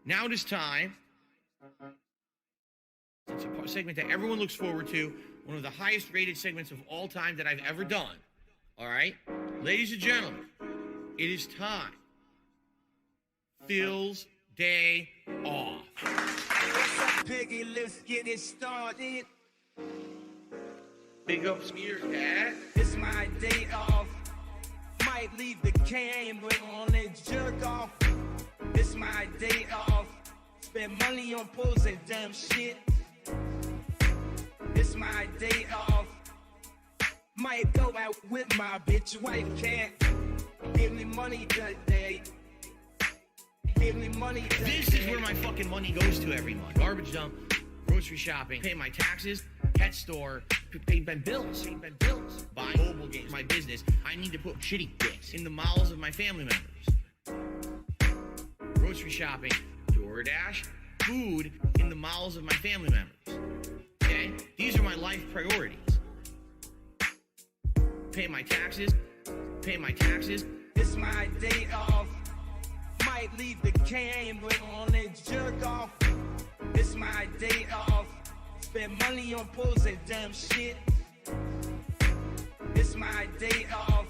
Now it is time. It's a segment that everyone looks forward to. One of the highest rated segments of all time that I've ever done. All right? Ladies and gentlemen, it is time. Phil's Day Off. What's up, Piggy? Let's get it started. Big ups here, Dad. It's my day off. Might leave the can, but on it jerk off. It's my day off. Spend money on pulls and dumb shit. It's my day off. Might go out with my bitch wife, can't give me money today. Give me money today. This is where my fucking money goes to every month. Garbage dump, grocery shopping, pay my taxes, pet store, pay my bills, buy mobile games, my business. I need to put shitty dicks in the mouths of my family members. Grocery shopping, DoorDash, food in the mouths of my family members. Okay? These are my life priorities. Pay my taxes. It's my day off. Might leave the can, but on it jerk off. It's my day off. Spend money on pulls and dumb shit. It's my day off.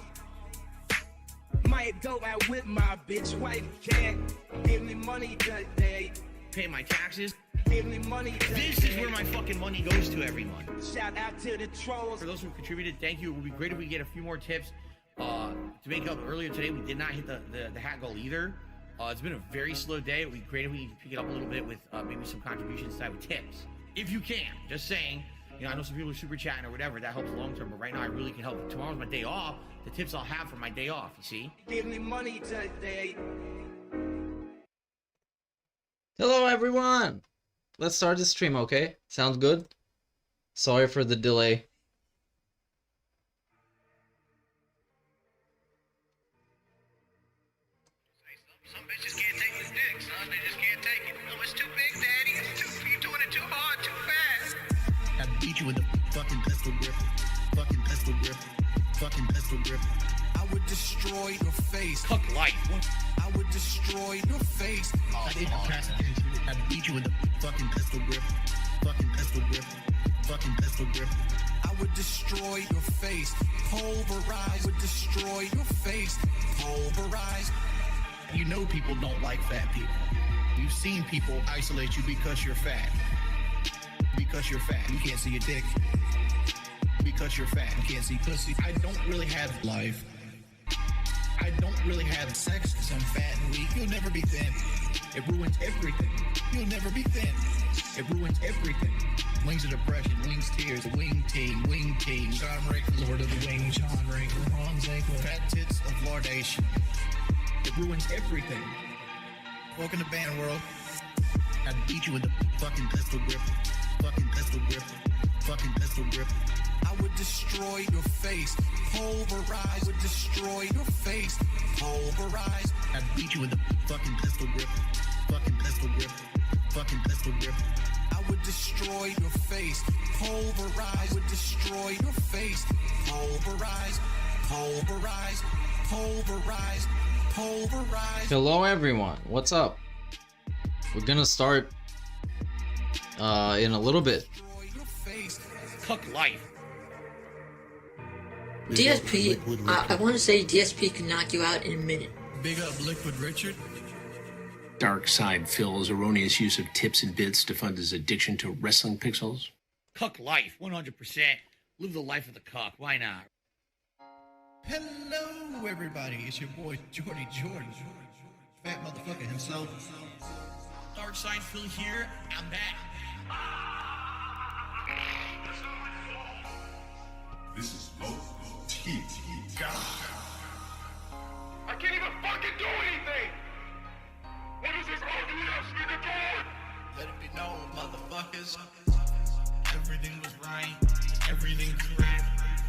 Might go out with my bitch wife, can't give me money today. Pay my taxes. Give me money today. This is where my fucking money goes to every month. Shout out to the trolls. For those who contributed, thank you. It would be great if we get a few more tips to make up. Earlier today, we did not hit the hat goal either. It's been a very slow day. It would be great if we could pick it up a little bit with maybe some contributions side with tips. If you can, just saying. You know, I know some people are super chatting or whatever. That helps long term, but right now I really can help. Tomorrow's my day off. The tips I'll have for my day off, you see? Give me money today. Hello everyone! Let's start the stream, okay? Sounds good? Sorry for the delay. Some bitches can't take this dick, son. They just can't take it. No, it's too big, daddy. You're doing it too hard, too fast. I'd beat you with a fucking pistol grip. Fucking pistol grip. Fucking pistol grip. I would destroy your face. Cook life. I would destroy your face. I'd beat you with a fucking pistol grip. Fucking pistol grip. Fucking pistol grip. I would destroy your face. Pulverize. Would destroy your face. Pulverize. You know people don't like fat people. You've seen people isolate you because you're fat. Because you're fat. You can't see your dick. Because you're fat. You can't see pussy. I don't really have life. I don't really have sex because I'm fat and weak. You'll never be thin. It ruins everything. You'll never be thin. It ruins everything. Wings of depression, wings tears, wing team, John Rick, Lord of the Wings, John Rick, fat tits of laudation. It ruins everything. Welcome to band world. I'd beat you with a fucking pistol grip. Fucking pistol grip. Fucking pistol grip. I would destroy your face. Pulverize. Would destroy your face. Pulverize. I'd beat you with a fucking pistol grip. Fucking pistol grip. Fucking pistol grip. I would destroy your face. Pulverize. Would destroy your face. Pulverize. Pulverize. Pulverize. Pulverize. Hello everyone, what's up? We're gonna start in a little bit. Cook life. DSP, I want to say DSP can knock you out in a minute. Big up Liquid Richard. Dark side Phil's erroneous use of tips and bits to fund his addiction to wrestling pixels. Cook life, 100%. Live the life of the cook. Why not? Hello, everybody. It's your boy, Jordan. Fat motherfucker himself. Dark side Phil here. I'm back. This is OT God. I can't even fucking do anything! What is this ugly ass nigga doing? Let it be known, motherfuckers. Everything was right. Everything correct.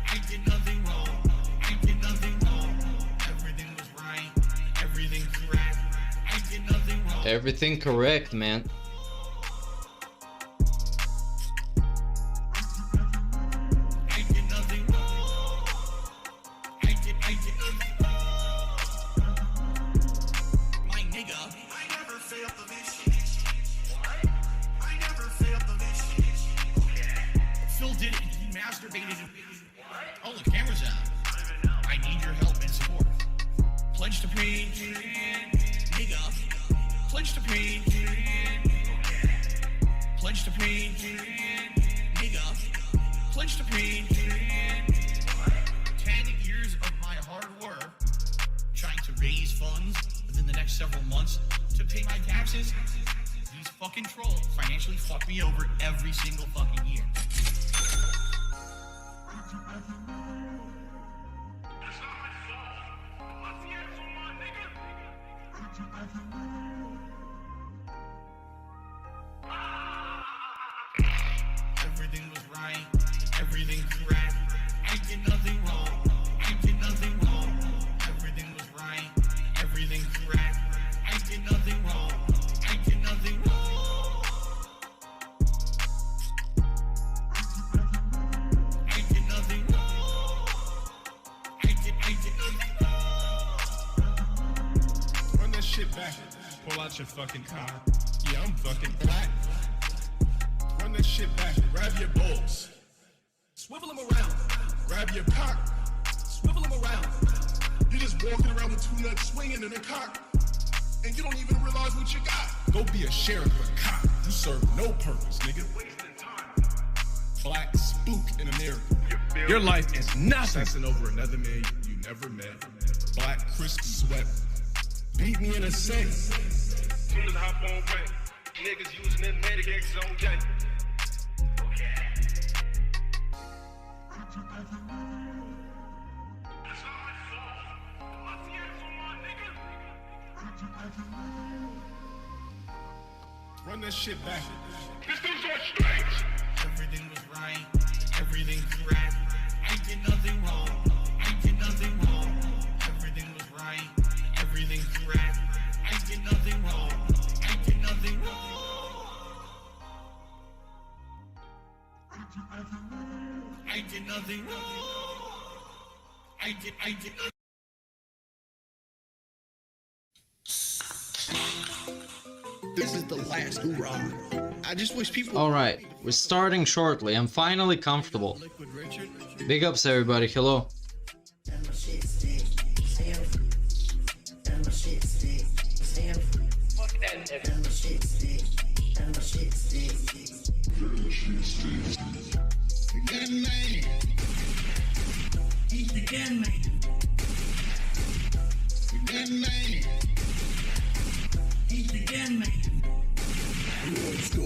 I did nothing wrong. I did nothing wrong. Everything was right. Everything correct. I did nothing wrong. Everything correct, man. My nigga, I never failed the mission. pain, nigga. Pledge to pain, pledge to pain, nigga. Pledge to pain. 10 years of my hard work trying to raise funds within the next several months to pay my taxes. These fucking trolls financially fuck me over every single fucking year. Everything was right, everything correct. I did nothing wrong, I did nothing wrong. Everything was right, everything correct. I did nothing wrong, I did nothing wrong. I did nothing wrong. I did nothing wrong. Run that shit back. Pull out your fucking car. Yeah, I'm fucking black. Run that shit back. Grab your balls. Swivel them around. Grab your cock. Swivel them around. You're just walking around with two nuts swinging in a cock. And you don't even realize what you got. Go be a sheriff or a cop. You serve no purpose, nigga. Wasting time. Black spook in America. Your life is nothing. Obsessing over another man you never met. Black crispy sweat. Beat me in a sink. Soon as I hop on wet, niggas using that medic zone jet. Run that shit back. This dude's on strings. Everything was right, everything correct. I did nothing wrong, I did nothing wrong. Everything was right, everything correct. I did nothing wrong, I did nothing wrong. I did nothing wrong. I did nothing. This is the last hoorah. I just wish people. Alright, we're starting shortly. I'm finally comfortable. Big ups, everybody. Hello. Gun man. He's the gun man. Gun man. He's the gun man. Let's go.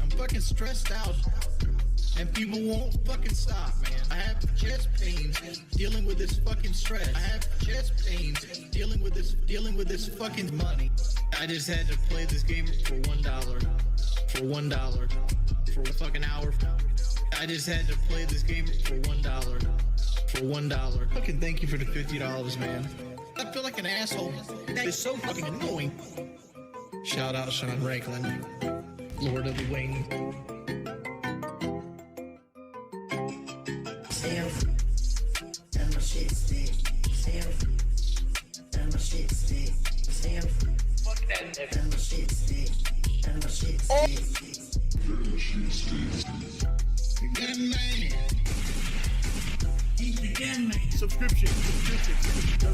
I'm fucking stressed out, and people won't fucking stop, man. I have chest pains dealing with this fucking stress. I have chest pains dealing with this fucking money. I just had to play this game for $1. For $1. For a fucking hour. I just had to play this game for $1. For $1. Fucking thank you for the $50, man. I feel like an asshole. It's so fucking annoying. Shout out Sean Ranklin, Lord of the Wing. Gun man. He's the gun man. Subscription.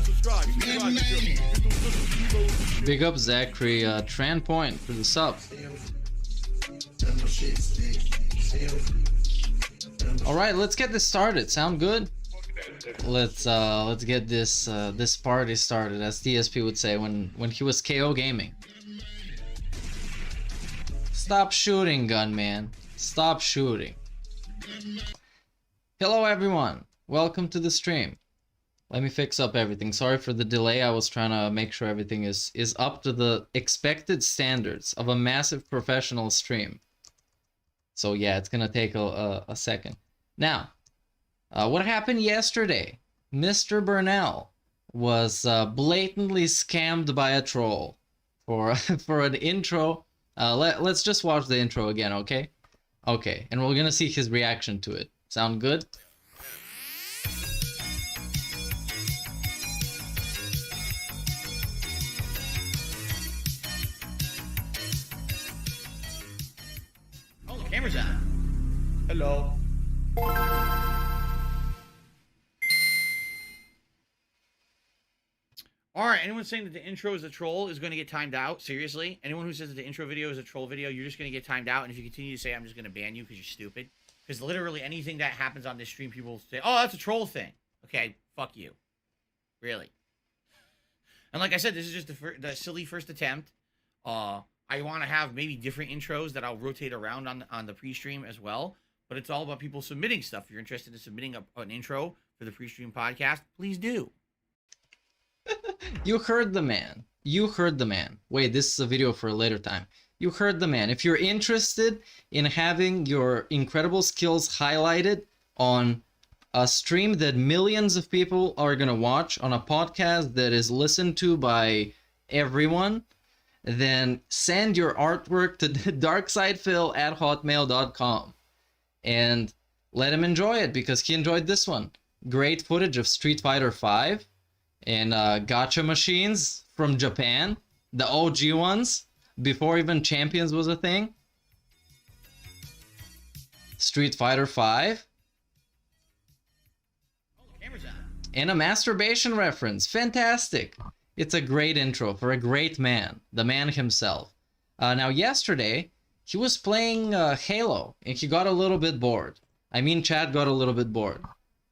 Subscribe. Gun man. Big up, Zachary. Tran Point for the sub. Alright, let's get this started. Sound good? Let's get this this party started, as DSP would say when he was KO gaming. Stop shooting, gunman. Stop shooting. Hello everyone. Welcome to the stream. Let me fix up everything. Sorry for the delay. I was trying to make sure everything is up to the expected standards of a massive professional stream. So yeah, it's gonna take a second. Now, what happened yesterday? Mr. Burnell was blatantly scammed by a troll for for an intro. Let's just watch the intro again, okay? Okay, and we're gonna see his reaction to it. Sound good? Oh, the camera's on. Hello. All right, anyone saying that the intro is a troll is going to get timed out. Seriously, anyone who says that the intro video is a troll video, you're just going to get timed out. And if you continue to say, I'm just going to ban you because you're stupid. Because literally anything that happens on this stream, people say, oh, that's a troll thing. Okay, fuck you. Really. And like I said, this is just the silly first attempt. I want to have maybe different intros that I'll rotate around on the pre-stream as well. But it's all about people submitting stuff. If you're interested in submitting an intro for the pre-stream podcast, please do. You heard the man. You heard the man. Wait, this is a video for a later time. You heard the man. If you're interested in having your incredible skills highlighted on a stream that millions of people are going to watch, on a podcast that is listened to by everyone, then send your artwork to darksidephil@hotmail.com and let him enjoy it, because he enjoyed this one. Great footage of Street Fighter V and gacha machines from Japan, the OG ones, before even Champions was a thing. Street Fighter V. And a masturbation reference. Fantastic. It's a great intro for a great man. The man himself. Now, yesterday, he was playing Halo, and he got a little bit bored. I mean, Chad got a little bit bored.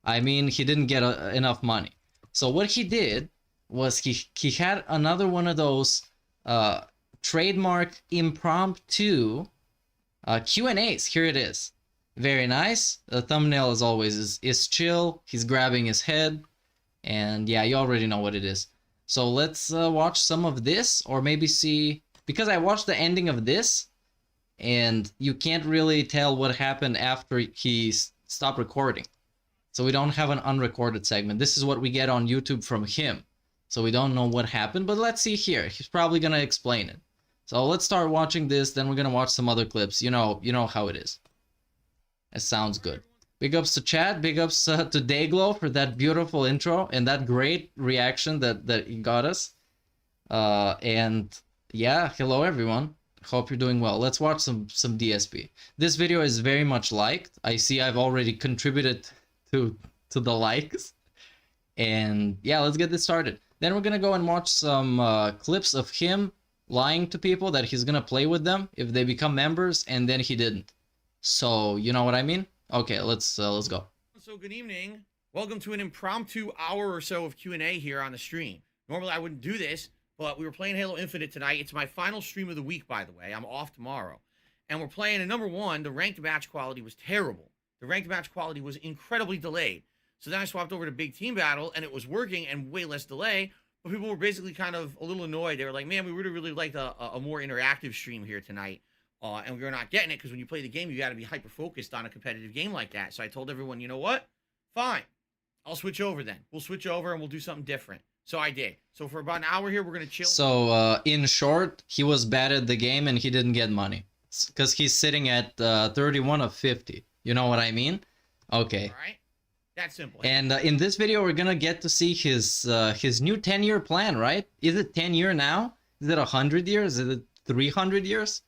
I mean, he didn't get enough money. So what he did was he had another one of those trademark impromptu Q&As. Here it is. Very nice. The thumbnail, as always, is chill. He's grabbing his head. And yeah, you already know what it is. So let's watch some of this, or maybe see... Because I watched the ending of this, and you can't really tell what happened after he stopped recording. So we don't have an unrecorded segment. This is what we get on YouTube from him. So we don't know what happened, but let's see here. He's probably going to explain it. So let's start watching this, then we're going to watch some other clips. You know how it is. It sounds good. Big ups to Chad, big ups to Dayglow for that beautiful intro and that great reaction that he got us. And yeah, hello everyone. Hope you're doing well. Let's watch some DSP. This video is very much liked. I see I've already contributed to the likes. And yeah, let's get this started. Then we're gonna go and watch some clips of him lying to people that he's gonna play with them if they become members, and then he didn't. So you know what I mean? Okay, let's go. So good evening. Welcome to an impromptu hour or so of Q&A here on the stream. Normally I wouldn't do this, but we were playing Halo Infinite tonight. It's my final stream of the week, by the way. I'm off tomorrow. And we're playing, and number one, the ranked match quality was terrible. The ranked match quality was incredibly delayed. So then I swapped over to Big Team Battle, and it was working and way less delay. But people were basically kind of a little annoyed. They were like, man, we would have really liked a more interactive stream here tonight. And we were not getting it, because when you play the game, you got to be hyper-focused on a competitive game like that. So I told everyone, you know what? Fine. I'll switch over then. We'll switch over and we'll do something different. So I did. So for about an hour here, we're going to chill. So in short, he was bad at the game and he didn't get money. Because he's sitting at 31 of 50. You know what I mean? Okay. All right. That's simple. And in this video, we're going to get to see his new 10-year plan, right? Is it 10 year now? Is it 100 years? Is it 300 years?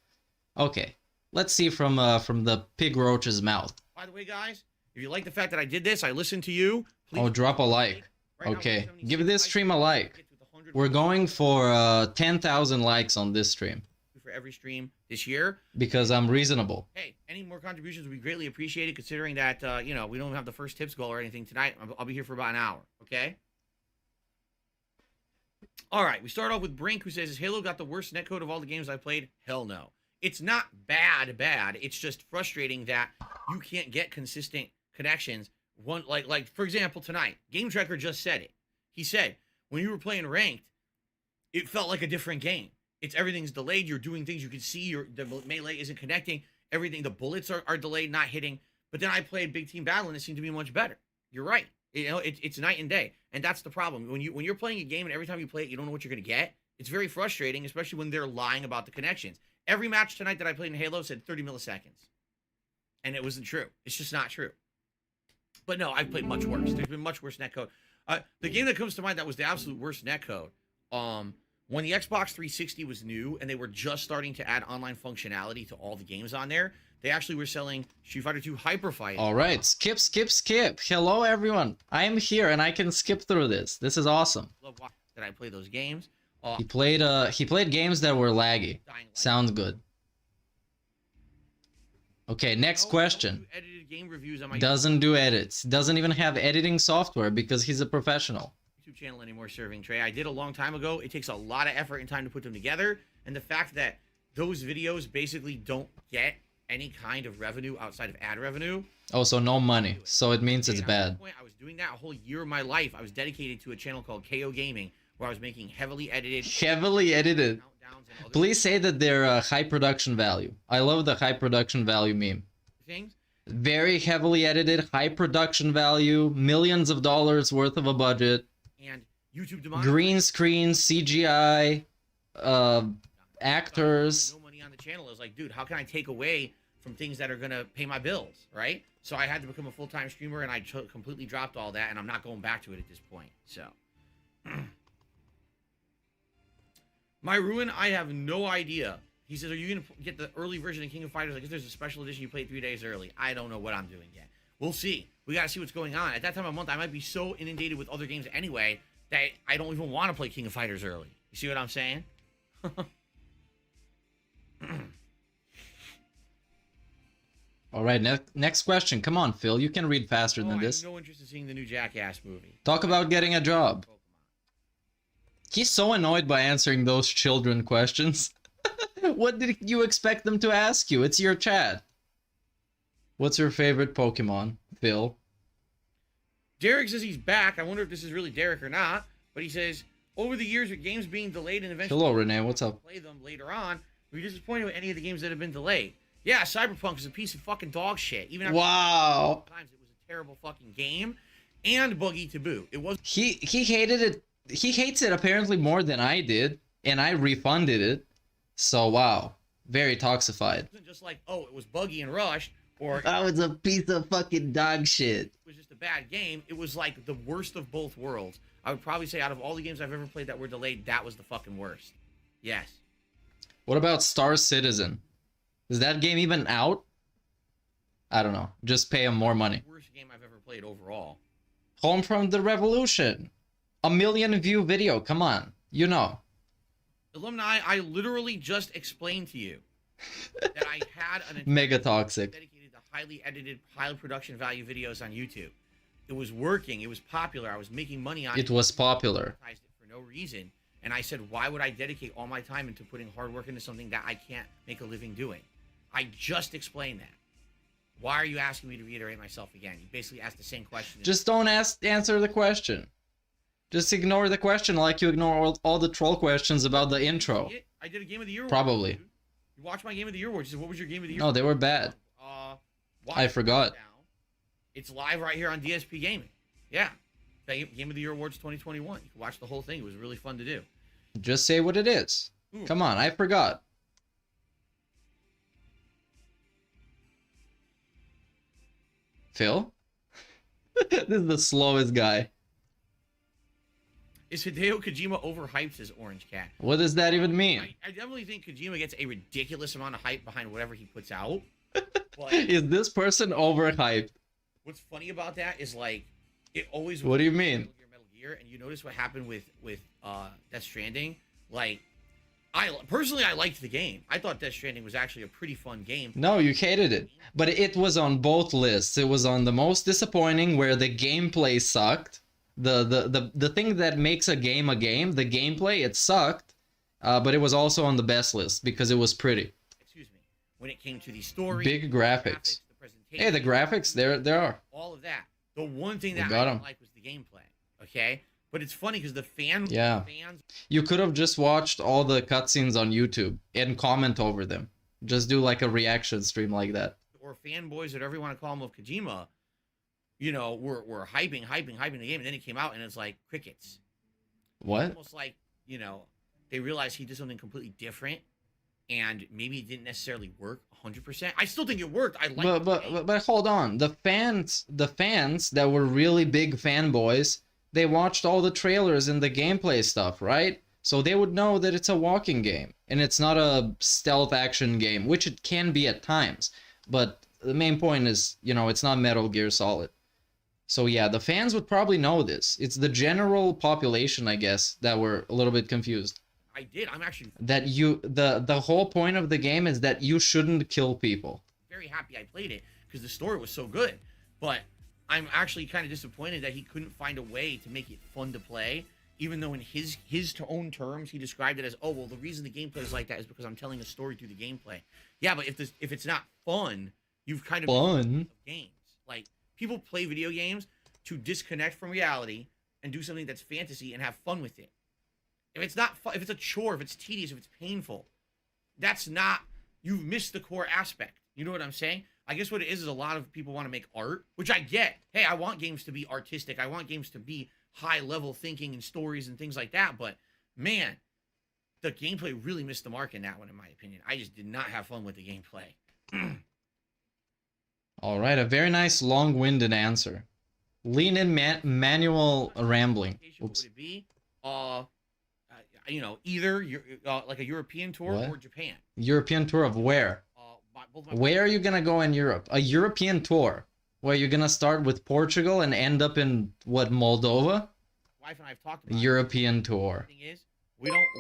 Okay. Let's see from the pig roach's mouth. By the way, guys, if you like the fact that I did this, I listened to you. Please drop a like. Right, okay. Give this stream a like. We're going for 10,000 likes on this stream. For every stream this year. Because I'm reasonable. Hey, any more contributions would be greatly appreciated, considering that, you know, we don't have the first tips goal or anything tonight. I'll be here for about an hour, okay? All right, we start off with Brink, who says, has Halo got the worst netcode of all the games I've played? Hell no. It's not bad. It's just frustrating that you can't get consistent connections. One like for example, tonight, Game Tracker just said it. He said, when you were playing ranked, it felt like a different game. Everything's delayed. You're doing things you can see. The melee isn't connecting. Everything, the bullets are delayed, not hitting. But then I played Big Team Battle and it seemed to be much better. You're right. You know, it's night and day, and that's the problem. When you're playing a game and every time you play it, you don't know what you're gonna get. It's very frustrating, especially when they're lying about the connections. Every match tonight that I played in Halo said 30 milliseconds, and it wasn't true. It's just not true. But no, I've played much worse. There's been much worse netcode. The game that comes to mind that was the absolute worst netcode When the Xbox 360 was new and they were just starting to add online functionality to all the games on there, they actually were selling Street Fighter 2 Hyper Fight. All right, skip. Hello, everyone. I am here and I can skip through this. This is awesome. Love watching that I play those games. He played games that were laggy. Sounds good. Okay, next question. Edited game reviews on my Doesn't do edits. Doesn't even have editing software because he's a professional. YouTube channel anymore serving Trey. I did a long time ago. It takes a lot of effort and time to put them together, and the fact that those videos basically don't get any kind of revenue outside of ad revenue. Oh, so no money. So it means it's bad. I was doing that a whole year of my life. I was dedicated to a channel called KO Gaming, where I was making heavily edited. Please say that they're high production value. I love the high production value meme. Things. Very heavily edited, high production value, millions of dollars worth of a budget. And YouTube green screen, CGI, actors. No money on the channel. I was like, dude, how can I take away from things that are gonna pay my bills, right? So I had to become a full-time streamer, and I completely dropped all that, and I'm not going back to it at this point. So, my ruin, I have no idea. He says, are you gonna get the early version of King of Fighters? Like, if there's a special edition you played 3 days early, I don't know what I'm doing yet. We'll see. We gotta see what's going on. At that time of month, I might be so inundated with other games anyway that I don't even want to play King of Fighters early. You see what I'm saying? All right, next question. Come on, Phil. You can read faster than this. I have no interest in seeing the new Jackass movie. Talk about getting a job. He's so annoyed by answering those children questions. What did you expect them to ask you? It's your chat. What's your favorite Pokemon, Phil? Derek says he's back. I wonder if this is really Derek or not. But he says, over the years with games being delayed and eventually... Hello, Renee. What's up? ...play them later on, we're disappointed with any of the games that have been delayed. Yeah, Cyberpunk is a piece of fucking dog shit. Even after times it was a terrible fucking game, and buggy to boot. It was. He hated it. He hates it apparently more than I did, and I refunded it. So wow, very toxified. It wasn't just like, oh, it was buggy and rushed, or that was a piece of fucking dog shit. It was just a bad game. It was like the worst of both worlds. I would probably say out of all the games I've ever played that were delayed, that was the fucking worst. Yes. What about Star Citizen? Is that game even out? I don't know. Just pay him more money. Worst game I've ever played overall. Home from the Revolution. 1 million view video. Come on. You know. Alumni, I literally just explained to you that I had an mega toxic dedicated to highly edited, high production value videos on YouTube. It was working. It was popular. I was making money on it. It was popular. I advertised it for no reason. And I said, why would I dedicate all my time into putting hard work into something that I can't make a living doing? I just explained that. Why are you asking me to reiterate myself again? You basically asked the same question. Just don't answer the question. Just ignore the question like you ignore all the troll questions about the intro. I did a Game of the Year award. Probably. You watched my Game of the Year award. You said, what was your Game of the Year? No, they were bad. I forgot. It's live right here on DSP Gaming. Yeah. Game of the Year Awards 2021. You can watch the whole thing. It was really fun to do. Just say what it is. Ooh. Come on, I forgot. Phil? This is the slowest guy. Is Hideo Kojima overhyped as Orange Cat? What does that even mean? I definitely think Kojima gets a ridiculous amount of hype behind whatever he puts out. But is this person overhyped? What's funny about that is like it always. What do you mean? Metal Gear, and you notice what happened with Death Stranding. Like, I liked the game. I thought Death Stranding was actually a pretty fun game. No, you hated it, but it was on both lists. It was on the most disappointing, where the gameplay sucked. The thing that makes a game, the gameplay, it sucked. But it was also on the best list because it was pretty. Excuse me. When it came to the story, big graphics. The presentation, hey, the graphics, there are. All of that. The one thing that I didn't like was the gameplay. Okay, but it's funny because the fans. You could have just watched all the cutscenes on YouTube and comment over them. Just do like a reaction stream like that. Or fanboys, whatever you want to call them, of Kojima. You know, we're hyping the game, and then it came out, and it's like crickets. What? It's almost like, you know, they realized he did something completely different, and maybe it didn't necessarily work 100%. I still think it worked. I like. But hold on, the fans that were really big fanboys, they watched all the trailers and the gameplay stuff, right? So they would know that it's a walking game and it's not a stealth action game, which it can be at times. But the main point is, you know, it's not Metal Gear Solid. So yeah, the fans would probably know this. It's the general population, I guess, that were a little bit confused. I did. I'm actually That the whole point of the game is that you shouldn't kill people. very happy I played it because the story was so good. But I'm actually kind of disappointed that he couldn't find a way to make it fun to play, even though in his own terms he described it as, oh well, the reason the gameplay is like that is because I'm telling a story through the gameplay. Yeah, but if it's not fun, you've kind of Fun games. Like, people play video games to disconnect from reality and do something that's fantasy and have fun with it. If it's not fun, if it's a chore, if it's tedious, if it's painful, that's not, you've missed the core aspect. You know what I'm saying? I guess what it is a lot of people want to make art, which I get. Hey, I want games to be artistic. I want games to be high level thinking and stories and things like that. But man, the gameplay really missed the mark in that one, in my opinion. I just did not have fun with the gameplay. All right, a very nice long-winded answer. Lean in manual rambling. What would it be? You know, either like a European tour or Japan. European tour of where? Where are you gonna go in Europe? A European tour? Where you're gonna start with Portugal and end up in what, Moldova? Wife and I have talked about European tour. The thing is,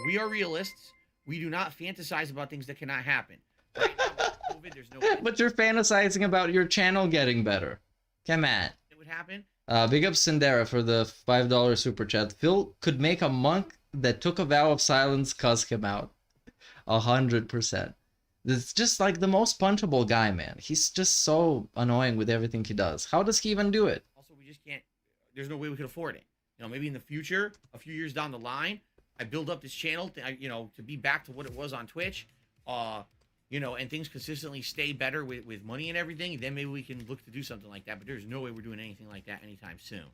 we are realists. We do not fantasize about things that cannot happen. Right now, with COVID, there's no. But you're fantasizing about your channel getting better. Come on. It would happen. Big up Sindera for the $5 super chat. Phil could make a monk that took a vow of silence cuss him out. 100%. It's just like the most punchable guy, man. He's just so annoying with everything he does. How does he even do it? Also, we just can't. There's no way we could afford it. You know, maybe in the future, a few years down the line, I build up this channel, to be back to what it was on Twitch. And things consistently stay better with money and everything. Then maybe we can look to do something like that. But there's no way we're doing anything like that anytime soon.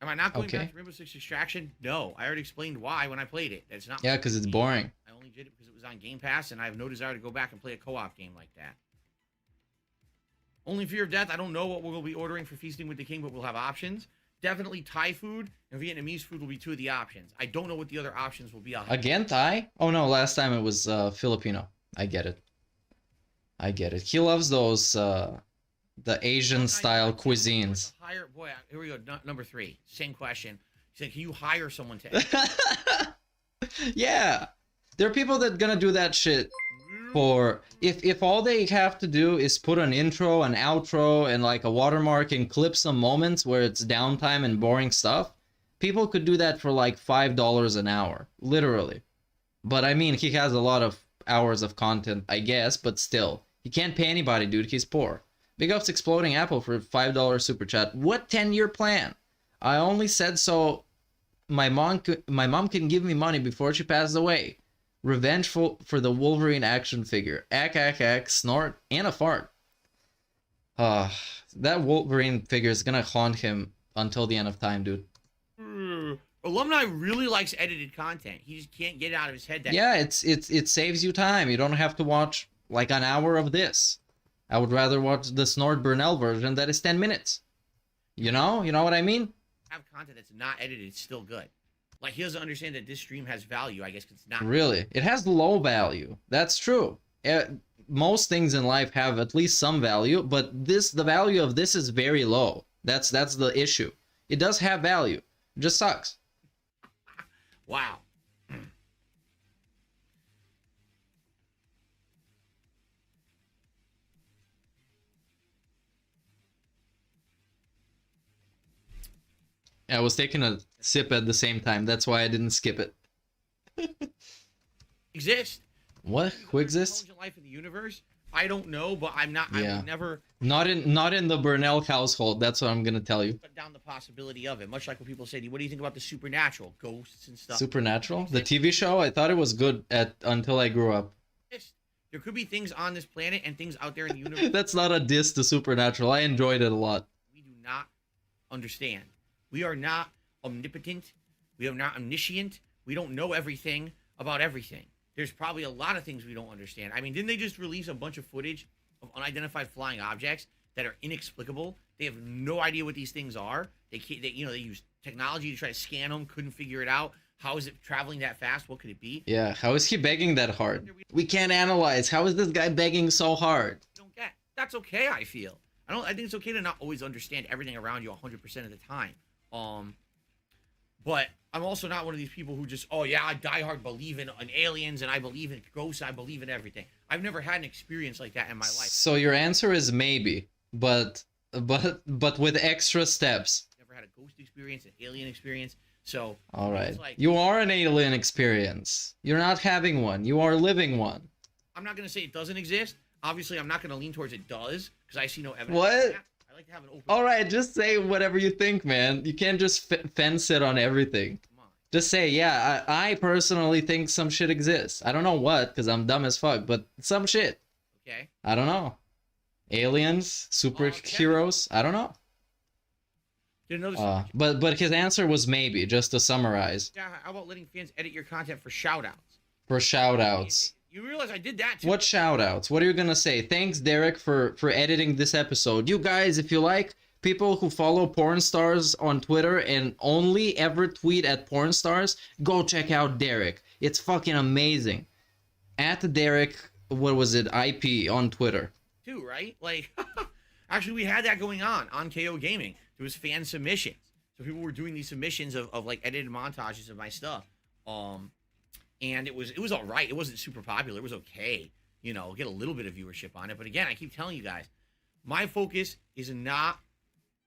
Am I not going back to Rainbow Six Extraction? No, I already explained why when I played it. It's not. Yeah, because it's boring. I only did it because it was on Game Pass, and I have no desire to go back and play a co-op game like that. Only Fear of Death. I don't know what we'll be ordering for Feasting with the King, but we'll have options. Definitely Thai food and Vietnamese food will be two of the options. I don't know what the other options will be. Again, Thai? Oh no, last time it was Filipino. I get it. I get it. He loves those the Asian style cuisines. Here we go. Number 3. Same question. He said, can you hire someone to? Yeah, there are people that gonna do that shit for if all they have to do is put an intro, an outro, and like a watermark and clip some moments where it's downtime and boring stuff. People could do that for like $5 an hour, literally. But I mean, he has a lot of hours of content, I guess, but still, he can't pay anybody, dude. He's poor. Big ups Exploding Apple for $5 super chat. What 10-year plan? I only said so my mom can give me money before she passes away. Revengeful for the Wolverine action figure. Ack, snort, and a fart. That Wolverine figure is gonna haunt him until the end of time, dude. Alumni really likes edited content. He just can't get it out of his head that. Yeah, it saves you time. You don't have to watch like an hour of this. I would rather watch the Snort Burnell version that is 10 minutes. You know what I mean? Have content that's not edited, it's still good. Like, he doesn't understand that this stream has value, I guess, because it's not. Really? It has low value. That's true. Most things in life have at least some value, but the value of this is very low. That's the issue. It does have value. It just sucks. Wow. I was taking a sip at the same time. That's why I didn't skip it. Exist. What? Who exists? Intelligent life in the universe? I don't know, but I'm not. Yeah. I would never. Not in the Burnell household. That's what I'm gonna tell you. Put down the possibility of it. Much like when people say, "What do you think about the supernatural, ghosts and stuff?" Supernatural, the TV show. I thought it was good until I grew up. There could be things on this planet and things out there in the universe. That's not a diss to Supernatural. I enjoyed it a lot. We do not understand. We are not omnipotent. We are not omniscient. We don't know everything about everything. There's probably a lot of things we don't understand. I mean, didn't they just release a bunch of footage of unidentified flying objects that are inexplicable They have no idea what these things are. They can't, they use technology to try to scan them, couldn't figure it out. How is it traveling that fast? What could it be? Yeah, how is he begging that hard? We can't analyze. How is this guy begging so hard? Don't get. That's okay, I feel. I think it's okay to not always understand everything around you 100% of the time. But I'm also not one of these people who just, oh yeah, I diehard believe in aliens and I believe in ghosts, I believe in everything. I've never had an experience like that in my life. So your answer is maybe, but with extra steps. Never had a ghost experience, an alien experience. So all right, like, you are an alien experience. You're not having one. You are living one. I'm not gonna say it doesn't exist. Obviously, I'm not gonna lean towards it does because I see no evidence. What? Of that. I like to have an open. All right, just say whatever you think, man. You can't just fence it on everything. Come on. Just say, yeah, I personally think some shit exists. I don't know what, because I'm dumb as fuck, but some shit. Okay. I don't know. Aliens, superheroes. I don't know. Get another. But his answer was maybe. Just to summarize. Yeah. How about letting fans edit your content for shoutouts? For shoutouts. You realize I did that too. What shoutouts? What are you gonna say? Thanks, Derek, for editing this episode. You guys, if you like people who follow porn stars on Twitter and only ever tweet at porn stars, go check out Derek. It's fucking amazing. At Derek, what was it? IP on Twitter. Too, right? Like, actually, we had that going on KO Gaming. There was fan submissions, so people were doing these submissions of like edited montages of my stuff. And it was all right. It wasn't super popular. It was okay. You know, get a little bit of viewership on it. But again, I keep telling you guys, my focus is not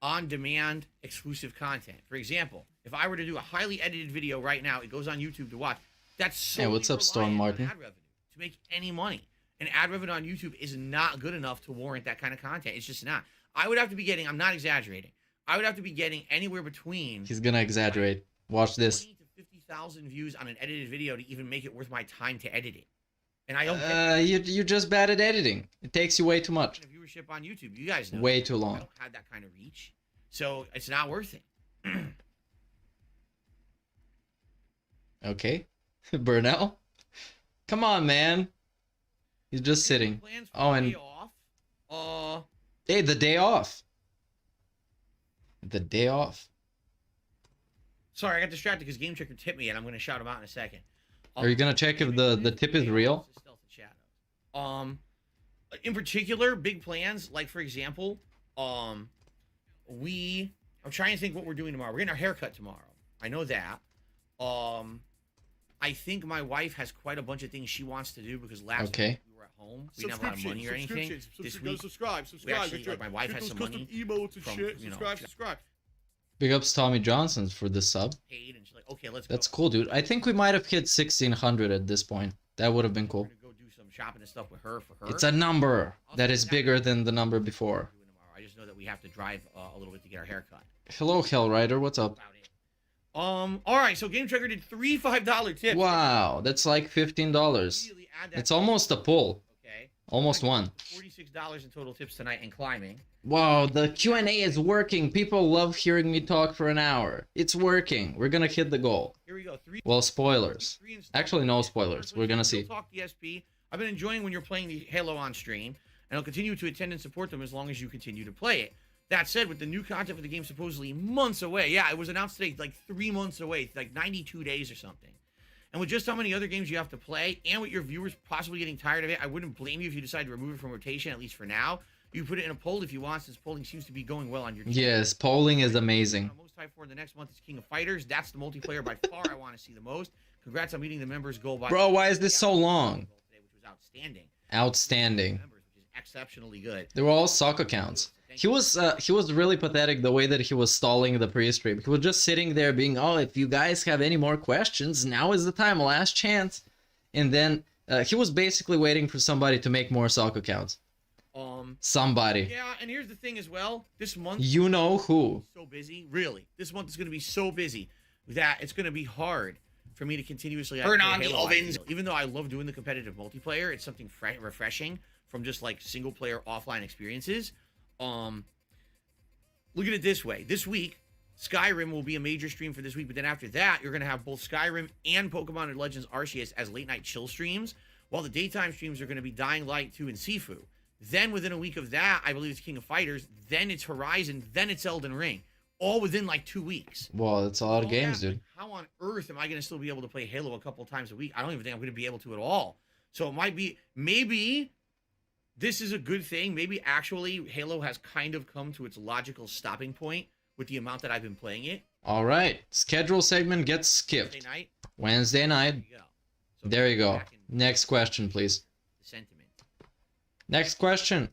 on-demand exclusive content. For example, if I were to do a highly edited video right now, it goes on YouTube to watch. That's so Hey, what's up, Storm Martin? ad revenue to make any money. And ad revenue on YouTube is not good enough to warrant that kind of content. It's just not. I would have to be getting, I'm not exaggerating, I would have to be getting anywhere between... He's gonna exaggerate. Watch this. 20 to 50,000 views on an edited video to even make it worth my time to edit it. And I don't you're just bad at editing. It takes you way too much. Viewership on YouTube, you guys know. Way too long. I don't have that kind of reach. So it's not worth it. Okay. Burnell? Come on, man. He's just sitting. Oh, and... Hey, the day off. The day off. Sorry, I got distracted because Game Checker tipped me and I'm going to shout him out in a second. Are you going to check if the tip is real? In particular, big plans, like for example, I'm trying to think what we're doing tomorrow. We're getting our haircut tomorrow. I know that. I think my wife has quite a bunch of things she wants to do because last week we were at home. We didn't have a lot of money or anything. This week, subscribe. Actually, like, my wife has some money. Emotes and from, shit. you know, Subscribe. Big ups Tommy Johnson for the sub. Paid and she's like, okay, let's go. That's cool, dude. I think we might have hit 1,600 at this point. That would have been cool. We're gonna go do some shopping and stuff with her for her. It's a number that is bigger than the number before. I just know that we have to drive a little bit to get our haircut. Hello, Hellrider. What's up? All right. So Game Checker did 3 $5 tips. Wow, that's like $15. It's almost a pull. Okay. Almost one. $46 in total tips tonight and climbing. Wow, the Q&A is working. People love hearing me talk for an hour. It's working. We're gonna hit the goal. Here we go. Well, spoilers. Actually, no spoilers. We're gonna see. Talk DSP. I've been enjoying when you're playing the Halo on stream, and I'll continue to attend and support them as long as you continue to play it. That said, with the new content for the game supposedly months away, yeah, it was announced today, like 3 months away, like 92 days or something. And with just how many other games you have to play, and with your viewers possibly getting tired of it, I wouldn't blame you if you decide to remove it from rotation, at least for now. You put it in a poll if you want, since polling seems to be going well on your channel. Yes, polling is amazing. Most hyped for the next month is King of Fighters. That's the multiplayer by far I want to see the most. Congrats on meeting the members' goal by... Bro, why is this so long? Which was outstanding. Outstanding. Which is exceptionally good. They were all sock accounts. He was really pathetic the way that he was stalling the pre-stream. He was just sitting there being, oh, if you guys have any more questions, now is the time, last chance. And then he was basically waiting for somebody to make more sock accounts. Somebody. Yeah, and here's the thing as well. This month, you know who? So busy, really. This month is going to be so busy that it's going to be hard for me to continuously turn on the ovens. Even though I love doing the competitive multiplayer, it's something refreshing from just like single player offline experiences. Look at it this way. This week, Skyrim will be a major stream for this week, but then after that, you're going to have both Skyrim and Pokemon and Legends Arceus as late night chill streams, while the daytime streams are going to be Dying Light 2 and Sifu. Then within a week of that, I believe it's King of Fighters. Then it's Horizon. Then it's Elden Ring. All within like 2 weeks. Well, it's a lot of games, dude. How on earth am I going to still be able to play Halo a couple times a week? I don't even think I'm going to be able to at all. So it might be, maybe this is a good thing. Maybe actually Halo has kind of come to its logical stopping point with the amount that I've been playing it. All right. Schedule segment gets skipped. Wednesday night. Wednesday night. There you go. So There you go. back in Next question, please. the sentiment. Next question.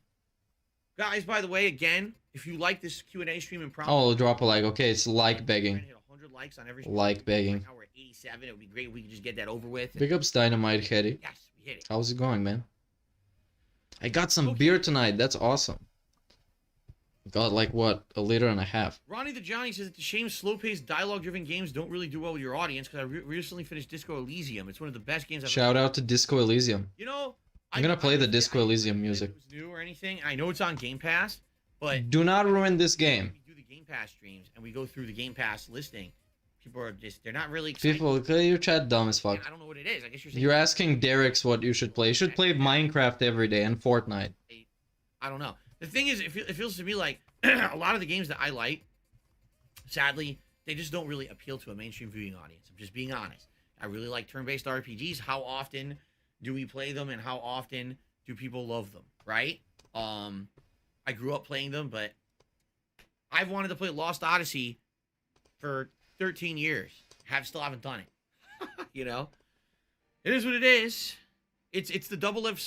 Guys, by the way, again, if you like this Q&A stream in Impromptu, Oh, drop a like. Okay, it's like trying begging. to hit 100 likes on every stream. Like begging. Right now we're at 87. It would be great if we could just get that over with. Big ups, Dynamite Heady. Yes, we hit it. How's it going, man? I got some Okay. beer tonight. That's awesome. Got like what, a liter and a half. Ronnie the Johnny says it's a shame slow-paced, dialogue-driven games don't really do well with your audience because I recently finished Disco Elysium. It's one of the best games I've Shout ever out to Disco Elysium. You know, I'm gonna play the I Disco didn't Elysium know music. It was new or anything. I know it's on Game Pass, but Do not ruin this game. we do the Game Pass streams and we go through the Game Pass listing. People are just—they're not really excited. People, your chat dumb as fuck. I don't know what it is. I guess you're saying You're asking Derek's what you should play. You should play Minecraft every day and Fortnite. I don't know. The thing is, it feels to me like a lot of the games that I like, sadly, they just don't really appeal to a mainstream viewing audience. I'm just being honest. I really like turn-based RPGs. How often do we play them, and how often do people love them? Right? I grew up playing them, but I've wanted to play Lost Odyssey for 13 years. Still haven't done it. You know, it is what it is. It's the double-edged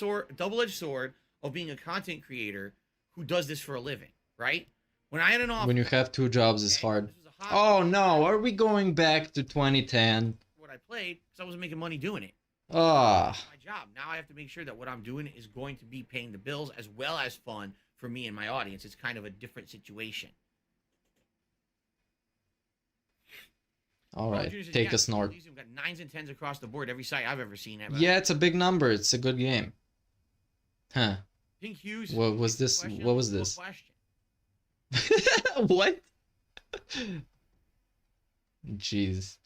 sword of being a content creator who does this for a living, right? When I had an offer, When you have two jobs, it's okay, hard. this was a hobby, Oh no, are we going back to 2010? what I played because I wasn't making money doing it. Ah, My job. Now I have to make sure that what I'm doing is going to be paying the bills as well as fun for me and my audience. It's kind of a different situation. all right. Junior says, Take yeah, a snort. We've got 9s and 10s across the board. Every site I've ever seen. Yeah, it's a big number. It's a good game. Huh? Pink Hughes. What was this? Question? What was this? Question. What? Jeez.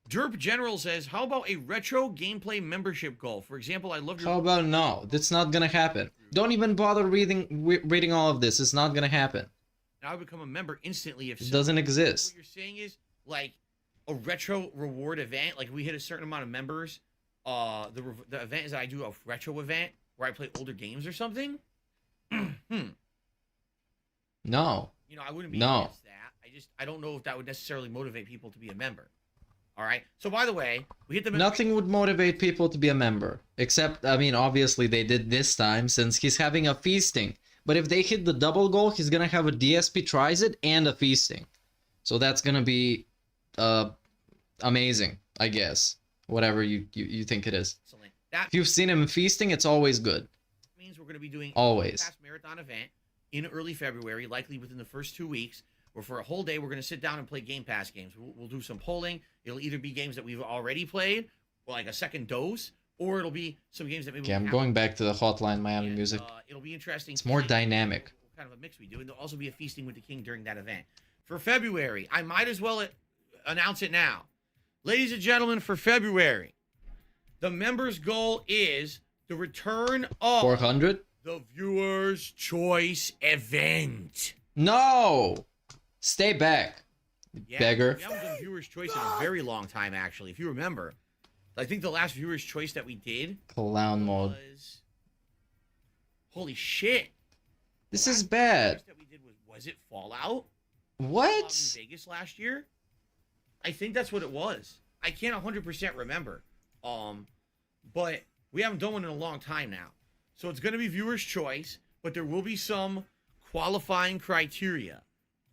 Derp General says, how about a retro gameplay membership goal? For example, I love your... How about no? That's not gonna happen. Don't even bother reading all of this. It's not gonna happen. Now I become a member instantly if It so. doesn't exist. What you're saying is, like, a retro reward event, like we hit a certain amount of members, the event is that I do a retro event where I play older games or something? No. You know, I wouldn't be No. against that. I don't know if that would necessarily motivate people to be a member. All right. So by the way, we hit the Nothing would motivate people to be a member. Except, I mean, obviously they did this time since he's having a feasting. But if they hit the double goal, he's gonna have a DSP tries it and a feasting. So that's gonna be amazing, I guess. Whatever you think it is. Excellent. That If you've seen him feasting, it's always good. means we're going to be doing Always. a fast marathon event in early February, likely within the first 2 weeks, where for a whole day we're going to sit down and play Game Pass games. We'll do some polling. It'll either be games that we've already played, or like a second dose, or it'll be some games that maybe Okay, we I'm haven't going back to the Hotline Miami And, music. It'll be interesting. It's to more see dynamic. what kind of a mix we do, and there'll also be a feasting with the king during that event. For February, I might as well announce it now. Ladies and gentlemen, for February, the members' goal is the return of 400? the Viewers' Choice event. No! Stay back, Yeah, beggar. We haven't done Viewers' Choice in a very long time, actually. If you remember, I think the last Viewers' Choice that we did Clown mode. was... Holy shit. This The is last bad. choice that we did was it Fallout? What? Fallout in Vegas last year? I think that's what it was. I can't 100% remember. But we haven't done one in a long time now. So it's going to be Viewers' Choice, but there will be some qualifying criteria.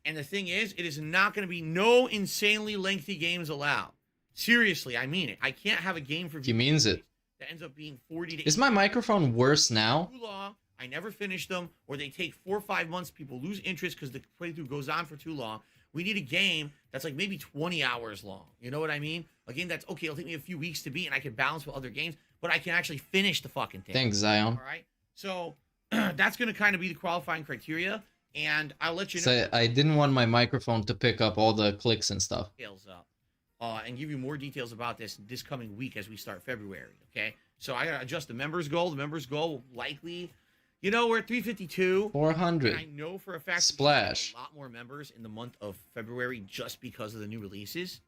And the thing is, it is not going to be no insanely lengthy games allowed. Seriously, I mean it. I can't have a game for He means it. that ends up being 40 to Is my microphone worse now? too long. I never finish them, or they take 4 or 5 months. People lose interest because the playthrough goes on for too long. We need a game that's like maybe 20 hours long. You know what I mean? A game that's okay. It'll take me a few weeks to beat, and I can balance with other games, but I can actually finish the fucking thing. Thanks, Zion. All right. So that's going to kind of be the qualifying criteria, and I'll let you know. So I didn't want my microphone to pick up all the clicks and stuff. Details up. and give you more details about this coming week as we start February, okay? So I gotta adjust the members goal. The members goal will likely, you know, we're at 352. 400. And I know for a fact Splash. a lot more members in the month of February just because of the new releases.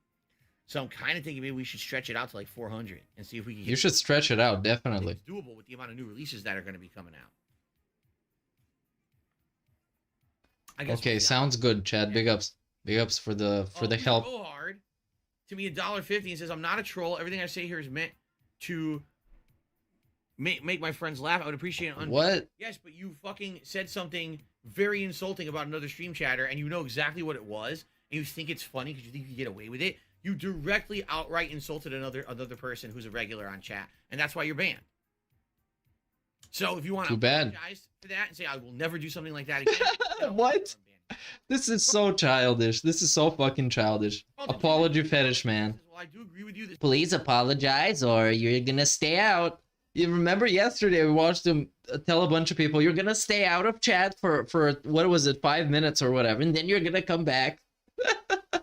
So I'm kind of thinking maybe we should stretch it out to like 400 and see if we can get You should stretch it out, definitely. it's doable with the amount of new releases that are going to be coming out. I guess Okay, sounds good, Chad. Big ups. Big ups for the help. Go hard to me $1.50 and says I'm not a troll. Everything I say here is meant to make my friends laugh. I would appreciate it. What? Yes, but you fucking said something very insulting about another stream chatter, and you know exactly what it was, and you think it's funny because you think you get away with it. You directly outright insulted another person who's a regular on chat, and that's why you're banned. So if you want to apologize for that and say I will never do something like that again. What? This is so childish. This is so fucking childish. Apology fetish, man. Well, I do agree with you. Please apologize or you're gonna stay out. You remember yesterday we watched him tell a bunch of people you're gonna stay out of chat for what was it, 5 minutes or whatever, and then you're gonna come back.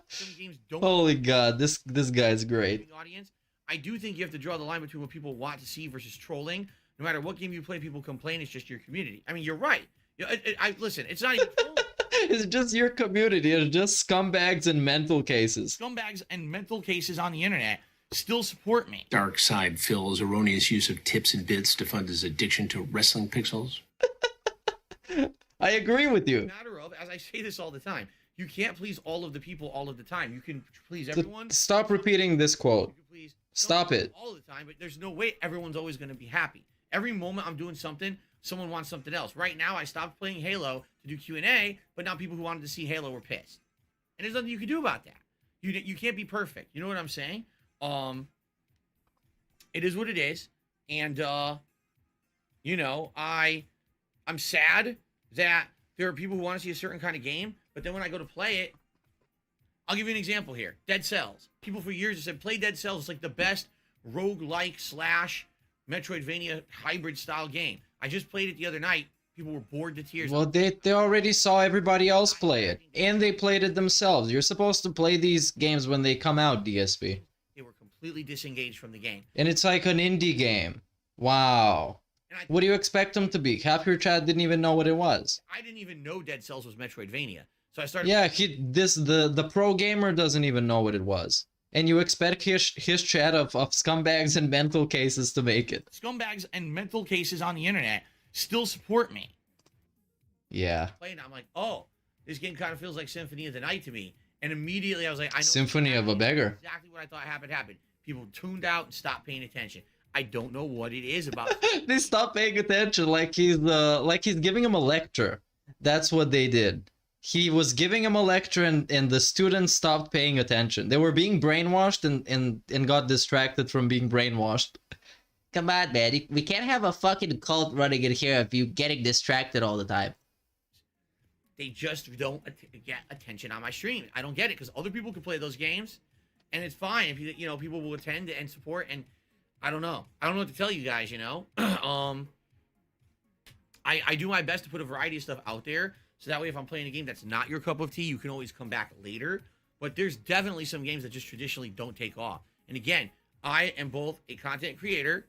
Some games don't. Holy God, this guy's great. Audience, I do think you have to draw the line between what people want to see versus trolling. No matter what game you play, people complain. It's just your community. I mean, you're right. Listen, it's not even trolling. It's just your community. It's just scumbags and mental cases. Scumbags and mental cases on the internet still support me. Dark side Phil's erroneous use of tips and bits to fund his addiction to wrestling pixels. I agree with you. Matter of, as I say this all the time, you can't please all of the people all of the time. You can please everyone. Stop repeating this quote. Stop it. All the time, but there's no way everyone's always going to be happy. Every moment I'm doing something, someone wants something else. Right now, I stopped playing Halo to do Q&A, but now people who wanted to see Halo were pissed. And there's nothing you can do about that. You can't be perfect. You know what I'm saying? It is what it is. And, you know, I'm sad that there are people who want to see a certain kind of game, but then when I go to play it, I'll give you an example here. Dead Cells. People for years have said, play Dead Cells. It's like the best roguelike / Metroidvania hybrid style game. I just played it the other night. People were bored to tears. Well, they already saw everybody else play it, and they played it themselves. You're supposed to play these games when they come out, DSP. They were completely disengaged from the game. And it's like an indie game. Wow. What do you expect them to be? Half your chat didn't even know what it was. I didn't even know Dead Cells was Metroidvania. So I started. Yeah, the pro gamer doesn't even know what it was. And you expect his chat of scumbags and mental cases to make it. Scumbags and mental cases on the internet still support me. Yeah. Playing, I'm like, oh, this game kind of feels like Symphony of the Night to me. And immediately I was like, I know Symphony of a Beggar. Exactly what I thought happened. People tuned out and stopped paying attention. I don't know what it is about. They stopped paying attention like he's giving him a lecture. That's what they did. He was giving him a lecture and the students stopped paying attention. They were being brainwashed and got distracted from being brainwashed. Come on, man. We can't have a fucking cult running in here if you're getting distracted all the time. They just don't get attention on my stream. I don't get it because other people can play those games, and it's fine if you know people will attend and support. And I don't know. I don't know what to tell you guys. You know, I do my best to put a variety of stuff out there, so that way if I'm playing a game that's not your cup of tea, you can always come back later. But there's definitely some games that just traditionally don't take off. And again, I am both a content creator,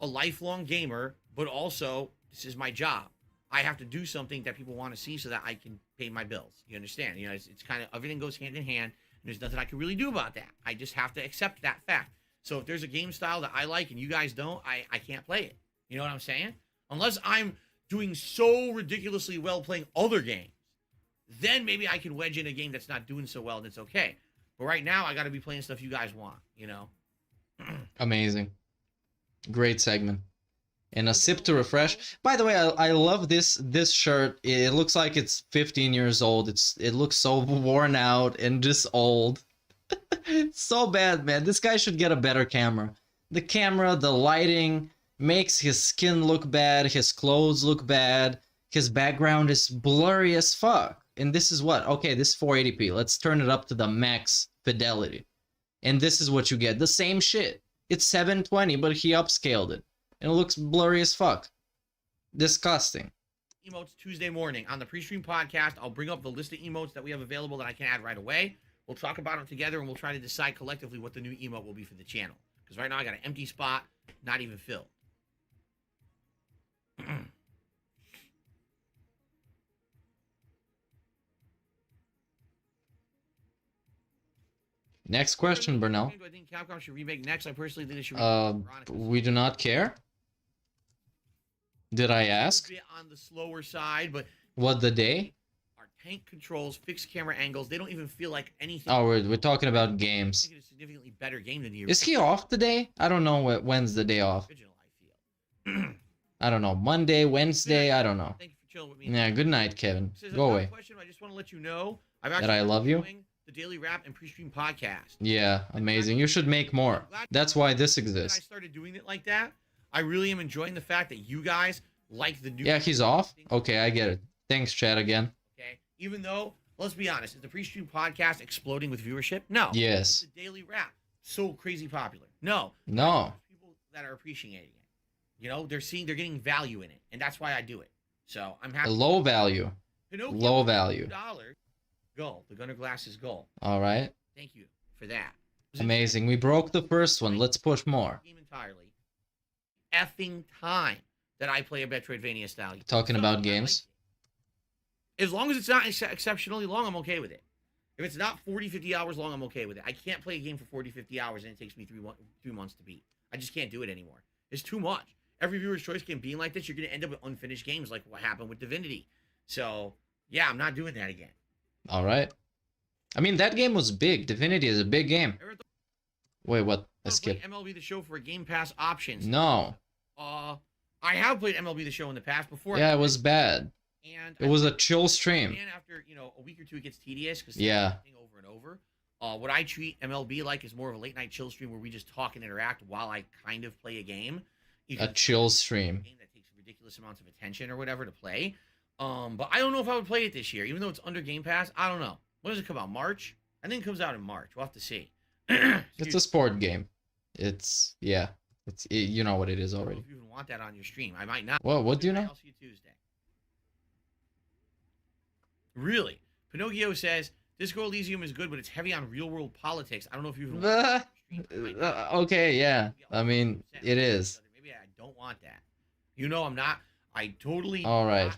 a lifelong gamer, but also this is my job. I have to do something that people want to see so that I can pay my bills. You understand? You know, it's kind of, everything goes hand in hand, and there's nothing I can really do about that. I just have to accept that fact. So if there's a game style that I like and you guys don't, I can't play it. You know what I'm saying? Unless I'm doing so ridiculously well playing other games, then maybe I can wedge in a game that's not doing so well and it's okay. But right now, I got to be playing stuff you guys want, you know? Amazing. Great segment. And a sip to refresh. By the way, I love this shirt. It looks like it's 15 years old. It looks so worn out and just old. It's so bad, man. This guy should get a better camera. The camera, the lighting makes his skin look bad. His clothes look bad. His background is blurry as fuck. And this is what? Okay, this is 480p. Let's turn it up to the max fidelity. And this is what you get. The same shit. It's 720, but he upscaled it. And it looks blurry as fuck. Disgusting. Emotes Tuesday morning on the pre-stream podcast. I'll bring up the list of emotes that we have available that I can add right away. We'll talk about them together, and we'll try to decide collectively what the new emote will be for the channel. Because right now I got an empty spot, not even filled. Next question, Bernal. Do I think Capcom should remake next? I personally think they should. We do not care. Did I ask? A bit on the slower side, but what the day? Our tank controls, fixed camera angles, they don't even feel like anything. Oh, we're talking about I games. think it's a significantly better game than the Is he off today? I don't know when's the day off. original, I feel. I don't know. Monday, Wednesday, I don't know. Thank you for chilling with me. Yeah, good night, Kevin. This is Go another away. Question, I just want to let you know I've That actually I been love you? doing the Daily Rap and Pre-Stream podcast. Yeah, amazing. You should make more. That's why this I exists. started doing it like that. I really am enjoying the fact that you guys like the new. Yeah, he's off? Okay, I get it. Thanks, Chad, again. Okay. Even though, let's be honest, is the Pre-Stream podcast exploding with viewership? No. Yes. It's the Daily Rap so crazy popular? No. No. There's people that are appreciating it. You know, they're getting value in it, and that's why I do it. So I'm happy. Low value. Pinocchio, Low value. $2. Goal. The Gunner Glasses goal. All right. Thank you for that. Amazing. We broke the first one. Let's push more. Game entirely. Effing time that I play a Metroidvania style. Talking about games. As long as it's not exceptionally long, I'm okay with it. If it's not 40, 50 hours long, I'm okay with it. I can't play a game for 40, 50 hours and it takes me 3 months to beat. I just can't do it anymore. It's too much. Every viewer's choice game being like this, you're going to end up with unfinished games like what happened with Divinity. So, yeah, I'm not doing that again. All right. I mean, that game was big. Divinity is a big game. Wait, what? I skipped. MLB The Show for Game Pass options. No. I have played MLB The Show in the past before. Yeah, it was bad. And it was a chill stream. And after, a week or two, it gets tedious because yeah, over and over. What I treat MLB like is more of a late night chill stream where we just talk and interact while I kind of play a game. A chill stream. Game that takes ridiculous amounts of attention or whatever to play. But I don't know if I would play it this year, even though it's under Game Pass. I don't know. When does it come out? March? I think it comes out in March. We'll have to see. It's a sport game. It's you know what it is already. If you even want that on your stream, I might not. Well, what do you know? I'll see you Tuesday. Really? Pinocchio says Disco Elysium is good, but it's heavy on real world politics. I don't know if you've. Okay, yeah. I mean, it is. Maybe I don't want that. You know, I'm not. I totally. All right.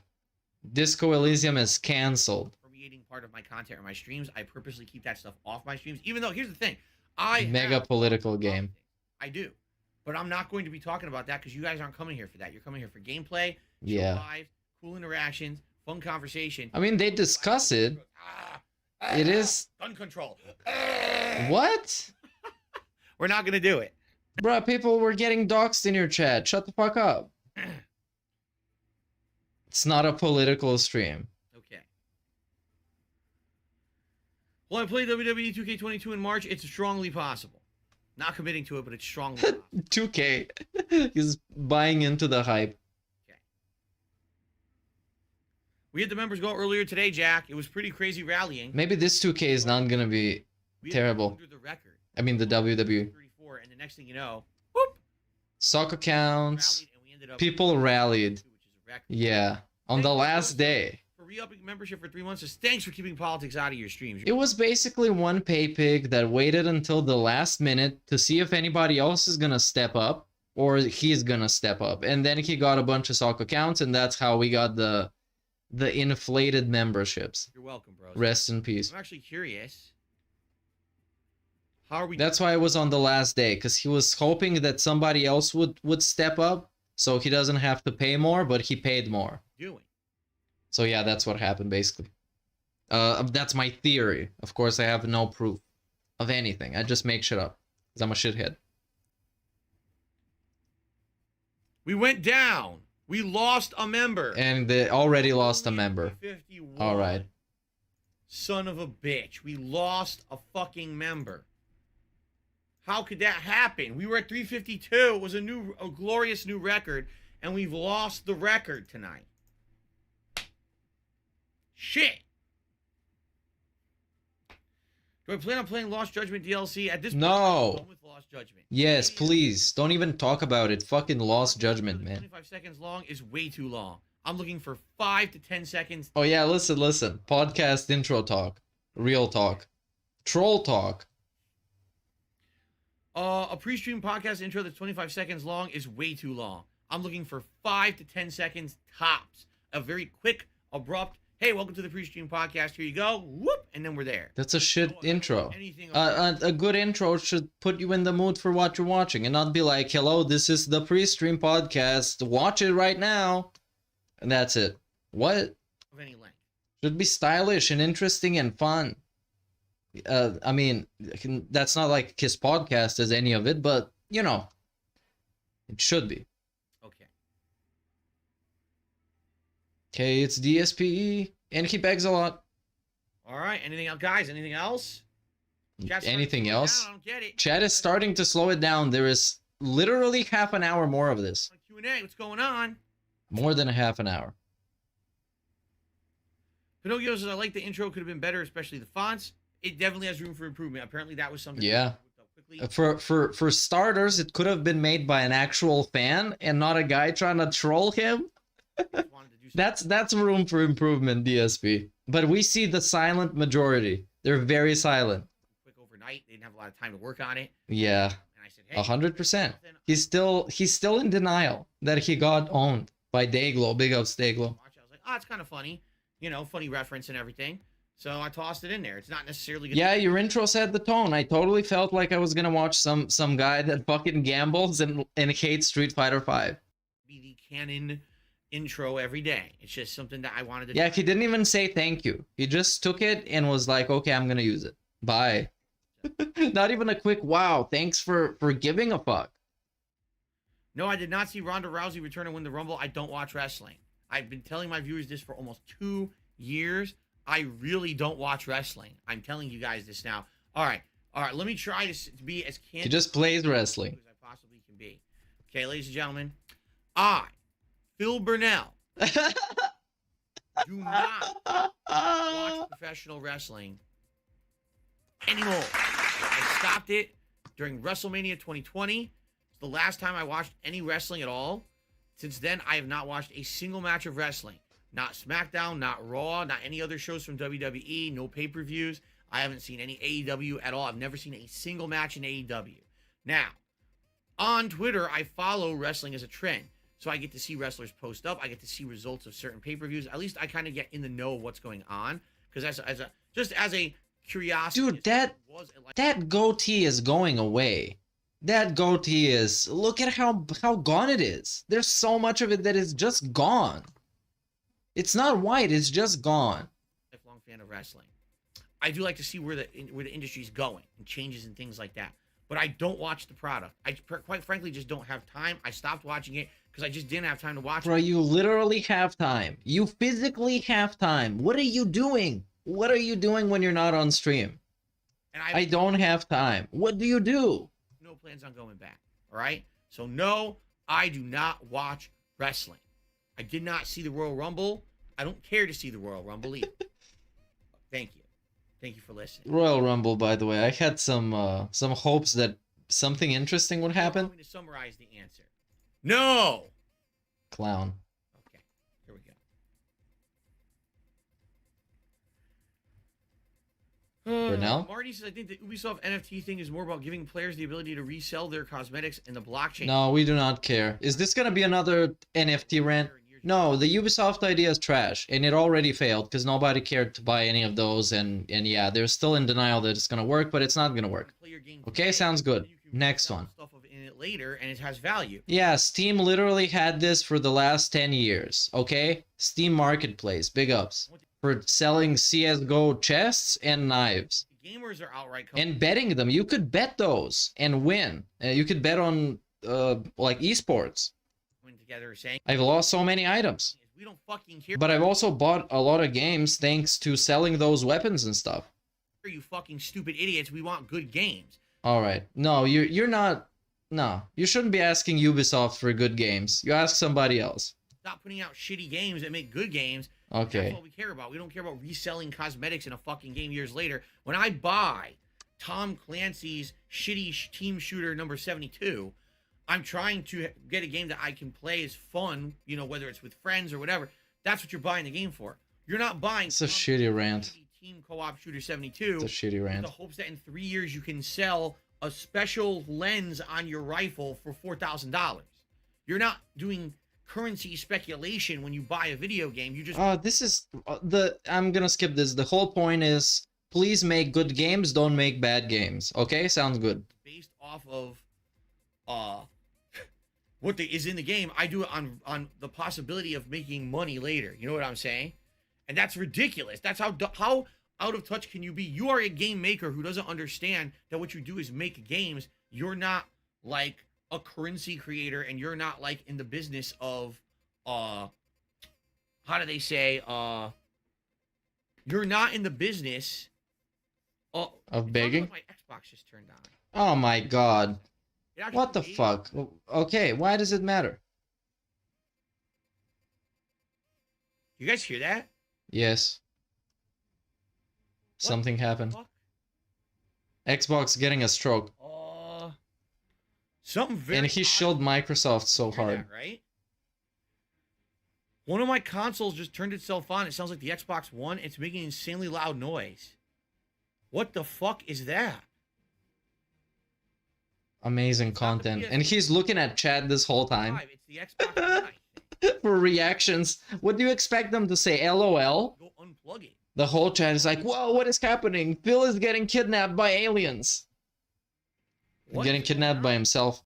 Disco Elysium is canceled. Permeating part of my content or my streams. I purposely keep that stuff off my streams. Even though, here's the thing, Mega political game. I do, but I'm not going to be talking about that because you guys aren't coming here for that. You're coming here for gameplay, yeah, live, cool interactions, fun conversation. I mean, they discuss it. It is gun control. What? We're not gonna do it, bruh. People were getting doxxed in your chat. Shut the fuck up. It's not a political stream. Okay. Well, I played WWE 2K22 in March. It's strongly possible. Not committing to it, but it's strongly possible. 2K. He's buying into the hype. Okay. We had the members go earlier today, Jack. It was pretty crazy rallying. Maybe this 2K is not gonna be terrible. The record. I mean, the WWE. 34, and the next thing you know, whoop. Stock accounts. People rallied. Yeah, on the last day. For re-upping membership for 3 months, says thanks for keeping politics out of your streams. It was basically one pay pig that waited until the last minute to see if anybody else is gonna step up or he's gonna step up, and then he got a bunch of stock accounts, and that's how we got the inflated memberships. You're welcome, bro. Rest in peace. I'm actually curious. How are we? That's why it was on the last day, because he was hoping that somebody else would step up, so he doesn't have to pay more, but he paid more. Doing. So yeah, that's what happened basically. That's my theory. Of course, I have no proof of anything. I just make shit up, because I'm a shithead. We went down. We lost a member. And they already lost a member. 51. All right. Son of a bitch. We lost a fucking member. How could that happen? We were at 352. It was a glorious new record, and we've lost the record tonight. Shit. Do I plan on playing Lost Judgment DLC at this point? No. With Lost Judgment. Yes, please. Don't even talk about it. Fucking Lost Judgment, man. 25 seconds long is way too long. I'm looking for 5 to 10 seconds. Oh yeah, listen. Podcast intro talk. Real talk. Troll talk. A pre-stream podcast intro that's 25 seconds long is way too long. I'm looking for 5 to 10 seconds tops. A very quick, abrupt, hey, welcome to the pre-stream podcast. Here you go. Whoop, and then we're there. That's a shit intro. Anything A good intro should put you in the mood for what you're watching and not be like, hello, this is the pre-stream podcast. Watch it right now. And that's it. What? of any length. Should be stylish and interesting and fun. I mean, that's not like Kiss Podcast as any of it, but, you know, it should be. Okay. Okay, it's DSP, and he begs a lot. All right. Anything else, guys? Anything else? Anything else? I don't get it. Chat is starting to slow it down. There is literally half an hour more of this. Q&A. What's going on? More than a half an hour. Pinocchio says, I like the intro. Could have been better, especially the fonts. It definitely has room for improvement. Apparently, that was something. Yeah. For starters, it could have been made by an actual fan and not a guy trying to troll him. That's room for improvement, DSP. But we see the silent majority. They're very silent. Quick overnight. They didn't have a lot of time to work on it. Yeah. And I said, hey, 100%. He's still in denial that he got owned by Dayglow. Big ups, Dayglow. I was like, oh, it's kind of funny. You know, funny reference and everything. So I tossed it in there. It's not necessarily good. Yeah, your intro set the tone. I totally felt like I was gonna watch some guy that fucking gambles and hates Street Fighter 5. Be the canon intro every day. It's just something that I wanted to Yeah, he didn't even say thank you. He just took it and was like, okay, I'm gonna use it. Bye. Not even a quick wow. Thanks for giving a fuck. No, I did not see Ronda Rousey return and win the Rumble. I don't watch wrestling. I've been telling my viewers this for almost 2 years. I really don't watch wrestling. I'm telling you guys this now. All right. Let me try to be as candid. He just plays wrestling. As I possibly can be. Okay, ladies and gentlemen, I, Phil Burnell, do not watch professional wrestling anymore. I stopped it during WrestleMania 2020. It's the last time I watched any wrestling at all. Since then, I have not watched a single match of wrestling. Not SmackDown, not Raw, not any other shows from WWE, no pay-per-views. I haven't seen any AEW at all. I've never seen a single match in AEW. Now, on Twitter, I follow wrestling as a trend. So I get to see wrestlers post up. I get to see results of certain pay-per-views. At least I kind of get in the know of what's going on. Because just as a curiosity. Dude, that goatee is going away. That goatee is... Look at how gone it is. There's so much of it that is just gone. It's not white, it's just gone. Lifelong fan of wrestling. I do like to see where the industry's going and changes and things like that. But I don't watch the product. I quite frankly just don't have time. I stopped watching it because I just didn't have time to watch it. Bro, you literally have time. You physically have time. What are you doing? What are you doing when you're not on stream? And I don't have time. What do you do? No plans on going back. All right? So no, I do not watch wrestling. I did not see the Royal Rumble. I don't care to see the Royal Rumble either. Thank you. Thank you for listening. Royal Rumble, by the way. I had some hopes that something interesting would happen. I'm going to summarize the answer. No! Clown. Okay. Here we go. For now? Marty says, I think the Ubisoft NFT thing is more about giving players the ability to resell their cosmetics in the blockchain. No, we do not care. Is this going to be another NFT rant? No, the Ubisoft idea is trash, and it already failed because nobody cared to buy any of those, and yeah, they're still in denial that it's going to work, but it's not going to work. Okay, sounds good. Next one. Stuff in it later, and it has value. Yeah, Steam literally had this for the last 10 years, okay? Steam Marketplace, big ups. For selling CSGO chests and knives. Gamers are outright and betting them. You could bet those and win. You could bet on like esports. Together saying, I've lost so many items. We don't fucking care. But I've also bought a lot of games thanks to selling those weapons and stuff. You fucking stupid idiots. We want good games. All right. No, you're not. No, you shouldn't be asking Ubisoft for good games. You ask somebody else. Stop putting out shitty games that make good games. Okay. That's what we care about. We don't care about reselling cosmetics in a fucking game years later. When I buy Tom Clancy's shitty team shooter number 72, I'm trying to get a game that I can play as fun, you know, whether it's with friends or whatever. That's what you're buying the game for. You're not buying... It's a shitty rant. Team Co-op Shooter 72. It's a shitty with rant. the hopes that in 3 years you can sell a special lens on your rifle for $4,000. You're not doing currency speculation when you buy a video game. You just This is I'm gonna skip this. The whole point is, please make good games, don't make bad games. Okay, sounds good. based off of what is in the game. I do it on the possibility of making money later. You know what I'm saying? And that's ridiculous. That's how out of touch can you be? You are a game maker who doesn't understand that what you do is make games. You're not like a currency creator, and you're not like in the business of how do they say you're not in the business Of begging? my Xbox just turned on. Oh my god. It actually What the made- fuck? Okay, why does it matter? You guys hear that? Yes. Something happened. Fuck? Xbox getting a stroke. Something very And he odd. shilled Microsoft so Hear hard. that, right? One of my consoles just turned itself on. It sounds like the Xbox One. It's making insanely loud noise. What the fuck is that? Amazing not the content. PS4. And he's looking at chat this whole time It's the Xbox One. I think. for reactions. What do you expect them to say? LOL? Go unplug it. The whole chat is like, whoa, what is happening? Phil is getting kidnapped by aliens. What Getting is going kidnapped by on? himself.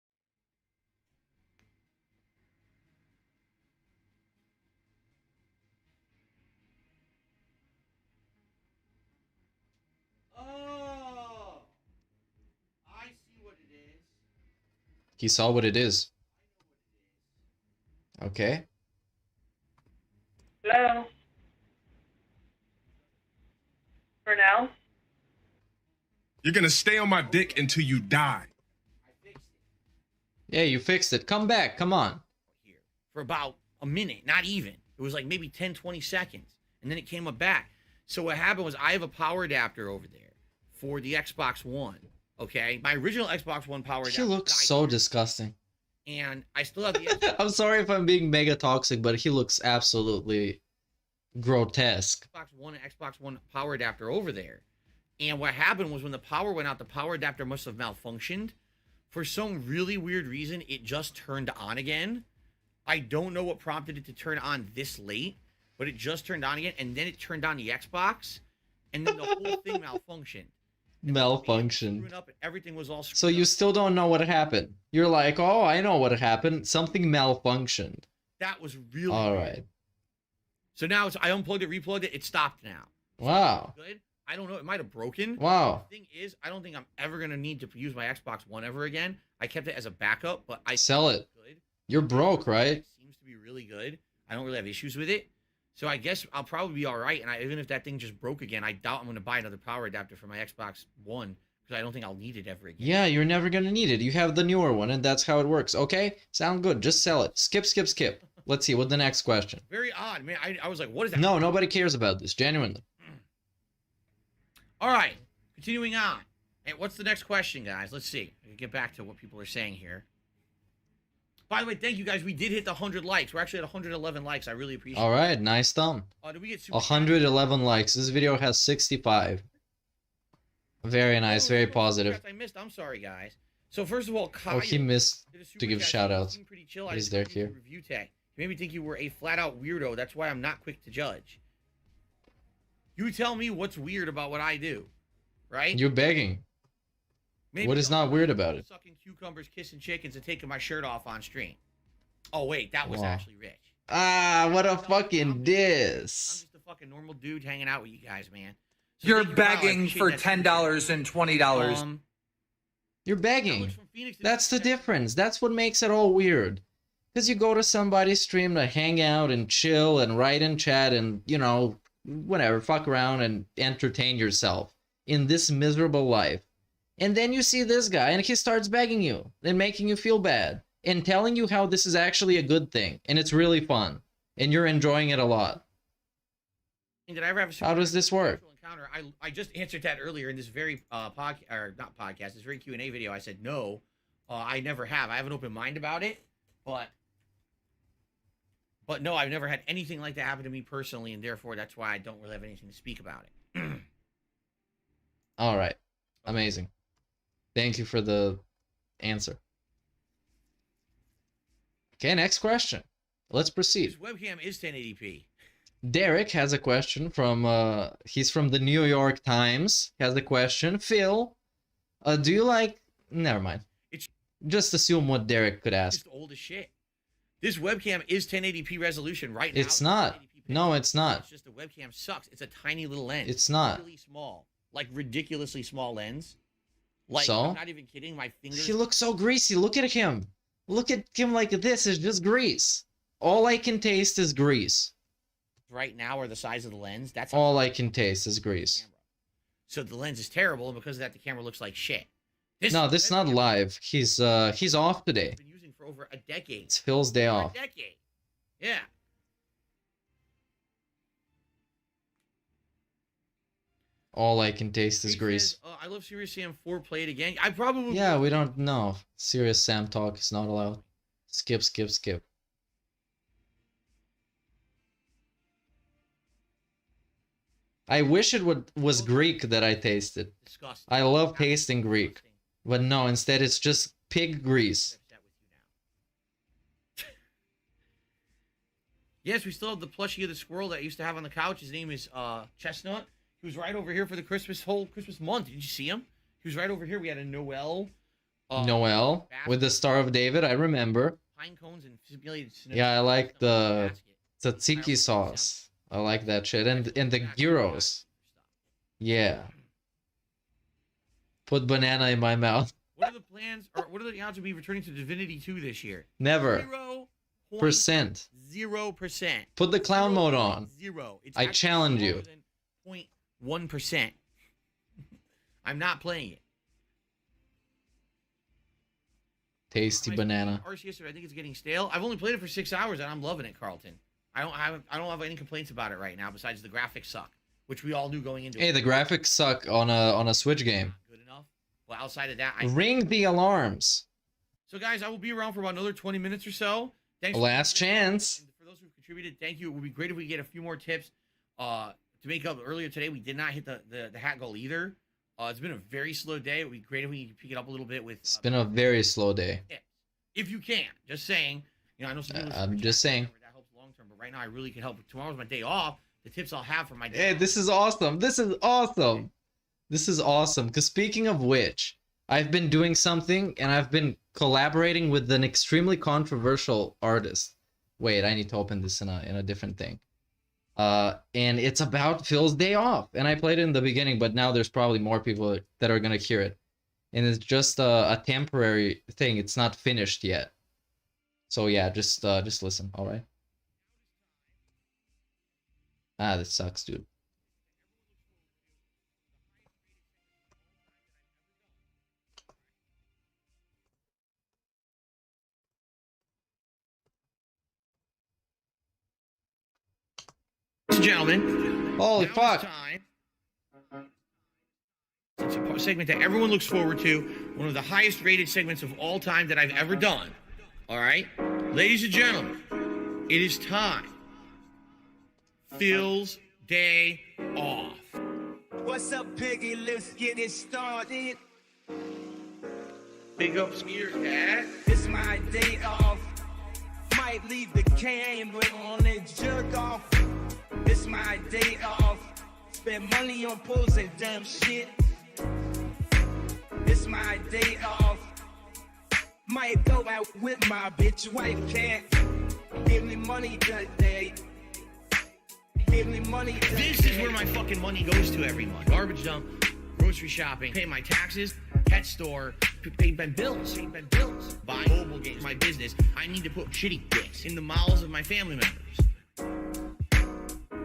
Oh, I see what it is. He saw what it is. Okay. Hello? For now? You're gonna stay on my dick until you die. Yeah, you fixed it. Come back. Come on. Here for about a minute, not even. It was like maybe 10, 20 seconds, and then it came up back. So what happened was I have a power adapter over there for the Xbox One. Okay, my original Xbox One power adapter. He looks died, so disgusting. and I still have the Xbox I'm sorry if I'm being mega toxic, but he looks absolutely grotesque. One and Xbox One power adapter over there. And what happened was when the power went out, the power adapter must have malfunctioned. For some really weird reason, it just turned on again. I don't know what prompted it to turn on this late, but it just turned on again, and then it turned on the Xbox, and then the whole thing malfunctioned. Malfunctioned. Screwing up, and everything was all screwed So you up. still don't know what happened. You're like, oh, I know what happened. Something malfunctioned. That was really All weird. right. So now I unplugged it, replugged it, it stopped now. Wow. Good. I don't know. It might have broken. Wow. The thing is, I don't think I'm ever gonna need to use my Xbox One ever again. I kept it as a backup, but I Sell it. Good. You're broke, right? It seems to be really good. I don't really have issues with it, so I guess I'll probably be all right. And even if that thing just broke again, I doubt I'm gonna buy another power adapter for my Xbox One because I don't think I'll need it ever again. Yeah, you're never gonna need it. You have the newer one, and that's how it works. Okay? Sound good. Just sell it. Skip, skip, skip. Let's see. What's the next question? Very odd, man. I was like, what is that? No, nobody cares about this. Genuinely. All right, continuing on. Hey, what's the next question, guys? Let's see. Let me get back to what people are saying here. By the way, thank you guys. We did hit the 100 likes. We're actually at 111 likes. I really appreciate All right. Nice thumb. it. Did we get super 111 likes. This video has 65. Very nice. Very positive. I missed. I'm sorry, guys. So first of all, Kyle Oh, he missed did a super to give chat. shout outs. You seem pretty chill. I He's just there heard you here. Review tech. You made me think you were a flat out weirdo. That's why I'm not quick to judge. You tell me what's weird about what I do, right? You're begging. Maybe What is not weird about it? Sucking cucumbers, kissing chickens, and taking my shirt off on stream. Oh wait, that was Wow. actually Rich. Ah, what a fucking I'm diss. just a fucking normal dude hanging out with you guys, man. So You're thank you, Kyle. I begging appreciate for that. $10 and $20. You're begging. Alex from Phoenix did That's the super chat. difference. That's what makes it all weird. Because you go to somebody's stream to hang out and chill and write and chat and, you know, whatever, fuck around and entertain yourself in this miserable life. And then you see this guy and he starts begging you and making you feel bad and telling you how this is actually a good thing and it's really fun and you're enjoying it a lot. And did I ever have a super How does this work? sexual encounter? I just answered that earlier in this very podcast, this very Q&A video. I said no, I never have. I have an open mind about it, but no, I've never had anything like that happen to me personally, and therefore that's why I don't really have anything to speak about it. All right. Amazing. Thank you for the answer. Okay, next question. Let's proceed. This webcam is 1080p. Derek has a question from, he's from the New York Times. He has a question. Phil, do you like... Never mind. It's just assume what Derek could ask. just old as shit. This webcam is 1080p resolution right now. It's not. No, it's not. It's just the webcam sucks. It's a tiny little lens. It's not. Really small. Like ridiculously small lens. Like, So? I'm not even kidding. My fingers... He looks so greasy. Look at him. Look at him like this. It's just grease. All I can taste is grease. right now are the size of the lens. That's all I can taste is grease. So the lens is terrible, and because of that, the camera looks like shit. No, this is not live. He's off today. Been using for over a decade. It's Phil's day off. A decade. Yeah. All I can taste is grease. Says, I love Serious Sam 4. Play it again. I probably. Yeah, we don't know. Serious Sam talk is not allowed. Skip, skip, skip. I wish it was Greek that I tasted. Disgusting. I love tasting Greek. But no, instead it's just pig grease. Yes, we still have the plushie of the squirrel that I used to have on the couch. His name is Chestnut. He was right over here for the whole Christmas month. Did you see him? He was right over here. We had a Noel. Noel with the Star of David, I remember. Pine cones and simulated snow. Yeah, I like the tzatziki sauce. I like that shit. And the gyros. Yeah. Put banana in my mouth. What are the plans, or what are the odds of me returning to Divinity 2 this year? Never. 0%. 0%. Put the clown mode on. 0. It's I challenge you. 0.1%. I'm not playing it. Tasty banana. RCS, I think it's getting stale. I've only played it for 6 hours and I'm loving it, Carlton. I don't have any complaints about it right now besides the graphics suck, which we all knew going into it. Hey, the graphics suck on a Switch game. Good enough. Well, outside of that, ring the alarms. So guys, I will be around for about another 20 minutes or so. Thanks. Last chance. And for those who contributed, thank you. It would be great if we get a few more tips. To make up earlier today, we did not hit the hat goal either. It's been a very slow day. It would be great if we could pick it up a little bit with. It's been a very slow day. If you can, just saying. You know, I know some people. I'm just saying. That helps long term, but right now I really can help. Tomorrow's my day off. The tips I'll have for my day. Hey, this is awesome. This is awesome. This is awesome. Because speaking of which, I've been doing something and I've been collaborating with an extremely controversial artist. Wait, I need to open this in a different thing. And it's about Phil's day off. And I played it in the beginning, but now there's probably more people that are gonna hear it. And it's just a temporary thing. It's not finished yet. So yeah, just listen. All right. Ah, this sucks, dude. Ladies and gentlemen, holy fuck! It's a segment that everyone looks forward to. One of the highest rated segments of all time that I've ever done. All right, ladies and gentlemen, it is time. Phil's day off. What's up, Piggy? Let's get it started. Big ups here, Dad. It's my day off. Might leave the can, but on it jerk off. It's my day off. Spend money on posing damn shit. It's my day off. Might go out with my bitch wife. Can't give me money today. Give me money today. This is where my fucking money goes to every month. Garbage dump, grocery shopping, pay my taxes, pet store, pay my bills, buy mobile games, my business. I need to put shitty dicks in the mouths of my family members.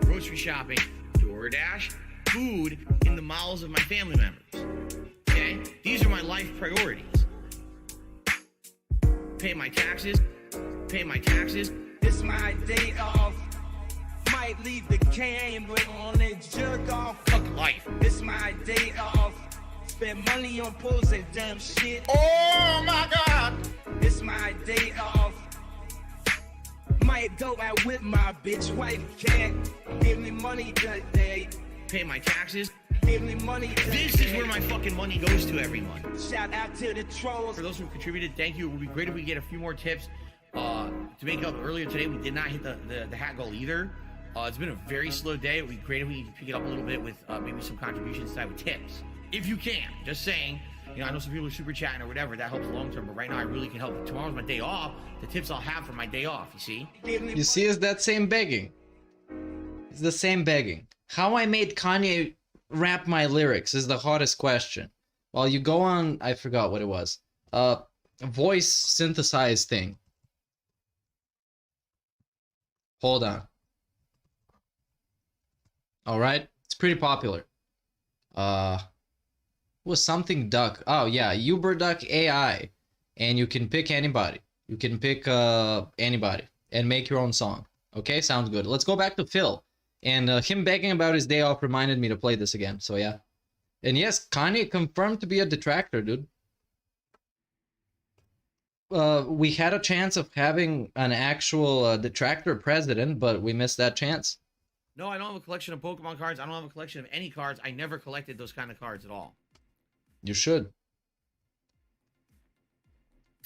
Grocery shopping, DoorDash, food in the mouths of my family members. Okay? These are my life priorities. Pay my taxes. It's my day off. Might leave the can, but on it jerk off. Fuck life. It's my day off. Spend money on posing damn shit. Oh my god. It's my day off. Might go out with my bitch wife. Can't give me money today. Pay my taxes. Give me money. This is where my fucking money goes to every month. Shout out to the trolls. For those who contributed, thank you. It would be great if we get a few more tips. To make up earlier today, we did not hit the hat goal either. It's been a very slow day. It would be great if we could pick it up a little bit with maybe some contributions tonight with tips. If you can. Just saying. You know, I know some people are super chatting or whatever. That helps long term. But right now, I really can help. Tomorrow's my day off. The tips I'll have for my day off, you see? You see, it's that same begging. It's the same begging. How I made Kanye rap my lyrics is the hottest question. Well, you go on, I forgot what it was. Voice synthesized thing. Hold on. Alright, it's pretty popular. Was something duck. Oh yeah, UberDuck AI. And you can pick anybody. You can pick anybody and make your own song. Okay, sounds good. Let's go back to Phil. And him begging about his day off reminded me to play this again. So yeah. And yes, Kanye confirmed to be a detractor, dude. We had a chance of having an actual detractor president, but we missed that chance. No, I don't have a collection of Pokemon cards. I don't have a collection of any cards. I never collected those kind of cards at all. You should.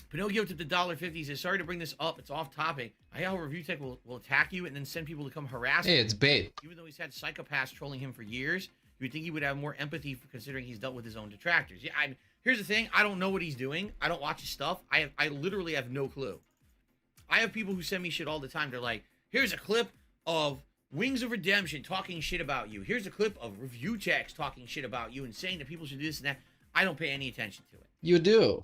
Pinocchio to the $1.50 says, sorry to bring this up. It's off topic. I know Review Tech will attack you and then send people to come harass him. Hey, it's bait. Even though he's had psychopaths trolling him for years, you would think he would have more empathy for considering he's dealt with his own detractors. Yeah, here's the thing. I don't know what he's doing. I don't watch his stuff. I literally have no clue. I have people who send me shit all the time. They're like, here's a clip of Wings of Redemption talking shit about you. Here's a clip of Review Techs talking shit about you and saying that people should do this and that. I don't pay any attention to it. You do.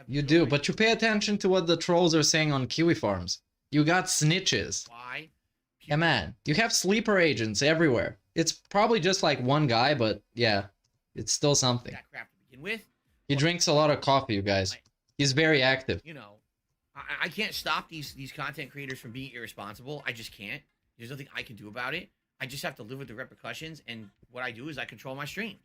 You do, but you pay attention to what the trolls are saying on Kiwi farms. You got snitches. Why? Yeah, man. You have sleeper agents everywhere. It's probably just like one guy, but yeah, it's still something. That crap to begin with. He drinks a lot of coffee, you guys. He's very active. You know, I can't stop these content creators from being irresponsible. I just can't. There's nothing I can do about it. I just have to live with the repercussions, and what I do is I control my streams.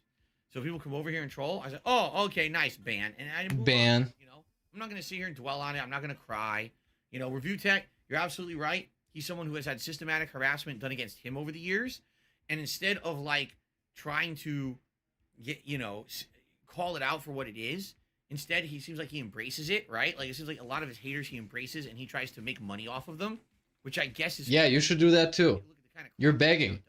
So if people come over here and troll, I say, oh, okay, nice, ban. And I ban. On, you know, I'm not going to sit here and dwell on it. I'm not going to cry. You know, Review Tech, you're absolutely right. He's someone who has had systematic harassment done against him over the years. And instead of, like, trying to get, you know, call it out for what it is, instead he seems like he embraces it, right? Like, it seems like a lot of his haters he embraces, and he tries to make money off of them, which I guess is... Yeah, you should do that, too. You're begging.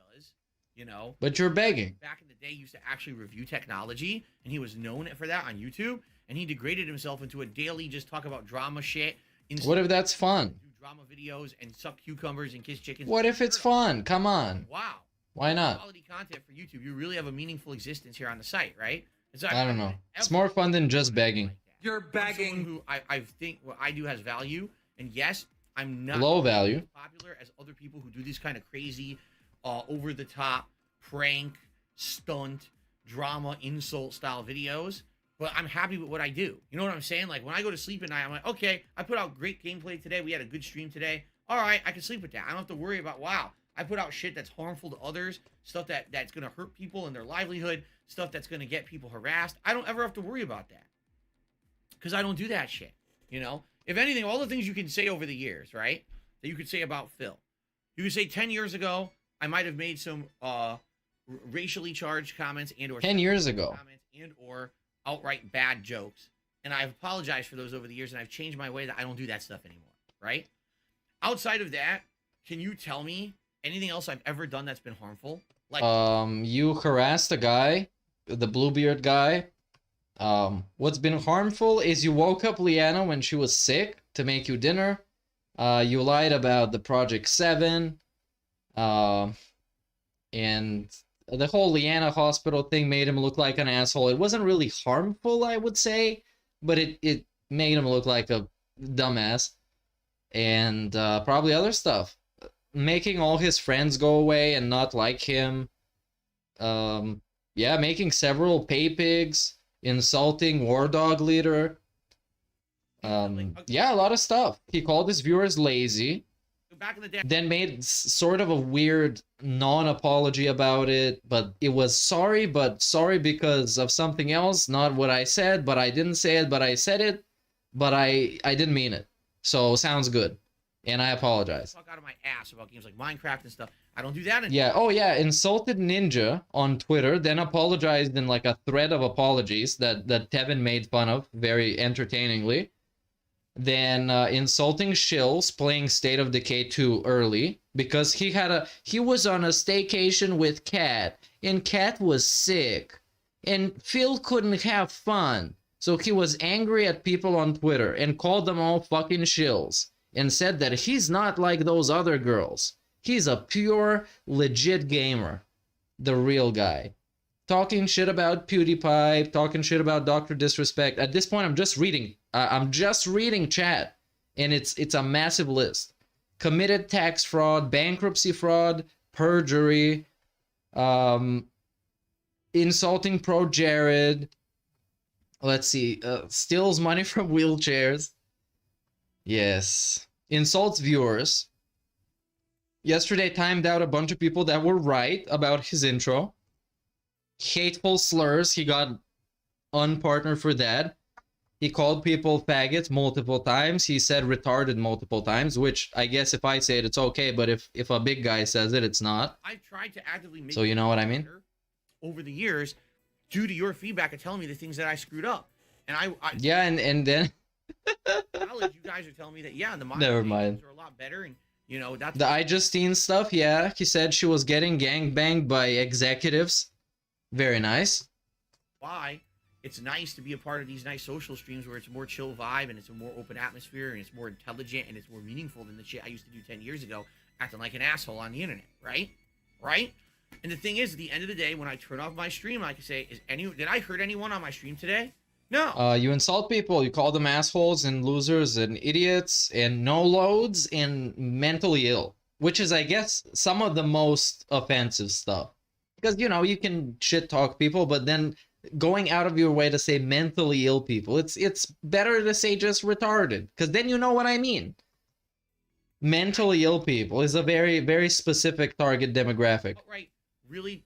You know, but you're begging. Back in the day, he used to actually review technology, and he was known for that on YouTube. And he degraded himself into a daily just talk about drama shit. What if that's fun? Do drama videos and suck cucumbers and kiss chickens. What if it's fun? Come on. Wow. Why not? Quality content for YouTube. You really have a meaningful existence here on the site, right? I don't know. It's more fun than just begging. You're begging. Who I think what I do has value, and yes, I'm not low value popular as other people who do these kind of crazy, over the top, prank, stunt, drama, insult style videos, but I'm happy with what I do. You know what I'm saying? Like, when I go to sleep at night, I'm like, okay, I put out great gameplay today. We had a good stream today. All right, I can sleep with that. I don't have to worry about, wow, I put out shit that's harmful to others, stuff that's going to hurt people and their livelihood, stuff that's going to get people harassed. I don't ever have to worry about that because I don't do that shit, you know? If anything, all the things you can say over the years, right, that you could say about Phil. You could say 10 years ago, I might have made some racially charged comments and or 10 years ago comments and or outright bad jokes, and I've apologized for those over the years, and I've changed my way that I don't do that stuff anymore, right? Outside of that, can you tell me anything else I've ever done that's been harmful? Like, you harassed a guy, the Bluebeard guy. What's been harmful is you woke up Leanna when she was sick to make you dinner. You lied about the Project 7. And the whole Leanna hospital thing made him look like an asshole. It wasn't really harmful, I would say, but it made him look like a dumbass. And probably other stuff. Making all his friends go away and not like him. Yeah, making several pay pigs. Insulting War Dog Leader. Yeah, a lot of stuff. He called his viewers lazy. Back in the day, then made sort of a weird non-apology about it, but it was sorry, but sorry because of something else, not what I said, but I didn't say it, but I said it, but I didn't mean it. So sounds good, and I apologize. Talk out of my ass about games like Minecraft and stuff. I don't do that anymore. Yeah, oh yeah, insulted Ninja on Twitter, then apologized in like a thread of apologies that Tevin made fun of very entertainingly. Then insulting Shills, playing State of Decay 2 early because he was on a staycation with Kat and Kat was sick and Phil couldn't have fun. So he was angry at people on Twitter and called them all fucking shills and said that he's not like those other girls. He's a pure, legit gamer. The real guy. Talking shit about PewDiePie, talking shit about Dr. Disrespect. At this point, I'm just reading chat, and it's a massive list. Committed tax fraud, bankruptcy fraud, perjury, insulting Pro Jared. Let's see, steals money from wheelchairs. Yes. Insults viewers. Yesterday timed out a bunch of people that were right about his intro. Hateful slurs, he got unpartnered for that. He called people faggots multiple times. He said retarded multiple times, which I guess if I say it, it's okay, but if a big guy says it, it's not. I've tried to actively make so you know what I mean? Over the years, due to your feedback and telling me the things that I screwed up. And I yeah, and then college, you guys are telling me that the never mind. Are a lot better, and you know that's the iJustine stuff. Yeah, he said she was getting gangbanged by executives. Very nice. Why it's nice to be a part of these nice social streams where it's a more chill vibe and it's a more open atmosphere and it's more intelligent and it's more meaningful than the shit I used to do 10 years ago, acting like an asshole on the internet, right? Right? And the thing is, at the end of the day, when I turn off my stream, I can say, did I hurt anyone on my stream today? No. You insult people. You call them assholes and losers and idiots and no loads and mentally ill, which is, I guess, some of the most offensive stuff. Because, you know, you can shit talk people, but then going out of your way to say mentally ill people, it's better to say just retarded, because then you know what I mean. Mentally ill people is a very, very specific target demographic. Right. Really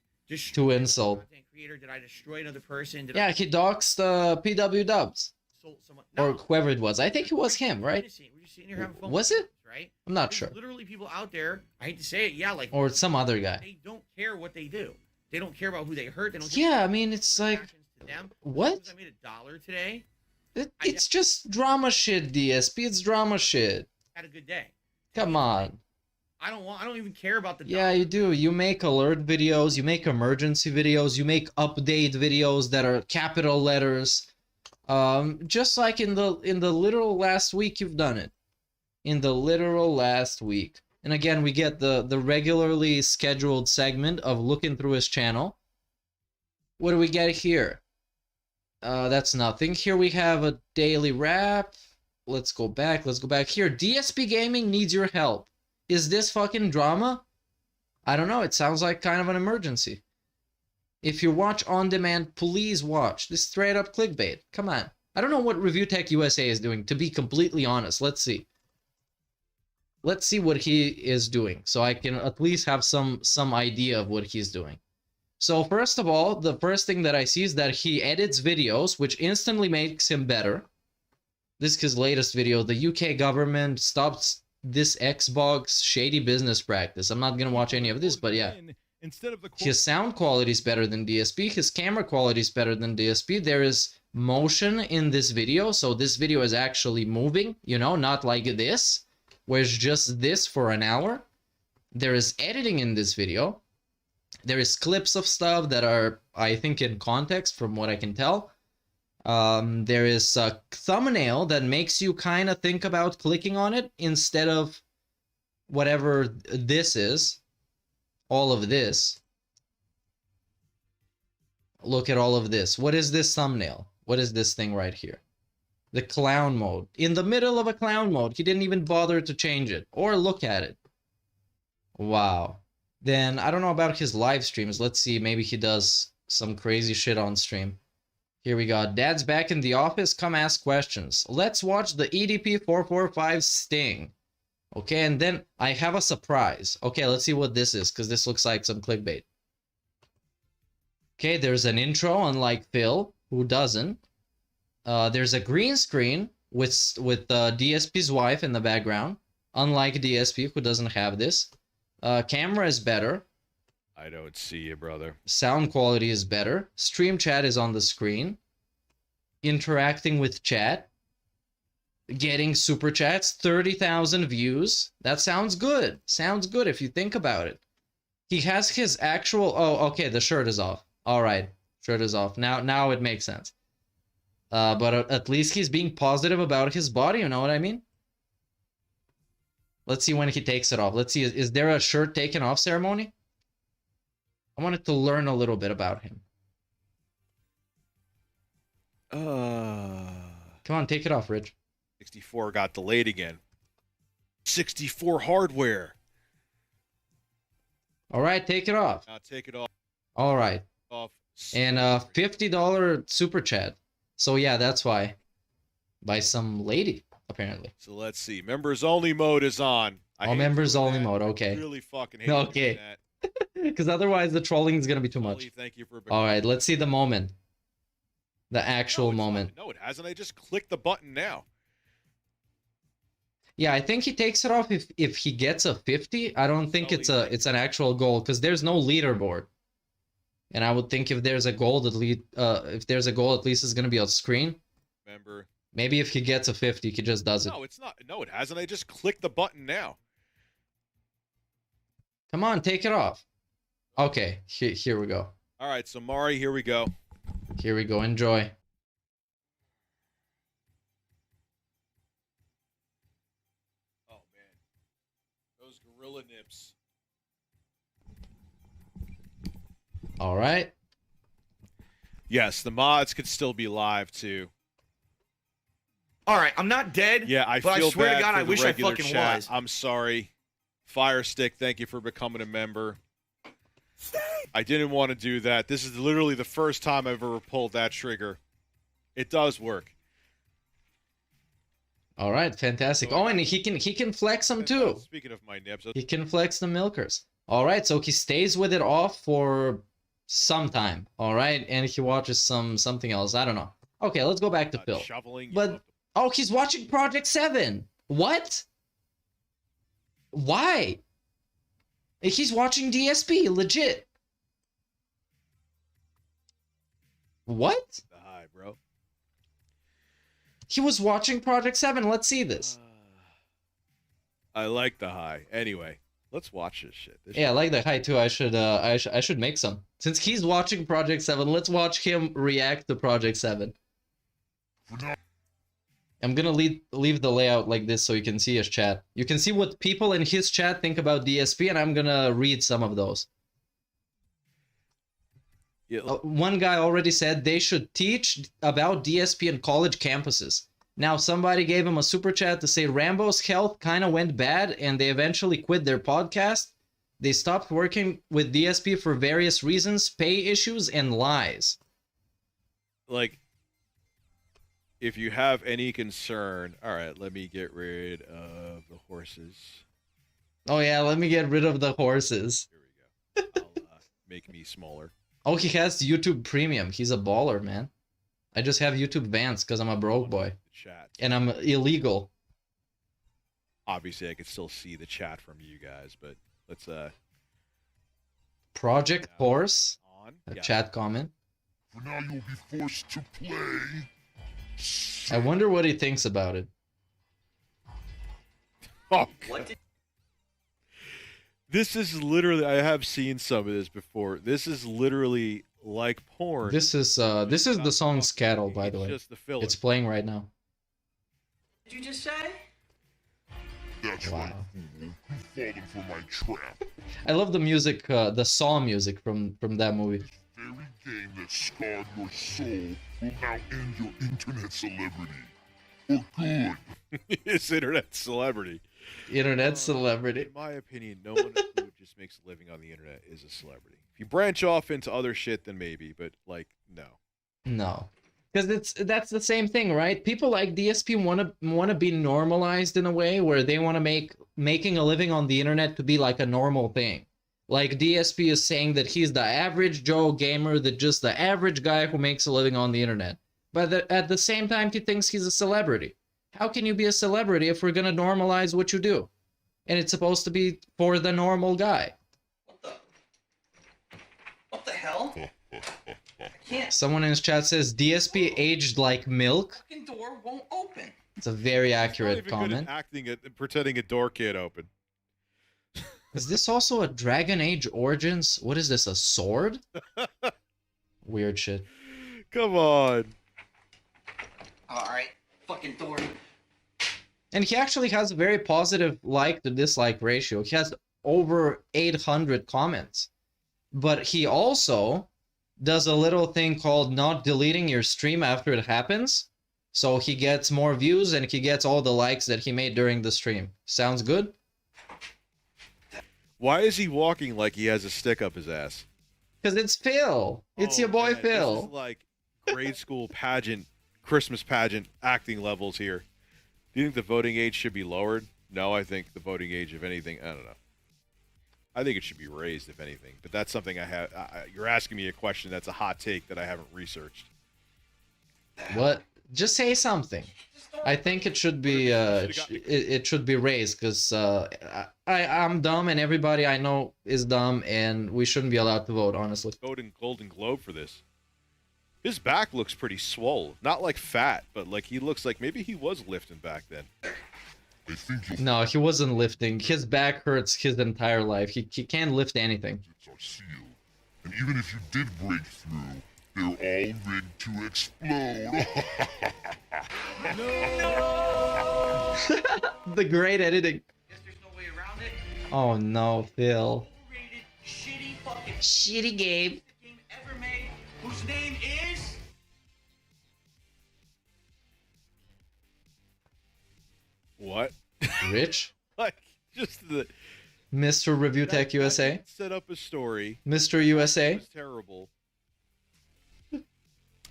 to insult. Content creator, did I destroy another person? Yeah, he doxed PW Dubs. Or whoever it was. I think it was him, right? We're just sitting here having fun. Was it? Right? I'm not There's sure. Literally people out there, I hate to say it, yeah, like... Or some other guy. They don't care what they do. They don't care about who they hurt. They don't yeah, I mean, it's like... What? I made $1 today. It's just drama shit, DSP. It's drama shit. Had a good day. Come on. I don't even care about the Yeah, you do. You make alert videos, you make emergency videos, you make update videos that are capital letters. Just like in the literal last week you've done it. In the literal last week. And again, we get the regularly scheduled segment of looking through his channel. What do we get here? That's nothing. Here we have a daily wrap. Let's go back. Let's go back here. DSP Gaming needs your help. Is this fucking drama? I don't know. It sounds like kind of an emergency. If you watch on demand, please watch. This straight up clickbait. Come on. I don't know what ReviewTechUSA is doing, to be completely honest. Let's see. Let's see what he is doing, so I can at least have some idea of what he's doing. So first of all, the first thing that I see is that he edits videos, which instantly makes him better. This is his latest video. The UK government stops this Xbox shady business practice. I'm not gonna watch any of this, but yeah. His sound quality is better than DSP. His camera quality is better than DSP. There is motion in this video, so this video is actually moving, you know, not like this, where it's just this for an hour. There is editing in this video. There is clips of stuff that are, I think, in context from what I can tell. There is a thumbnail that makes you kind of think about clicking on it instead of whatever this is. All of this. Look at all of this. What is this thumbnail? What is this thing right here? The clown mode. In the middle of a clown mode. He didn't even bother to change it or look at it. Wow. Then I don't know about his live streams. Let's see. Maybe he does some crazy shit on stream. Here we go. Dad's back in the office. Come ask questions. Let's watch the EDP 445 sting. Okay, and then I have a surprise. Okay, let's see what this is, because this looks like some clickbait. Okay, there's an intro, unlike Phil, who doesn't. There's a green screen with DSP's wife in the background, unlike DSP, who doesn't have this. Camera is better. I don't see you, brother. Sound quality is better. Stream chat is on the screen. Interacting with chat. Getting super chats. 30,000 views. That sounds good. Sounds good if you think about it. He has his actual... Oh, okay, the shirt is off. Alright, shirt is off. Now it makes sense. But at least he's being positive about his body, you know what I mean? Let's see when he takes it off. Let's see, is there a shirt taken off ceremony? I wanted to learn a little bit about him. Come on, take it off, Rich. 64 got delayed again. 64 hardware. All right, take it off. Now take it off. All right. Off. And $50 super chat. So yeah, that's why. By some lady, apparently. So let's see. Members only mode is on. All members only mode. Okay. I really fucking hate okay. that. Because otherwise the trolling is gonna be too much. Thank you for. All right, let's see the moment. The actual moment. No, it hasn't. I just clicked the button now. Yeah, I think he takes it off if he gets a 50. I don't think it's an actual goal because there's no leaderboard. And I would think if there's a goal at least it's gonna be on screen. Remember. Maybe if he gets a 50, he just does it. No, it's not. No, it hasn't. I just clicked the button now. Come on, take it off. Okay, here we go. All right, so Mari, here we go. Here we go. Enjoy. Oh man, those gorilla nips. All right. Yes, the mods could still be live too. All right, I'm not dead. Yeah, but feel I swear bad to God, for I the wish I regular fucking chat. was. I'm sorry. Firestick, thank you for becoming a member. I didn't want to do that. This is literally the first time I've ever pulled that trigger. It does work. All right, fantastic. Oh, and he can flex them too. Speaking of my nips, he can flex the milkers. All right, so he stays with it off for some time. All right, and he watches something else. I don't know. Okay, let's go back to Phil. But oh, he's watching Project 7. What? Why? He's watching DSP, legit. What? The high, bro. He was watching Project 7. Let's see this. I like the high. Anyway, let's watch this shit. Yeah, I like the high too. I should make some. Since he's watching Project 7, let's watch him react to Project 7. I'm gonna leave the layout like this so you can see his chat. You can see what people in his chat think about DSP, and I'm gonna read some of those. Yeah. One guy already said they should teach about DSP in college campuses. Now somebody gave him a super chat to say Rambo's health kind of went bad and they eventually quit their podcast. They stopped working with DSP for various reasons, pay issues, and lies. Like, if you have any concern... Alright, let me get rid of the horses. Oh yeah, let me get rid of the horses. Here we go. I'll make me smaller. Oh, he has YouTube Premium. He's a baller, man. I just have YouTube Vans because I'm a broke boy. And I'm illegal. Obviously, I could still see the chat from you guys, but let's... Project Horse. A Yeah. chat comment. For now, you'll be forced to play. I wonder what he thinks about it. Oh, what? This is literally... I have seen some of this before. This is literally like porn. This is the song Scattle, by the way. just the filler. It's playing right now. Did you just say? That's right, fool. You've fallen for my trap. I love the music, the Saw music from that movie. Very game that scarred your soul will now end your internet celebrity. For good. His internet celebrity. Internet celebrity. In my opinion, no one who just makes a living on the internet is a celebrity. If you branch off into other shit, then maybe, but like, no. No. Because that's the same thing, right? People like DSP wanna be normalized in a way where they want to making a living on the internet to be like a normal thing. Like DSP is saying that he's the average Joe gamer, that just the average guy who makes a living on the internet. But at the same time, he thinks he's a celebrity. How can you be a celebrity if we're gonna normalize what you do? and it's supposed to be for the normal guy. What the hell? I can't. Someone in his chat says DSP aged like milk. Fucking door won't open. It's a very Not accurate even good at comment. acting at pretending a door can't open. Is this also a Dragon Age Origins? What is this, a sword? Weird shit. Come on. Alright, fucking door. And he actually has a very positive like to dislike ratio. He has over 800 comments. But he also does a little thing called not deleting your stream after it happens. So he gets more views and he gets all the likes that he made during the stream. Sounds good? Why is he walking like he has a stick up his ass? Because it's Phil. It's your boy man, Phil. This is like grade school pageant, Christmas pageant acting levels here. Do you think the voting age should be lowered? No, I think the voting age, if anything, I don't know. I think it should be raised, if anything. But that's something I have. You're asking me a question that's a hot take that I haven't researched. What? Just say something. I think it should be it should be raised because I'm dumb and everybody I know is dumb and we shouldn't be allowed to vote, honestly. Golden Globe for this. His back looks pretty swole. Not like fat, but like he looks like maybe he was lifting back then. No, he wasn't lifting. His back hurts his entire life. He can't lift anything. And even if you did break through, they're all rigged to explode. No! The great editing. Guess there's no way around it. Oh no, Phil. Rated shitty fucking Shitty game. game ever made, whose name is What? Rich? Like just the Mr. ReviewTechUSA? set up a story. Mr. USA? It was terrible.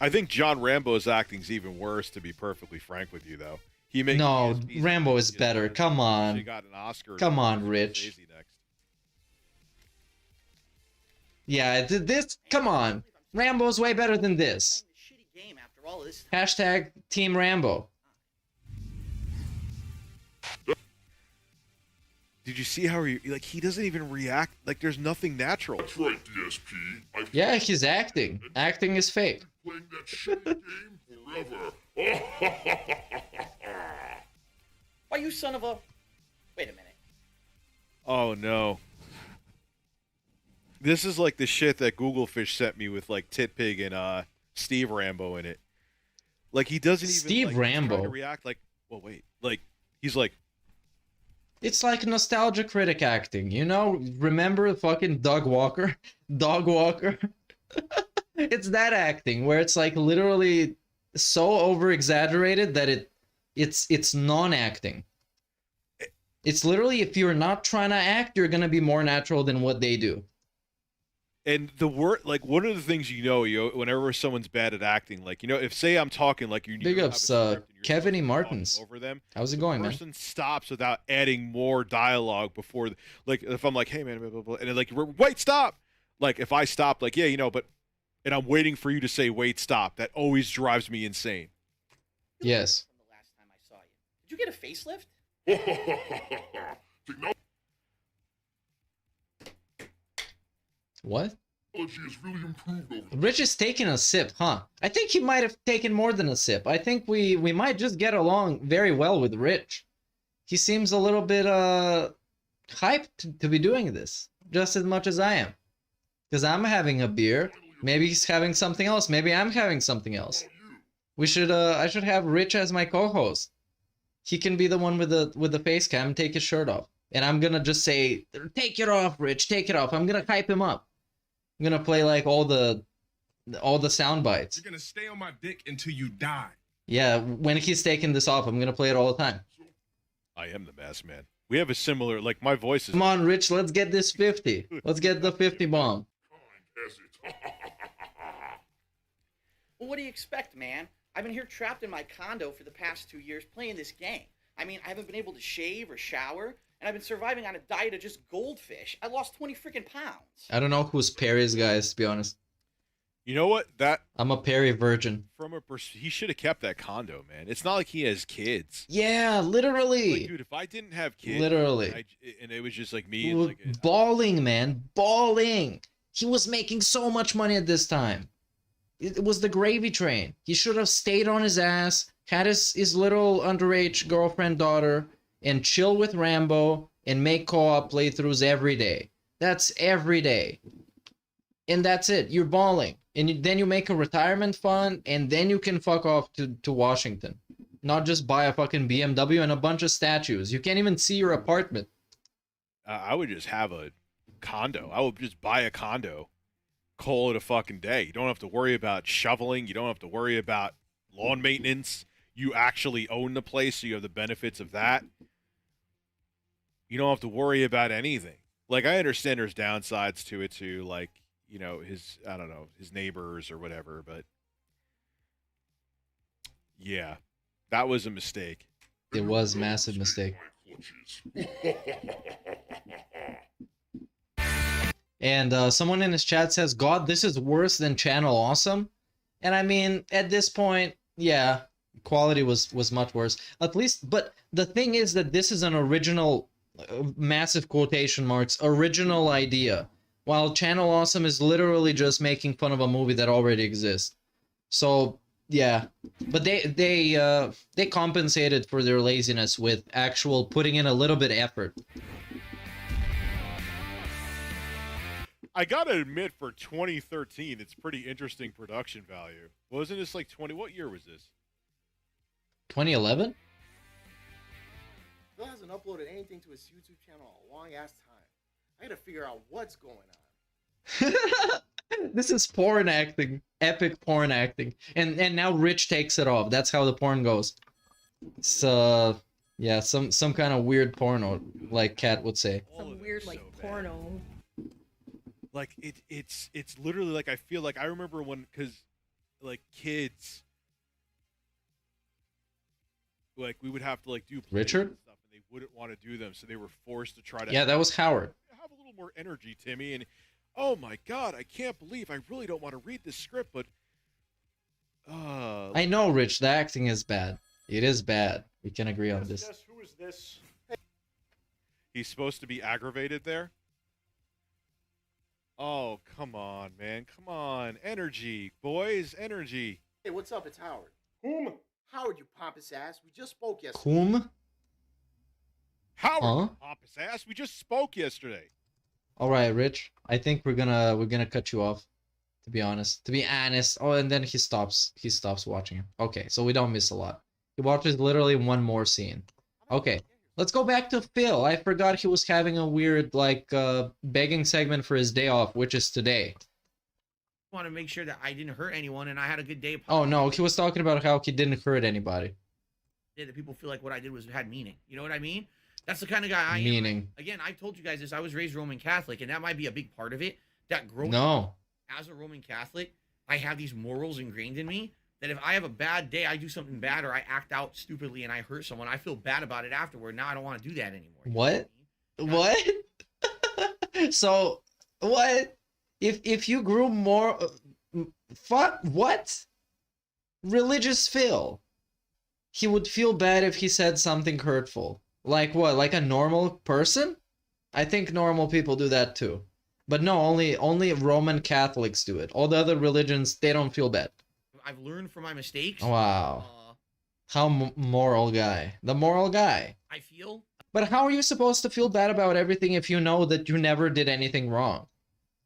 I think John Rambo's acting's even worse, to be perfectly frank with you, though. He makes No, DSPs Rambo is better. Come He on. got an Oscar. Come on, Rich. Next. Yeah, this. Come on. Rambo's way better than this. shitty game after all this. Hashtag Team Rambo. Did you see how he doesn't even react? Like there's nothing natural. That's right, DSP. I've Yeah, he's acting. Acting is fake. been playing that shitty game forever. Why, you son of a... Wait a minute. Oh no. This is like the shit that Googlefish sent me with like Tit Pig and Steve Rambo in it. Like he doesn't even Steve like, he's trying Rambo. to react like, well wait, like he's like, It's like nostalgia critic acting, you know? Remember fucking Doug Walker? Dog Walker? It's that acting where it's like literally so over exaggerated that it's non-acting. It's literally if you're not trying to act, you're gonna be more natural than what they do. and the word like one of the things whenever someone's bad at acting, like if say I'm talking like you Big have a ups, script and you're Kevin E. talking Martins. over them. How's it going, The man? person stops without adding more dialogue before, like if I'm like, hey man, blah, blah, blah, and then like wait, stop. Like if I stop, like yeah, but, and I'm waiting for you to say wait, stop. That always drives me insane. Yes. From the last time I saw you. Did you get a facelift? What? Technology has really improved over Rich is taking a sip, huh? I think he might have taken more than a sip. I think we might just get along very well with Rich. He seems a little bit hyped to be doing this just as much as I am. Because I'm having a beer. Maybe he's having something else. Maybe I'm having something else. We should I should have Rich as my co-host. He can be the one with the face cam and take his shirt off. And I'm gonna just say, take it off, Rich, take it off. I'm gonna hype him up. I'm gonna play like all the sound bites. You're gonna stay on my dick until you die. Yeah, when he's taking this off, I'm gonna play it all the time. I am the masked man. We have a similar, like my voice is. Come on, Rich, let's get this 50. Let's get the 50 bomb. Well, what do you expect, man? I've been here trapped in my condo for the past 2 years playing this game. I mean, I haven't been able to shave or shower, and I've been surviving on a diet of just goldfish. I lost 20 freaking pounds. I don't know who's Perry's guys, to be honest. You know what? That I'm a Perry virgin. from a he should have kept that condo, man. It's not like he has kids. Yeah, literally. Like, dude, if I didn't have kids, Literally. and it was just like me, and like Balling, man, balling. He was making so much money at this time. It was the gravy train. He should have stayed on his ass, had his little underage girlfriend daughter, and chill with Rambo and make co-op playthroughs every day. That's every day. And that's it. You're balling. And then you make a retirement fund, and then you can fuck off to Washington. Not just buy a fucking BMW and a bunch of statues. You can't even see your apartment. I would just have a condo. I would just buy a condo, call it a fucking day. You don't have to worry about shoveling. You don't have to worry about lawn maintenance. You actually own the place, so you have the benefits of that. You don't have to worry about anything. Like, I understand there's downsides to it too, like, you know, his, I don't know, his neighbors or whatever, but yeah, that was a mistake. It was a massive mistake. And someone in his chat says, God, this is worse than Channel Awesome. And I mean, at this point, yeah, quality was much worse. At least, but the thing is that this is an original, massive quotation marks, original idea. While Channel Awesome is literally just making fun of a movie that already exists. So, yeah. But they compensated for their laziness with actual putting in a little bit of effort. I gotta admit, for 2013, it's pretty interesting production value. Wasn't this like what year was this? 2011? Phil hasn't uploaded anything to his YouTube channel in a long ass time. I gotta figure out what's going on. This is porn acting. Epic porn acting. And now Rich takes it off. That's how the porn goes. So, yeah, some kind of weird porno, like Kat would say. Some weird, like, porno. Like, it's literally like, I feel like, I remember when, because, like, kids, like, we would have to, like, do Richard? and stuff, and they wouldn't want to do them, so they were forced to try to... Yeah, that was Howard. Have a little more energy, Timmy, and oh my god, I can't believe I really don't want to read this script, but I know, Rich, the acting is bad. It is bad. We can agree on this. Yes, who is this? He's supposed to be aggravated there? Oh, come on, man. Come on. Energy, boys, energy. Hey, what's up? It's Howard. Whom? Howard, you pompous ass. We just spoke yesterday. Whom? Howard, pompous ass. We just spoke yesterday. All right, Rich. I think we're gonna cut you off. To be honest. Oh, and then he stops watching him. Okay, so we don't miss a lot. He watches literally one more scene. Okay, let's go back to Phil. I forgot he was having a weird like begging segment for his day off, which is today. I want to make sure that I didn't hurt anyone and I had a good day. Oh no, he was talking about how he didn't hurt anybody. Yeah, that people feel like what I did had meaning. You know what I mean? That's the kind of guy I am. Meaning. Again, I've told you guys this. I was raised Roman Catholic, and that might be a big part of it. That growing No. up as a Roman Catholic, I have these morals ingrained in me that if I have a bad day, I do something bad, or I act out stupidly and I hurt someone, I feel bad about it afterward. Now I don't want to do that anymore. What? What? So, what? If you grew more... fuck, what? Religious Phil. He would feel bad if he said something hurtful. Like what? Like a normal person? I think normal people do that too. But no, only Roman Catholics do it. All the other religions, they don't feel bad. I've learned from my mistakes. Wow. How moral guy. The moral guy. I feel. But how are you supposed to feel bad about everything if you know that you never did anything wrong?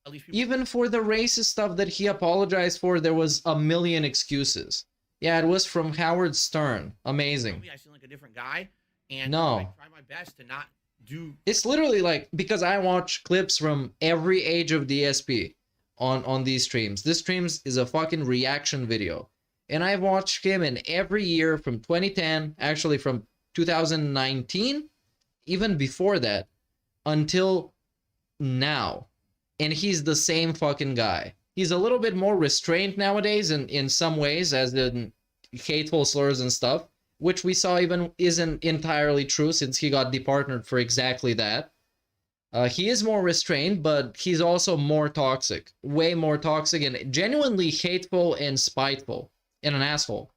At least people... Even for the racist stuff that he apologized for, there was a million excuses. Yeah, it was from Howard Stern. Amazing. I seem like a different guy. And no. I try my best to not do... It's literally like, because I watch clips from every age of DSP on these streams. This streams is a fucking reaction video. And I've watched him in every year from 2010, actually from 2019, even before that, until now. And he's the same fucking guy. He's a little bit more restrained nowadays in some ways, as in hateful slurs and stuff, which we saw even isn't entirely true since he got departnered for exactly that. He is more restrained, but he's also more toxic. Way more toxic and genuinely hateful and spiteful. And an asshole.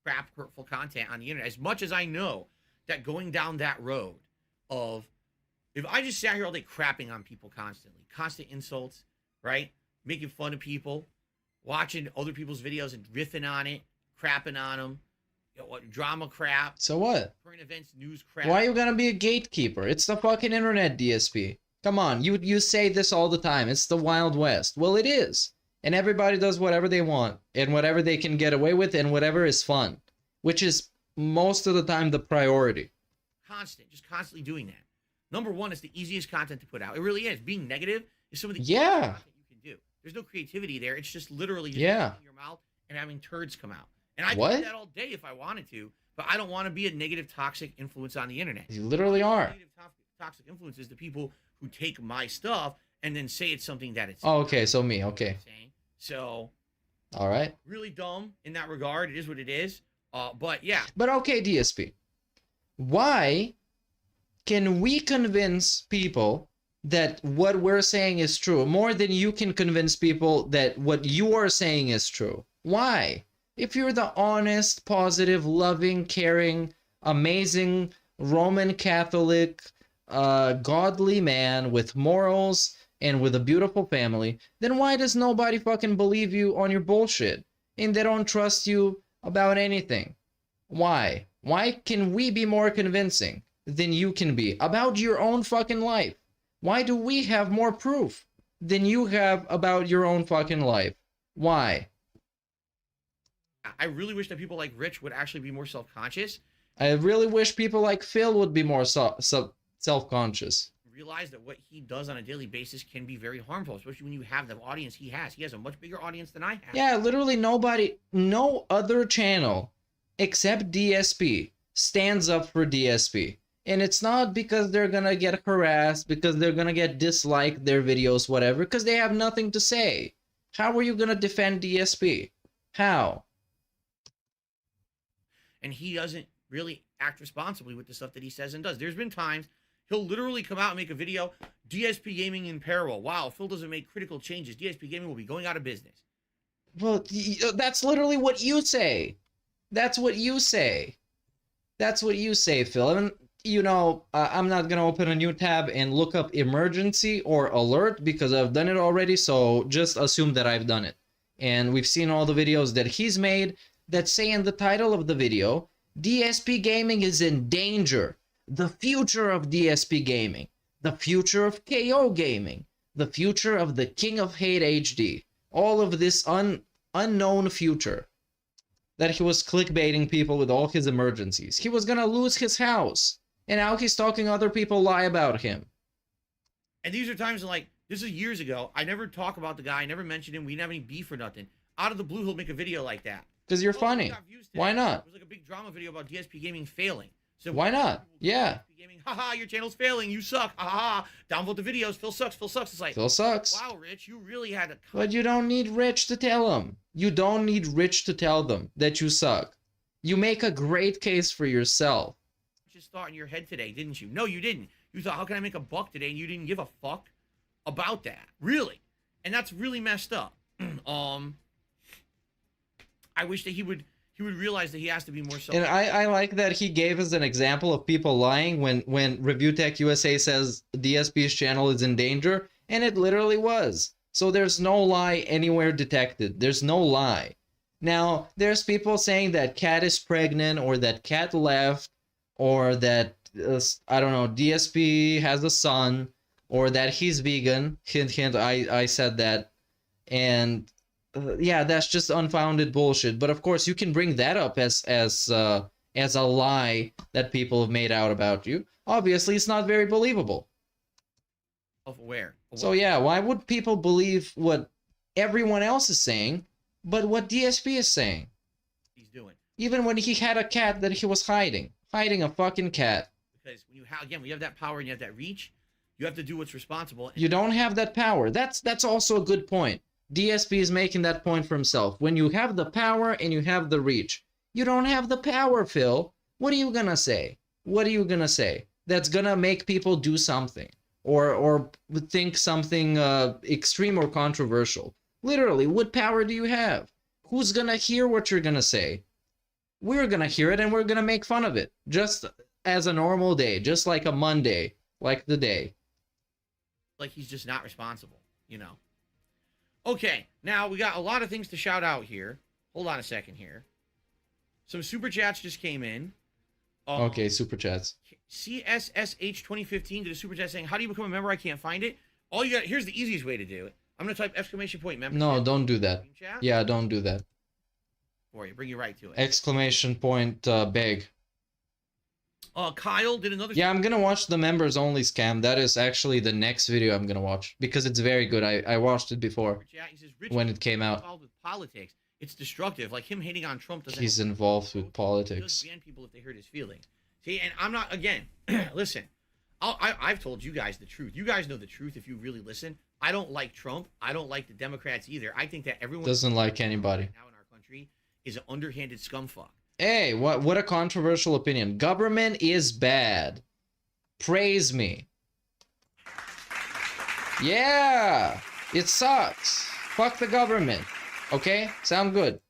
Crap, hurtful content on the internet. As much as I know that going down that road of, if I just sat here all day crapping on people constantly, constant insults, right? Making fun of people, watching other people's videos and riffing on it, crapping on them, you know, what, drama crap. So what? Current events, news crap. Why are you gonna be a gatekeeper? It's the fucking internet, DSP. Come on, you say this all the time. It's the Wild West. Well, it is. And everybody does whatever they want, and whatever they can get away with, and whatever is fun. Which is, most of the time, the priority. Just constantly doing that. Number one, it's the easiest content to put out. It really is. Being negative is some of the easiest content you can do. There's no creativity there. It's just literally just opening your mouth and having turds come out. And I could do that all day if I wanted to, but I don't want to be a negative, toxic influence on the internet. You literally are. Negative, toxic influence is the people who take my stuff and then say it's something that it's. Oh, okay, so me, okay. So. All right. Really dumb in that regard. It is what it is. But yeah. But okay, DSP. Why can we convince people that what we're saying is true more than you can convince people that what you are saying is true? Why? If you're the honest, positive, loving, caring, amazing, Roman Catholic, godly man with morals and with a beautiful family, then why does nobody fucking believe you on your bullshit? And they don't trust you about anything. Why? Why can we be more convincing than you can be about your own fucking life? Why do we have more proof than you have about your own fucking life? Why? I really wish that people like Rich would actually be more self-conscious. I really wish people like Phil would be more self-conscious. Realize that what he does on a daily basis can be very harmful, especially when you have the audience he has. He has a much bigger audience than I have. Yeah, literally nobody, no other channel except DSP stands up for DSP. And it's not because they're gonna get harassed, because they're gonna get disliked, their videos, whatever, because they have nothing to say. How are you gonna defend DSP? How? And he doesn't really act responsibly with the stuff that he says and does. There's been times he'll literally come out and make a video, DSP Gaming in peril. Wow, Phil doesn't make critical changes. DSP Gaming will be going out of business. Well, that's literally what you say. That's what you say. That's what you say, Phil. I mean, you know, I'm not going to open a new tab and look up emergency or alert because I've done it already, so just assume that I've done it. And we've seen all the videos that he's made that say in the title of the video, DSP Gaming is in danger. The future of DSP Gaming. The future of KO Gaming. The future of the King of Hate HD. All of this unknown future. That he was clickbaiting people with all his emergencies. He was gonna lose his house. And now he's talking other people lie about him. And these are times like, this is years ago. I never talk about the guy. I never mentioned him. We didn't have any beef or nothing. Out of the blue, he'll make a video like that. Because you're funny. Why not? It was like a big drama video about DSP Gaming failing. So why not? Yeah. DSP Gaming, haha, your channel's failing. You suck. Haha. Downvote the videos. Phil sucks. Phil sucks. It's like, Phil sucks. Wow, Rich, you really had to. But you don't need Rich to tell them. You don't need Rich to tell them that you suck. You make a great case for yourself. Just thought in your head today, didn't you? No, you didn't. You thought, how can I make a buck today? And you didn't give a fuck about that. Really. And that's really messed up. I wish that he would realize that he has to be more self. And I like that he gave us an example of people lying when ReviewTechUSA says DSP's channel is in danger, and it literally was. So there's no lie anywhere detected. There's no lie. Now, there's people saying that Cat is pregnant, or that Cat left, or that, I don't know, DSP has a son, or that he's vegan. Hint, hint, I said that. And yeah, that's just unfounded bullshit. But of course, you can bring that up as a lie that people have made out about you. Obviously, it's not very believable. Self-aware. So yeah, why would people believe what everyone else is saying, but what DSP is saying? He's doing. Even when he had a cat that he was hiding a fucking cat. Because when you have, again, when you have that power and you have that reach, you have to do what's responsible. You don't have that power. That's also a good point. DSP is making that point for himself. When you have the power and you have the reach, you don't have the power, Phil. What are you gonna say? What are you gonna say? That's gonna make people do something. or think something extreme or controversial. Literally, what power do you have? Who's gonna hear what you're gonna say? We're gonna hear it and we're gonna make fun of it. Just as a normal day, just like a Monday, like the day. Like he's just not responsible, you know. Okay, now we got a lot of things to shout out here. Hold on a second here. Some super chats just came in. Okay, super chats. CSSH 2015 did a super chat saying, "How do you become a member? I can't find it." All you got, here's the easiest way to do it. I'm gonna type exclamation point member. No, don't do that. Yeah, don't do that. For you, bring you right to it. Exclamation point beg. Kyle did another. Yeah, I'm gonna watch the members only scam. That is actually the next video I'm gonna watch because it's very good. I watched it before when it came out. Involved with politics, it's destructive. Like him hating on Trump doesn't. He's involved with politics. He does ban people if they hurt his feelings. See, and I'm not again. Listen, I've told you guys the truth. You guys know the truth if you really listen. I don't like Trump. I don't like the Democrats either. I think that everyone doesn't like anybody now in our country is an underhanded scumfuck. Hey, what a controversial opinion. Government is bad. Praise me. Yeah, it sucks. Fuck the government. Okay, sound good.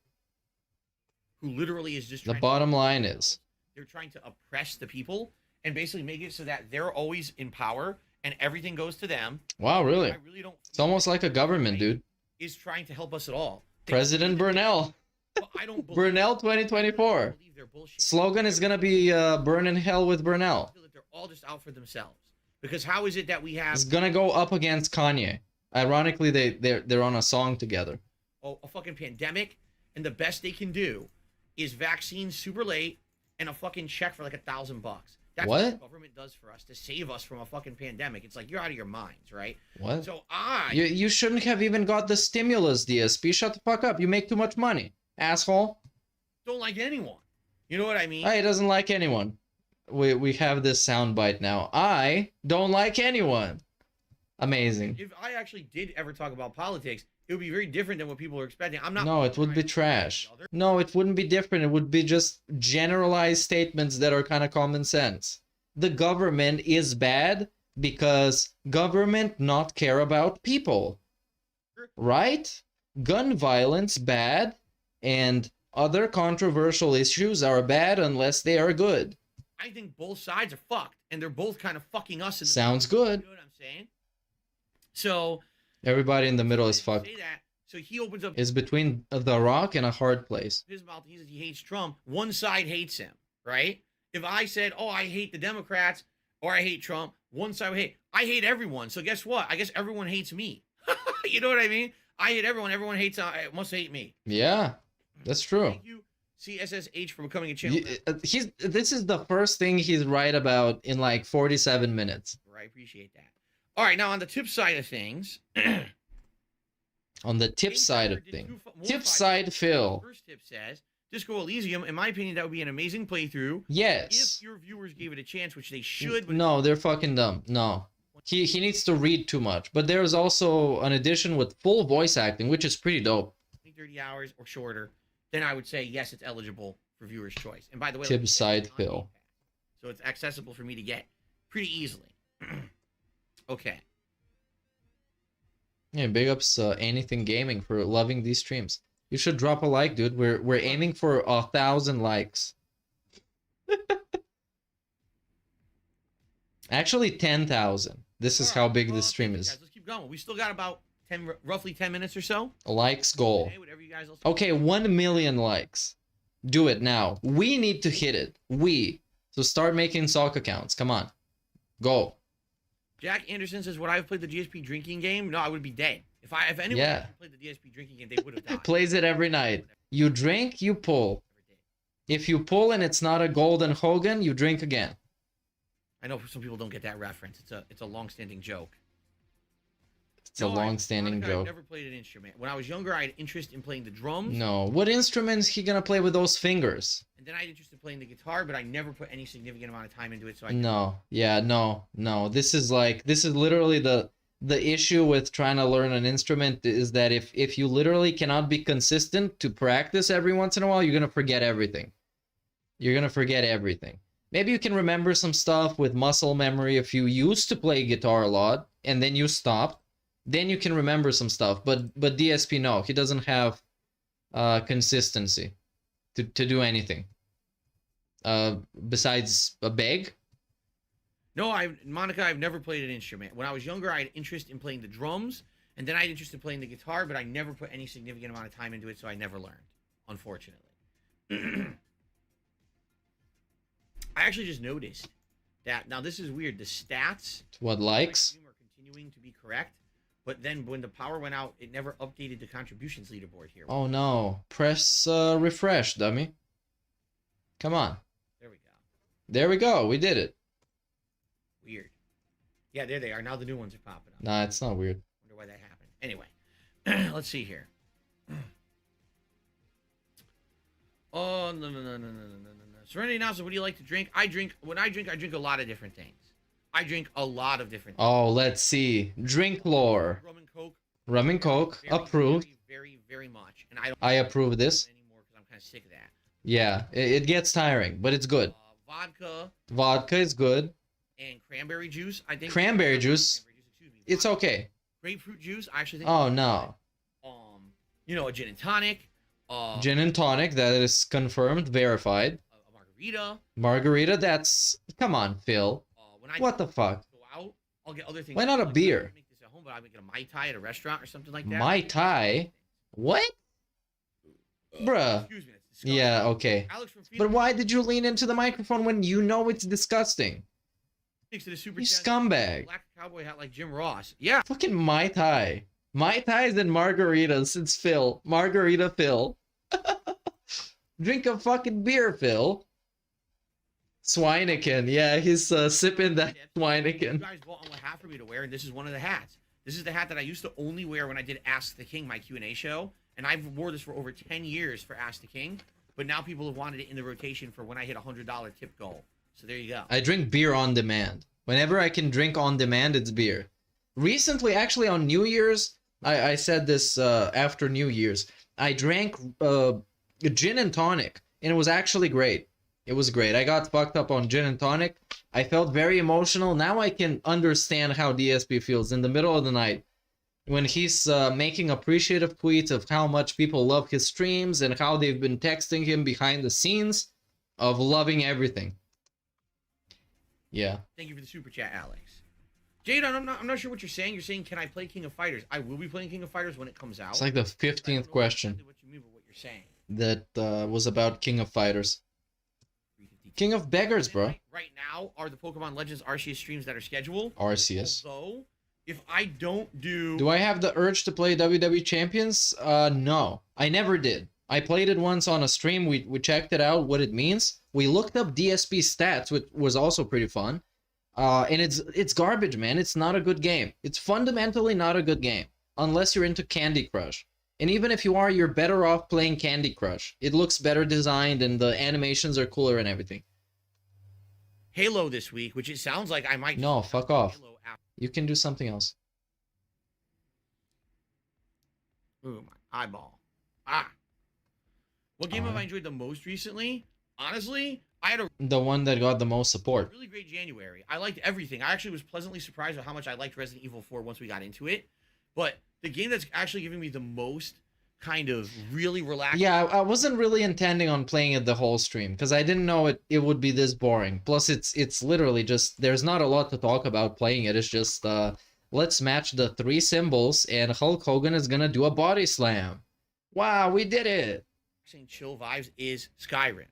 Who literally is just the bottom line is they're trying to oppress the people and basically make it so that they're always in power and everything goes to them. Wow, really? I really don't. It's almost like a government, dude. Is trying to help us at all. President Burnell. Well, I don't believe Burnell 2024. Slogan is gonna be burn in hell with Burnell. They're all just out for themselves. Because how is it that we have? It's gonna go up against Kanye. Ironically, they're on a song together. Oh, a fucking pandemic, and the best they can do is vaccines super late and a fucking check for like $1,000. That's what the government does for us to save us from a fucking pandemic. It's like you're out of your minds, right? What? So you shouldn't have even got the stimulus, DSP. Shut the fuck up. You make too much money, asshole. Don't like anyone. You know what I mean? He doesn't like anyone. We have this soundbite now. I don't like anyone. Amazing. If I actually did ever talk about politics, it would be very different than what people are expecting. I'm not. No, it would be trash. No, it wouldn't be different. It would be just generalized statements that are kind of common sense. The government is bad because government not care about people. Right? Gun violence bad, and other controversial issues are bad unless they are good. I think both sides are fucked, and they're both kind of fucking us. In the Sounds good. You know what I'm saying? So everybody in the middle is fucked. Say that, so he opens up. Is between the rock and a hard place. His mouth. He says he hates Trump. One side hates him, right? If I said, "Oh, I hate the Democrats," or "I hate Trump," one side would hate. I hate everyone. So guess what? I guess everyone hates me. You know what I mean? I hate everyone. Everyone hates. Must hate me. Yeah, that's true. Thank you, CSSH, for becoming a channel. This is the first thing he's right about in like 47 minutes. I appreciate that. All right, now on the tip side of things. On the tip side of things. Tip side Phil. First tip says, Disco Elysium, in my opinion, that would be an amazing playthrough. Yes. If your viewers gave it a chance, which they should. But no, they're fucking dumb. No. He needs to read too much. But there's also an edition with full voice acting, which is pretty dope. 30 hours or shorter, then I would say, yes, it's eligible for viewer's choice. And by the way, tip side Phil. So it's accessible for me to get pretty easily. Okay. Yeah, big ups Anything Gaming for loving these streams. You should drop a like, dude. We're aiming for 1,000 likes. Actually, 10,000. This is how big this stream is. Guys, let's keep going. We still got about roughly 10 minutes or so. Likes goal. Okay, 1 million likes. Do it now. We need to hit it. So start making sock accounts. Come on. Go. Jack Anderson says, would I have played the DSP drinking game? No, I would be dead. If anyone had played the DSP drinking game, they would have died. Plays it every night. You drink, you pull. If you pull and it's not a golden Hogan, you drink again. I know some people don't get that reference. It's a long-standing joke. It's a long-standing joke. I never played an instrument. When I was younger, I had interest in playing the drums. No. What instruments he gonna play with those fingers? And then I had interest in playing the guitar, but I never put any significant amount of time into it. So No. This is literally the issue with trying to learn an instrument is that if you literally cannot be consistent to practice every once in a while, you're gonna forget everything. Maybe you can remember some stuff with muscle memory if you used to play guitar a lot and then you stopped. Then you can remember some stuff. But DSP, no, he doesn't have consistency to do anything. Besides a beg. No, Monica, I've never played an instrument. When I was younger, I had interest in playing the drums, and then I had interest in playing the guitar, but I never put any significant amount of time into it, so I never learned, unfortunately. I actually just noticed that, now this is weird, the stats what likes are continuing to be correct, but then when the power went out, it never updated the contributions leaderboard here. Oh no, press refresh, dummy. Come on. There we go. There we go, we did it. Weird. Yeah, there they are. Now the new ones are popping up. Nah, it's not weird. Wonder why that happened. Anyway, let's see here. Oh, no. Serenity announcers, what do you like to drink? When I drink a lot of different things. I drink a lot of different things. Oh, let's see. Drink lore. Rum and Coke. Rum and Coke. Approved. Very much. And I approve this. Anymore because I'm kind of sick of that. Yeah, it gets tiring, but it's good. Vodka. Vodka is good. And cranberry juice, I think. Cranberry juice. It's okay. Grapefruit juice, I actually think. Oh, no. You know, a gin and tonic. Gin and tonic, that is confirmed, verified. A margarita. Margarita, that's... Come on, Phil. What the fuck? Go out, I'll get other things. Why not a beer? I make this at home, but I make it a Mai Tai at a restaurant or something like that. Mai Tai? What? Bruh. Excuse me, that's disgusting. Yeah, okay. But why did you lean into the microphone when you know it's disgusting? Next to the super You chat, scumbag. Black cowboy hat like Jim Ross. Yeah. Fucking Mai Tai. Mai Tais and margaritas. It's Phil. Margarita Phil. Drink a fucking beer, Phil. Swineken. Yeah, he's sipping that Swineken. You guys bought a hat for me to wear, and this is one of the hats. This is the hat that I used to only wear when I did Ask the King, my Q&A show. And I've wore this for over 10 years for Ask the King. But now people have wanted it in the rotation for when I hit a $100 tip goal. So there you go. I drink beer on demand. Whenever I can drink on demand, it's beer. Recently, actually on New Year's, I said this after New Year's, I drank gin and tonic, and it was actually great. It was great. I got fucked up on gin and tonic. I felt very emotional. Now I can understand how DSP feels in the middle of the night when he's making appreciative tweets of how much people love his streams and how they've been texting him behind the scenes of loving everything. Yeah. Thank you for the super chat, Alex. Jade, I'm not sure what you're saying. You're saying, can I play King of Fighters? I will be playing King of Fighters when it comes out. It's like the 15th question What you mean by what you're saying. that was about King of Fighters. King of Beggars, bro. Right now are the Pokemon Legends Arceus streams that are scheduled. Arceus. Although, if I don't do... Do I have the urge to play WWE Champions? No. I never did. I played it once on a stream. We checked it out, what it means. We looked up DSP stats, which was also pretty fun. And it's garbage, man. It's not a good game. It's fundamentally not a good game. Unless you're into Candy Crush. And even if you are, you're better off playing Candy Crush. It looks better designed and the animations are cooler and everything. Halo this week, which it sounds like I might... No, fuck off. You can do something else. Ooh, my eyeball. What game have I enjoyed the most recently? Honestly, I had the one that got the most support. Really great January. I liked everything. I actually was pleasantly surprised with how much I liked Resident Evil 4 once we got into it. But the game that's actually giving me the most kind of really relaxing... Yeah, I wasn't really intending on playing it the whole stream because I didn't know it would be this boring. Plus, it's literally just... There's not a lot to talk about playing it. It's just, let's match the 3 symbols and Hulk Hogan is gonna do a body slam. Wow, we did it! Chill vibes is Skyrim.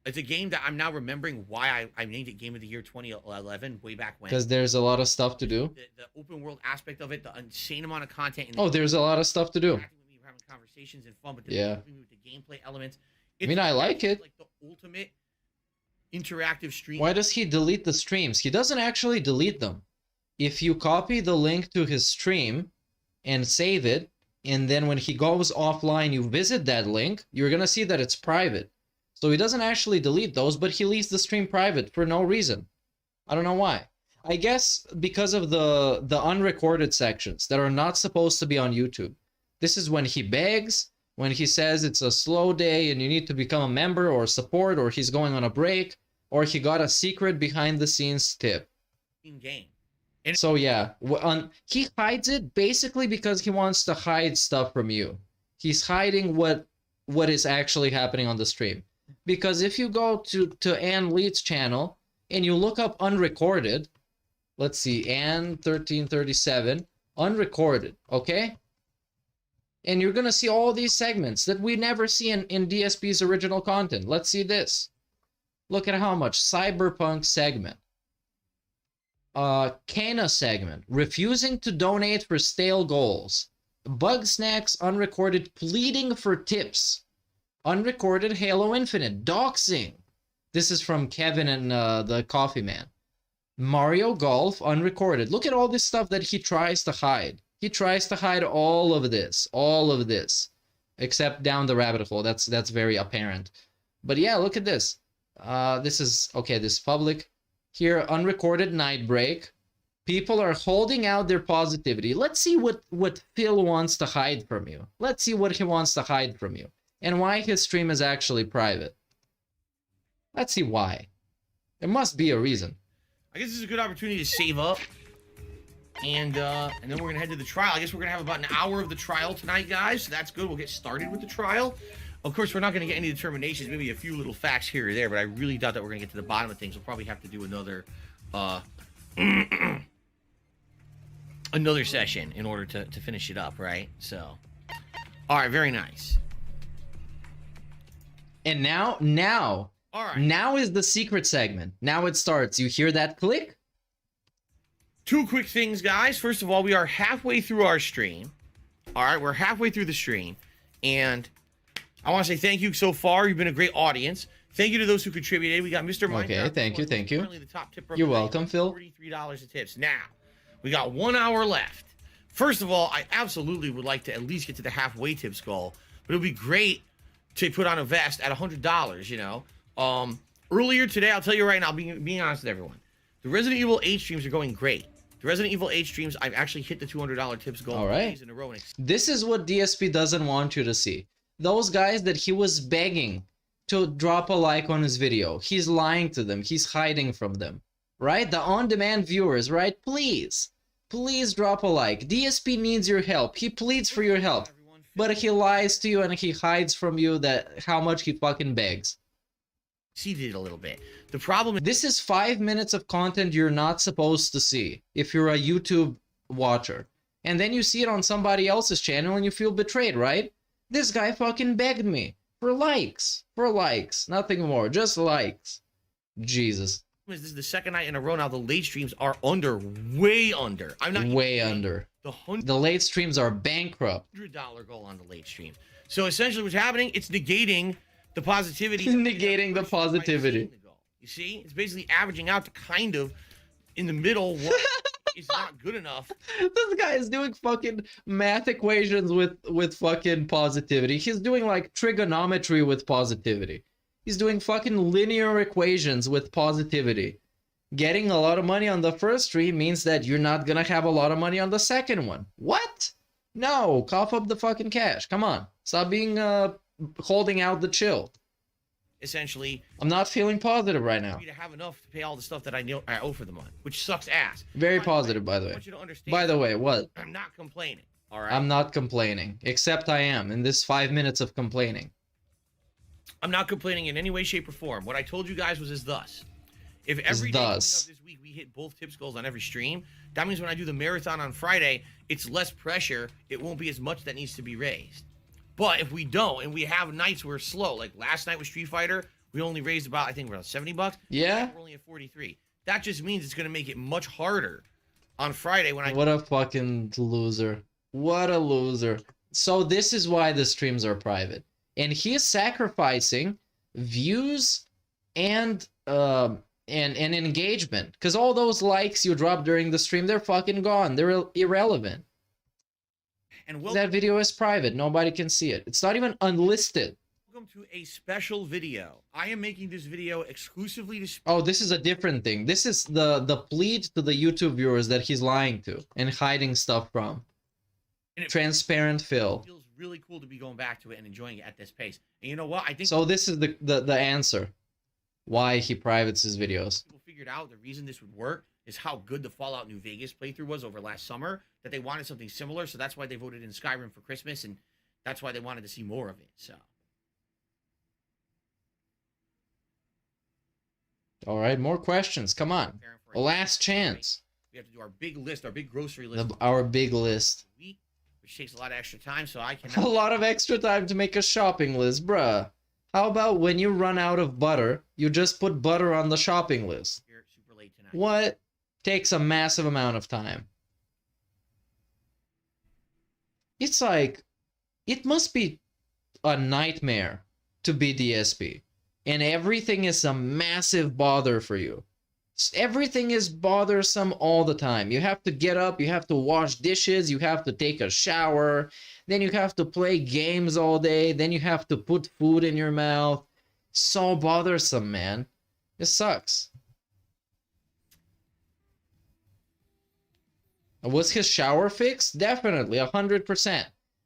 It's a game that I'm now remembering why I named it Game of the Year 2011 way back when. Because there's a lot of stuff to do. The open world aspect of it, the insane amount of content. Oh, there's a lot of stuff to do. We're having conversations and fun, but yeah, with the gameplay elements. I mean, I like it. Like the ultimate interactive stream. Why does he delete the streams? He doesn't actually delete them. If you copy the link to his stream and save it, and then when he goes offline, you visit that link, you're gonna see that it's private. So he doesn't actually delete those, but he leaves the stream private for no reason. I don't know why. I guess because of the unrecorded sections that are not supposed to be on YouTube. This is when he begs, when he says it's a slow day and you need to become a member or support, or he's going on a break. or he got a secret behind the scenes tip. Game. So yeah, he hides it basically because he wants to hide stuff from you. He's hiding what is actually happening on the stream. Because if you go to Ann Leeds channel and you look up unrecorded, let's see, Ann 1337, unrecorded, okay? And you're gonna see all these segments that we never see in DSP's original content. Let's see this. Look at how much. Cyberpunk segment. Kana segment. Refusing to donate for stale goals. Bug Snacks unrecorded pleading for tips. Unrecorded Halo Infinite. Doxing. This is from Kevin and the Coffee Man. Mario Golf unrecorded. Look at all this stuff that he tries to hide. He tries to hide all of this. All of this. Except down the rabbit hole. That's very apparent. But yeah, look at this. This is, okay, this is public. Here, unrecorded night break. People are holding out their positivity. Let's see what Phil wants to hide from you. Let's see what he wants to hide from you. And why his stream is actually private. Let's see why. There must be a reason. I guess this is a good opportunity to save up. And then we're going to head to the trial. I guess we're going to have about an hour of the trial tonight, guys. So that's good. We'll get started with the trial. Of course, we're not going to get any determinations, maybe a few little facts here or there, but I really doubt that we're going to get to the bottom of things. We'll probably have to do another another session in order to finish it up, right? So, all right, very nice. And now, all right. Now is the secret segment. Now it starts. You hear that click? Two quick things, guys. First of all, we are halfway through our stream. All right, we're halfway through the stream, and I want to say thank you so far. You've been a great audience. Thank you to those who contributed. We got Mr. Minecraft. Okay, thank you. The top tip You're welcome, Phil. $43 of tips. Now, we got 1 hour left. First of all, I absolutely would like to at least get to the halfway tips goal, but it would be great to put on a vest at $100, you know. Earlier today, I'll tell you right now, being honest with everyone, the Resident Evil 8 streams are going great. The Resident Evil 8 streams, I've actually hit the $200 tips goal. All right. In a row. This is what DSP doesn't want you to see. Those guys that he was begging to drop a like on his video. He's lying to them. He's hiding from them. Right? The on-demand viewers, right? Please. Please drop a like. DSP needs your help. He pleads for your help. But he lies to you and he hides from you that how much he fucking begs. Seeded a little bit. The problem is this is 5 minutes of content you're not supposed to see if you're a YouTube watcher. And then you see it on somebody else's channel and you feel betrayed, right? This guy fucking begged me for likes. For likes. Nothing more. Just likes. Jesus. This is the second night in a row now. The late streams are way under. I'm not way under. The late streams are bankrupt. $100 goal on the late streams. So essentially what's happening, it's negating the positivity. Negating the positivity. You see? It's basically averaging out to kind of in the middle what is not good enough. This guy is doing fucking math equations with fucking positivity. He's doing like trigonometry with positivity. He's doing fucking linear equations with positivity. Getting a lot of money on the first stream means that you're not gonna have a lot of money on the second one. What? No, cough up the fucking cash. Come on. Stop being holding out the chill. Essentially, I'm not feeling positive right now. To have enough to pay all the stuff that I owe for the month, which sucks ass. Very positive, by the way. I want you to understand. By the way, what? I'm not complaining. All right. I'm not complaining, except I am in this 5 minutes of complaining. I'm not complaining in any way, shape, or form. What I told you guys was thus. If every day of this week we hit both tips goals on every stream, that means when I do the marathon on Friday, it's less pressure. It won't be as much that needs to be raised. But if we don't, and we have nights where we're slow, like last night with Street Fighter, we only raised about, I think, around $70. Yeah. We're only at 43. That just means it's going to make it much harder on Friday when I... What a fucking loser. What a loser. So this is why the streams are private. And he is sacrificing views and engagement. Because all those likes you drop during the stream, they're fucking gone. They're irrelevant. And that video is private. Nobody can see it. It's not even unlisted. Welcome to a special video. I am making this video exclusively to... Oh, this is a different thing. This is the plead to the YouTube viewers that he's lying to and hiding stuff from. Transparent Phil. It feels really cool to be going back to it and enjoying it at this pace. And you know what? I think... So this is the answer. why he privates his videos. People figured out the reason this would work is how good the Fallout New Vegas playthrough was over last summer, that they wanted something similar, so that's why they voted in Skyrim for Christmas, and that's why they wanted to see more of it, so. All right, more questions. Come on. A last chance. We have to do our big list, our big grocery list. Our big list. Which takes a lot of extra time, so I can. A lot of extra time to make a shopping list, bruh. How about when you run out of butter, you just put butter on the shopping list? Here, super late tonight. What? Takes a massive amount of time. It's like, it must be a nightmare to be DSP. And everything is a massive bother for you. Everything is bothersome all the time. You have to get up, you have to wash dishes, you have to take a shower, then you have to play games all day, then you have to put food in your mouth. So bothersome, man. It sucks. Was his shower fixed? Definitely, 100%.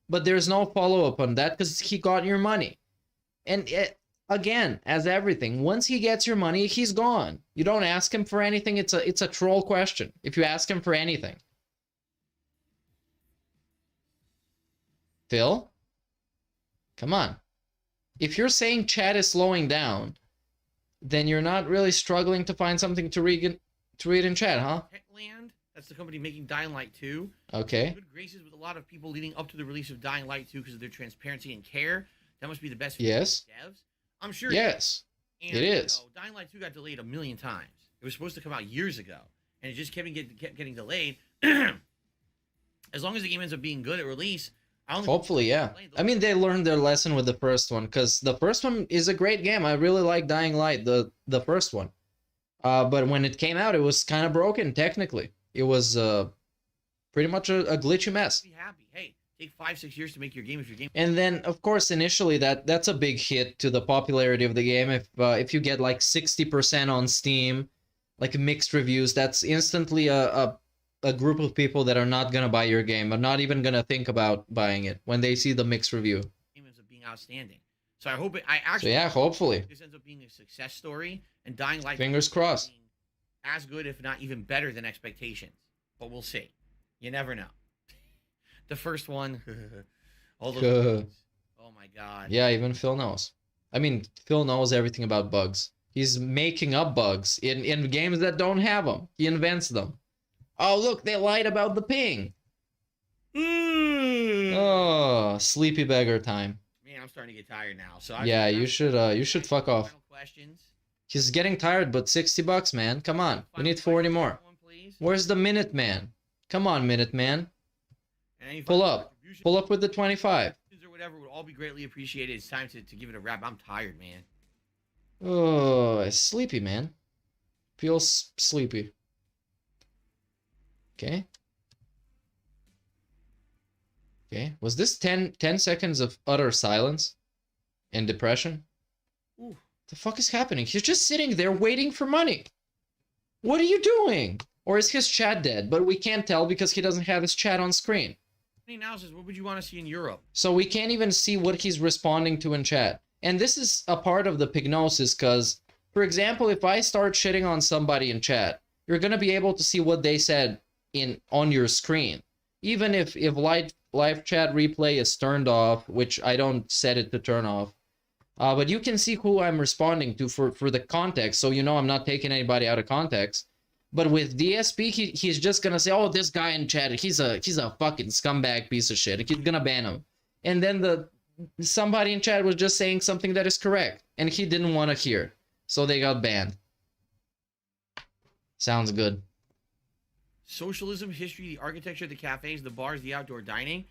But there's no follow-up on that because he got your money. And again, as everything, once he gets your money, he's gone. You don't ask him for anything. It's a troll question if you ask him for anything. Phil? Come on. If you're saying chat is slowing down, then you're not really struggling to find something to read in chat, huh? Techland, that's the company making Dying Light 2. Okay. Good graces with a lot of people leading up to the release of Dying Light 2 because of their transparency and care. That must be the best for Yes. devs. I'm sure. Yes. And, it is. You know, Dying Light 2 got delayed 1,000,000 times. It was supposed to come out years ago, and it just kept getting delayed. As long as the game ends up being good at release, Hopefully, yeah. I mean, they learned their lesson with the first one, because the first one is a great game. I really like Dying Light, the first one. But when it came out, it was kind of broken, technically. It was pretty much a glitchy mess. Be happy. Hey, take 5-6 years to make your game if your game. And then, of course, initially, that's a big hit to the popularity of the game. If you get like 60% on Steam, like mixed reviews, that's instantly a group of people that are not gonna buy your game, or not even gonna think about buying it when they see the mixed review. Game ends up being outstanding. So I hope I actually. So yeah, hopefully. This ends up being a success story, and Dying Light. Fingers crossed. As good, if not even better than expectations, but we'll see. You never know. The first one, all those. Oh my god. Yeah, even Phil knows. I mean, Phil knows everything about bugs. He's making up bugs in games that don't have them. He invents them. Oh, look, they lied about the ping. Oh, sleepy beggar time. Man, I'm starting to get tired now. So yeah, you should fuck off. Questions? He's getting tired, but $60, man. Come on, we need 40 more. Where's the Minute Man? Come on, Minute Man. Pull up with the 25. Or whatever would all be greatly appreciated. It's time to give it a wrap. I'm tired, man. Oh, sleepy, man. Feels sleepy. Okay. Okay. Was this 10 seconds of utter silence and depression? Ooh. The fuck is happening? He's just sitting there waiting for money. What are you doing? Or is his chat dead? But we can't tell because he doesn't have his chat on screen. He now says, what would you want to see in Europe? So we can't even see what he's responding to in chat. And this is a part of the pignosis because, for example, if I start shitting on somebody in chat, you're going to be able to see what they said on your screen. Even if live chat replay is turned off, which I don't set it to turn off. But you can see who I'm responding to for the context, so you know I'm not taking anybody out of context. But with DSP, he's just gonna say, oh, this guy in chat, he's a fucking scumbag piece of shit. He's gonna ban him. And then somebody in chat was just saying something that is correct, and he didn't want to hear. So they got banned. Sounds good. Socialism, history, the architecture, the cafes, the bars, the outdoor dining.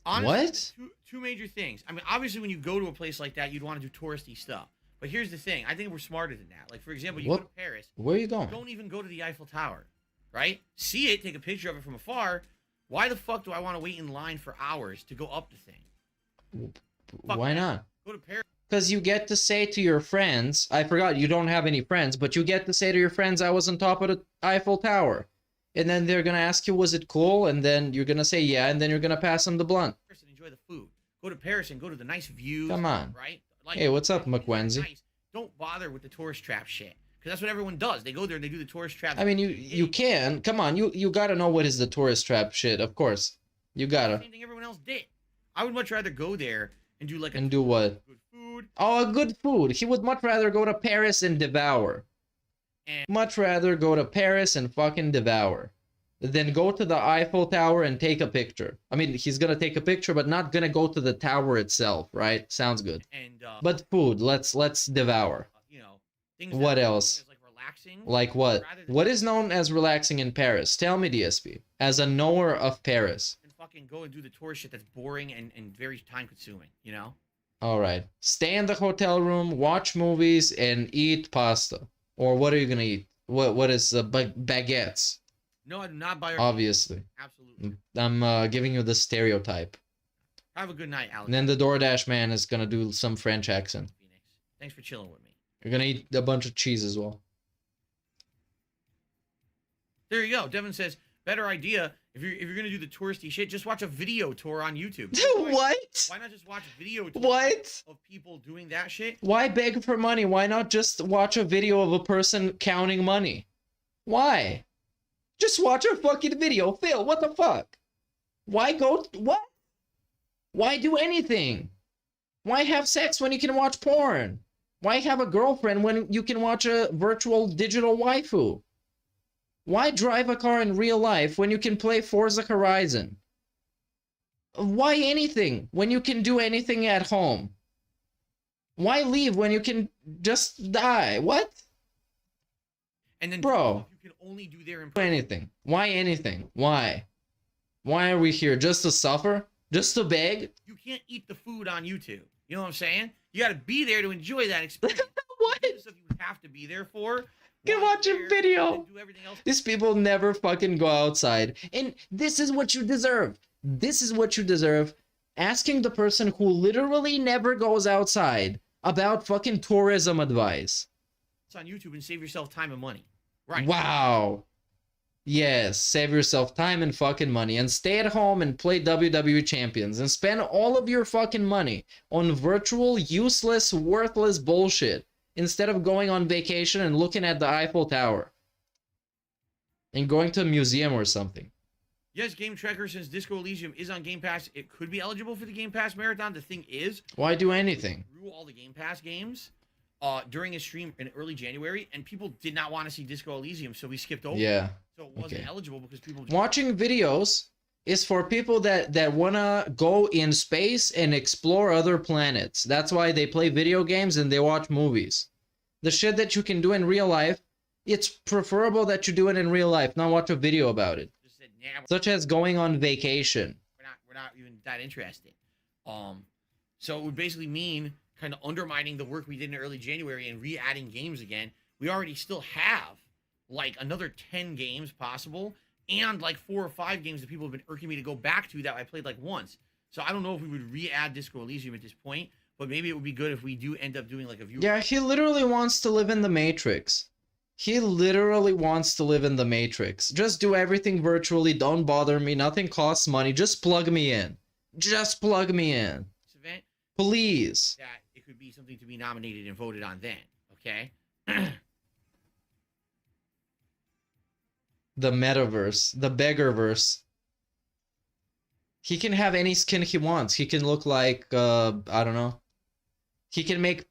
Honestly, what? Two major things. I mean, obviously, when you go to a place like that, you'd want to do touristy stuff. But here's the thing. I think we're smarter than that. Like, for example, you go to Paris. Where are you going? Don't even go to the Eiffel Tower, right? See it, take a picture of it from afar. Why the fuck do I want to wait in line for hours to go up the thing? Why not? Go to Paris. Because you get to say to your friends, I forgot you don't have any friends, but you get to say to your friends, I was on top of the Eiffel Tower. And then they're going to ask you, was it cool? And then you're going to say, yeah, and then you're going to pass them the blunt. Enjoy the food. Go to Paris and go to the nice views. Come on. Right? Like, hey, what's up, McWenzie? nice. Don't bother with the tourist trap shit. Because that's what everyone does. They go there and they do the tourist trap. I mean, you can. Come on, you gotta know what is the tourist trap shit, of course. You gotta. Same thing everyone else did. I would much rather go there and do like And do what? good food. Oh, good food. He would much rather go to Paris and devour. And Much rather go to Paris and fucking devour than go to the Eiffel Tower and take a picture. I mean, he's gonna take a picture, but not gonna go to the tower itself, right? Sounds good. and But food, let's devour. you know, things What that are else? known as, like relaxing. Like what? rather than What is known as relaxing in Paris? Tell me, DSP. As a knower of Paris. and fucking go and do the tourist shit that's boring and very time consuming, you know? All right. Stay in the hotel room, watch movies, and eat pasta. Or what are you gonna eat? What is baguettes? No, I do not buy your Obviously. Absolutely. I'm giving you the stereotype. Have a good night, Alex. And then the DoorDash man is gonna do some French accent. Phoenix. Thanks for chilling with me. You're gonna eat a bunch of cheese as well. There you go. Devin says, better idea. If you're gonna do the touristy shit, just watch a video tour on YouTube. What? Why not just watch video tours What? of people doing that shit? Why beg for money? Why not just watch a video of a person counting money? Why? Just watch a fucking video. Phil, what the fuck? Why go... What? Why do anything? Why have sex when you can watch porn? Why have a girlfriend when you can watch a virtual digital waifu? Why drive a car in real life when you can play Forza Horizon? Why anything when you can do anything at home? Why leave when you can just die? What? And then Bro. you can only do their Anything. Why anything? Why? Why are we here? Just to suffer? Just to beg? You can't eat the food on YouTube. You know what I'm saying? You got to be there to enjoy that experience. What? The stuff you have to be there for. You can watch a video. These people never fucking go outside. And this is what you deserve. This is what you deserve. Asking the person who literally never goes outside about fucking tourism advice. It's on YouTube and save yourself time and money. Right. Wow. Yes, save yourself time and fucking money and stay at home and play WWE Champions and spend all of your fucking money on virtual, useless, worthless bullshit instead of going on vacation and looking at the Eiffel Tower and going to a museum or something. Yes, Game Tracker, since Disco Elysium is on Game Pass, it could be eligible for the Game Pass Marathon. The thing is, why do anything? Through all the Game Pass games during a stream in early January, and people did not want to see Disco Elysium, so we skipped over. Yeah. So it wasn't eligible because people watching videos is for people that wanna go in space and explore other planets. That's why they play video games and they watch movies. The shit that you can do in real life, it's preferable that you do it in real life, not watch a video about it. just said, nah, Such as going on vacation. we're not even that interested. So it would basically mean kind of undermining the work we did in early January and re-adding games again. We already still have like another 10 games possible and like 4 or 5 games that people have been irking me to go back to that I played like once. So I don't know if we would re-add Disco Elysium at this point, but maybe it would be good if we do end up doing like a view. Yeah, he literally wants to live in the Matrix. He literally wants to live in the Matrix. Just do everything virtually, don't bother me, nothing costs money, just plug me in. Just plug me in. This event, please. that it could be something to be nominated and voted on then, okay? The metaverse, the beggarverse. He can have any skin he wants. He can look like, I don't know. He can make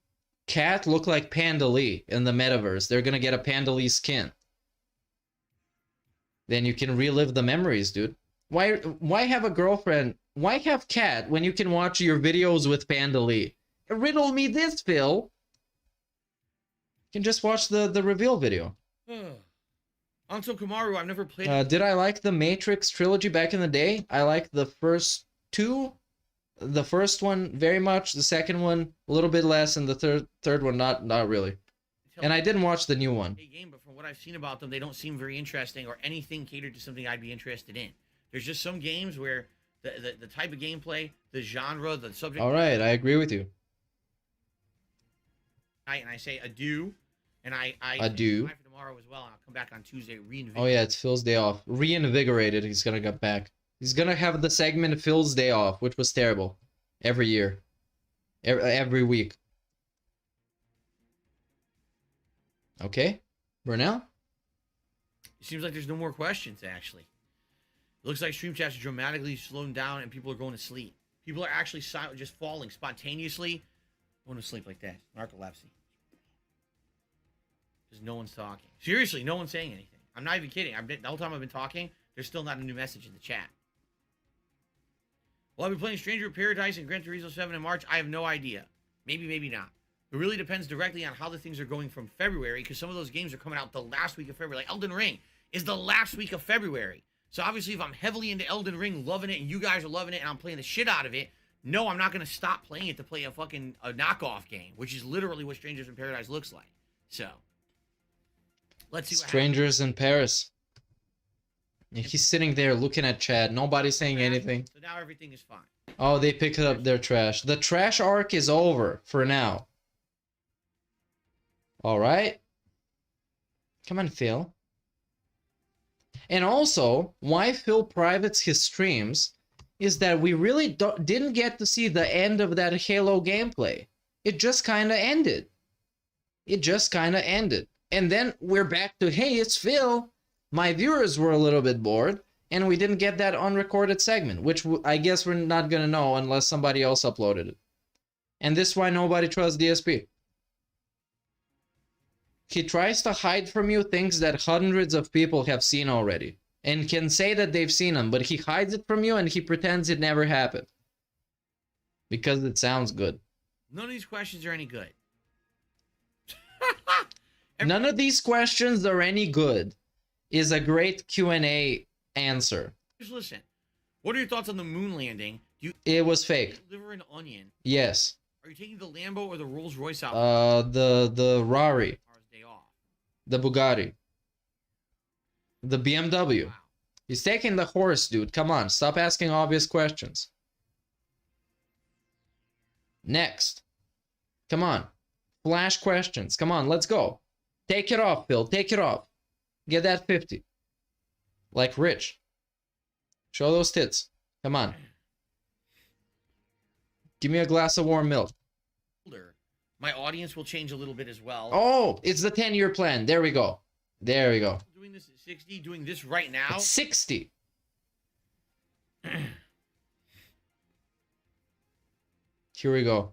Cat look like Panda Lee in the metaverse. They're gonna get a Panda Lee skin. Then you can relive the memories, dude. Why have a girlfriend? Why have Cat when you can watch your videos with Panda Lee? Riddle me this, Phil. You can just watch the reveal video. Anto Kamaru, I've never played. Did I like the Matrix trilogy back in the day? I liked the first 2. The first one very much. The second one a little bit less, and the third one not really. And I didn't watch the new one. Game, but from what I've seen about them, they don't seem very interesting or anything catered to something I'd be interested in. There's just some games where the type of gameplay, the genre, the subject. All right, I agree with you. And I say adieu, and I adieu. for tomorrow as well. And I'll come back on Tuesday. Oh yeah, it's Phil's day off. Reinvigorated. He's gonna get back. He's gonna have the segment Phil's day off, which was terrible. Every year, every week. Okay, Burnell? It seems like there's no more questions, actually. It looks like stream chats are dramatically slowing down and people are going to sleep. People are actually just falling spontaneously, going to sleep like that. Narcolepsy. Because no one's talking. Seriously, no one's saying anything. I'm not even kidding. The whole time I've been talking, there's still not a new message in the chat. Will I be playing Stranger of Paradise and Gran Turismo 7 in March? I have no idea. Maybe, maybe not. It really depends directly on how the things are going from February, because some of those games are coming out the last week of February. Like Elden Ring is the last week of February. So obviously if I'm heavily into Elden Ring, loving it, and you guys are loving it, and I'm playing the shit out of it, no, I'm not going to stop playing it to play a knockoff game, which is literally what Strangers in Paradise looks like. So, let's see what Strangers in Paris. He's sitting there looking at chat. Nobody's saying anything. So now everything is fine. Oh, they picked up their trash. The trash arc is over for now. All right. Come on, Phil. And also, why Phil privates his streams is that we really didn't get to see the end of that Halo gameplay. It just kind of ended. It just kind of ended. And then we're back to, hey, it's Phil. My viewers were a little bit bored, and we didn't get that unrecorded segment, which I guess we're not going to know unless somebody else uploaded it. And this is why nobody trusts DSP. He tries to hide from you things that hundreds of people have seen already, and can say that they've seen them, but he hides it from you and he pretends it never happened. Because it sounds good. None of these questions are any good. None of these questions are any good is a great Q&A answer. Just listen. What are your thoughts on the moon landing? It was fake. Deliver an onion. Yes. Are you taking the Lambo or the Rolls Royce out? The Rari. The Bugatti. The BMW. Wow. He's taking the horse, dude. Come on, stop asking obvious questions. Next. Come on. Flash questions. Come on, let's go. Take it off, Phil. Take it off. Get that 50. Like Rich. Show those tits. Come on. Give me a glass of warm milk. My audience will change a little bit as well. Oh, it's the 10-year plan. There we go. There we go. Doing this at 60, doing this right now. At 60. Here we go.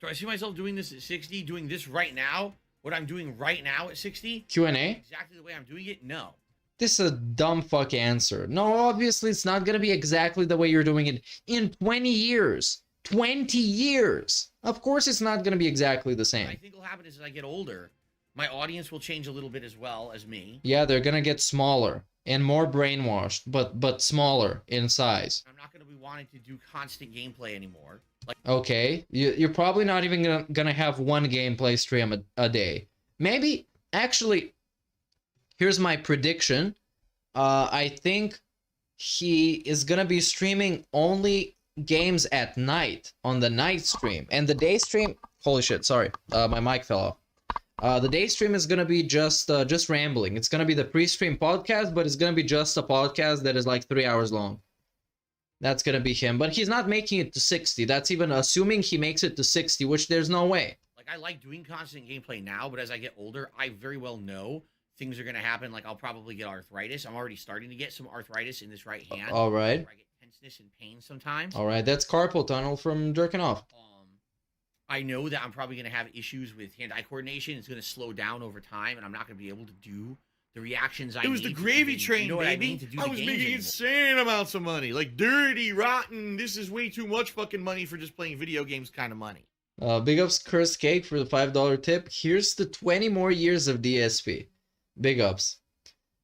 Do I see myself doing this at 60, doing this right now? What I'm doing right now at 60? Q&A? Exactly the way I'm doing it? No. This is a dumb fuck answer. No, obviously it's not going to be exactly the way you're doing it in 20 years. 20 years. Of course it's not going to be exactly the same. What I think will happen is as I get older, my audience will change a little bit as well as me. Yeah, they're going to get smaller and more brainwashed, but smaller in size. I'm not going to be wanting to do constant gameplay anymore. Like, okay, you're probably not even going to have one gameplay stream a day. Maybe, actually, here's my prediction. I think he is going to be streaming only games at night on the night stream, and the day stream, holy shit, sorry, my mic fell off. The day stream is gonna be just rambling. It's gonna be the pre-stream podcast, but it's gonna be just a podcast that is like 3 hours long. That's gonna be him, but he's not making it to 60. That's even assuming he makes it to 60, which there's no way. Like, I like doing constant gameplay now, but as I get older, I very well know things are gonna happen. Like, I'll probably get arthritis. I'm already starting to get some arthritis in this right hand. All right. Tenseness and pain sometimes. All right, that's carpal tunnel from jerking off. I know that I'm probably going to have issues with hand-eye coordination. It's going to slow down over time, and I'm not going to be able to do the reactions I need. It was the gravy train, baby. I was making insane amounts of money. Like, dirty, rotten, this is way too much fucking money for just playing video games kind of money. Big ups Cursed Cake for the $5 tip. Here's the 20 more years of DSP. Big ups.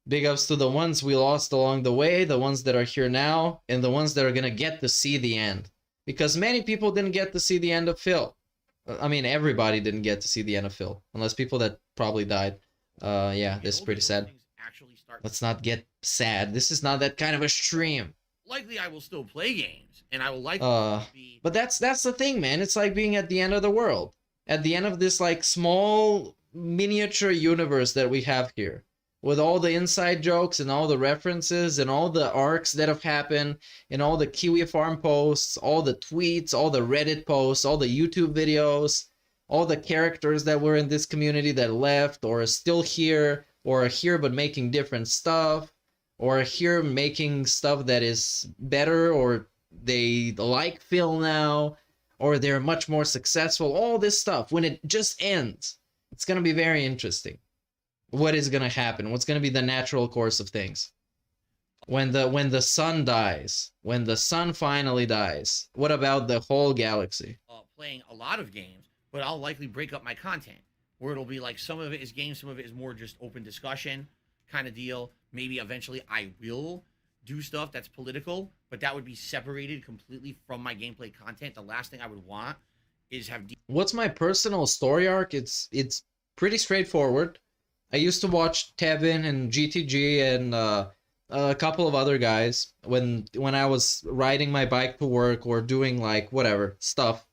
Big ups to the ones we lost along the way, the ones that are here now, and the ones that are gonna get to see the end. Because many people didn't get to see the end of Phil. I mean, everybody didn't get to see the end of Phil. Unless people that probably died. Yeah, this is pretty sad. Let's not get sad. This is not that kind of a stream. Likely I will still play games, and I will likely be... But that's the thing, man. It's like being at the end of the world. At the end of this, like, small, miniature universe that we have here. With all the inside jokes and all the references and all the arcs that have happened and all the Kiwi Farm posts, all the tweets, all the Reddit posts, all the YouTube videos, all the characters that were in this community that left or are still here or are here but making different stuff or are here making stuff that is better or they like Phil now or they're much more successful. All this stuff, when it just ends, it's going to be very interesting. What is going to happen? What's going to be the natural course of things? When the sun dies, when the sun finally dies, what about the whole galaxy? Playing a lot of games, but I'll likely break up my content where it'll be like some of it is games, some of it is more just open discussion kind of deal. Maybe eventually I will do stuff that's political, but that would be separated completely from my gameplay content. The last thing I would want is have... What's my personal story arc? It's pretty straightforward. I used to watch Tevin and GTG and a couple of other guys when I was riding my bike to work or doing like whatever stuff.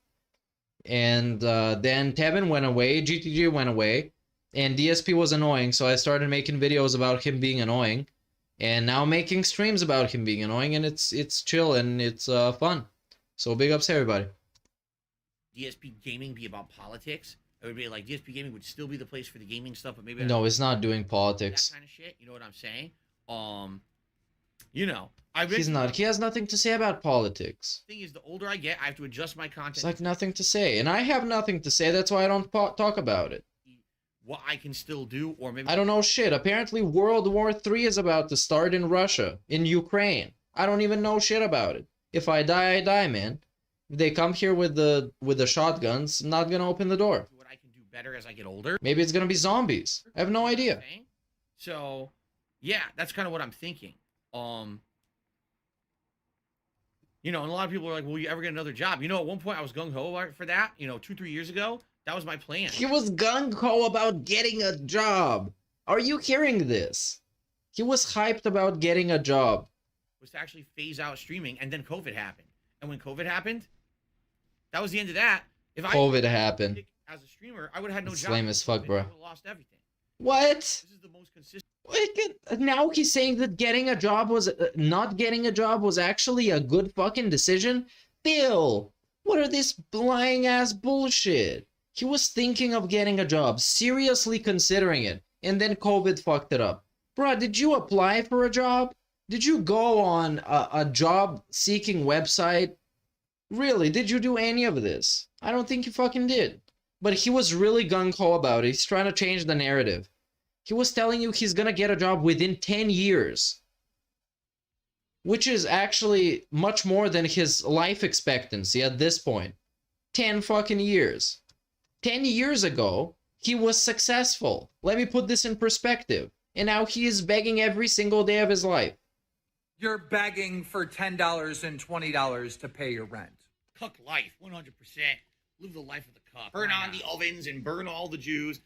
And then Tevin went away, GTG went away, and DSP was annoying, so I started making videos about him being annoying, and now I'm making streams about him being annoying, and it's chill and it's fun. So big ups to everybody. DSP gaming be about politics. It would be like DSP gaming would still be the place for the gaming stuff, but maybe no, it's not doing politics. That kind of shit. You know what I'm saying? You know, he's not. He has nothing to say about politics. Thing is, the older I get, I have to adjust my content. It's like nothing to say, and I have nothing to say. That's why I don't talk about it. What I can still do, or maybe I don't know shit. Apparently, World War III is about to start in Russia, in Ukraine. I don't even know shit about it. If I die, I die, man. If they come here with the shotguns, I'm not gonna open the door. What I can do better as I get older. Maybe it's gonna be zombies. I have no idea. So, yeah, that's kind of what I'm thinking. You know, and a lot of people are like, will you ever get another job? You know, at one point I was gung-ho for that, you know, 2-3 years ago. That was my plan. He was gung-ho about getting a job. Are you hearing this? He was hyped about getting a job. Was to actually phase out streaming, and then COVID happened. And when COVID happened, that was the end of that. If COVID happened. As a streamer, I would have had no job. Lame as fuck, bro. I would have lost everything. What? This is the most consistent. Now he's saying that getting a job was not getting a job was actually a good fucking decision. Phil, what are this lying ass bullshit? He was thinking of getting a job, seriously considering it, and then COVID fucked it up. Bruh, did you apply for a job? Did you go on a job seeking website? Really, did you do any of this? I don't think you fucking did. But he was really gung-ho about it. He's trying to change the narrative. He was telling you he's gonna get a job within 10 years. Which is actually much more than his life expectancy at this point. 10 fucking years. 10 years ago, he was successful. Let me put this in perspective. And now he is begging every single day of his life. You're begging for $10 and $20 to pay your rent. Cuck life, 100%. Live the life of the cuck. Burn on the ovens and burn all the Jews.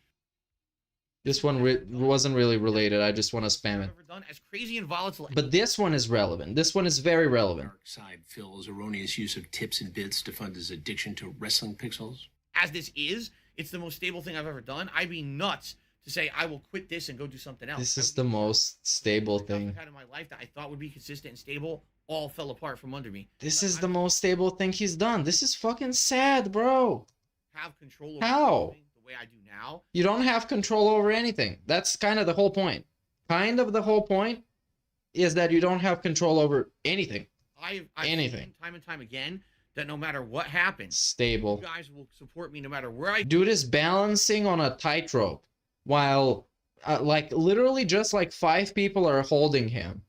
This one wasn't really related. I just want to spam it. Done as crazy and volatile. But this one is relevant. This one is very relevant. Dark side Phil's erroneous use of tips and bits to fund his addiction to wrestling pixels. As this is, it's the most stable thing I've ever done. I'd be nuts to say I will quit this and go do something else. This is the most stable thing I've had in my life that I thought would be consistent and stable all fell apart from under me. This is the most stable thing he's done. This is fucking sad, bro. Have control over how? The way I do now. You don't have control over anything. That's kind of the whole point. Kind of the whole point is that you don't have control over anything. I've anything. Seen time and time again that no matter what happens, stable. You guys will support me no matter where I Dude is balancing on a tightrope while like literally just like 5 people are holding him.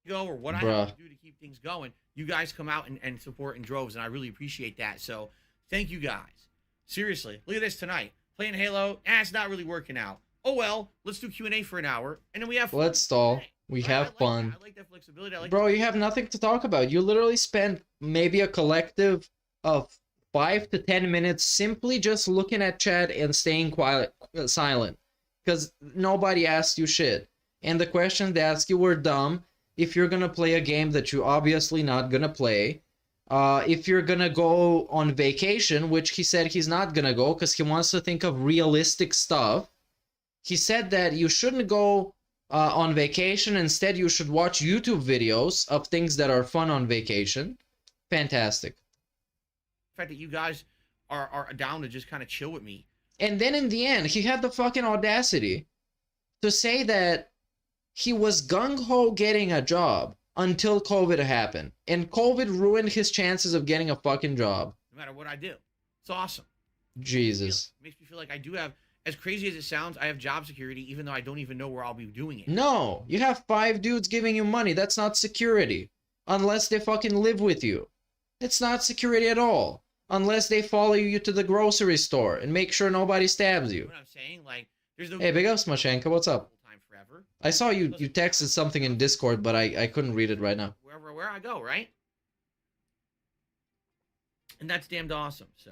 Go or what I have to do to keep things going. You guys come out and support in droves, and I really appreciate that. So thank you guys. Seriously, look at this tonight. Playing Halo, it's not really working out. Oh well, let's do Q&A for an hour, and then we have fun. Let's stall. We have fun. I like that flexibility. I like Bro, you have nothing to talk about. You literally spent maybe a collective of 5 to 10 minutes simply just looking at chat and staying quiet, silent. Because nobody asked you shit. And the questions they asked you were dumb. If you're gonna play a game that you're obviously not gonna play. If you're gonna go on vacation, which he said he's not gonna go because he wants to think of realistic stuff. He said that you shouldn't go on vacation. Instead, you should watch YouTube videos of things that are fun on vacation. Fantastic. The fact that you guys are down to just kind of chill with me. And then in the end, he had the fucking audacity to say that he was gung-ho getting a job until COVID happened. And COVID ruined his chances of getting a fucking job. No matter what I do. It's awesome. Jesus. It makes me feel like I do have, as crazy as it sounds, I have job security even though I don't even know where I'll be doing it. No, you have 5 dudes giving you money. That's not security. Unless they fucking live with you. It's not security at all. Unless they follow you to the grocery store and make sure nobody stabs you. You know what I'm saying? Like, there's no... Hey, Big Up Smashenka, what's up? Time forever. I saw you texted something in Discord, but I couldn't read it right now. Where I go, right? And that's damned awesome, so.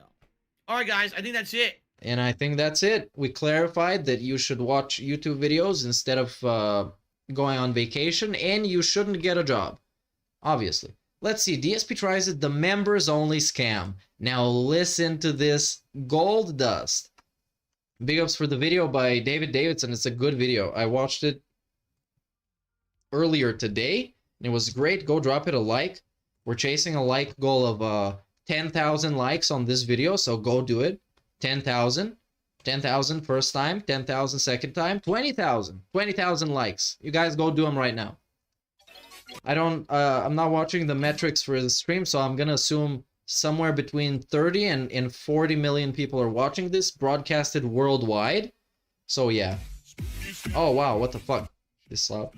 Alright, guys, I think that's it. And I think that's it. We clarified that you should watch YouTube videos instead of going on vacation, and you shouldn't get a job. Obviously. Let's see. DSP tries it. The members only scam. Now listen to this gold dust. Big ups for the video by David Davidson. It's a good video. I watched it earlier today. And it was great. Go drop it a like. We're chasing a like goal of 10,000 likes on this video. So go do it. 10,000. 10,000 first time. 10,000 second time. 20,000. 20,000 likes. You guys go do them right now. I'm not watching the metrics for the stream, so I'm gonna assume somewhere between 30 and 40 million people are watching this, broadcasted worldwide. So yeah. Oh wow, what the fuck? This loud.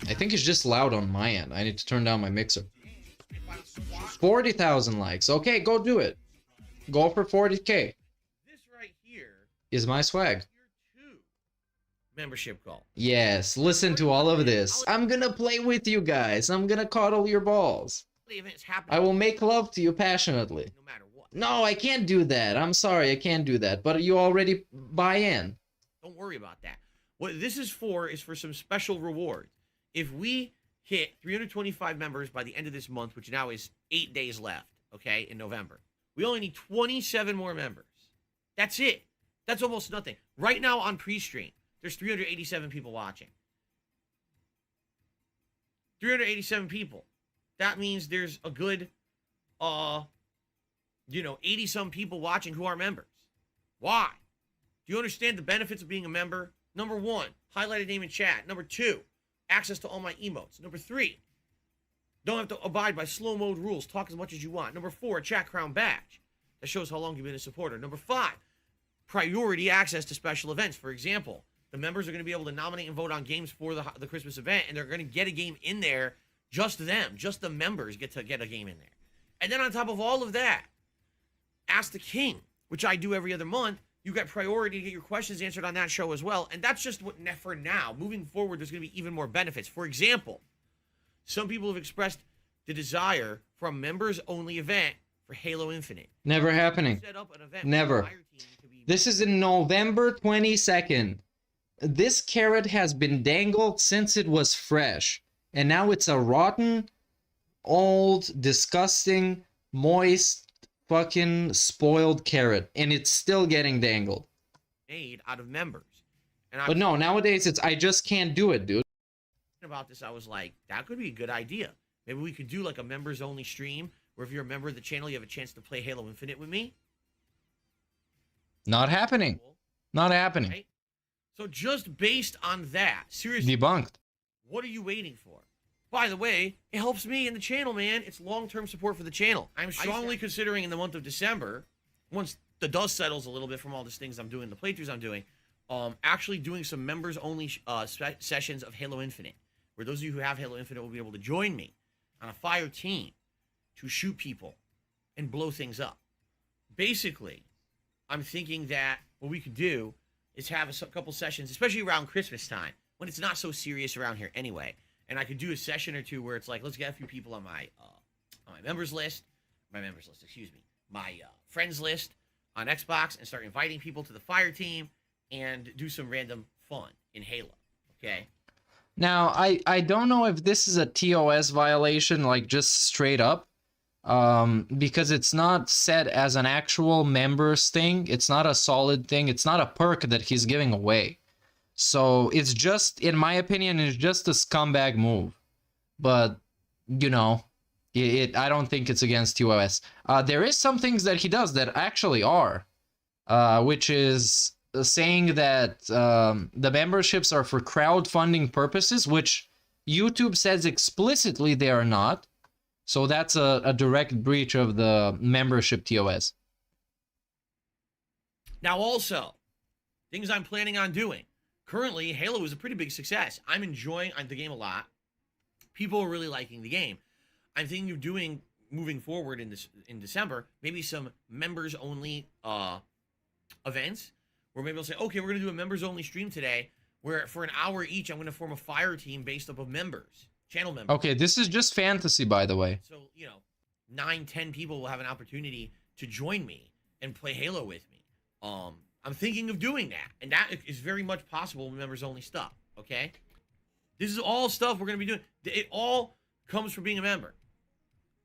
I think it's just loud on my end. I need to turn down my mixer. 40,000 likes. Okay, go do it. Go for 40k. This right here is my swag. Membership call. Yes, listen to all of this. I'm gonna play with you guys. I'm gonna coddle your balls. I will make love to you passionately. No matter what. No, I can't do that. I'm sorry, I can't do that. But you already buy in. Don't worry about that. What this is for some special rewards. If we hit 325 members by the end of this month, which now is 8 days left, okay, in November, we only need 27 more members. That's it. That's almost nothing. Right now on pre-stream, there's 387 people watching. 387 people. That means there's a good, 80-some people watching who are members. Why? Do you understand the benefits of being a member? Number 1, highlighted name in chat. Number 2, access to all my emotes. Number 3, don't have to abide by slow mode rules. Talk as much as you want. Number 4, a chat crown badge. That shows how long you've been a supporter. Number 5, priority access to special events. For example, the members are going to be able to nominate and vote on games for the Christmas event, and they're going to get a game in there. Just them, just the members get to get a game in there. And then on top of all of that, Ask the King, which I do every other month. You get priority to get your questions answered on that show as well. And that's just what for now. Moving forward, there's going to be even more benefits. For example, some people have expressed the desire for a members-only event for Halo Infinite. Never happening. Set up an event Never. This is in November 22nd. This carrot has been dangled since it was fresh. And now it's a rotten, old, disgusting, moist, fucking spoiled carrot. And it's still getting dangled. Made out of members. But no, nowadays it's, I just can't do it, dude. About this, I was like, that could be a good idea. Maybe we could do like a members-only stream where if you're a member of the channel, you have a chance to play Halo Infinite with me. Not happening. Not happening. Right? So just based on that, seriously. Debunked. What are you waiting for? By the way, it helps me in the channel, man. It's long-term support for the channel. I'm strongly considering in the month of December, once the dust settles a little bit from all these things I'm doing, the playthroughs I'm doing, actually doing some members-only sessions of Halo Infinite, where those of you who have Halo Infinite will be able to join me on a fire team to shoot people and blow things up. Basically, I'm thinking that what we could do is have a couple sessions, especially around Christmas time, when it's not so serious around here anyway. And I could do a session or two where it's like, let's get a few people on my members list, my friends list on Xbox, and start inviting people to the fire team and do some random fun in Halo. Okay. Now, I don't know if this is a TOS violation, like just straight up, because it's not set as an actual members thing. It's not a solid thing. It's not a perk that he's giving away. So it's just, in my opinion, it's just a scumbag move. But, you know, I don't think it's against TOS. There is some things that he does that actually are, which is saying that the memberships are for crowdfunding purposes, which YouTube says explicitly they are not. So that's a direct breach of the membership TOS. Now also, things I'm planning on doing. Currently, Halo is a pretty big success. I'm enjoying the game a lot. People are really liking the game. I'm thinking of doing, moving forward in December, maybe some members-only events, where maybe I'll say, okay, we're going to do a members-only stream today, where for an hour each, I'm going to form a fire team based up of members, channel members. Okay, this is just fantasy, by the way. So, you know, 9, 10 people will have an opportunity to join me and play Halo with me. I'm thinking of doing that, and that is very much possible with members-only stuff, okay? This is all stuff we're going to be doing. It all comes from being a member.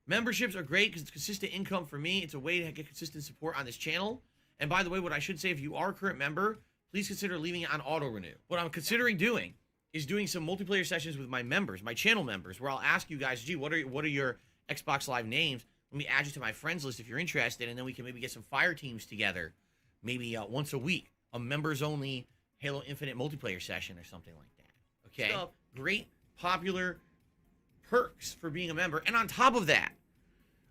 Memberships are great because it's consistent income for me. It's a way to get consistent support on this channel. And by the way, what I should say, if you are a current member, please consider leaving it on auto-renew. What I'm considering doing is doing some multiplayer sessions with my members, my channel members, where I'll ask you guys, gee, what are your Xbox Live names? Let me add you to my friends list if you're interested, and then we can maybe get some fire teams together, maybe once a week, a members-only Halo Infinite multiplayer session or something like that. Okay? So, great, popular perks for being a member. And on top of that,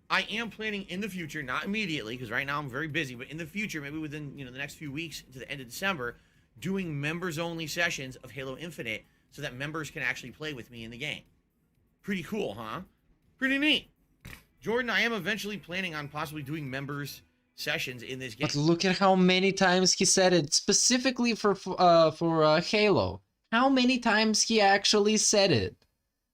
I am planning in the future, not immediately, because right now I'm very busy, but in the future, maybe within the next few weeks to the end of December, doing members-only sessions of Halo Infinite so that members can actually play with me in the game. Pretty cool, huh? Pretty neat. Jordan, I am eventually planning on possibly doing members sessions in this game. But look at how many times he said it, specifically for Halo. How many times he actually said it.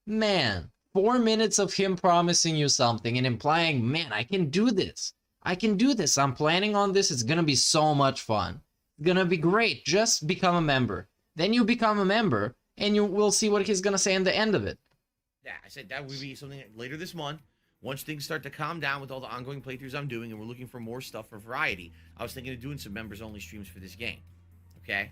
Man, 4 minutes of him promising you something and implying, man, I can do this. I can do this. I'm planning on this. It's going to be so much fun. It's going to be great. Just become a member. Then you become a member and you will see what he's going to say in the end of it. Yeah, I said that would be something later this month. Once things start to calm down with all the ongoing playthroughs I'm doing and we're looking for more stuff for variety, I was thinking of doing some members-only streams for this game. Okay?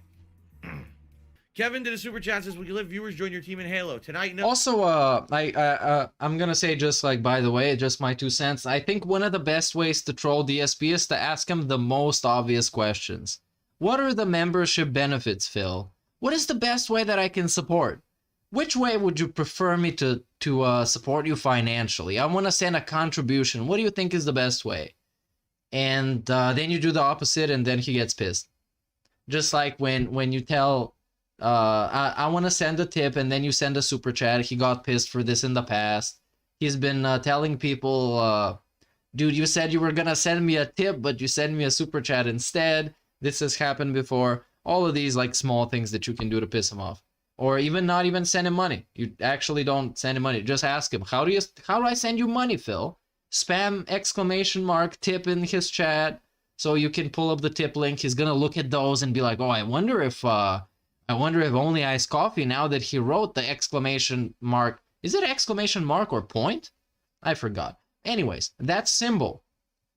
Kevin did a super chat, says, will you let viewers join your team in Halo? Tonight, no. Also, I'm gonna say, just like, by the way, just my 2 cents, I think one of the best ways to troll DSP is to ask him the most obvious questions. What are the membership benefits, Phil? What is the best way that I can support? Which way would you prefer me to support you financially? I want to send a contribution. What do you think is the best way? And then you do the opposite, and then he gets pissed. Just like when you tell, I want to send a tip, and then you send a super chat. He got pissed for this in the past. He's been telling people, dude, you said you were going to send me a tip, but you sent me a super chat instead. This has happened before. All of these like small things that you can do to piss him off. Or even not even send him money. You actually don't send him money. Just ask him, how do I send you money, Phil? Spam ! Tip in his chat so you can pull up the tip link. He's gonna look at those and be like, oh, I wonder if Only Iced Coffee, now that he wrote the ! Is it ! Or point? I forgot. Anyways, that symbol.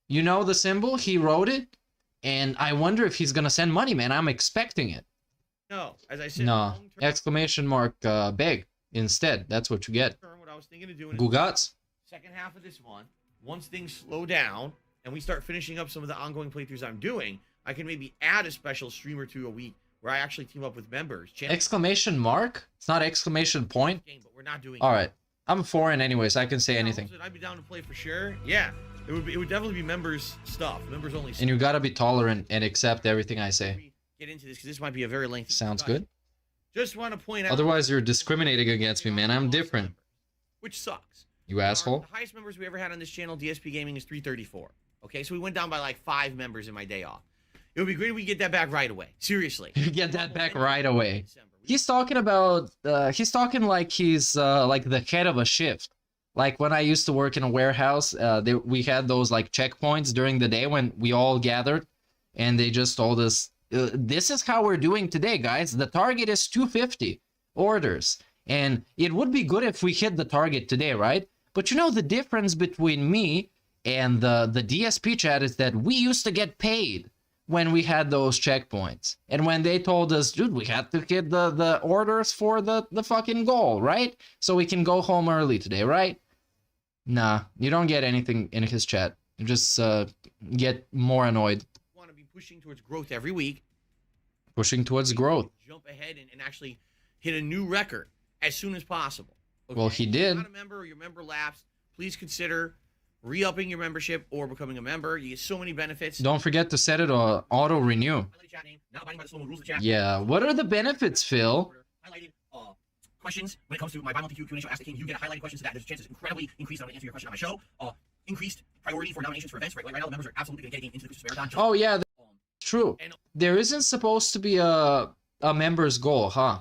You know the symbol? He wrote it. And I wonder if he's gonna send money, man. I'm expecting it. No, as I said, no, ! Beg instead. That's what you get. What I was thinking of doing Gugats. Second half of this month, once things slow down and we start finishing up some of the ongoing playthroughs I'm doing, I can maybe add a special stream or two a week where I actually team up with members. ! It's not exclamation point. But we're not doing. All right, I'm foreign anyways. I can say anything. I'd be down to play for sure. Yeah, it would definitely be members stuff, members only stuff. And you gotta be tolerant and accept everything I say. Get into this because this might be a very lengthy. Sounds good. Just want to point out. Otherwise, you're discriminating against me, man. I'm different. Which sucks. You asshole. The highest members we ever had on this channel, DSP Gaming, is 334. Okay, so we went down by like 5 members in my day off. It would be great if we get that back right away. Seriously. You get that back right away. He's talking about. He's talking like he's like the head of a shift. Like when I used to work in a warehouse, we had those like checkpoints during the day when we all gathered, and they just told us. This is how we're doing today, guys. The target is 250 orders. And it would be good if we hit the target today, right? But you know, the difference between me and the DSP chat is that we used to get paid when we had those checkpoints. And when they told us, dude, we had to hit the orders for the fucking goal, right? So we can go home early today, right? Nah, you don't get anything in his chat. You just get more annoyed. Want to be pushing towards growth every week. Pushing towards growth. Jump ahead and actually hit a new record as soon as possible. Okay? Well, he did. If you're not a member or your member lapsed, please consider re-upping your membership or becoming a member. You get so many benefits. Don't forget to set it on auto renew. Yeah, what are the benefits, Phil? Highlighted questions when it comes to my bi-monthly Q&A show. Ask the King. You get highlighted questions that there's chances incredibly increased I'm going to answer your question on my show. Increased priority for nominations for events. Right now, the members are absolutely going to get into the Christmas marathon. Oh yeah, true. There isn't supposed to be a member's goal, huh?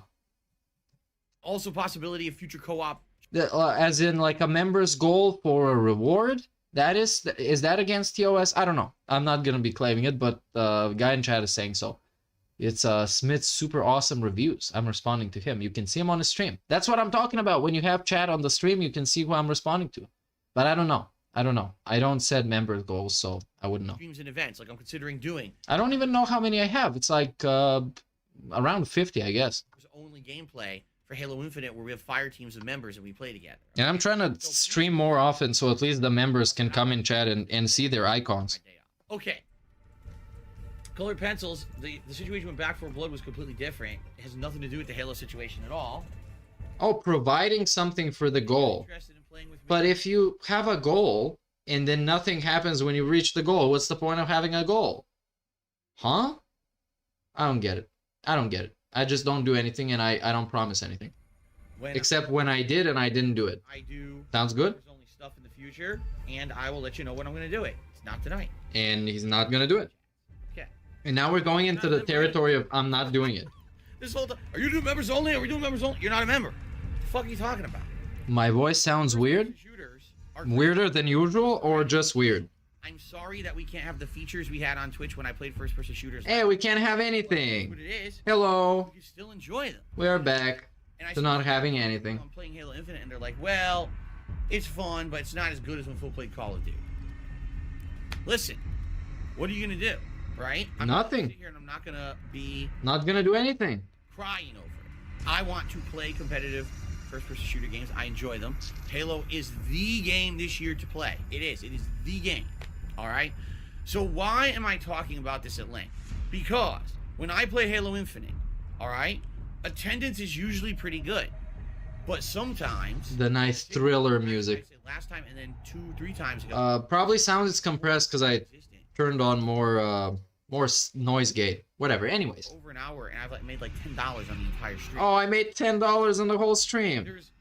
Also, possibility of future co-op. As in, like a member's goal for a reward. That is that against TOS? I don't know. I'm not gonna be claiming it, but the guy in chat is saying so. It's Smith's super awesome reviews. I'm responding to him. You can see him on his stream. That's what I'm talking about. When you have chat on the stream, you can see who I'm responding to. But I don't know. I don't set member goals, so I wouldn't know. Streams and events, like I'm considering doing. I don't even know how many I have. It's like around 50, I guess. There's only gameplay for Halo Infinite where we have fire teams of members and we play together. And I'm trying to stream more often so at least the members can come in chat and see their icons. Okay. Colored pencils, the situation with Back 4 Blood was completely different. It has nothing to do with the Halo situation at all. Oh, providing something for the goal. But if you have a goal and then nothing happens when you reach the goal, what's the point of having a goal? Huh? I don't get it. I don't get it. I just don't do anything and I don't promise anything. Except when I did and I didn't do it. I do. Sounds good? There's only stuff in the future and I will let you know when I'm going to do it. It's not tonight. And he's not going to do it. Okay. And now we're going into the territory of I'm not doing it. This whole time, are you doing members only? Are we doing members only? You're not a member. What the fuck are you talking about? My voice sounds weird? Weirder than usual or just weird? I'm sorry that we can't have the features we had on Twitch when I played first-person shooters. Hey, we can't have anything. What it is. Hello. You still enjoy them. We're back to not having anything. I'm playing Halo Infinite and they're like, well, it's fun, but it's not as good as when Full played Call of Duty. Listen, what are you going to do, right? I'm Nothing. Gonna sit here and I'm not going to be... Not going to do anything. Crying over it. I want to play competitive first-person shooter games. I enjoy them. Halo is the game this year to play. It is. It is the game. All right? So why am I talking about this at length? Because when I play Halo Infinite, all right, attendance is usually pretty good. But sometimes... The nice thriller music. Last time and then 2-3 times ago. Probably sounds compressed because I turned on more noise gate. Whatever. Anyways. Over an hour and I've made like $10 on the entire stream. Oh, I made $10 on the whole stream. There's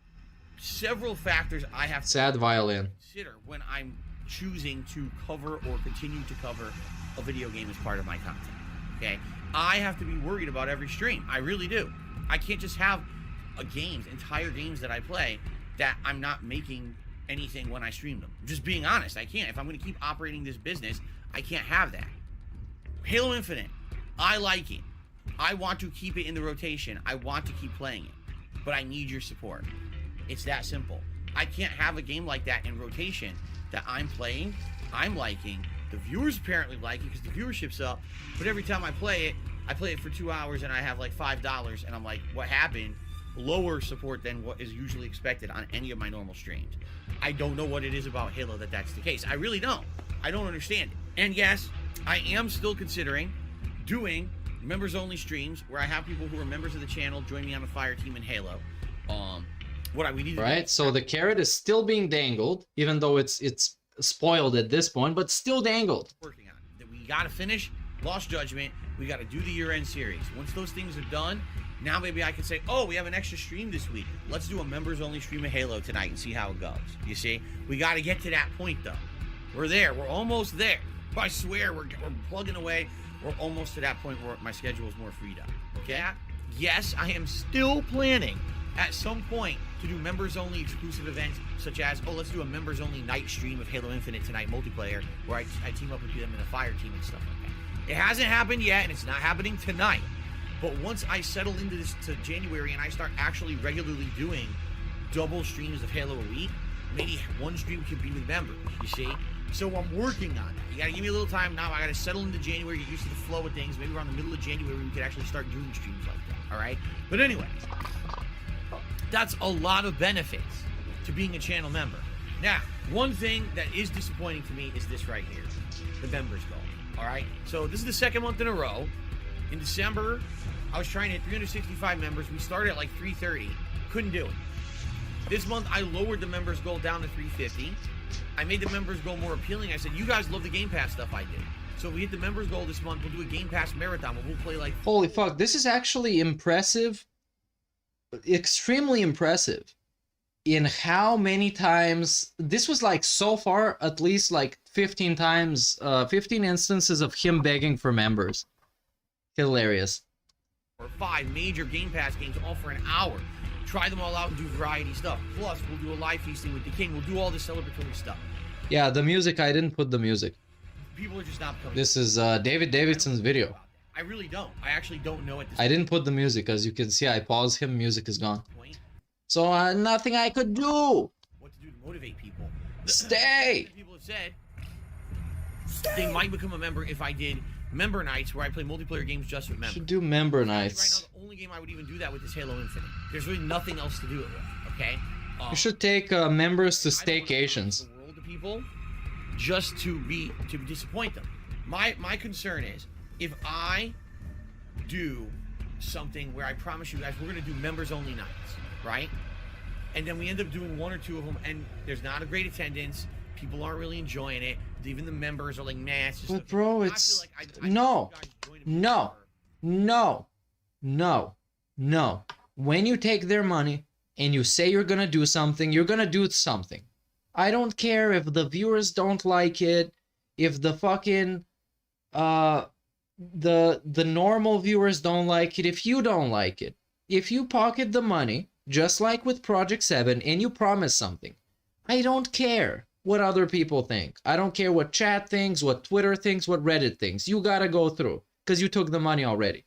several factors I have to Sad violin. consider when I'm choosing to cover or continue to cover a video game as part of my content. Okay? I have to be worried about every stream. I really do. I can't just have entire games that I play that I'm not making anything when I stream them. I'm just being honest. I can't. If I'm going to keep operating this business, I can't have that. Halo Infinite, I like it. I want to keep it in the rotation. I want to keep playing it. But I need your support. It's that simple. I can't have a game like that in rotation that I'm playing, I'm liking, the viewers apparently like it because the viewership's up, but every time I play it for 2 hours and I have like $5 and I'm like, what happened? Lower support than what is usually expected on any of my normal streams. I don't know what it is about Halo that's the case. I really don't. I don't understand it. And yes, I am still considering doing members only streams where I have people who are members of the channel join me on the fire team in Halo. We need to right, so the carrot is still being dangled, even though it's spoiled at this point, but still dangled. Working on it. We gotta finish Lost Judgment. We gotta do the year-end series. Once those things are done, now maybe I can say, oh, we have an extra stream this week. Let's do a members only stream of Halo tonight and see how it goes. You see, we gotta get to that point though. We're there. We're almost there. I swear, we're plugging away. We're almost to that point where my schedule is more freed up. Okay? Yes, I am still planning at some point to do members-only exclusive events, such as, oh, let's do a members-only night stream of Halo Infinite tonight multiplayer, where I team up with them in a fire team and stuff like that. It hasn't happened yet, and it's not happening tonight. But once I settle into this to January and I start actually regularly doing double streams of Halo a week, maybe one stream can be with members, you see? So I'm working on that. You gotta give me a little time now. I gotta settle into January, get used to the flow of things. Maybe around the middle of January we could actually start doing streams like that, all right? But anyway, that's a lot of benefits to being a channel member. Now, one thing that is disappointing to me is this right here, the members goal. All right, so this is the second month in a row. In December, I was trying to hit 365 members. We started at like 330, couldn't do it. This month, I lowered the members goal down to 350. I made the members goal more appealing. I said, you guys love the Game Pass stuff I did. So if we hit the members goal this month, we'll do a Game Pass marathon where we'll play like... Holy fuck, this is actually impressive. Extremely impressive. In how many times... This was like, so far, at least like 15 times, 15 instances of him begging for members. Hilarious. Or 5 major Game Pass games all for an hour. Try them all out and do variety stuff. Plus, we'll do a live feasting with the king. We'll do all this celebratory stuff. Yeah, the music, I didn't put the music. People are just not coming. This is David Davidson's video. I really don't. I actually don't know at this I didn't put the music. As you can see, I paused him. Music is gone. So nothing I could do. What to do to motivate people? Stay. People have said they might become a member if I did member nights where I play multiplayer games just with members. Should do member nights. Right now, the only game I would even do that with is Halo Infinite. There's really nothing else to do it with. Okay. You should take members to staycations. The world to people just to disappoint them. My concern is if I do something where I promise you guys we're gonna do members only nights, right? And then we end up doing 1 or 2 of them, and there's not a great attendance. People aren't really enjoying it. Even the members are like, man, it's just. But bro, it's no. When you take their money and you say you're gonna do something, you're gonna do something. I don't care if the viewers don't like it, if the fucking the normal viewers don't like it, if you don't like it. If you pocket the money, just like with Project 7, and you promise something, I don't care what other people think. I don't care what chat thinks, what Twitter thinks, what Reddit thinks. You gotta go through, because you took the money already.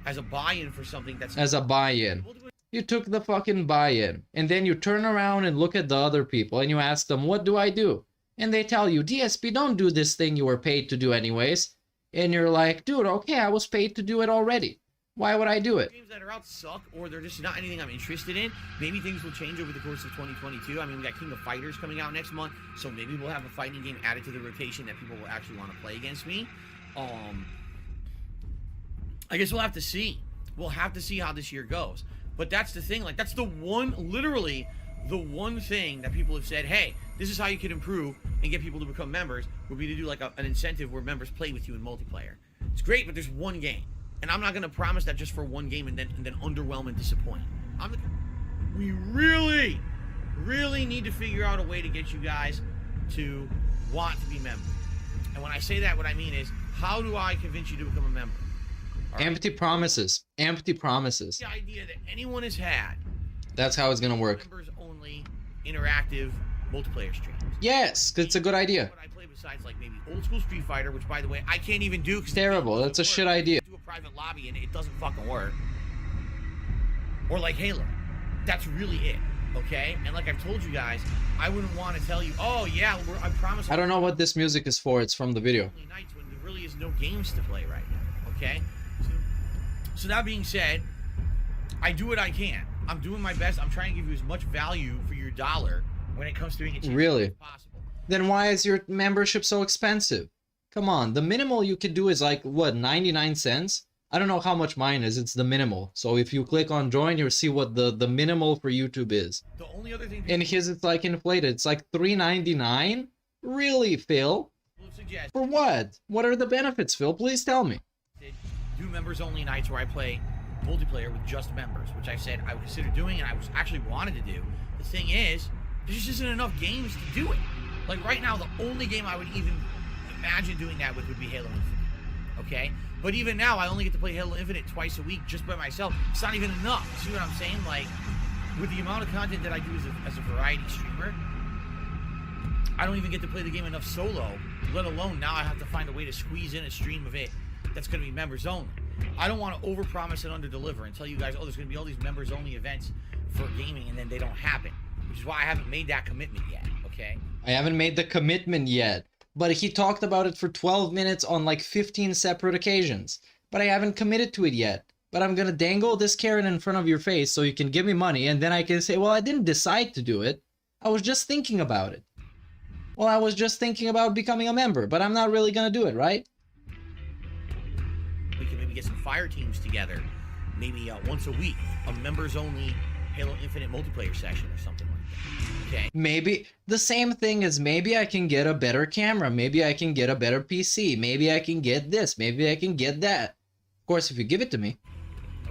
As a buy-in for something that's... As a buy-in. You took the fucking buy-in, and then you turn around and look at the other people, and you ask them, what do I do? And they tell you, DSP, don't do this thing you were paid to do anyways. And you're like, dude, okay, I was paid to do it already. Why would I do it? Games that are out suck, or they're just not anything I'm interested in. Maybe things will change over the course of 2022. I mean, we got King of Fighters coming out next month, so maybe we'll have a fighting game added to the rotation that people will actually want to play against me. I guess we'll have to see. We'll have to see how this year goes. But that's the thing. Like, that's the one, literally, the one thing that people have said, hey, this is how you can improve and get people to become members, would be to do like an incentive where members play with you in multiplayer. It's great, but there's one game. And I'm not going to promise that just for one game and then underwhelm and disappoint. We really need to figure out a way to get you guys to want to be members. And when I say that, what I mean is, how do I convince you to become a member? All empty right? Promises. Empty promises. The idea that anyone has had. That's how it's going to work. Members only interactive multiplayer streams. Yes, because it's a good idea. What I play besides like maybe old school Street Fighter, which by the way, I can't even do. Terrible. That's a shit idea. Do a private lobby and it doesn't fucking work. Or like Halo. That's really it. Okay? And like I've told you guys, I wouldn't want to tell you, oh yeah, I promise. I don't know what this music is for. It's from the video. Nights when there really is no games to play right now. Okay? So that being said, I do what I can. I'm doing my best. I'm trying to give you as much value for your dollar when it comes to doing it really as possible. Then why is your membership so expensive? Come on, the minimal you could do is like, what, 99 cents? I don't know how much mine is. It's the minimal. So if you click on join, you'll see what the minimal for YouTube is. The only other thing... And his, it's like inflated. It's like $3.99? Really, Phil? For what? What are the benefits, Phil? Please tell me. Do members only nights where I play multiplayer with just members, which I said I would consider doing and I was actually wanted to do. The thing is, there just isn't enough games to do it. Like right now, the only game I would even imagine doing that with would be Halo Infinite. Okay? But even now, I only get to play Halo Infinite twice a week just by myself. It's not even enough. See what I'm saying? Like, with the amount of content that I do as a variety streamer, I don't even get to play the game enough solo, let alone now I have to find a way to squeeze in a stream of it that's going to be members only. I don't want to overpromise and underdeliver and tell you guys, oh, there's going to be all these members only events for gaming and then they don't happen, which is why I haven't made that commitment yet, okay? I haven't made the commitment yet, but he talked about it for 12 minutes on like 15 separate occasions, but I haven't committed to it yet. But I'm going to dangle this carrot in front of your face so you can give me money and then I can say, well, I didn't decide to do it, I was just thinking about it. Well, I was just thinking about becoming a member, but I'm not really gonna do it, right? We can maybe get some fire teams together. Maybe once a week, a members-only Halo Infinite multiplayer session or something like that. Okay? Maybe the same thing is maybe I can get a better camera. Maybe I can get a better PC. Maybe I can get this. Maybe I can get that. Of course, if you give it to me.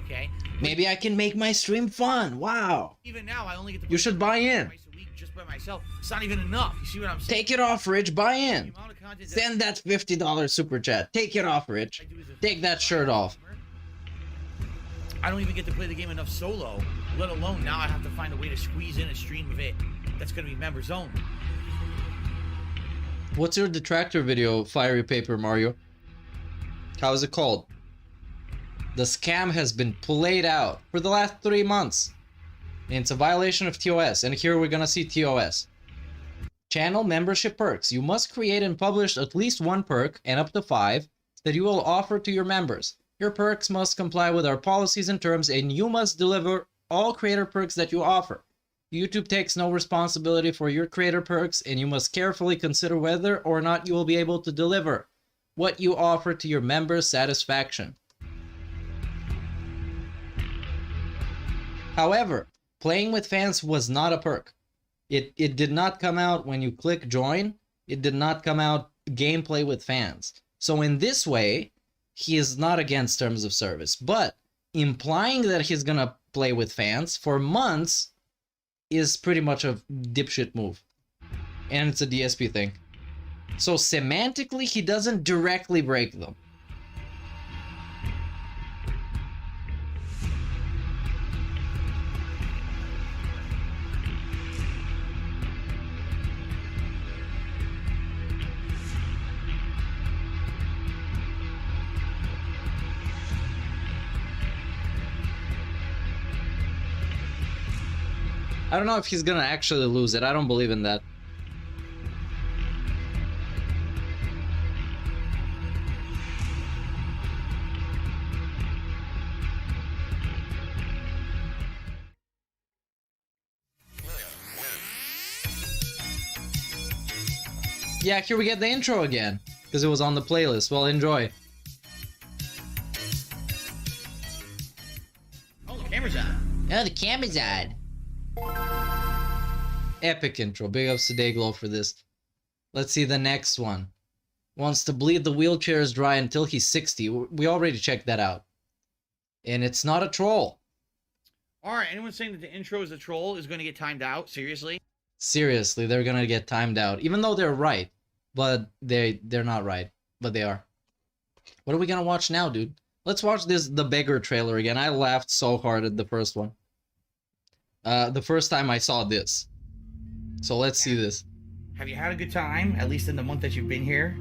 Okay? Maybe I can make my stream fun. Wow. Even now, I only get to You should buy in. twice a week just by myself. It's not even enough. You see what I'm saying? Take it off, Rich. Buy in. Send that $50 super chat. Take it off, Rich. Take that shirt off. I don't even get to play the game enough solo, let alone now I have to find a way to squeeze in a stream of it that's going to be members only. What's your detractor video, Fiery Paper Mario? How is it called? The scam has been played out for the last 3 months. And it's a violation of TOS, and here we're gonna see TOS. Channel membership perks. You must create and publish at least 1 perk, and up to 5, that you will offer to your members. Your perks must comply with our policies and terms, and you must deliver all creator perks that you offer. YouTube takes no responsibility for your creator perks, and you must carefully consider whether or not you will be able to deliver what you offer to your members' satisfaction. However, playing with fans was not a perk. It did not come out when you click join. It did not come out gameplay with fans. So in this way, he is not against terms of service, but implying that he's gonna play with fans for months is pretty much a dipshit move. And it's a DSP thing. So semantically, he doesn't directly break them. I don't know if he's gonna actually lose it. I don't believe in that. Yeah, here we get the intro again, because it was on the playlist. Well, enjoy. Oh, the camera's on. Oh, the camera's on. Epic intro. Big ups to Dayglow for this. Let's see the next one. Wants to bleed the wheelchairs dry until he's 60. We already checked that out. And it's not a troll. Alright, anyone saying that the intro is a troll is going to get timed out? Seriously? Seriously, they're gonna get timed out. Even though they're right. But they're not right. But they are. What are we gonna watch now, dude? Let's watch the BEGGAR trailer again. I laughed so hard at the first one. The first time I saw this. So let's see this. Have you had a good time, at least in the month that you've been here?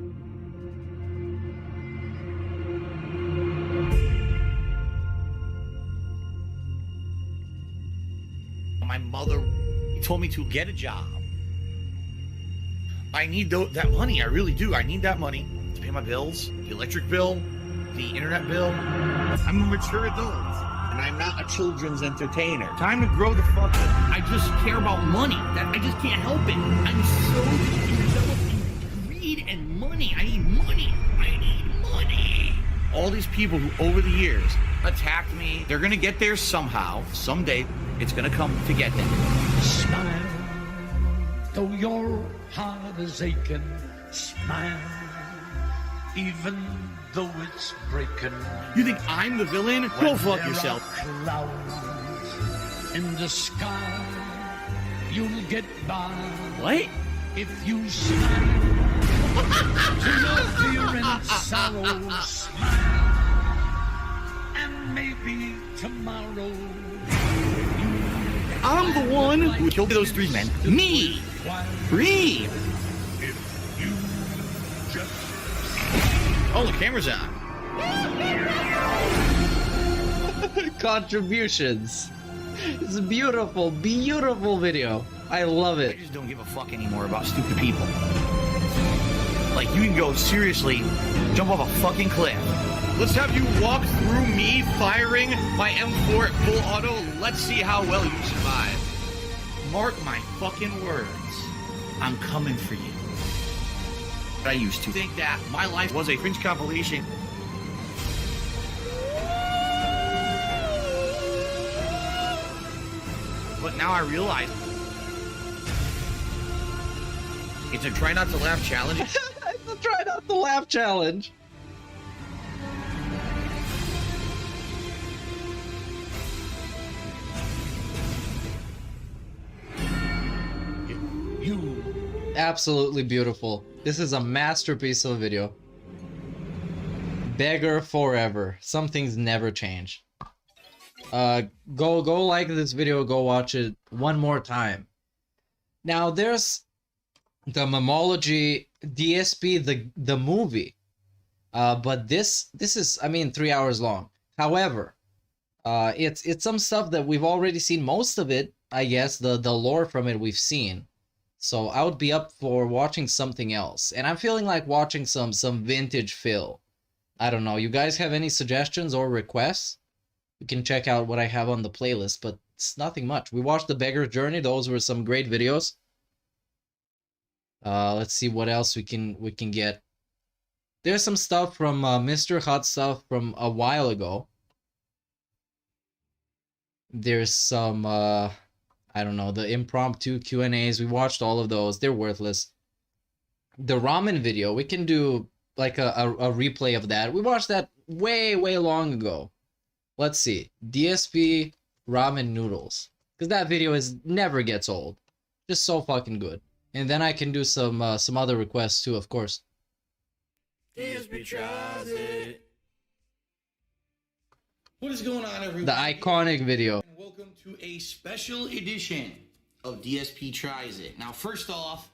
My mother told me to get a job. I need that money, I really do. I need that money to pay my bills, the electric bill, the internet bill. I'm a mature adult, and I'm not a children's entertainer. Time to grow the fuck up. I just care about money. I just can't help it. I'm so enveloped in greed and money. I need money. I need money. All these people who, over the years, attacked me, they're gonna get there somehow. Someday, it's gonna come to get them. Smile, though your heart is aching. Smile, even though it's breaking. You think I'm the villain? Go fuck yourself. Clouds in the sky, you'll get by. What? If you smile, to no fear and sorrow. Smile, and maybe tomorrow. I'm the one who killed those 3 men. Me! Breathe! Oh, the camera's on. Contributions. It's a beautiful, beautiful video. I love it. I just don't give a fuck anymore about stupid people. Like, you can go, seriously, jump off a fucking cliff. Let's have you walk through me firing my M4 at full auto. Let's see how well you survive. Mark my fucking words. I'm coming for you. I used to think that my life was a cringe compilation. But now I realize it's a try not to laugh challenge. It's a try not to laugh challenge. Absolutely beautiful. This is a masterpiece of a video. Beggar forever. Some things never change. Go like this video, go watch it one more time. Now there's the Memology DSP the movie. But this is, I mean, 3 hours long. However, it's some stuff that we've already seen. Most of it, I guess, the lore from it we've seen. So I would be up for watching something else. And I'm feeling like watching some vintage fill. I don't know. You guys have any suggestions or requests? You can check out what I have on the playlist, but it's nothing much. We watched The Beggar's Journey. Those were some great videos. Let's see what else we can get. There's some stuff from Mr. Hot Stuff from a while ago. There's some I don't know, the impromptu Q&As. We watched all of those. They're worthless. The Ramen video, we can do like a replay of that. We watched that way long ago. Let's see. DSP Ramen Noodles. Because that video never gets old. Just so fucking good. And then I can do some other requests too, of course. DSP tries it. What is going on, everyone? The iconic video. Welcome to a special edition of DSP Tries It. Now, first off,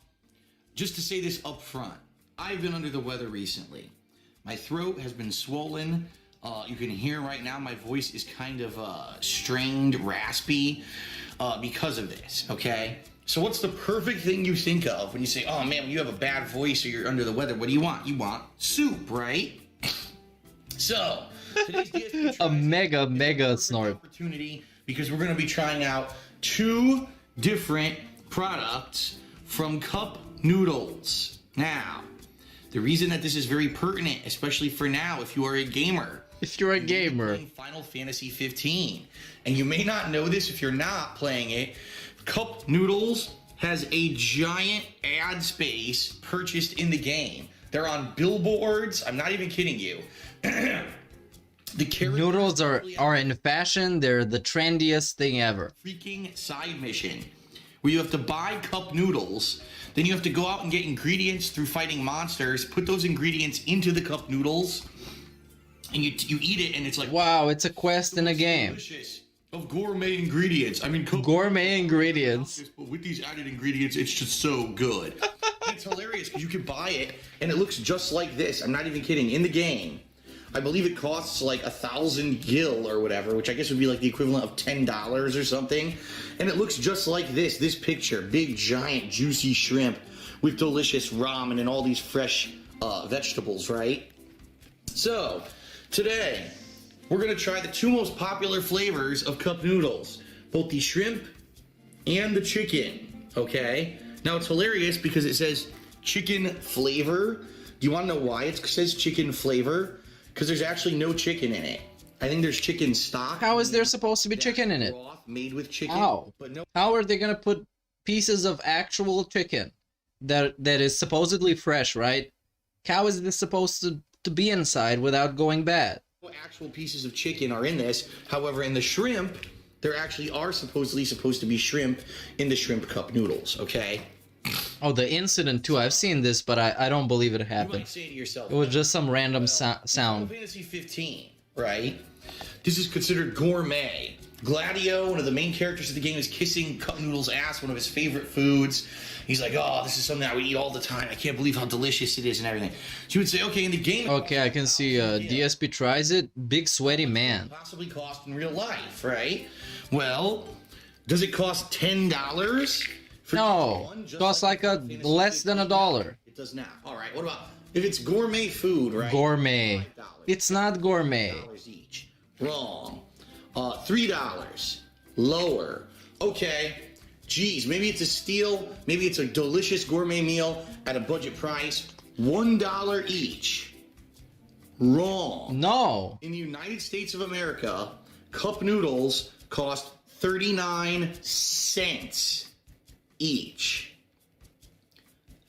just to say this up front, I've been under the weather recently. My throat has been swollen. You can hear right now my voice is kind of strained, raspy because of this, okay? So what's the perfect thing you think of when you say, oh man, when you have a bad voice or you're under the weather, what do you want? You want soup, right? So, today's DSP a mega snort. Opportunity, because we're going to be trying out 2 different products from Cup Noodles. Now, the reason that this is very pertinent, especially for now, if you are a gamer. If you're a gamer. Final Fantasy 15. And you may not know this if you're not playing it. Cup Noodles has a giant ad space purchased in the game. They're on billboards. I'm not even kidding you. The Noodles are in fashion. They're the trendiest thing ever. Freaking side mission where you have to buy cup noodles, then you have to go out and get ingredients through fighting monsters, put those ingredients into the cup noodles, and you eat it, and it's like, wow, it's a quest in a game. Delicious. Of gourmet ingredients. I mean, gourmet ingredients. But with these added ingredients, it's just so good. It's hilarious because you can buy it, and it looks just like this. I'm not even kidding. In the game, I believe it costs like 1,000 gil or whatever, which I guess would be like the equivalent of $10 or something. And it looks just like this picture. Big, giant, juicy shrimp with delicious ramen and all these fresh vegetables, right? So, today, we're going to try the 2 most popular flavors of cup noodles. Both the shrimp and the chicken, okay? Now, it's hilarious because it says chicken flavor. Do you want to know why it says chicken flavor? Because there's actually no chicken in it. I think there's chicken stock. How is there supposed to be chicken in it? Broth made with chicken. How? But no. How are they gonna put pieces of actual chicken that is supposedly fresh, right? How is this supposed to be inside without going bad? Actual pieces of chicken are in this. However, in the shrimp, there actually are supposedly supposed to be shrimp in the shrimp cup noodles. Okay. Oh, the incident too. I've seen this, but I don't believe it happened. You might say to yourself, it was just some random sound. Final Fantasy 15, right? This is considered gourmet. Gladio, one of the main characters of the game, is kissing cup noodles' ass, one of his favorite foods. He's like, oh, this is something I would eat all the time. I can't believe how delicious it is and everything. So you would say, okay, in the game... Okay, I can see DSP Tries It. Big sweaty man. Possibly cost in real life, right? Well, does it cost $10? No, costs like less than $1. It does not. All right, what about if it's gourmet food, right? Gourmet. It's not gourmet. Each. Wrong. $3. Lower. Okay. Geez, maybe it's a steal. Maybe it's a delicious gourmet meal at a budget price. $1 each. Wrong. No. In the United States of America, cup noodles cost 39 cents each.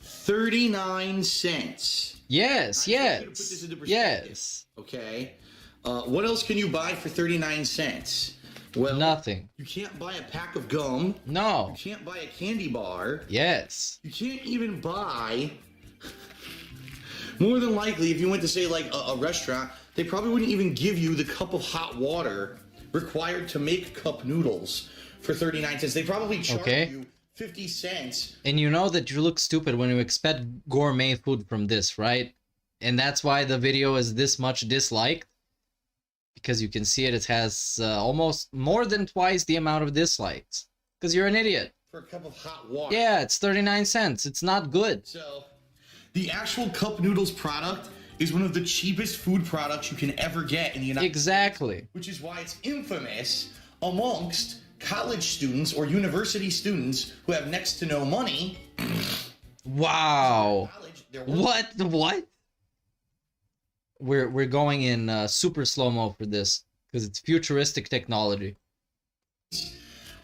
39 cents. Yes, yes. Yes. Okay. What else can you buy for 39 cents? Well, nothing. You can't buy a pack of gum. No. You can't buy a candy bar. Yes. You can't even buy... More than likely, if you went to, say, like, a restaurant, they probably wouldn't even give you the cup of hot water required to make cup noodles for 39 cents. They probably charge you 50 cents. And you know that you look stupid when you expect gourmet food from this, right? And that's why the video is this much disliked. Because you can see it has almost more than twice the amount of dislikes. Because you're an idiot. For a cup of hot water. Yeah, it's 39 cents. It's not good. So, the actual cup noodles product is one of the cheapest food products you can ever get in the United States. Which is why it's infamous amongst college students or university students who have next to no money. Wow. What? We're going in super slow-mo for this because it's futuristic technology.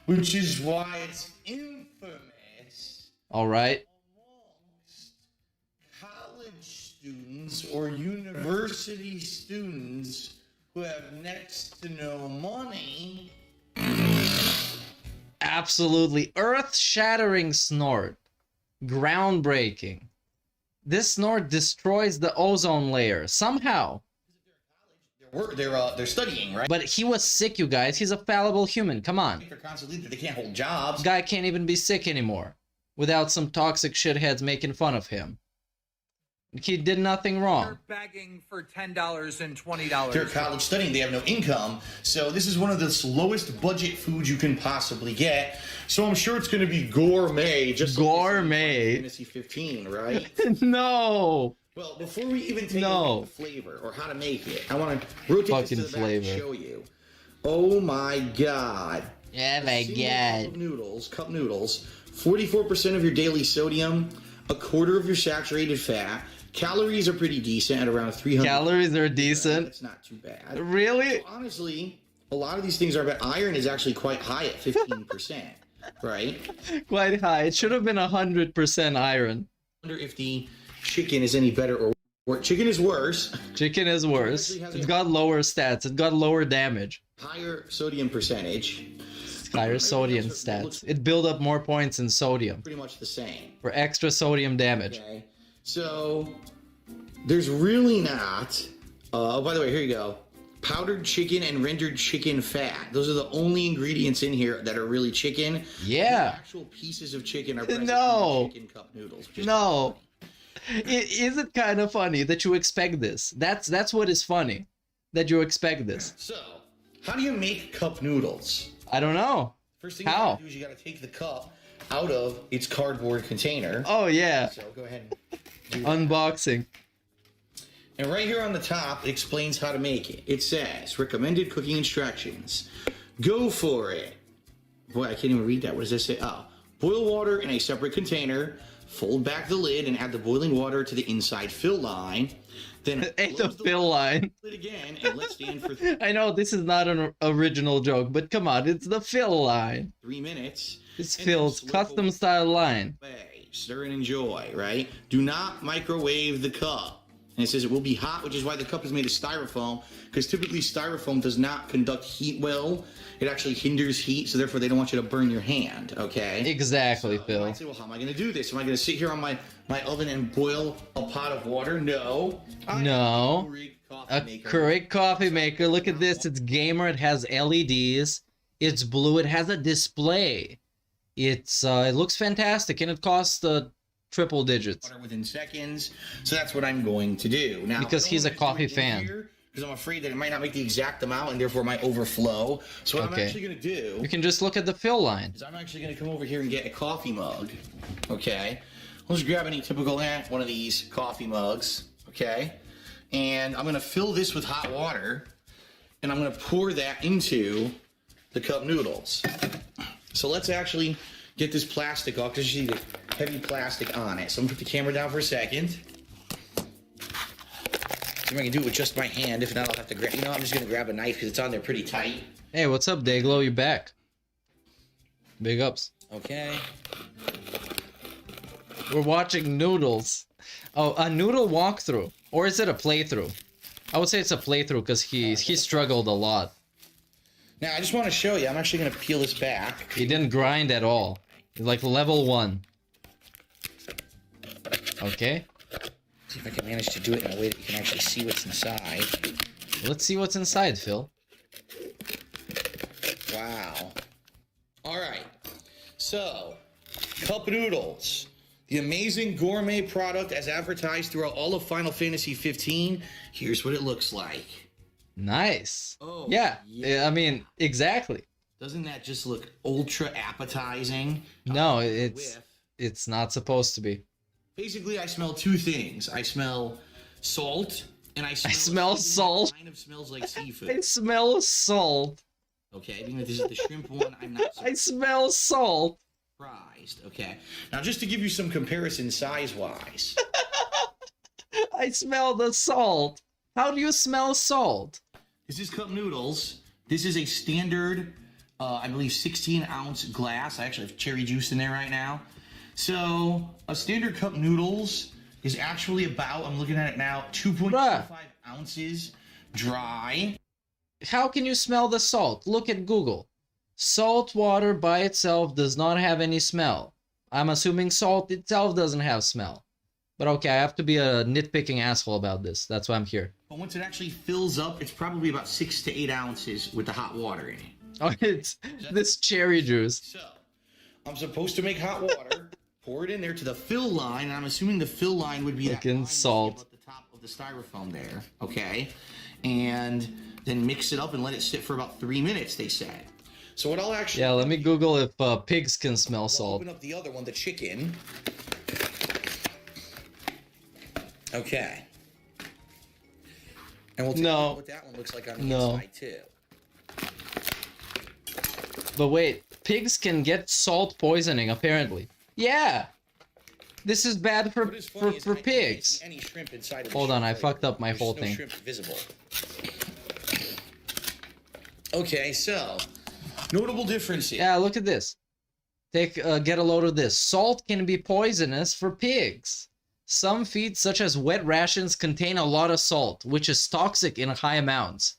Which is why it's infamous. All right. College students or university students who have next to no money. Absolutely earth-shattering snort. Groundbreaking. This snort destroys the ozone layer somehow. They're studying, right? But he was sick, you guys. He's a fallible human. Come on. They're constantly, they can't hold jobs. Guy can't even be sick anymore without some toxic shitheads making fun of him. He did nothing wrong. They're begging for $10 and $20. They're college studying. They have no income. So this is one of the lowest budget foods you can possibly get. So I'm sure it's going to be gourmet. Just gourmet. Like Fantasy 15, right? No. Well, before we even take a look at the flavor or how to make it, I want to rotate this to the back and show you. Oh my God. Oh my God. Cup noodles, 44% of your daily sodium, a quarter of your saturated fat. Calories are pretty decent at around 300. Calories are decent. That's not too bad. Really? So honestly, a lot of these things are, but iron is actually quite high at 15%, right? Quite high. It should have been 100% iron. I wonder if the chicken is any better or chicken is worse. Chicken is worse. It's got lower stats. It got lower damage. Higher sodium percentage. Higher sodium stats. It built up more points in sodium. Pretty much the same. For extra sodium damage. Okay. So, there's really not... oh, by the way, here you go. Powdered chicken and rendered chicken fat. Those are the only ingredients in here that are really chicken. Yeah. The actual pieces of chicken are present no. in the chicken cup noodles. No. Is it kind of funny that you expect this? That's what is funny. That you expect this. So, how do you make cup noodles? I don't know. First thing you gotta do is you gotta take the cup out of its cardboard container. Oh yeah. So go ahead and unboxing. And right here on the top, it explains how to make it. It says, recommended cooking instructions. Go for it. Boy, I can't even read that. What does this say? Oh, boil water in a separate container. Fold back the lid and add the boiling water to the inside fill line. Then the fill line. Lid again and let stand for I know this is not an original joke, but come on, it's the fill line. 3 minutes. It's Phil's custom style line. Stir and enjoy, right? Do not microwave the cup. And it says it will be hot, which is why the cup is made of styrofoam, because typically styrofoam does not conduct heat well. It actually hinders heat, so therefore they don't want you to burn your hand, okay? Exactly, so Phil. You might say, well, how am I going to do this? Am I going to sit here on my oven and boil a pot of water? No. No. A Keurig coffee maker. Look at this. It's gamer. It has LEDs. It's blue. It has a display. It looks fantastic, and it costs triple digits. Within seconds. So that's what I'm going to do. Now, because he's a coffee fan. Because I'm afraid that it might not make the exact amount and therefore might overflow. So what I'm actually going to do... You can just look at the fill line. Is I'm actually going to come over here and get a coffee mug. Okay? I'll just grab any typical one of these coffee mugs. Okay? And I'm going to fill this with hot water. And I'm going to pour that into the cup noodles. So let's actually get this plastic off because you see the heavy plastic on it. So I'm gonna put the camera down for a second. See if I can do it with just my hand. If not, I'll have to grab. You know, I'm just gonna grab a knife because it's on there pretty tight. Hey, what's up, Dayglow? You back? Big ups. Okay. We're watching Noodles. Oh, a Noodle walkthrough, or is it a playthrough? I would say it's a playthrough because he struggled a lot. Now I just want to show you. I'm actually gonna peel this back. He didn't grind at all. He's like level 1. Okay. See if I can manage to do it in a way that you can actually see what's inside. Let's see what's inside, Phil. Wow. All right. So, Cup Noodles. The amazing gourmet product as advertised throughout all of Final Fantasy 15. Here's what it looks like. Nice. Oh, yeah. I mean, exactly. Doesn't that just look ultra appetizing? No, it's not supposed to be. Basically, I smell two things. I smell salt, and I smell salt. Kind of smells like seafood. I smell salt. Okay, being that this is the shrimp one, I'm not I smell salt. surprised. Okay, now just to give you some comparison size-wise. I smell the salt. How do you smell salt? This is Cup Noodles. This is a standard, I believe, 16-ounce glass. I actually have cherry juice in there right now. So, a standard Cup Noodles is actually about, I'm looking at it now, 2.25 ounces dry. How can you smell the salt? Look at Google. Salt water by itself does not have any smell. I'm assuming salt itself doesn't have smell. But okay, I have to be a nitpicking asshole about this. That's why I'm here. But once it actually fills up, it's probably about 6 to 8 ounces with the hot water in it. Oh, it's this cherry juice. So, I'm supposed to make hot water, pour it in there to the fill line, and I'm assuming the fill line would be that line salt at the top of the styrofoam there, okay? And then mix it up and let it sit for about 3 minutes, they said. So what I'll actually... Yeah, let me Google if pigs can smell salt. Open up the other one, the chicken. Okay. And we'll take a look what that one looks like on the inside, too. But wait, pigs can get salt poisoning, apparently. Yeah! This is bad for pigs. Any shrimp inside of Hold on, I fucked up my whole thing. Shrimp visible. Okay, so notable differences. Yeah, look at this. Get a load of this. Salt can be poisonous for pigs. Some feeds, such as wet rations, contain a lot of salt, which is toxic in high amounts.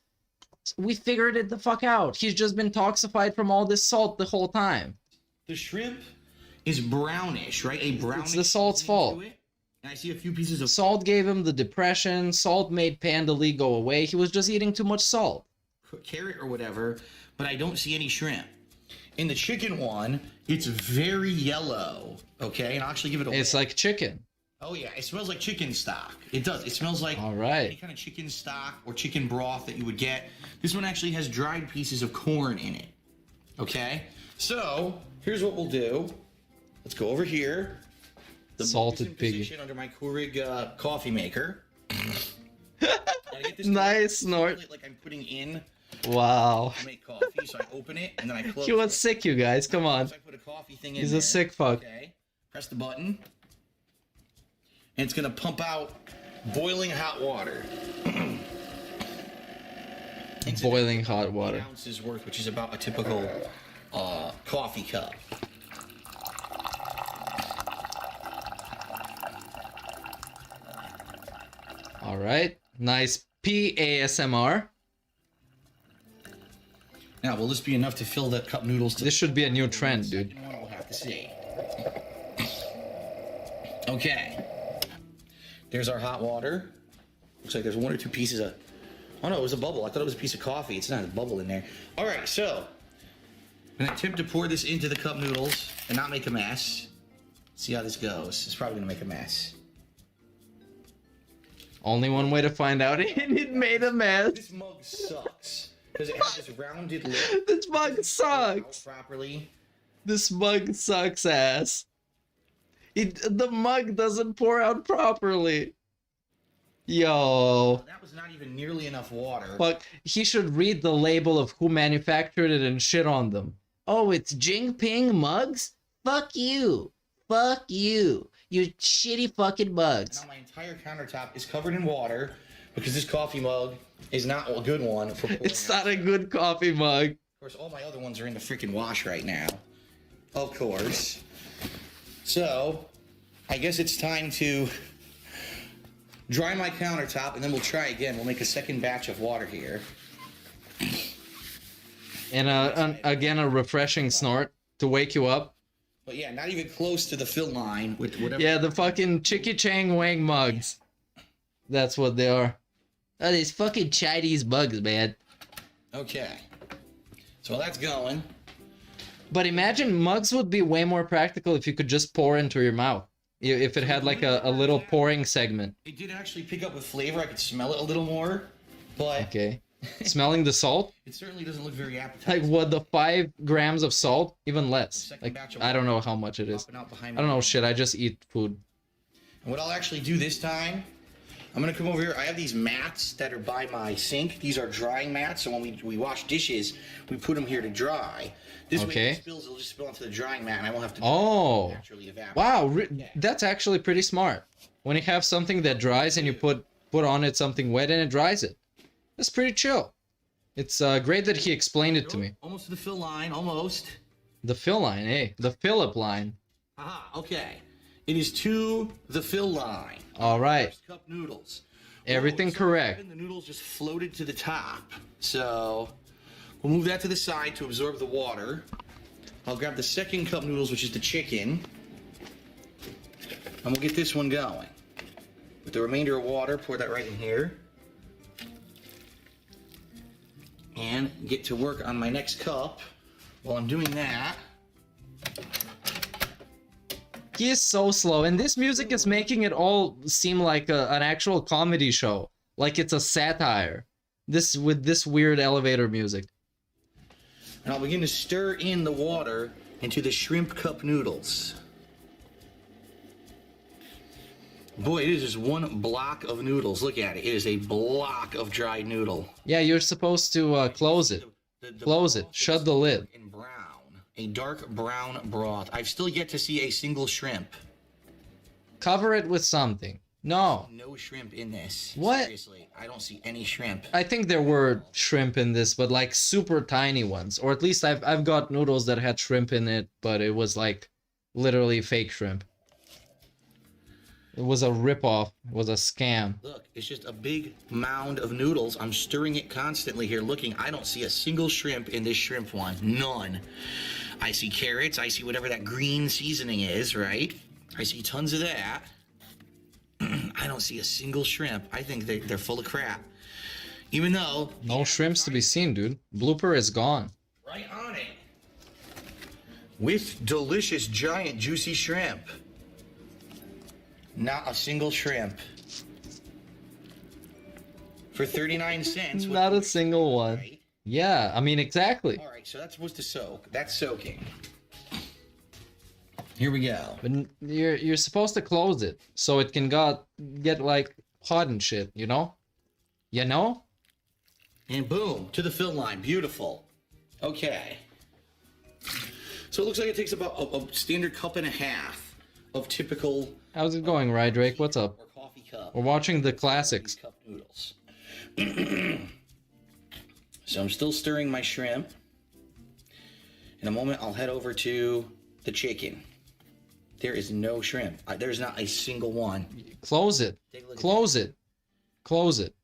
We figured it the fuck out. He's just been toxified from all this salt the whole time. The shrimp is brownish, right? A brownish. It's the salt's fault. And I see a few pieces of salt gave him the depression. Salt made Panda Lee go away. He was just eating too much salt. Carrot or whatever, but I don't see any shrimp. In the chicken one, it's very yellow. Okay, and I'll actually give it a. It's like chicken. Oh yeah, it smells like chicken stock. It does. It smells like any kind of chicken stock or chicken broth that you would get. This one actually has dried pieces of corn in it. Okay, so here's what we'll do. Let's go over here. The salted piggy under my Keurig coffee maker. Nice snort. Like I'm putting in. Wow. I make coffee, so I open it and then I close. He was sick, you guys. Come on. So I put a coffee thing in He's there. a sick fuck. Okay. Press the button. And it's gonna pump out boiling hot water. Boiling hot water. 8 ounces worth, which is about a typical coffee cup. All right. Nice PASMR. Now, will this be enough to fill that cup noodles? This should be a new trend, dude. We'll have to see. Okay. There's our hot water. Looks like there's 1 or 2 pieces of... Oh no, it was a bubble. I thought it was a piece of coffee. It's not a bubble in there. All right, so I'm gonna attempt to pour this into the cup noodles and not make a mess. See how this goes. It's probably gonna make a mess. Only one way to find out, and it made a mess. This mug sucks because it has this rounded lip. This mug sucks. Properly. This mug sucks ass. The mug doesn't pour out properly. Yo. That was not even nearly enough water. Fuck, he should read the label of who manufactured it and shit on them. Oh, it's Jingping mugs? Fuck you. Fuck you. You shitty fucking mugs. Now my entire countertop is covered in water because this coffee mug is not a good one for pouring. It's not a good coffee mug. Of course, all my other ones are in the freaking wash right now. Of course. So, I guess it's time to dry my countertop, and then we'll try again. We'll make a second batch of water here. And again, a refreshing snort to wake you up. But yeah, not even close to the fill line with whatever. Yeah, the fucking Chicky Chang Wang mugs. That's what they are. Oh, these fucking Chinese bugs, man. Okay. So that's going. But imagine mugs would be way more practical if you could just pour into your mouth. If it had like a little pouring segment. It did actually pick up with flavor. I could smell it a little more. But okay. Smelling the salt? It certainly doesn't look very appetizing. Like what, the 5 grams of salt? Even less. Like I don't know how much it is. I don't know shit, I just eat food. And what I'll actually do this time, I'm gonna come over here. I have these mats that are by my sink. These are drying mats, so when we wash dishes, we put them here to dry. This way, if it spills, it'll just spill onto the drying mat, and I won't have to naturally evaporate. Wow, that's actually pretty smart. When you have something that dries and you put on it something wet and it dries it. That's pretty chill. It's great that he explained it to me. Almost to the fill line, almost. The fill line, eh? The Phillip line. Aha, okay. It is to the fill line. All right. First cup noodles. Everything correct. The noodles just floated to the top. So we'll move that to the side to absorb the water. I'll grab the second cup noodles, which is the chicken. And we'll get this one going. With the remainder of water, pour that right in here. And get to work on my next cup. While I'm doing that, he is so slow, and this music is making it all seem like an actual comedy show, like it's a satire. This with this weird elevator music. And I'll begin to stir in the water into the shrimp cup noodles. Boy, it is just one block of noodles. Look at it. It is a block of dried noodle. Yeah, you're supposed to close it. Close it. Shut the lid. In brown. A dark brown broth. I've still yet to see a single shrimp. Cover it with something. No. No shrimp in this. What? Seriously, I don't see any shrimp. I think there were shrimp in this, but like super tiny ones. Or at least I've got noodles that had shrimp in it, but it was like literally fake shrimp. It was a ripoff. It was a scam. Look, it's just a big mound of noodles. I'm stirring it constantly here, looking. I don't see a single shrimp in this shrimp one. None. I see carrots. I see whatever that green seasoning is, right? I see tons of that. I don't see a single shrimp. I think they're full of crap. Even though... No shrimps to be seen, dude. Blooper is gone. Right on it. With delicious, giant, juicy shrimp. Not a single shrimp. For 39 cents. Not a single one. Right? Yeah, I mean, exactly. All right, so that's supposed to soak. That's soaking. Here we go. But you're supposed to close it so it can get like hot and shit, you know? You know? And boom, to the fill line. Beautiful. Okay. So it looks like it takes about a standard cup and a half of typical... How's it going, Rye Drake? What's up? Or coffee cup. We're watching the classics. Cup noodles. So I'm still stirring my shrimp. In a moment, I'll head over to the chicken. There is no shrimp. There's not a single one. Close it. Close it. Close it.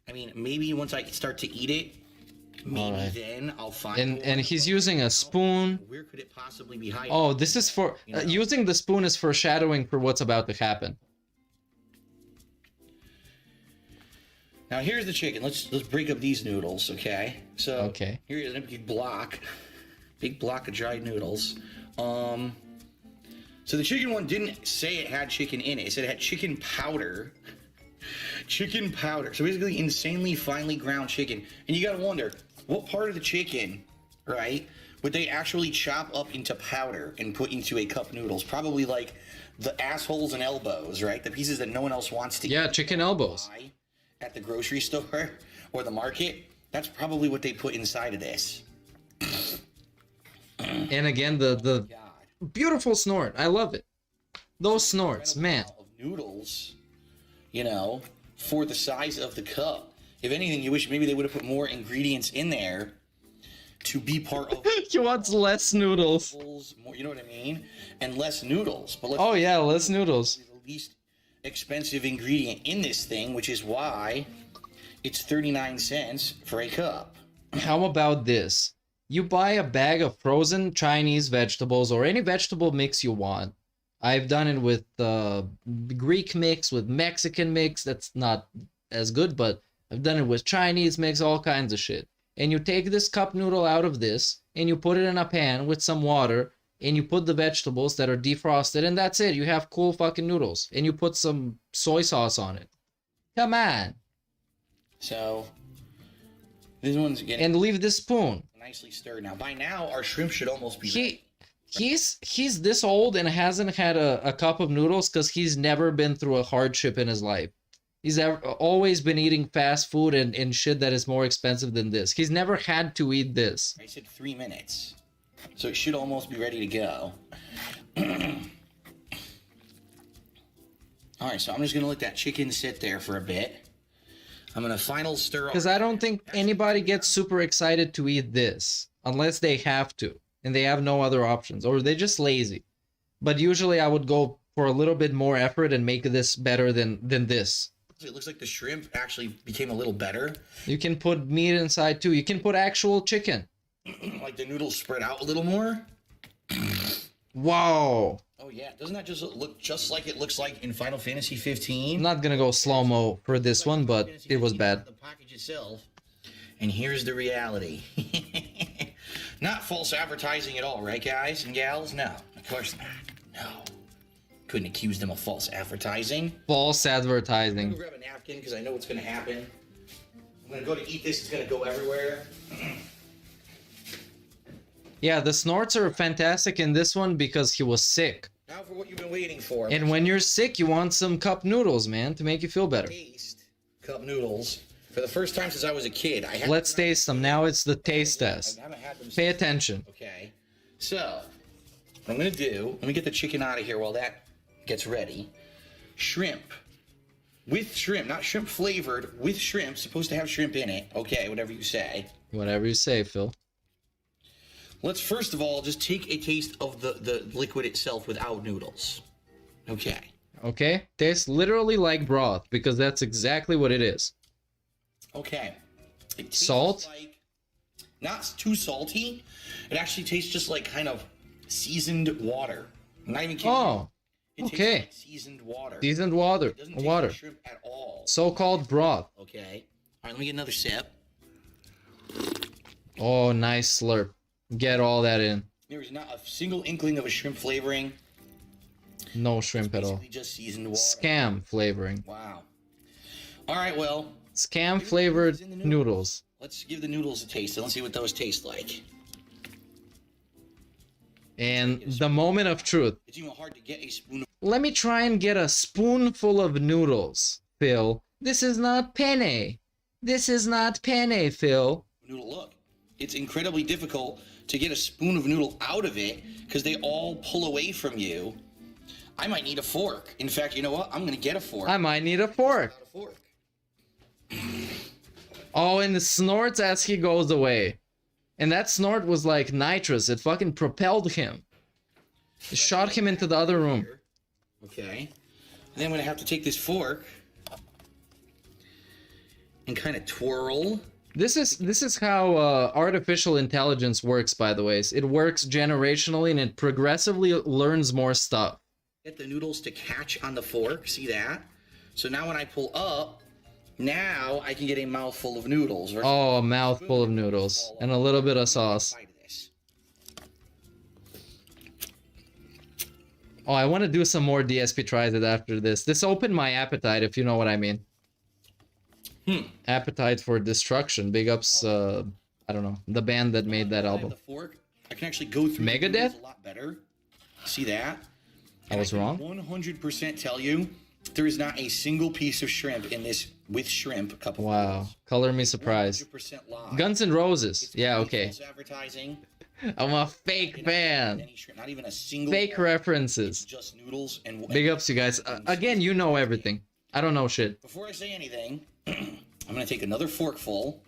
I mean, maybe once I start to eat it, maybe then I'll find. And he's using a spoon. Where could it possibly be hiding? Oh, this is for using the spoon is foreshadowing for what's about to happen. Now here's the chicken. Let's break up these noodles, okay? So here's a big block of dried noodles. So the chicken one didn't say it had chicken in it. It said it had chicken powder. Chicken powder. So basically insanely finely ground chicken. And you gotta wonder, what part of the chicken, right, would they actually chop up into powder and put into a cup noodles? Probably like the assholes and elbows, right? The pieces that no one else wants to eat. Yeah, chicken elbows. At the grocery store or the market. That's probably what they put inside of this. And again, the beautiful snort. I love it. Those snorts, man. Of noodles, you know, for the size of the cup. If anything, you wish maybe they would have put more ingredients in there to be part of. He wants less noodles. More, you know what I mean? And less noodles. But oh yeah, less noodles. The least expensive ingredient in this thing, which is why it's 39 cents for a cup. How about this? You buy a bag of frozen Chinese vegetables or any vegetable mix you want. I've done it with Greek mix, with Mexican mix. That's not as good, but I've done it with Chinese mix, all kinds of shit. And you take this cup noodle out of this, and you put it in a pan with some water, and you put the vegetables that are defrosted, and that's it. You have cool fucking noodles. And you put some soy sauce on it. Come on. So, this one's getting... And leave the spoon. Nicely stirred. Now, by now, our shrimp should almost be ready. He's this old and hasn't had a cup of noodles because he's never been through a hardship in his life. He's always been eating fast food and shit that is more expensive than this. He's never had to eat this. I said 3 minutes. So it should almost be ready to go. Alright, so I'm just going to let that chicken sit there for a bit. I'm going to final stir. Because I don't think anybody gets super excited to eat this. Unless they have to. And they have no other options. Or they're just lazy. But usually I would go for a little bit more effort and make this better than this. It looks like the shrimp actually became a little better. You can put meat inside too. You can put actual chicken. Like the noodles spread out a little more. Wow. Oh yeah, doesn't that just look just like it looks like in Final Fantasy 15? I'm not gonna go slow-mo for this one, but it was bad. The package itself. And here's the reality. Not false advertising at all, right guys and gals? No, of course not. No. Couldn't accuse them of false advertising. False advertising. I'm gonna grab a napkin because I know what's gonna happen. I'm gonna go to eat this, it's gonna go everywhere. Yeah, the snorts are fantastic in this one because he was sick. Now for what you've been waiting for. And when you're sick, you want some cup noodles, man, to make you feel better. Taste cup noodles. For the first time since I was a kid, I Let's taste them. Now it's the taste test. Pay attention. Okay. So, what I'm gonna do, let me get the chicken out of here while that gets ready. Shrimp. With shrimp, not shrimp flavored, with shrimp, supposed to have shrimp in it. Okay, whatever you say. Whatever you say, Phil. Let's first of all just take a taste of the liquid itself without noodles. Okay. Okay? Tastes literally like broth because that's exactly what it is. Okay. It tastes Salt? like, not too salty. It actually tastes just like kind of seasoned water. I'm not even kidding. Oh. It tastes Okay. like seasoned water. Seasoned water. It doesn't taste Water. like shrimp at all. So-called broth. Okay. All right, let me get another sip. Oh, nice slurp. Get all that in. There is not a single inkling of a shrimp flavoring. No shrimp at all. Basically just seasoned water. Scam flavoring. Wow. All right, well. Scam flavored noodles. Let's give the noodles a taste and let's see what those taste like. And the moment of truth. It's even hard to get a spoon of... Let me try and get a spoonful of noodles, Phil. This is not penne. This is not penne, Phil. Noodle, look. It's incredibly difficult to get a spoon of noodle out of it because they all pull away from you. I might need a fork. In fact, you know what? I'm going to get a fork. I might need a fork. Oh, and the snorts as he goes away. And that snort was like nitrous. It fucking propelled him. It shot him into the other room. Okay. Then I'm going to have to take this fork and kind of twirl. This is how artificial intelligence works, by the way. It works generationally and it progressively learns more stuff. Get the noodles to catch on the fork. See that? So now when I pull up, now I can get a mouthful of noodles. Oh, a mouthful of noodles and a little bit of sauce. Oh, I want to do some more DSP tries it after this. This opened my appetite, if you know what I mean. Appetite for Destruction. Big ups, I don't know, the band that made that album. The fork, I can actually go through Megadeth? a lot better. See that? I was wrong. 100% tell you, there is not a single piece of shrimp in this with shrimp cup of Wow. noodles. Color me surprised. 100% live. Guns N' Roses. Yeah, okay. False advertising. I'm a fake fan. Not even a single fake references. Just noodles and big ups, you guys. Again, you know everything. I don't know shit. Before I say anything, I'm gonna take another forkful,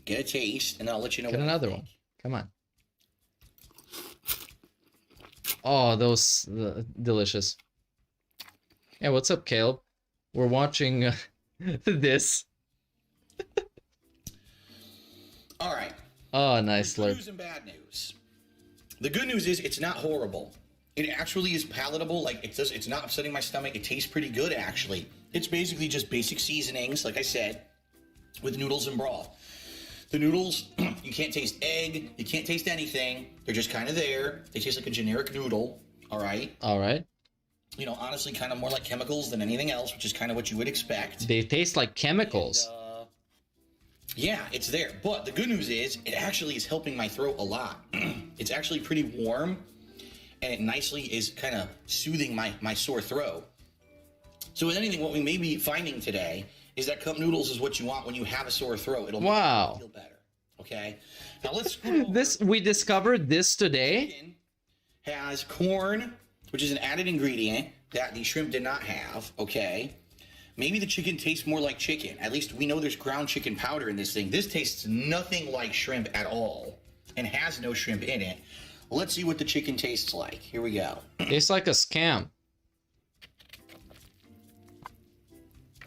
get a taste, and then I'll let you know. Get another one. Come on. Oh, those delicious. Yeah, what's up, Caleb? We're watching this. All right. Oh, nice. Good news and bad news. The good news is it's not horrible. It actually is palatable. Like it's not upsetting my stomach. It tastes pretty good, actually. It's basically just basic seasonings, like I said, with noodles and broth. The noodles, you can't taste egg. You can't taste anything. They're just kind of there. They taste like a generic noodle. All right. All right. You know, honestly, kind of more like chemicals than anything else, which is kind of what you would expect. They taste like chemicals. And, yeah, it's there. But the good news is it actually is helping my throat a lot. It's actually pretty warm, and it nicely is kind of soothing my sore throat. So with anything, what we may be finding today is that cup noodles is what you want when you have a sore throat. It'll make you feel better. Okay? Now let's we discovered this today. Has corn, which is an added ingredient that the shrimp did not have, okay? Maybe the chicken tastes more like chicken. At least we know there's ground chicken powder in this thing. This tastes nothing like shrimp at all and has no shrimp in it. Let's see what the chicken tastes like. Here we go. Tastes like a scam.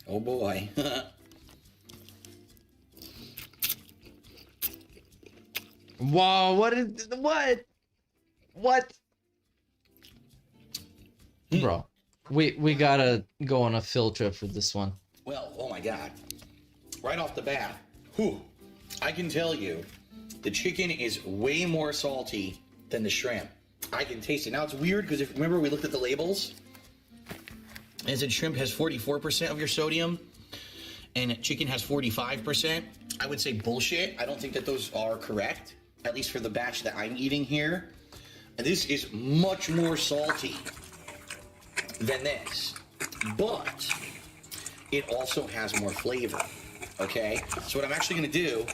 Oh boy. Wow, what? Bro, we gotta go on a field trip for this one. Well, oh my god. Right off the bat, whew, I can tell you, the chicken is way more salty than the shrimp. I can taste it. Now it's weird because if remember we looked at the labels, and it said shrimp has 44% of your sodium, and chicken has 45%. I would say bullshit. I don't think that those are correct, at least for the batch that I'm eating here. This is much more salty than this, but it also has more flavor. Okay, so what I'm actually going to do,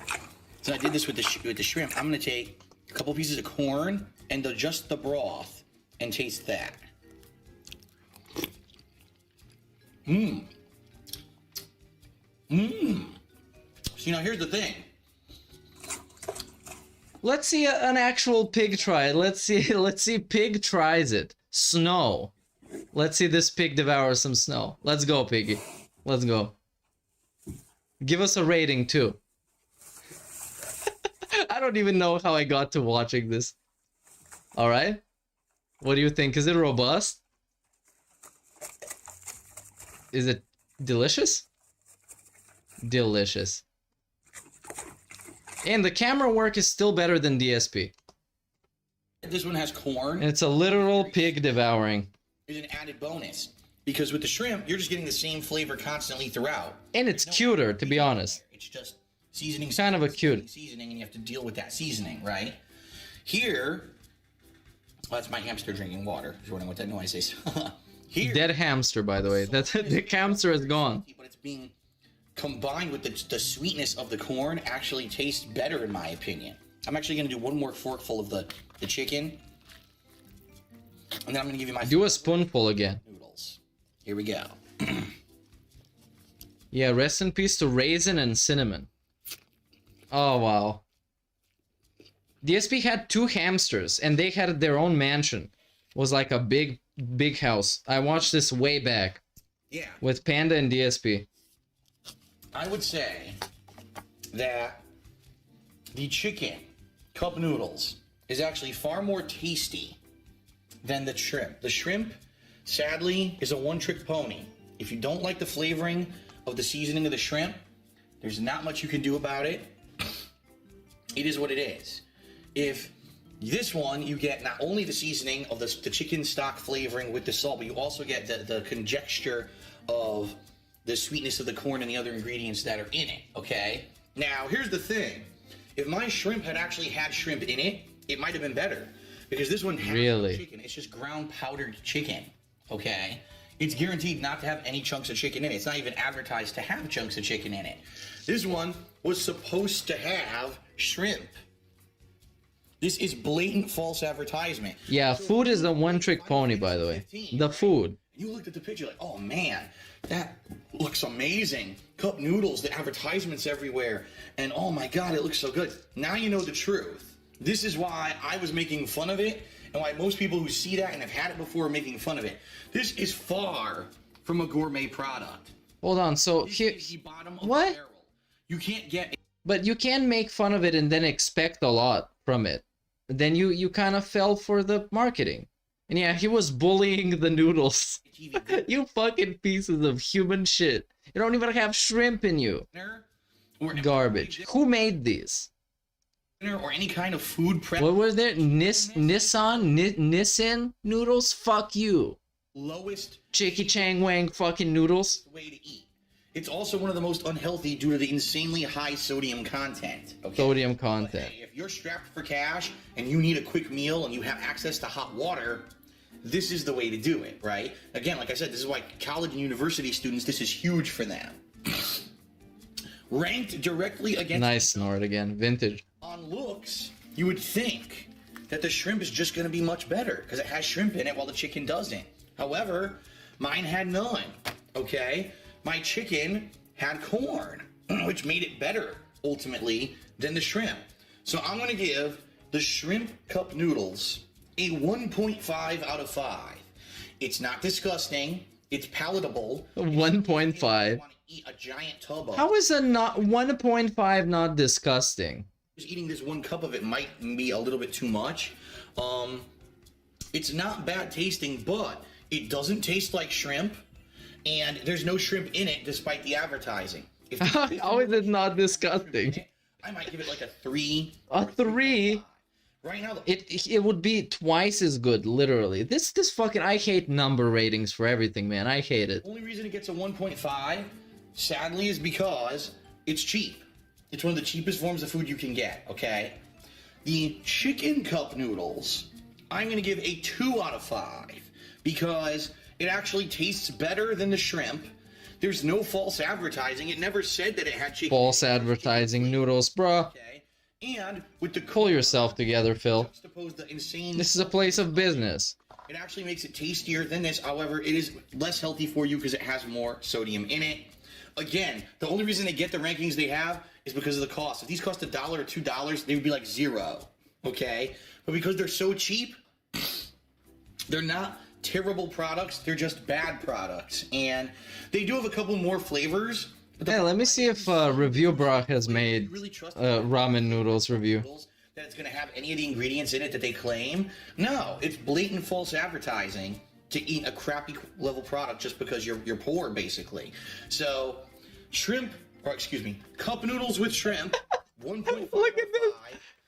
since I did this with the shrimp, I'm going to take a couple pieces of corn and just the broth and taste that. Mmm. Mmm. So now here's the thing. Let's see an actual pig try it. Let's see pig tries it. Snow. Let's see this pig devour some snow. Let's go, piggy. Let's go. Give us a rating too. I don't even know how I got to watching this. All right. What do you think? Is it robust? Is it delicious? Delicious. And the camera work is still better than DSP. This one has corn. And it's a literal pig devouring. Is an added bonus because with the shrimp, you're just getting the same flavor constantly throughout. And it's cuter, to be honest. It's just seasoning. Kind of a cute seasoning, and you have to deal with that seasoning, right? Here, well, that's my hamster drinking water. If you're wondering what that noise is. Here, dead hamster, by the way. That's the hamster is gone. But it's being combined with the sweetness of the corn. Actually, tastes better in my opinion. I'm actually gonna do one more forkful of the chicken. And then I'm gonna give you my do a spoonful again. Noodles. Here we go. Yeah, rest in peace to raisin and cinnamon. Oh wow. DSP had 2 hamsters and they had their own mansion. It was like a big house. I watched this way back. Yeah. With Panda and DSP. I would say that the chicken cup noodles is actually far more tasty than the shrimp. The shrimp, sadly, is a one-trick pony. If you don't like the flavoring of the seasoning of the shrimp, there's not much you can do about it. It is what it is. If this one, you get not only the seasoning of the chicken stock flavoring with the salt, but you also get the conjecture of the sweetness of the corn and the other ingredients that are in it, okay? Now, here's the thing. If my shrimp had actually had shrimp in it, it might have been better. Because this one has no chicken. It's just ground powdered chicken, okay? It's guaranteed not to have any chunks of chicken in it. It's not even advertised to have chunks of chicken in it. This one was supposed to have shrimp. This is blatant false advertisement. Yeah, food is a one-trick pony, by the way. The food. You looked at the picture like, oh man, that looks amazing. Cup noodles, the advertisements everywhere. And oh my God, it looks so good. Now you know the truth. This is why I was making fun of it, and why most people who see that and have had it before are making fun of it. This is far from a gourmet product. Hold on, so here... What? You can't get... But you can make fun of it and then expect a lot from it. Then you kind of fell for the marketing. And yeah, he was bullying the noodles. You fucking pieces of human shit. You don't even have shrimp in you. Garbage. Who made these? Or any kind of food prep. What were there? Nissan noodles? Fuck you. Lowest Chicky Chang Wang fucking noodles. Way to eat. It's also one of the most unhealthy due to the insanely high sodium content. Okay? Sodium content. Okay, if you're strapped for cash and you need a quick meal and you have access to hot water, this is the way to do it, right? Again, like I said, this is why college and university students, this is huge for them. Ranked directly against... Nice snort again. Vintage. On looks, you would think that the shrimp is just going to be much better because it has shrimp in it while the chicken doesn't. However, mine had none, okay? My chicken had corn, which made it better, ultimately, than the shrimp. So I'm going to give the shrimp cup noodles a 1.5 out of 5. It's not disgusting. It's palatable. 1.5. Eat a giant tub of. How is a not 1.5 not disgusting? Just eating this one cup of it might be a little bit too much. It's not bad tasting, but it doesn't taste like shrimp, and there's no shrimp in it despite the advertising. How is it not disgusting? I might give it like a 3. A 3? Right now, it would be twice as good, literally. This fucking, I hate number ratings for everything, man. I hate it. The only reason it gets a 1.5, sadly, is because it's cheap. It's one of the cheapest forms of food you can get, okay? The chicken cup noodles, I'm going to give a 2 out of 5 because it actually tastes better than the shrimp. There's no false advertising. It never said that it had chicken. False advertising noodles, bruh. Okay. And with the pull yourself together, Phil. The insane... This is a place of business. It actually makes it tastier than this. However, it is less healthy for you because it has more sodium in it. Again, the only reason they get the rankings they have is because of the cost. If these cost $1 or $2, they would be like 0. Okay? But because they're so cheap, they're not terrible products. They're just bad products. And they do have a couple more flavors. Hey, let me see if Review Brock has made ramen noodles review. That it's going to have any of the ingredients in it that they claim. No, it's blatant false advertising to eat a crappy level product just because you're poor, basically. So, shrimp, or excuse me, cup noodles with shrimp, 1.5. Look at this.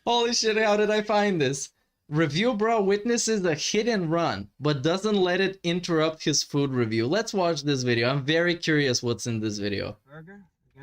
Holy shit, how did I find this? Review Bro witnesses a hit and run, but doesn't let it interrupt his food review. Let's watch this video. I'm very curious what's in this video.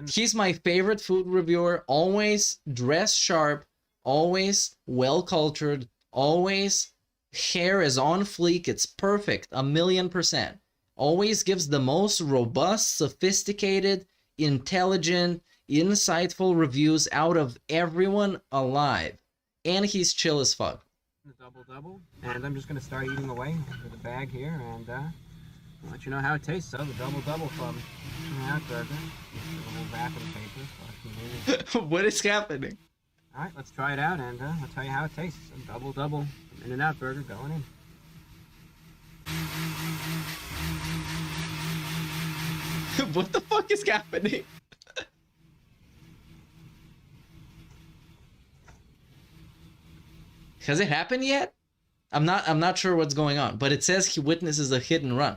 He's my favorite food reviewer, always dressed sharp, always well-cultured, always hair is on fleek, it's perfect, 1,000,000%. Always gives the most robust, sophisticated, intelligent, insightful reviews out of everyone alive. And he's chill as fuck. Double, and I'm just gonna start eating away with the bag here, and I'll let you know how it tastes. So the double from that burger, a little wrapping paper. What is happening? All right, let's try it out, and I'll tell you how it tastes. A double In-N-Out burger going in. What the fuck is happening? Has it happened yet? I'm not sure what's going on, but it says he witnesses a hit and run.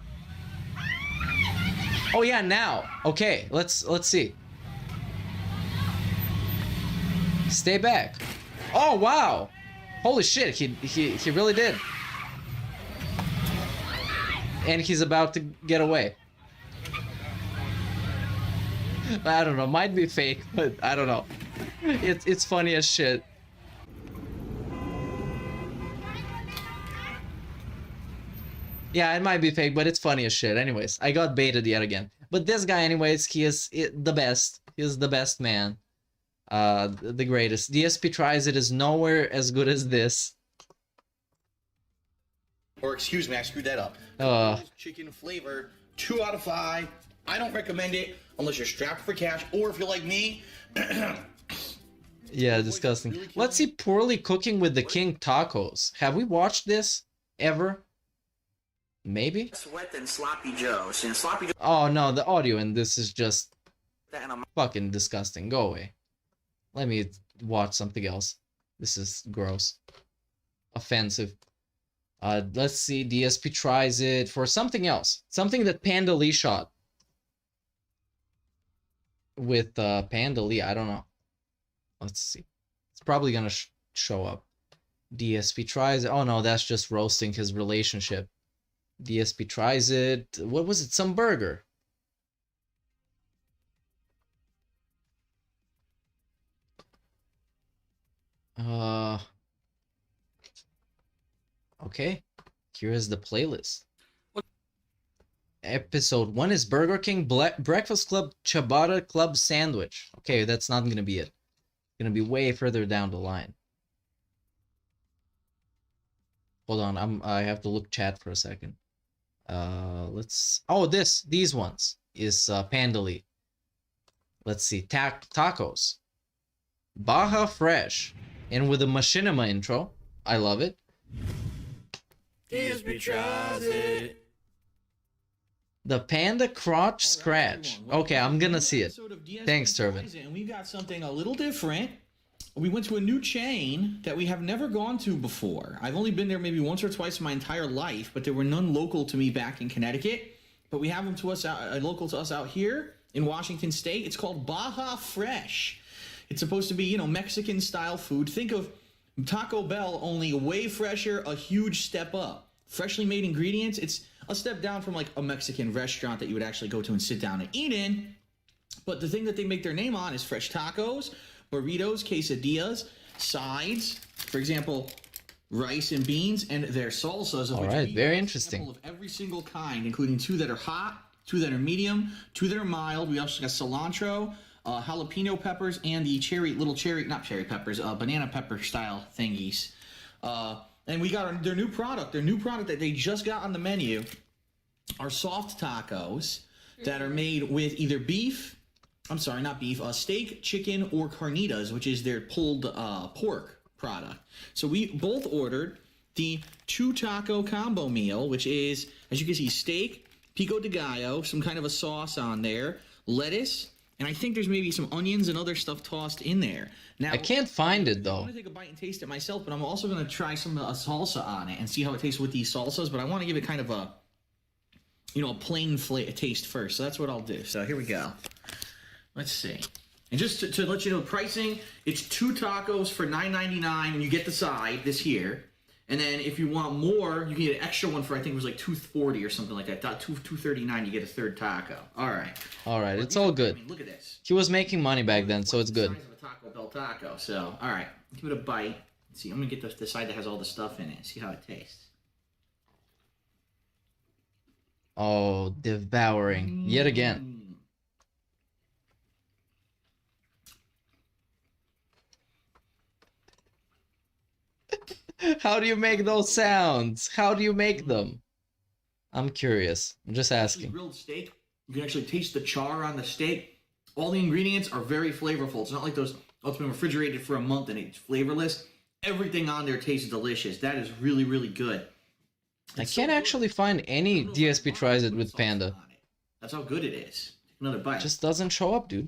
Oh yeah, now. Okay, let's see. Stay back. Oh wow. Holy shit, he really did. And he's about to get away. I don't know, might be fake, but I don't know. It's funny as shit. Yeah, it might be fake, but it's funny as shit. Anyways, I got baited yet again. But this guy, anyways, he is the best. He is the best man. The greatest. DSP Tries It is nowhere as good as this. Or excuse me, I screwed that up. Chicken flavor, 2 out of 5. I don't recommend it unless you're strapped for cash, or if you're like me. Yeah, disgusting. Let's see Poorly Cooking with the King Tacos. Have we watched this ever? Maybe? Sweat than Sloppy Joe's. And Sloppy Joe. Oh no, the audio in this is just fucking disgusting. Go away. Let me watch something else. This is gross. Offensive. Let's see. DSP Tries It for something else. Something that Panda Lee shot. With Panda Lee, I don't know. Let's see. It's probably gonna show up. DSP Tries It. Oh no, that's just roasting his relationship. DSP Tries It. What was it? Some burger. Okay. Here is the playlist. Episode 1 is Burger King Breakfast Club Ciabatta Club Sandwich. Okay, that's not gonna be it. It's gonna be way further down the line. Hold on, I have to look chat for a second. Let's. Oh, these ones is Panda Lee. Let's see, tacos, Baja Fresh, and with a machinima intro. I love it. DSP Tries It. The Panda Crotch Scratch. Okay, I'm gonna see it. Thanks, Turvin. And we got something a little different. We went to a new chain that we have never gone to before. I've only been there maybe once or twice in my entire life, but there were none local to me back in Connecticut. But we have them to us local to us out here in Washington State. It's called Baja Fresh. It's supposed to be, you know, Mexican style food. Think of Taco Bell, only way fresher, a huge step up. Freshly made ingredients. It's a step down from like a Mexican restaurant that you would actually go to and sit down and eat in. But the thing that they make their name on is fresh tacos, burritos, quesadillas, sides. For example, rice and beans, and their salsas. All right, very interesting. Of every single kind, including 2 that are hot, 2 that are medium, 2 that are mild. We also got cilantro, jalapeno peppers, and the banana pepper style thingies. And we got their new product. Their new product that they just got on the menu are soft tacos that are made with either beef. I'm sorry, not beef. Steak, chicken, or carnitas, which is their pulled pork product. So we both ordered the 2 taco combo meal, which is, as you can see, steak, pico de gallo, some kind of a sauce on there, lettuce, and I think there's maybe some onions and other stuff tossed in there. Now, I can't find it though. I want to take a bite and taste it myself, but I'm also going to try some salsa on it and see how it tastes with these salsas. But I want to give it kind of a, you know, a plain taste first. So that's what I'll do. So here we go. Let's see. And just to let you know, pricing, it's 2 tacos for $9.99, and you get the side, this here. And then if you want more, you can get an extra one for, I think it was like $2.40 or something like that. $2.39, you get a 3rd taco. All right. All right, it's all good. I mean, look at this. He was making money back then, so it's good. The size of a Taco Bell taco. So, all right, give it a bite. Let's see, I'm gonna get the side that has all the stuff in it. See how it tastes. Oh, devouring yet again. How do you make those sounds? How do you make them? I'm curious. I'm just asking. Grilled steak. You can actually taste the char on the steak. All the ingredients are very flavorful. It's not like those, oh, it's been refrigerated for a month and it's flavorless. Everything on there tastes delicious. That is really, really good. I can't actually find any DSP Tries It with Panda. That's how good it is. Take another bite. It just doesn't show up, dude.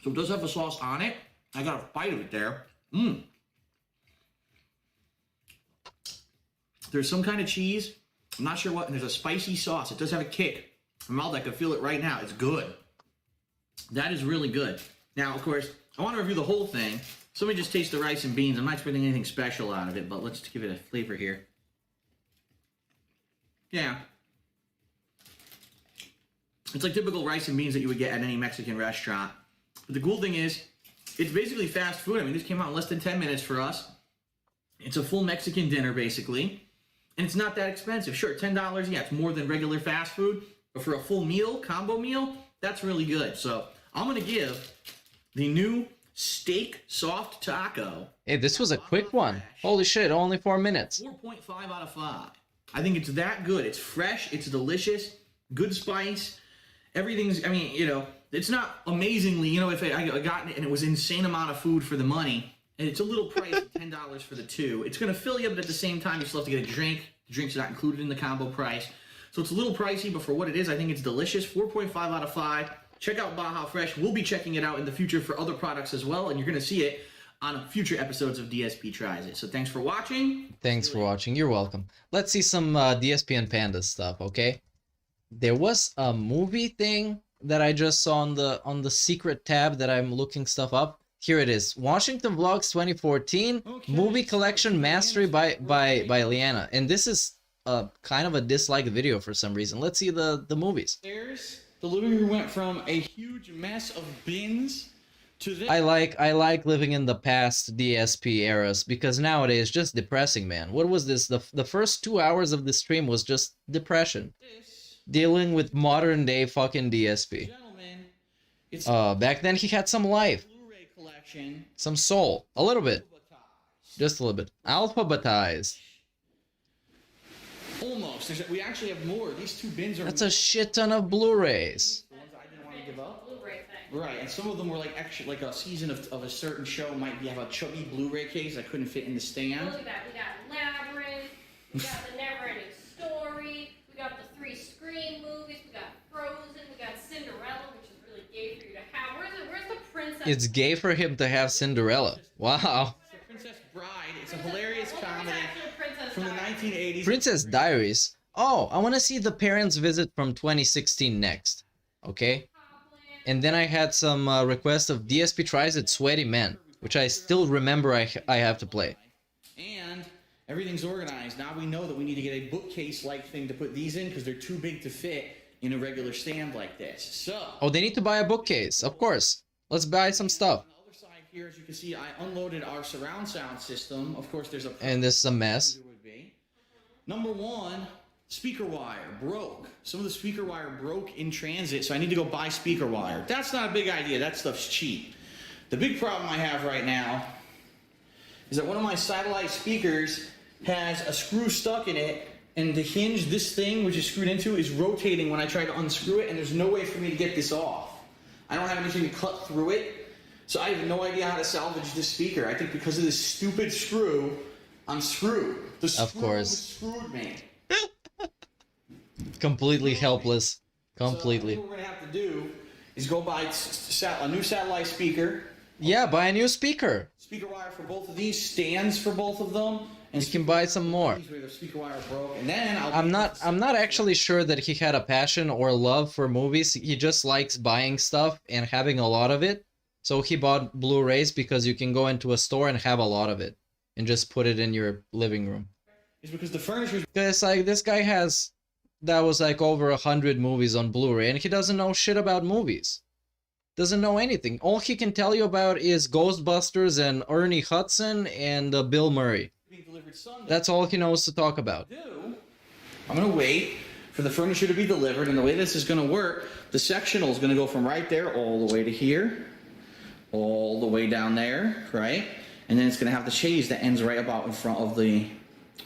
So it does have a sauce on it. I got a bite of it there. There's some kind of cheese. I'm not sure what. And there's a spicy sauce. It does have a kick. My mouth, I can feel it right now. It's good. That is really good. Now, of course, I want to review the whole thing. So let me just taste the rice and beans. I'm not expecting anything special out of it, but let's give it a flavor here. Yeah. It's like typical rice and beans that you would get at any Mexican restaurant. But the cool thing is, it's basically fast food. I mean, this came out in less than 10 minutes for us. It's a full Mexican dinner, basically. And it's not that expensive. Sure, $10, yeah, it's more than regular fast food. But for a full meal, combo meal, that's really good. So I'm going to give the new steak soft taco. Hey, this was a quick one. Holy shit, only 4 minutes. 4.5 out of 5. I think it's that good. It's fresh. It's delicious. Good spice. Everything's, I mean, you know, it's not amazingly, you know, if I got it and it was insane amount of food for the money, and it's a little pricey, $10 for the two. It's going to fill you up, but at the same time, you still have to get a drink. The drink's not included in the combo price. So it's a little pricey, but for what it is, I think it's delicious. 4.5 out of 5. Check out Baja Fresh. We'll be checking it out in the future for other products as well, and you're going to see it on future episodes of DSP Tries It. So thanks for watching. Thanks for watching. You're welcome. Let's see some DSP and Panda stuff, okay? There was a movie thing that I just saw on the secret tab that I'm looking stuff up. Here it is. Washington Vlogs 2014 movie collection mastery by Liana. And this is kind of a disliked video for some reason. Let's see the movies. The living room went from a huge mess of bins to this. I like living in the past DSP eras because nowadays just depressing, man. What was this? The first 2 hours of the stream was just depression. Dealing with modern day fucking DSP. Back then he had some life. Some soul. A little bit. Just a little bit. Alphabetized. Almost. We actually have more. These two bins are... That's a shit ton of Blu-rays. The ones I didn't want to give up. Right, and some of them were like extra, like a season of a certain show might have a chubby Blu-ray case that couldn't fit in the stand. Look at that. We got Labyrinth. We got The Never-Ending Story. We got the 3 Scream movies. We got Frozen. We got Cinderella, which is really gay for you to have. Where's the princess? It's gay for him to have Cinderella. Wow. Princess Bride. It's a hilarious comedy from the 1980s. Princess Diaries. Oh, I want to see The Parents' Visit from 2016 next. Okay? And then I had some requests of DSP Tries It Sweaty Men, which I still remember I have to play. And everything's organized. Now we know that we need to get a bookcase-like thing to put these in because they're too big to fit in a regular stand like this. So... Oh, they need to buy a bookcase. Of course. Let's buy some stuff. On the other side here, as you can see, I unloaded our surround sound system. Of course, there's a... And this is a mess. Number one, speaker wire broke. Some of the speaker wire broke in transit, so I need to go buy speaker wire. That's not a big idea. That stuff's cheap. The big problem I have right now is that one of my satellite speakers has a screw stuck in it, and the hinge, this thing, which is screwed into, is rotating when I try to unscrew it, and there's no way for me to get this off. I don't have anything to cut through it, so I have no idea how to salvage this speaker. I think because of this stupid screw, I'm screwed. The screw of course. Screwed me. Completely helpless. Completely. So what we're going to have to do is go buy a new satellite speaker. Yeah, buy a new speaker. Speaker wire for both of these, stands for both of them. And you can buy some more. Where the speaker wire broke, and then I'm not actually sure that he had a passion or love for movies. He just likes buying stuff and having a lot of it. So he bought Blu-rays because you can go into a store and have a lot of it and just put it in your living room. It's because the furniture. It's like this guy has that was like over 100 movies on Blu-ray, and he doesn't know shit about movies. Doesn't know anything. All he can tell you about is Ghostbusters and Ernie Hudson and Bill Murray. That's all he knows to talk about. I'm going to wait for the furniture to be delivered, and the way this is going to work, the sectional is going to go from right there all the way to here, all the way down there, right? And then it's going to have the chaise that ends right about in front of the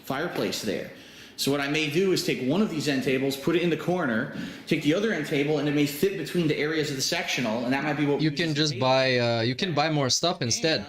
fireplace there. So what I may do is take one of these end tables, put it in the corner, take the other end table, and it may fit between the areas of the sectional, and that might be what you can just buy. You can buy more stuff instead.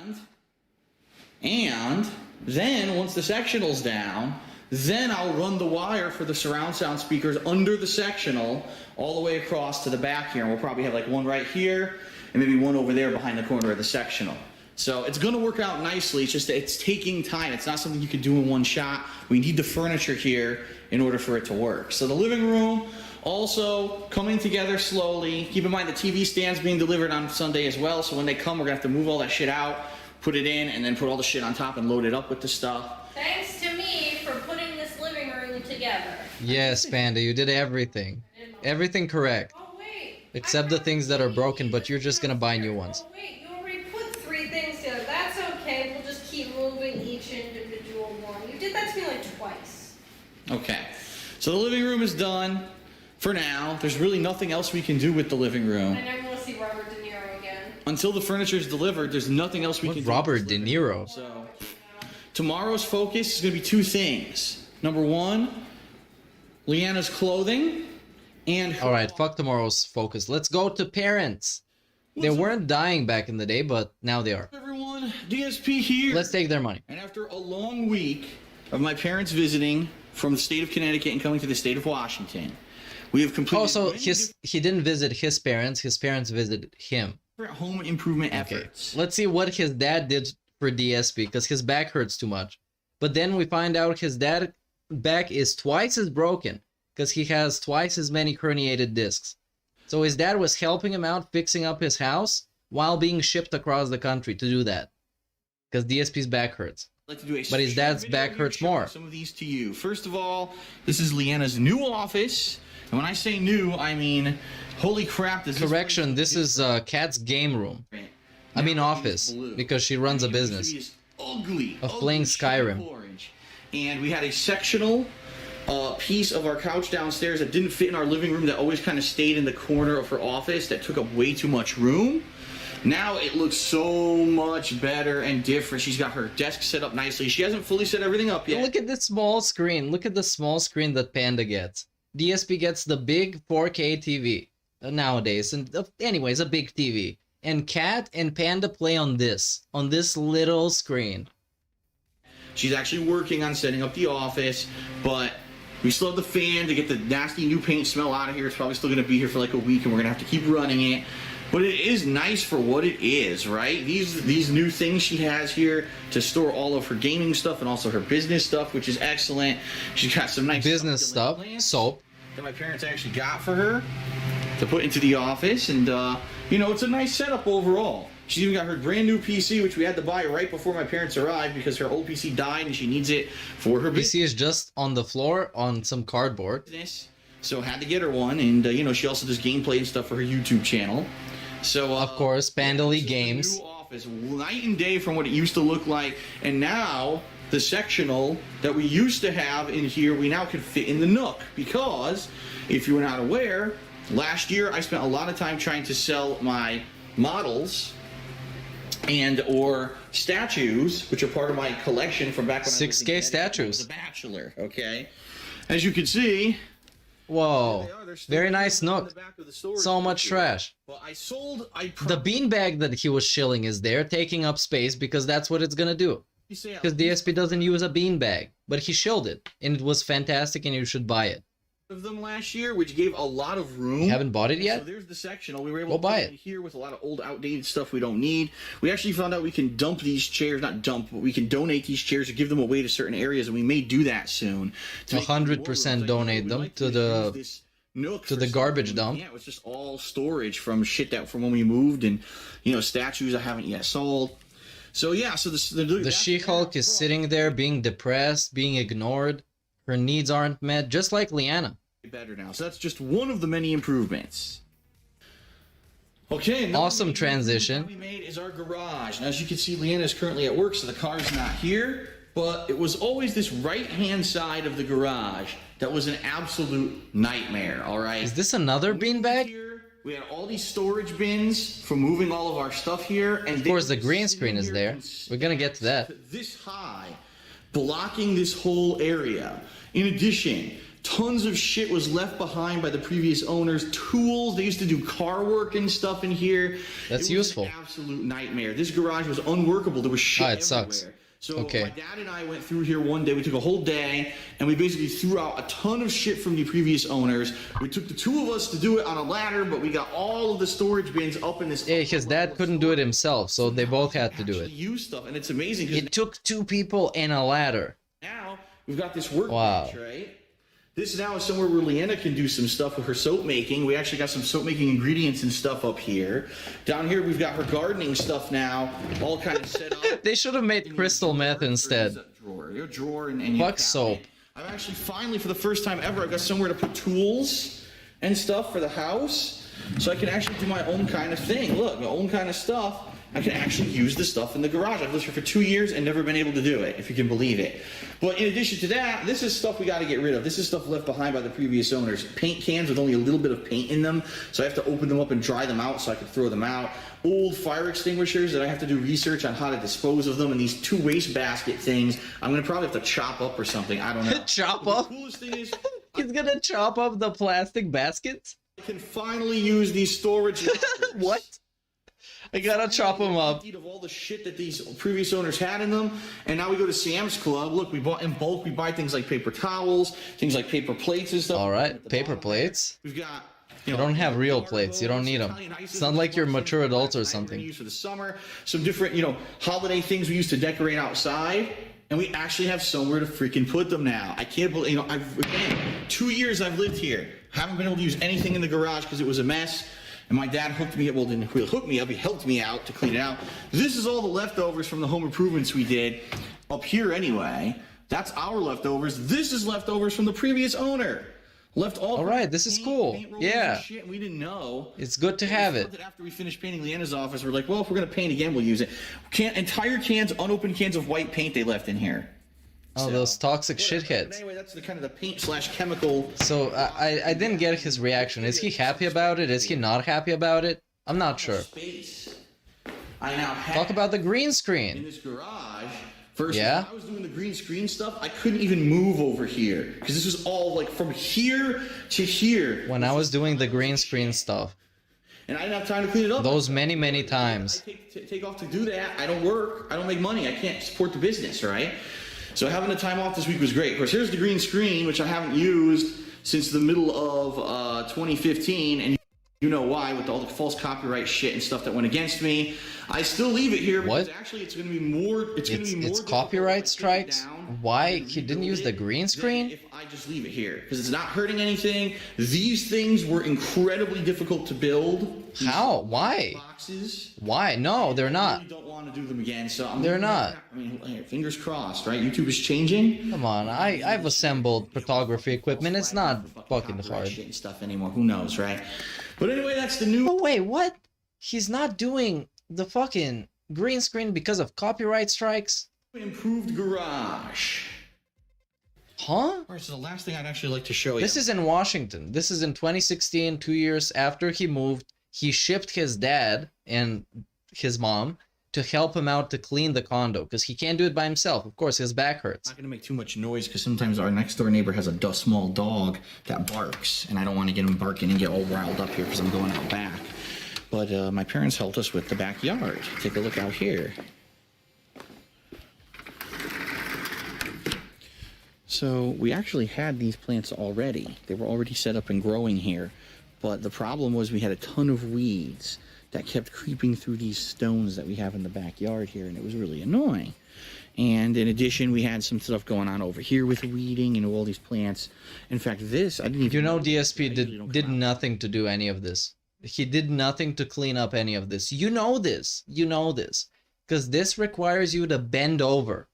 And then once the sectional's down, then I'll run the wire for the surround sound speakers under the sectional all the way across to the back here, and we'll probably have like one right here and maybe one over there behind the corner of the sectional. So it's going to work out nicely. It's just that it's taking time. It's not something you can do in one shot. We need the furniture here in order for it to work. So the living room also coming together slowly. Keep in mind the TV stand's being delivered on Sunday as well. So when they come, we're going to have to move all that shit out, put it in, and then put all the shit on top and load it up with the stuff. Thanks to me for putting this living room together. Yes, Panda, you did everything. Everything correct. Oh, wait. Except the things that are broken, but you're just going to buy new ones. Oh, wait. You already put 3 things together. That's okay. We'll just keep moving each individual one. You did that to me like twice. Okay. So the living room is done. For now, there's really nothing else we can do with the living room. I never want to see Robert De Niro again. Until the furniture is delivered, there's nothing else we can do. Robert De Niro. So, tomorrow's focus is going to be two things. Number one, Leanna's clothing, and all right, fuck tomorrow's focus. Let's go to parents. They weren't dying back in the day, but now they are. Everyone, DSP here. Let's take their money. And after a long week of my parents visiting from the state of Connecticut and coming to the state of Washington, we have completed. Oh, so he didn't visit his parents. His parents visited him. Home improvement efforts. Let's see what his dad did for DSP, because his back hurts too much. But then we find out his dad's back is twice as broken because he has twice as many herniated discs. So his dad was helping him out fixing up his house while being shipped across the country to do that because DSP's back hurts. Like to do a but his dad's back hurts more. Some of these to you. First of all, this is Leanna's new office. And when I say new, I mean, holy crap. Correction, this is Kat's game room. I mean office, because she runs a business of playing Skyrim. And we had a sectional piece of our couch downstairs that didn't fit in our living room that always kind of stayed in the corner of her office that took up way too much room. Now it looks so much better and different. She's got her desk set up nicely. She hasn't fully set everything up yet. Look at this small screen. Look at the small screen that Panda gets. DSP gets the big 4K TV nowadays. And anyways, a big TV. And Kat and Panda play on this little screen. She's actually working on setting up the office, but we still have the fan to get the nasty new paint smell out of here. It's probably still going to be here for like a week, and we're going to have to keep running it. But it is nice for what it is, right? These new things she has here to store all of her gaming stuff and also her business stuff, which is excellent. She's got some nice business stuff, soap that my parents actually got for her to put into the office, and you know, it's a nice setup overall. She's even got her brand new PC, which we had to buy right before my parents arrived because her old PC died and she needs it for her PC is just on the floor on some cardboard. So had to get her one, and you know, she also does gameplay and stuff for her YouTube channel. So of course, Pandally Games. New office, night and day from what it used to look like, and now the sectional that we used to have in here, we now can fit in the nook because, if you were not aware, last year I spent a lot of time trying to sell my models and or statues, which are part of my collection from back when 6K statues. I was a bachelor. Okay, as you can see. Whoa, very nice nook. So much trash. Well, the beanbag that he was shilling is there, taking up space because that's what it's gonna do. Because DSP doesn't use a beanbag, but he shilled it, and it was fantastic, and you should buy it. Of them last year, which gave a lot of room. You haven't bought it yet? So there's the sectional. We were able to buy it here with a lot of old, outdated stuff we don't need. We actually found out we can dump these chairs, not dump, but we can donate these chairs or give them away to certain areas, and we may do that soon. 100% donate them to the garbage dump. Yeah, it was just all storage from shit that from when we moved, and you know, statues I haven't yet sold. So yeah, so the She-Hulk is sitting there being depressed, being ignored. Her needs aren't met, just like Leanna. Better now. So that's just one of the many improvements. Okay, awesome transition. We made is our garage. Now, as you can see, Leanna is currently at work, so the car's not here. But it was always this right-hand side of the garage that was an absolute nightmare. All right. Is this another beanbag? We had all these storage bins from moving all of our stuff here, and of course the green screen is there. We're gonna get to that. This high, blocking this whole area. In addition, tons of shit was left behind by the previous owners. Tools, they used to do car work and stuff in here. That's useful. An absolute nightmare. This garage was unworkable. There was shit everywhere. It sucks. So my dad and I went through here one day. We took a whole day, and we basically threw out a ton of shit from the previous owners. We took the two of us to do it on a ladder, but we got all of the storage bins up in this. Yeah, his dad couldn't do it himself, so they both had to do it. Use stuff, and it's amazing. It took two people and a ladder. Now we've got this workbench, right? This now is somewhere where Leanna can do some stuff with her soap making. We actually got some soap making ingredients and stuff up here. Down here, we've got her gardening stuff now, all kind of set up. They should have made crystal meth instead. Your drawer and fuck soap. I'm actually finally, for the first time ever, I've got somewhere to put tools and stuff for the house, so I can actually do my own kind of thing. Look, my own kind of stuff. I can actually use the stuff in the garage. I've lived here for 2 years and never been able to do it, if you can believe it. But in addition to that, this is stuff we got to get rid of. This is stuff left behind by the previous owners. Paint cans with only a little bit of paint in them, so I have to open them up and dry them out so I can throw them out. Old fire extinguishers that I have to do research on how to dispose of them, and these 2 waste basket things I'm going to probably have to chop up or something. I don't know. Chop up? The coolest thing is... He's going to chop up the plastic baskets? I can finally use these storage lockers. What? I gotta chop them up. Of all the shit that these previous owners had in them, and now we go to Sam's Club. Look, we bought in bulk. We buy things like paper towels, things like paper plates and stuff. All right, paper plates. We've got. You don't have real plates. You don't need them. It's not like you're mature adults or something. Use for the summer. Some different, holiday things we used to decorate outside, and we actually have somewhere to freaking put them now. I can't believe. Again, 2 years I've lived here. Haven't been able to use anything in the garage because it was a mess. And my dad hooked me up, didn't hook me up, he helped me out to clean it out. This is all the leftovers from the home improvements we did up here anyway. That's our leftovers. This is leftovers from the previous owner. Left all right, this is cool. Yeah. Shit, we didn't know. It's good to have it. After we finished painting Leanna's office, we're like, well, if we're going to paint again, we'll use it. Entire cans, unopened cans of white paint they left in here. Oh, those toxic shitheads. Anyway, that's the kind of the paint/chemical. So I didn't get his reaction. Is he happy about it? Is he not happy about it? I'm not sure. I now have Talk about the green screen. In this garage. First, yeah. when I was doing the green screen stuff, I couldn't even move over here because this was all like from here to here. When I was doing the green screen stuff. And I didn't have time to clean it up. Those many times. I take off to do that. I don't work. I don't make money. I can't support the business, right? So having the time off this week was great. Of course, here's the green screen, which I haven't used since the middle of 2015, and you know why, with all the false copyright shit and stuff that went against me. I still leave it here because actually it's going to be more. It's copyright strikes. Why he didn't use the green screen? If I just leave it here because it's not hurting anything. These things were incredibly difficult to build. How? Why? Boxes. Why? No, they're not. I really don't want to do them again. So they're not. I mean, fingers crossed, right? YouTube is changing. Come on, I've assembled photography equipment. It's not fucking hard. Shit and stuff anymore. Who knows, right? But anyway, that's the new. Oh wait, what? He's not doing the fucking green screen because of copyright strikes? Improved garage. Huh? Alright, so the last thing I'd actually like to show you. This is in Washington. This is in 2016, 2 years after he moved. He shipped his dad and his mom to help him out to clean the condo because he can't do it by himself. Of course, his back hurts. I'm not going to make too much noise because sometimes our next door neighbor has a small dog that barks, and I don't want to get him barking and get all riled up here because I'm going out back. But my parents helped us with the backyard. Take a look out here. So we actually had these plants already. They were already set up and growing here. But the problem was we had a ton of weeds that kept creeping through these stones that we have in the backyard here, and it was really annoying. And in addition, we had some stuff going on over here with weeding and all these plants. In fact, this, I didn't even... You know, DSP did nothing to do any of this. He did nothing to clean up any of this. You know this. You know this. Because this requires you to bend over.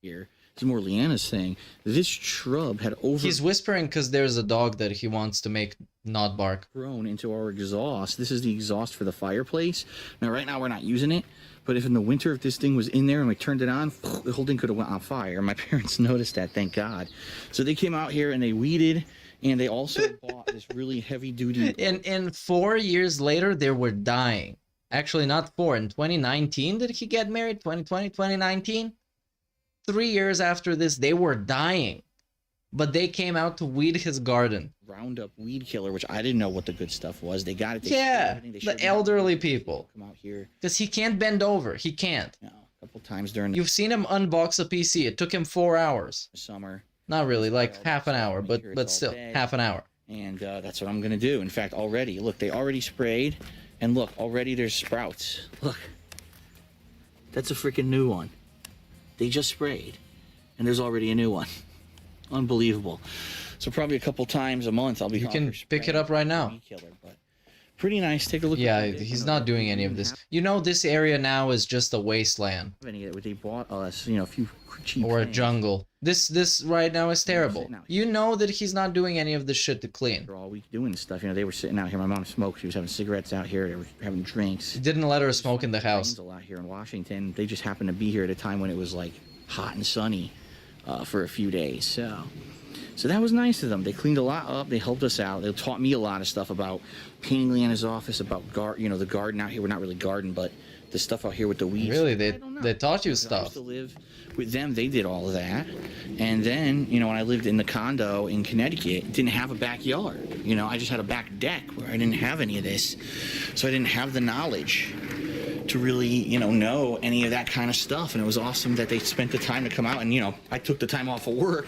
Here. It's more Leanna's thing. This shrub had He's whispering because there's a dog that he wants to make not bark. Grown into our exhaust. This is the exhaust for the fireplace. Now, right now, we're not using it. But if in the winter, if this thing was in there and we turned it on, the whole thing could have went on fire. My parents noticed that, thank God. So they came out here and they weeded. And they also bought this really heavy-duty... And 4 years later, they were dying. Actually, not 4. In 2019, did he get married? 2020, 2019? 3 years after this, they were dying. But they came out to weed his garden. Roundup weed killer, which I didn't know what the good stuff was. They got it. Yeah, the elderly people. Come out here. Because he can't bend over. He can't. No, a couple times during the... You've seen him unbox a PC. It took him 4 hours. Summer. Not really, like half an hour, but still, half an hour. And that's what I'm going to do. In fact, already, look, they already sprayed. And look, already there's sprouts. Look. That's a freaking new one. They just sprayed. And there's already a new one. Unbelievable. So probably a couple times a month I'll be... You can pick it up right now. Pretty nice. Take a look. Yeah, at it. he's not doing any of this. You know, this area now is just a wasteland. They bought us, a few cheap or a things. jungle. This right now is terrible. You know that he's not doing any of this shit to clean. They're all week doing stuff. They were sitting out here. My mom smoked. She was having cigarettes out here. They were having drinks. He didn't let her smoke in the house. A lot here in Washington. They just happened to be here at a time when it was like hot and sunny for a few days. So that was nice of them. They cleaned a lot up. They helped us out. They taught me a lot of stuff about painting Leanna's office, about the garden out here. We're not really garden, but the stuff out here with the weeds. Really, they taught you stuff. I used to live with them. They did all of that. And then, when I lived in the condo in Connecticut, it didn't have a backyard. I just had a back deck where I didn't have any of this. So I didn't have the knowledge to really, know any of that kind of stuff. And it was awesome that they spent the time to come out. And, I took the time off of work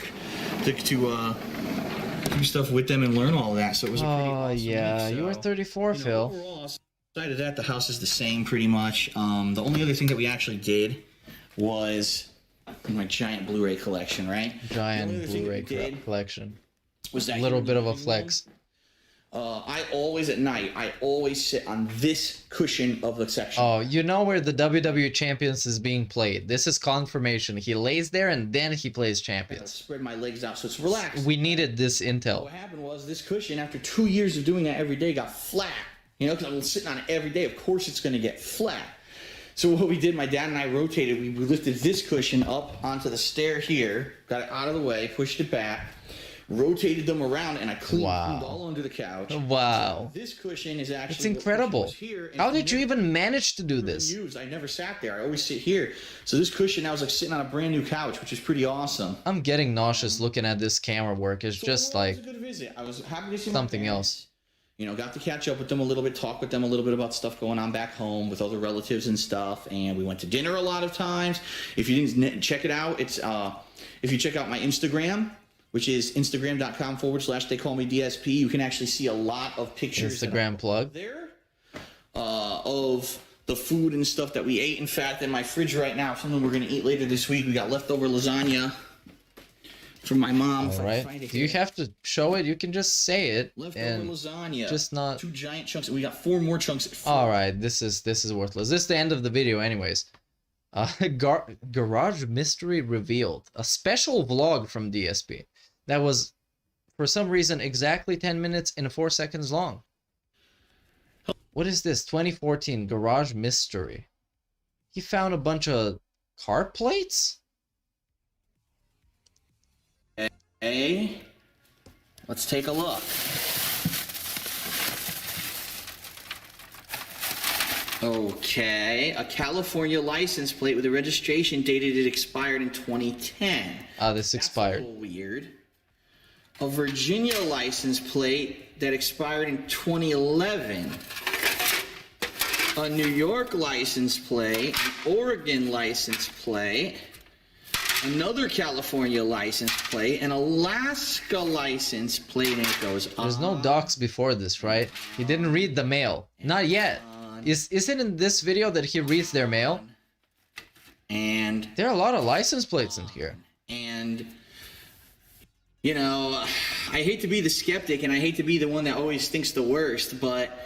to do stuff with them and learn all of that. So it was a pretty awesome yeah, week. you were 34, Phil. Overall, aside of that, the house is the same pretty much. The only other thing that we actually did was my giant Blu-ray collection, right? Giant Blu-ray collection. Was that a little bit of a flex. I always sit on this cushion of the section. Oh, you know where the WWE Champions is being played. This is confirmation. He lays there and then he plays Champions. Spread my legs out so it's relaxed. We needed this intel. What happened was this cushion, after 2 years of doing that every day, got flat. Because I'm sitting on it every day. Of course it's going to get flat. So what we did, my dad and I rotated. We lifted this cushion up onto the stair here, got it out of the way, pushed it back, rotated them around, and I cleaned all under the couch. Wow. So this cushion is actually... It's incredible. How did you even manage to do this? I never sat there. I always sit here. So this cushion now is like sitting on a brand new couch, which is pretty awesome. I'm getting nauseous looking at this camera work. It's just like it was a good visit. I was happy to see something else. Got to catch up with them a little bit, talk with them a little bit about stuff going on back home with other relatives and stuff. And we went to dinner a lot of times. If you didn't check it out, it's if you check out my Instagram, which is instagram.com/they call me DSP, you can actually see a lot of pictures. Instagram plug. There of the food and stuff that we ate. In fact, in my fridge right now, something we're going to eat later this week. We got leftover lasagna from my mom. All right. Do you have to show it? You can just say it. Leftover lasagna. Just not 2 giant chunks. We got 4 more chunks. All right. This is worthless. This is the end of the video, anyways. Garage mystery revealed. A special vlog from DSP that was, for some reason, exactly 10 minutes and 4 seconds long. What is this? 2014 garage mystery. He found a bunch of car plates. Hey, let's take a look. Okay, a California license plate with a registration dated it expired in 2010. This expired. That's a little weird. A Virginia license plate that expired in 2011. A New York license plate, an Oregon license plate, another California license plate, an Alaska license plate, and it goes on. There's no docs before this, right? He didn't read the mail. Not yet. Is it in this video that he reads their mail? And there are a lot of license plates in here. And I hate to be the skeptic and I hate to be the one that always thinks the worst, but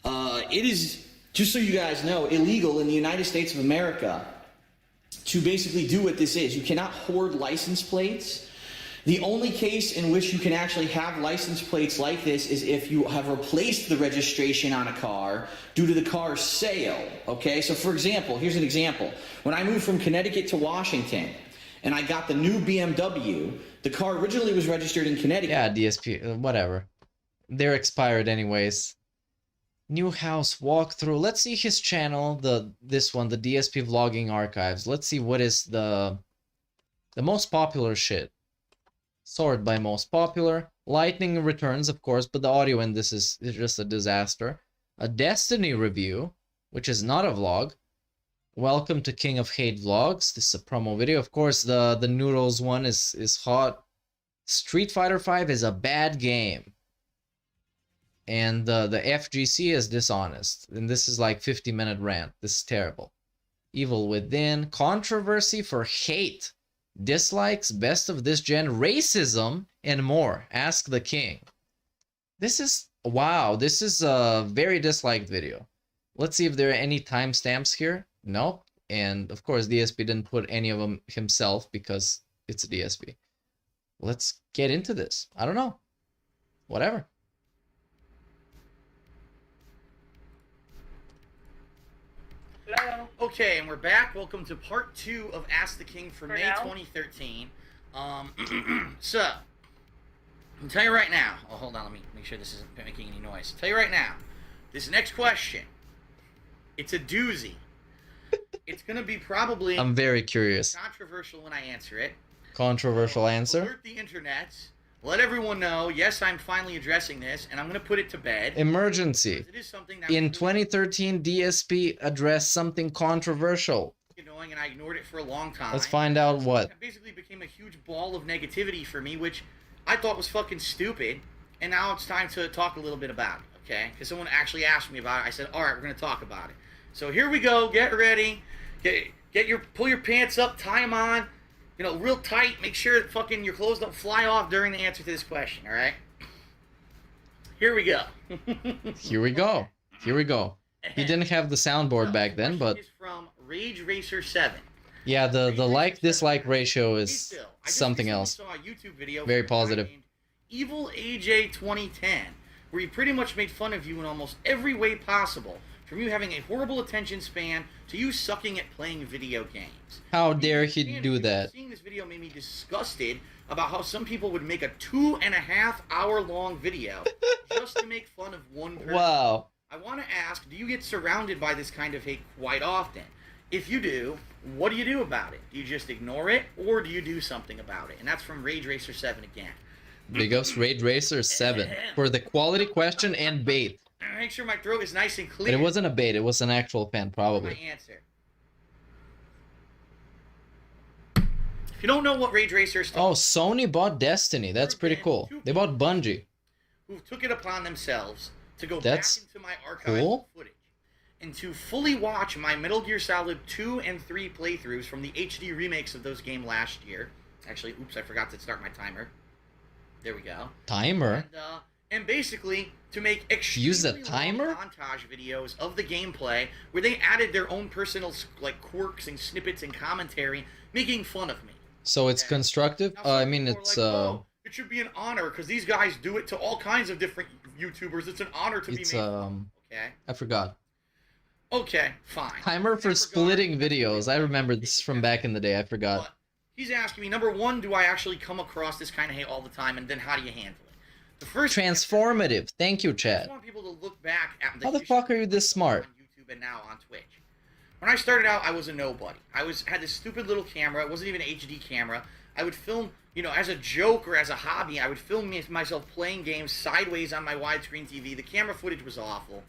it is, just so you guys know, illegal in the United States of America to basically do what this is. You cannot hoard license plates. The only case in which you can actually have license plates like this is if you have replaced the registration on a car due to the car's sale, okay? So for example, here's an example. When I moved from Connecticut to Washington and I got the new BMW, the car originally was registered in Connecticut. Yeah, DSP, whatever. They're expired anyways. New house walkthrough. Let's see his channel, this one, the DSP vlogging archives. Let's see what is the most popular shit. Sort by most popular. Lightning returns, of course, but the audio in this is just a disaster. A Destiny review, which is not a vlog. Welcome to King of Hate Vlogs. This is a promo video. Of course, the Noodles one is hot. Street Fighter V is a bad game. And the FGC is dishonest. And this is like 50-minute rant. This is terrible. Evil Within. Controversy for hate. Dislikes, best of this gen, racism, and more. Ask the King. This is Wow, this is a very disliked video. Let's see if there are any timestamps here. Nope. And of course, DSP didn't put any of them himself because it's a DSP. Let's get into this. I don't know. Whatever. Hello. Okay, and we're back. Welcome to part 2 of Ask the King for May now? 2013. So, I can tell you right now. Oh, hold on. Let me make sure this isn't making any noise. Tell you right now. This next question, it's a doozy. It's going to be probably I'm very curious. controversial when I answer it. Controversial answer. Alert the internet. Let everyone know, yes, I'm finally addressing this, and I'm going to put it to bed. Emergency. It is something that In 2013, DSP addressed something controversial. annoying, and I ignored it for a long time. Let's find out what. It basically became a huge ball of negativity for me, which I thought was fucking stupid, and now it's time to talk a little bit about it, okay? Because someone actually asked me about it. I said, all right, we're going to talk about it. So here we go. Get ready. Pull your pants up, tie them on, you know, real tight. Make sure that fucking your clothes don't fly off during the answer to this question, all right? Here we go. Here we go. Here we go. He didn't have the soundboard back then, but It's from Rage Racer 7. yeah, the like-dislike ratio is something else. Saw a YouTube video Very positive. Evil AJ 2010, where he pretty much made fun of you in almost every way possible, from you having a horrible attention span to you sucking at playing video games. How dare he do that? Seeing this video made me disgusted about how some people would make a 2.5-hour-long video just to make fun of one person. Wow. I want to ask, do you get surrounded by this kind of hate quite often? If you do, what do you do about it? Do you just ignore it, or do you do something about it? And that's from Rage Racer 7 again. Big ups Raid Racer 7 for the quality question and bait. Make sure my throat is nice and clear. But it wasn't a bait, it was an actual fan, My probably. answer. If you don't know what Rage Racer is, Oh, Sony bought Destiny. That's pretty cool. They bought Bungie. who took it upon themselves to go That's back into my archive cool. footage and to fully watch my Metal Gear Solid 2 and 3 playthroughs from the HD remakes of those games last year. Actually, oops, I forgot to start my timer. There we go. Timer? And basically to make extremely Use a timer? long montage videos of the gameplay where they added their own personal like quirks and snippets and commentary, making fun of me. So it's constructive? I mean, it's It should be an honor because these guys do it to all kinds of different YouTubers. It's an honor to be made fun of. Okay. I forgot. Okay, fine. Timer for splitting videos. I remember this from back in the day. I forgot. He's asking me, number one, do I actually come across this kind of hate all the time, and then how do you handle it? The first Transformative. Thank you, I Chad. just want people to look back at How the fuck are you this smart? YouTube and now on Twitch. When I started out, I was a nobody. I had this stupid little camera. It wasn't even an HD camera. I would film, you know, as a joke or as a hobby. I would film myself playing games sideways on my widescreen TV. The camera footage was awful.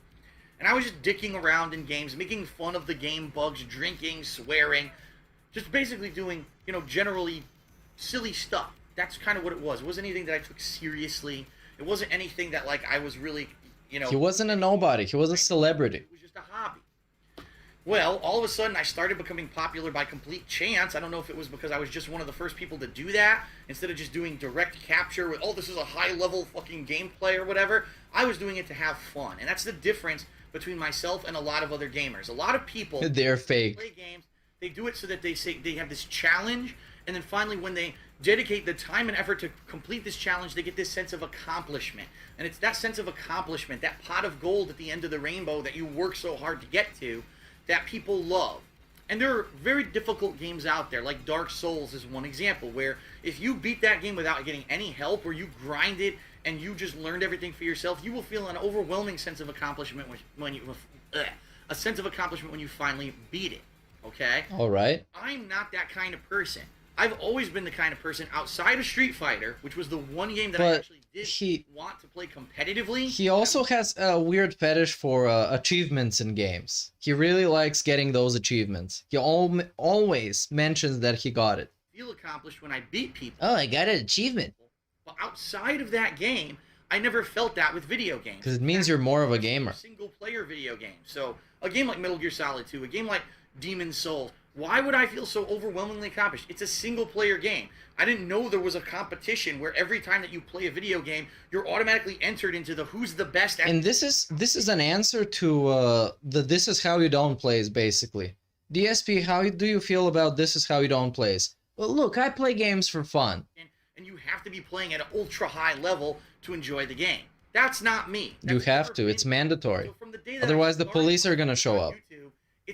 And I was just dicking around in games, making fun of the game bugs, drinking, swearing. Just basically doing, you know, generally silly stuff. That's kind of what it was. It wasn't anything that I took seriously. It wasn't anything that, like, I was really, you know... He wasn't a nobody. He was a celebrity. It was just a hobby. Well, all of a sudden, I started becoming popular by complete chance. I don't know if it was because I was just one of the first people to do that. Instead of just doing direct capture with, oh, this is a high-level fucking gameplay or whatever. I was doing it to have fun. And that's the difference between myself and a lot of other gamers. A lot of people... They're fake. Play games, they do it so that they say they have this challenge, and then finally when they dedicate the time and effort to complete this challenge, they get this sense of accomplishment. And it's that sense of accomplishment, that pot of gold at the end of the rainbow that you work so hard to get to, that people love. And there are very difficult games out there, like Dark Souls is one example, where if you beat that game without getting any help, or you grind it and you just learned everything for yourself, you will feel an overwhelming sense of accomplishment when you finally beat it. Okay? All right. I'm not that kind of person. I've always been the kind of person outside of Street Fighter, which was the one game that I actually did want to play competitively. He also has a weird fetish for achievements in games. He really likes getting those achievements. He always mentions that he got it. Feel accomplished when I beat people. Oh, I got an achievement. But outside of that game, I never felt that with video games. Because it means you're more of a gamer. Single-player video game. So a game like Metal Gear Solid 2, a game like Demon's Souls, Why would I feel so overwhelmingly accomplished? It's a single-player game. I didn't know there was a competition where every time that you play a video game, you're automatically entered into the who's the best at. And this is an answer to the "This is how you don't" plays, basically. DSP, how do you feel about "This is how you don't" plays? Well, look, I play games for fun. And you have to be playing at an ultra-high level to enjoy the game. That's not me. You have to. It's mandatory. Otherwise, the police are gonna show up.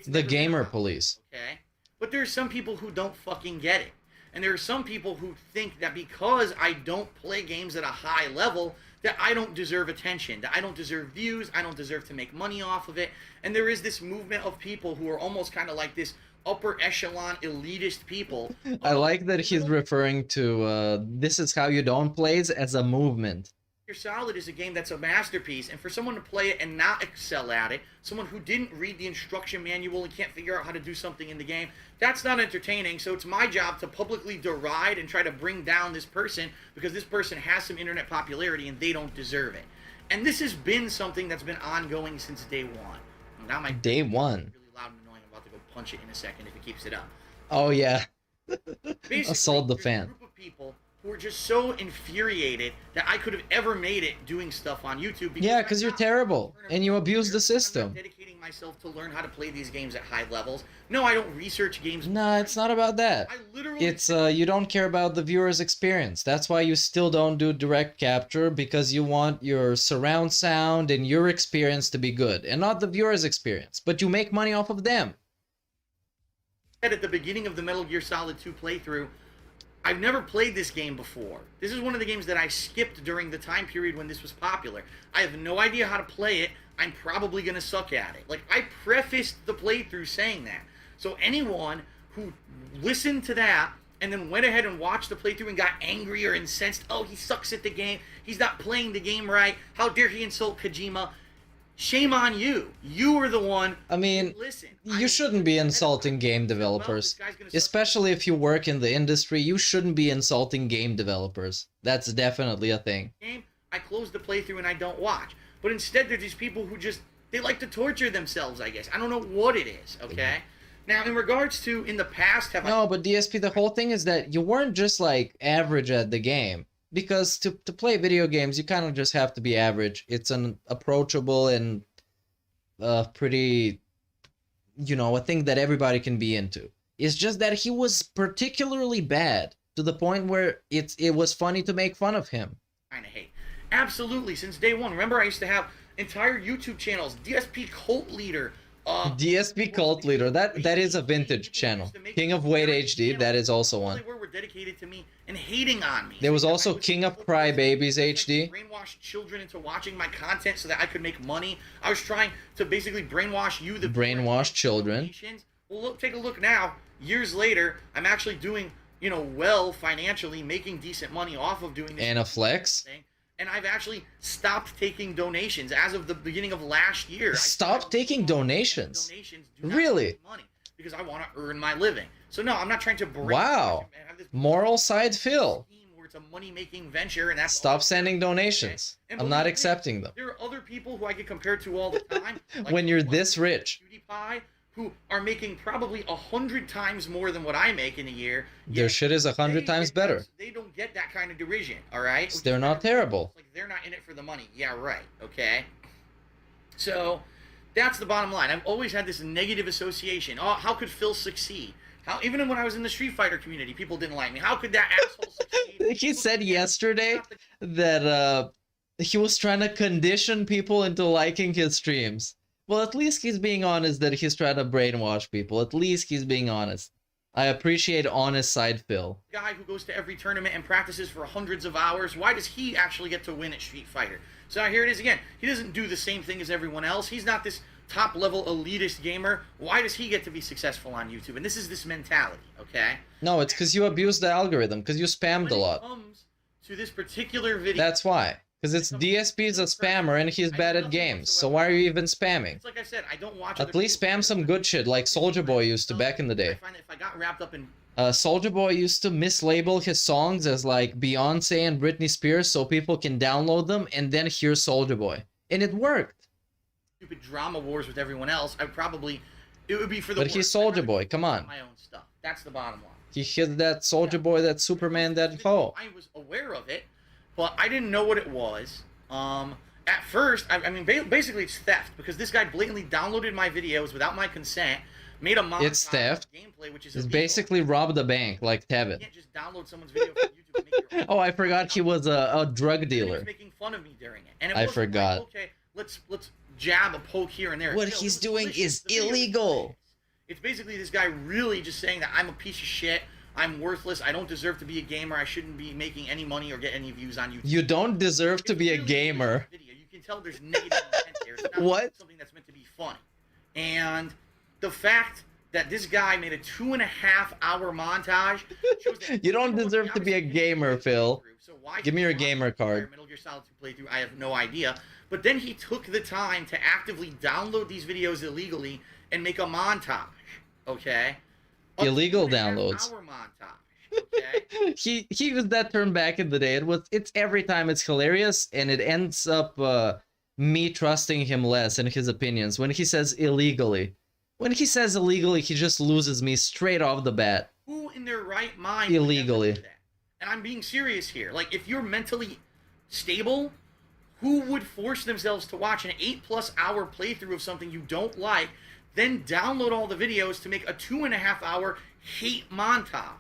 The gamer police. Okay? But there are some people who don't fucking get it. And there are some people who think that because I don't play games at a high level, that I don't deserve attention, that I don't deserve views, I don't deserve to make money off of it. And there is this movement of people who are almost kind of like this upper echelon elitist people. I like that he's referring to "This is how you don't" plays as a movement. Gear Solid is a game that's a masterpiece, and for someone to play it and not excel at it, someone who didn't read the instruction manual and can't figure out how to do something in the game, that's not entertaining. So it's my job to publicly deride and try to bring down this person because this person has some internet popularity and they don't deserve it. And this has been something that's been ongoing since day one. Now my day one. Really loud and annoying. I'm about to go punch it in a second if it keeps it up. Oh yeah. Basically, assault the there's fan. A group of people who are just so infuriated that I could have ever made it doing stuff on YouTube. Yeah, because you're terrible and you abuse the system. I'm dedicating myself to learn how to play these games at high levels. No, I don't research games. No, it's not about that. It's you don't care about the viewer's experience. That's why you still don't do direct capture, because you want your surround sound and your experience to be good and not the viewer's experience. But you make money off of them. At the beginning of the Metal Gear Solid 2 playthrough, I've never played this game before. This is one of the games that I skipped during the time period when this was popular. I have no idea how to play it. I'm probably going to suck at it. Like, I prefaced the playthrough saying that. So anyone who listened to that and then went ahead and watched the playthrough and got angry or incensed, oh, he sucks at the game, he's not playing the game right, how dare he insult Kojima, shame on you. You were the one. I mean, you shouldn't be insulting game developers. Especially if you work in the industry, you shouldn't be insulting game developers. That's definitely a thing. I close the playthrough and I don't watch. But instead, there's these people who just, they like to torture themselves, I guess. I don't know what it is, okay? Now, in regards to, in the past, No, but DSP, the whole thing is that you weren't just, like, average at the game. Because to play video games, you kind of just have to be average. It's an approachable and pretty, you know, a thing that everybody can be into. It's just that he was particularly bad to the point where it was funny to make fun of him. Kind of hate. Absolutely, since day one. Remember, I used to have entire YouTube channels. DSP Cult Leader. DSP Cult Leader. That is a vintage channel. King of Weight HD. That is also one. Were dedicated to me and hating on me. There was also King of Crybabies HD. Brainwash children into watching my content so that I could make money. I was trying to basically brainwash you, the brainwash children. Well, look, take a look now. Years later, I'm actually doing, you know, well financially, making decent money off of doing this. And a flex. Thing. And I've actually stopped taking donations as of the beginning of last year. Stop taking donations? Really? Money because I want to earn my living. So no, I'm not trying to break. Wow. Moral side Phil. Where it's a money-making venture, and that's stop sending donations. Okay? I'm not accepting them. There are other people who I get compared to all the time. Like when you're this rich. PewDiePie, who are making probably 100 times more than what I make in a year. Their shit is 100 times better. They don't get that kind of derision, all right? They're not terrible. Like, they're not in it for the money. Yeah, right, okay? So, that's the bottom line. I've always had this negative association. Oh, how could Phil succeed? How, even when I was in the Street Fighter community, people didn't like me. How could that asshole succeed? He said yesterday that he was trying to condition people into liking his streams. Well, at least he's being honest that he's trying to brainwash people. At least he's being honest. I appreciate honest side Phil. Guy who goes to every tournament and practices for hundreds of hours, why does he actually get to win at Street Fighter? So here it is again. He doesn't do the same thing as everyone else. He's not this top-level elitist gamer. Why does he get to be successful on YouTube? And this is this mentality, okay? No, it's because you abused the algorithm, because you spammed a lot. When it comes to this particular video... That's why. Because it's DSP's a spammer and he's bad at games. So why are you even spamming? It's like I said, I don't watch. At least spam some good shit like Soulja Boy used to back in the day. I find that if I got wrapped up in Soulja Boy used to mislabel his songs as like Beyonce and Britney Spears so people can download them and then hear Soulja Boy. And it worked. Stupid drama wars with everyone else, I probably It would be for the But he's Soldier Boy, come on. my own stuff. That's the bottom line. He hit that Soldier Boy, that Superman, that foe. I was aware of it, but I didn't know what it was. At first, I mean, basically it's theft, because this guy blatantly downloaded my videos without my consent, made a montage It's theft. gameplay, which is It's illegal. basically rob the bank, like Tevin. You can't just download someone's video from YouTube and make your own. Oh, I forgot he was a drug He dealer. was making fun of me during it. And it I wasn't forgot. Like, okay, let's jab a poke here and there. What No, it he's was doing malicious. is The video was illegal. malicious. It's basically this guy really just saying that I'm a piece of shit, I'm worthless, I don't deserve to be a gamer, I shouldn't be making any money or get any views on YouTube. You don't deserve to be a gamer. Video. You can tell there's negative intent there. It's not What? something that's meant to be funny. And the fact that this guy made a 2.5-hour montage shows that You don't deserve to be a gamer, Phil. so why Give me your gamer card. Metal Gear Solid 2 playthrough, I have no idea. But then he took the time to actively download these videos illegally and make a montage, okay? Illegal downloads. Hour montage, okay? He used that term back in the day. It's every time it's hilarious, and it ends up me trusting him less in his opinions when he says illegally. When he says illegally, he just loses me straight off the bat. Who in their right mind would Illegally. ever do that? And I'm being serious here. Like, if you're mentally stable, who would force themselves to watch an 8+ hour playthrough of something you don't like, then download all the videos to make a 2.5-hour hate montage?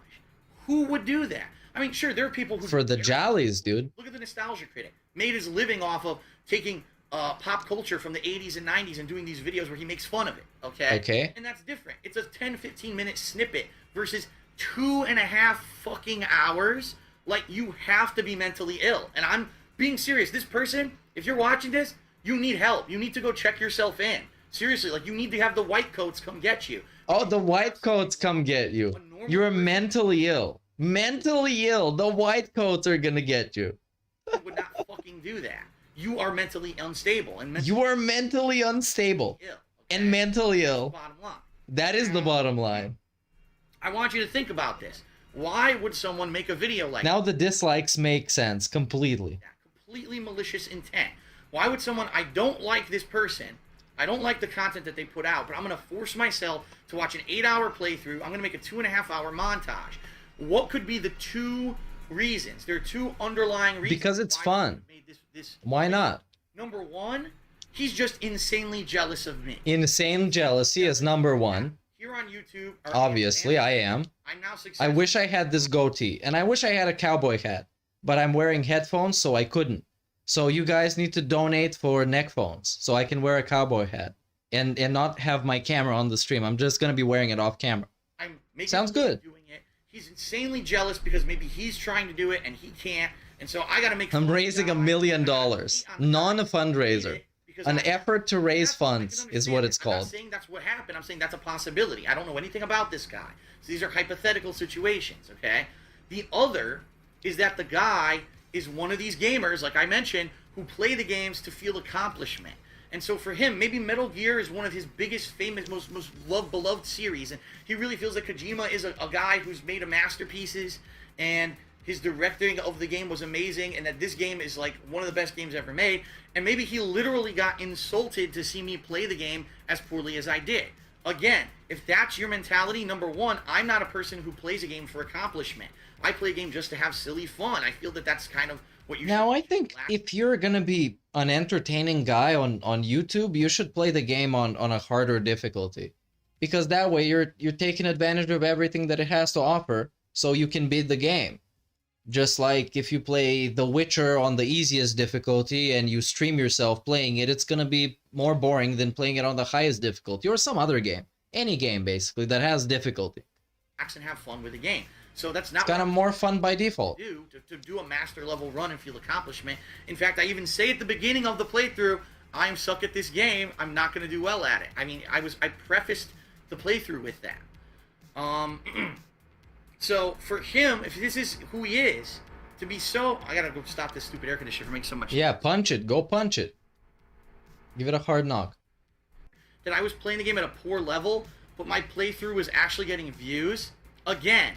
Who would do that? I mean, sure, there are people who... For the jollies, dude. Look at the Nostalgia Critic. Made his living off of taking pop culture from the 80s and 90s and doing these videos where he makes fun of it, okay? Okay. And that's different. It's a 10-15 minute snippet versus 2.5 fucking hours. Like, you have to be mentally ill. And I'm being serious. This person, if you're watching this, you need help. You need to go check yourself in. Seriously, like, you need to have the white coats come get you. Oh, the white coats come get you. You're mentally ill. Mentally ill. The white coats are gonna get you. You would not fucking do that. You are mentally unstable. And You are mentally unstable. ill. And mentally ill. Bottom line. That is the bottom line. I want you to think about this. Why would someone make a video like Now the dislikes make sense completely. completely malicious intent? Why would someone, I don't like this person, I don't like the content that they put out, but I'm going to force myself to watch an 8-hour playthrough, I'm going to make a 2.5-hour montage. What could be the two reasons? There are two underlying reasons. Because it's fun. Why not? Number one, he's just insanely jealous of me. Insane jealousy is number one. Here on YouTube, Obviously, I am. I'm now I successful. wish I had this goatee, and I wish I had a cowboy hat, but I'm wearing headphones, so I couldn't. So you guys need to donate for neck phones, so I can wear a cowboy hat and not have my camera on the stream. I'm just gonna be wearing it off camera. I'm making Sounds good. doing it. He's insanely jealous because maybe he's trying to do it and he can't, and so I gotta make. I'm raising $1 million, non-fundraiser. An effort to raise funds is what it's I'm not called. saying that's what happened. I'm saying that's a possibility. I don't know anything about this guy. So these are hypothetical situations, okay? The other is that the guy is one of these gamers, like I mentioned, who play the games to feel accomplishment. And so for him, maybe Metal Gear is one of his biggest, famous, most beloved series. And he really feels like Kojima is a guy who's made masterpieces, and his directing of the game was amazing, and that this game is like one of the best games ever made. And maybe he literally got insulted to see me play the game as poorly as I did. Again, if that's your mentality, number one, I'm not a person who plays a game for accomplishment. I play a game just to have silly fun. I feel that that's kind of what you Now, should I think if you're gonna be an entertaining guy on YouTube, you should play the game on a harder difficulty. Because that way you're taking advantage of everything that it has to offer, so you can beat the game. Just like if you play The Witcher on the easiest difficulty and you stream yourself playing it, it's gonna be more boring than playing it on the highest difficulty, or some other game. Any game, basically, that has difficulty. relax and have fun with the game. So that's not It's kind of more fun by default. to do a master level run and feel accomplishment. In fact, I even say at the beginning of the playthrough, I'm suck at this game, I'm not going to do well at it. I mean, I prefaced the playthrough with that. So for him, if this is who he is, to be so... I gotta go stop this stupid air conditioner from making so much Yeah, punch it. Go punch it. Give it a hard knock. that I was playing the game at a poor level, but my playthrough was actually getting views. Again,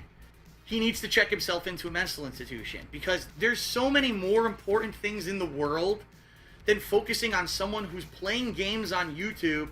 he needs to check himself into a mental institution, because there's so many more important things in the world than focusing on someone who's playing games on YouTube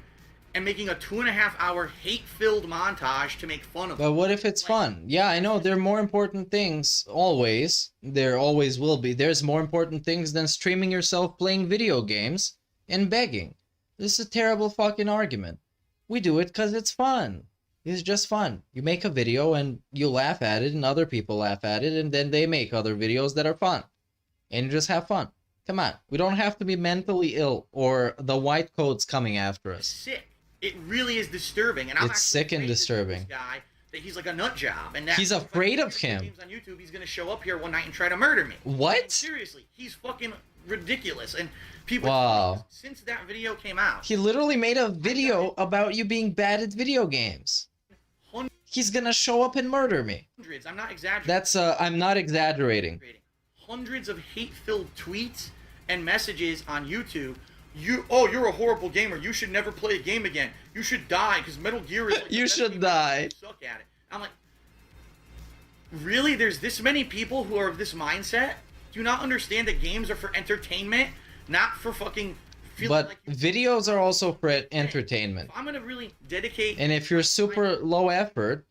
and making a 2.5-hour hate-filled montage to make fun of But what if it's fun? Yeah, I know there are more important things, always. There always will be. There's more important things than streaming yourself playing video games and begging. This is a terrible fucking argument. We do it because it's fun. It's just fun. You make a video and you laugh at it and other people laugh at it and then they make other videos that are fun. And you just have fun. Come on. We don't have to be mentally ill or the white coat's coming after us. sick. It really is disturbing, and I'm It's sick and disturbing. this guy that he's like a nut job, and that He's afraid of him. games on YouTube, he's gonna show up here one night and try to murder me. What? I mean, seriously, he's fucking ridiculous, and people. Wow. Since that video came out, He literally made a video about you being bad at video games. He's gonna show up and murder me. hundreds. I'm not exaggerating. That's I'm not exaggerating. Hundreds of hate-filled tweets and messages on YouTube. You're a horrible gamer. You should never play a game again. You should die because Metal Gear is like You should die. You suck at it. I'm like, really? There's this many people who are of this mindset? Do you not understand that games are for entertainment, not for fucking feeling But like videos are also for entertainment. if I'm gonna really dedicate And if you're super low effort,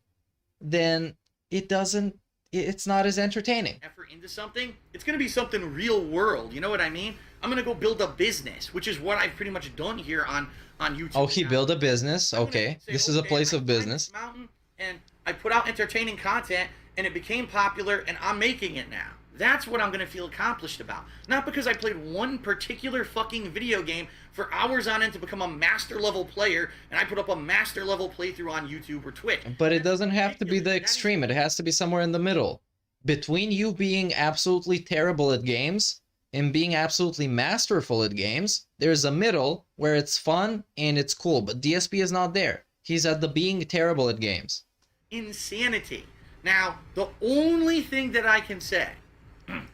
then it's not as entertaining. effort into something, it's gonna be something real world. You know what I mean? I'm gonna go build a business, which is what I've pretty much done here on YouTube. Oh, he built a business. Okay. This is a place of business. Mountain, and I put out entertaining content, and it became popular, and I'm making it now. That's what I'm gonna feel accomplished about. Not because I played one particular fucking video game for hours on end to become a master level player, and I put up a master level playthrough on YouTube or Twitch. But it doesn't have to be the extreme. It has to be somewhere in the middle. Between you being absolutely terrible at games and being absolutely masterful at games, there's a middle where it's fun and it's cool. But DSP is not there. He's at the being terrible at games. Insanity. Now, the only thing that I can say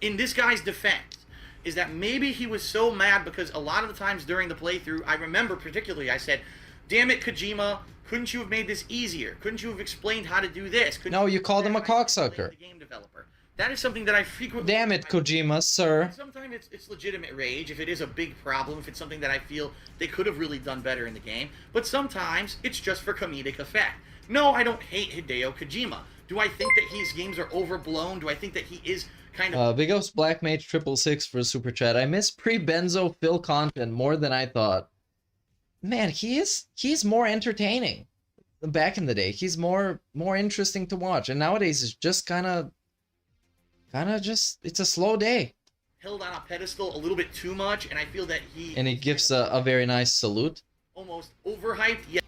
in this guy's defense is that maybe he was so mad because a lot of the times during the playthrough, I remember particularly I said, damn it, Kojima, couldn't you have made this easier? Couldn't you have explained how to do this? No, you called him a cocksucker. Game developer. That is something that I frequently... Damn it, Kojima, sir. Sometimes it's legitimate rage if it is a big problem, if it's something that I feel they could have really done better in the game. But sometimes it's just for comedic effect. No, I don't hate Hideo Kojima. Do I think that his games are overblown? Do I think that he is kind of... Big Ups Black Mage 666 for a super chat. I miss pre-Benzo Phil Kahntent more than I thought. Man, he's more entertaining. Back in the day, he's more interesting to watch. And nowadays, it's just kind of just, it's a slow day. held on a pedestal a little bit too much, and I feel that he... And he gives a very nice salute. Almost overhyped.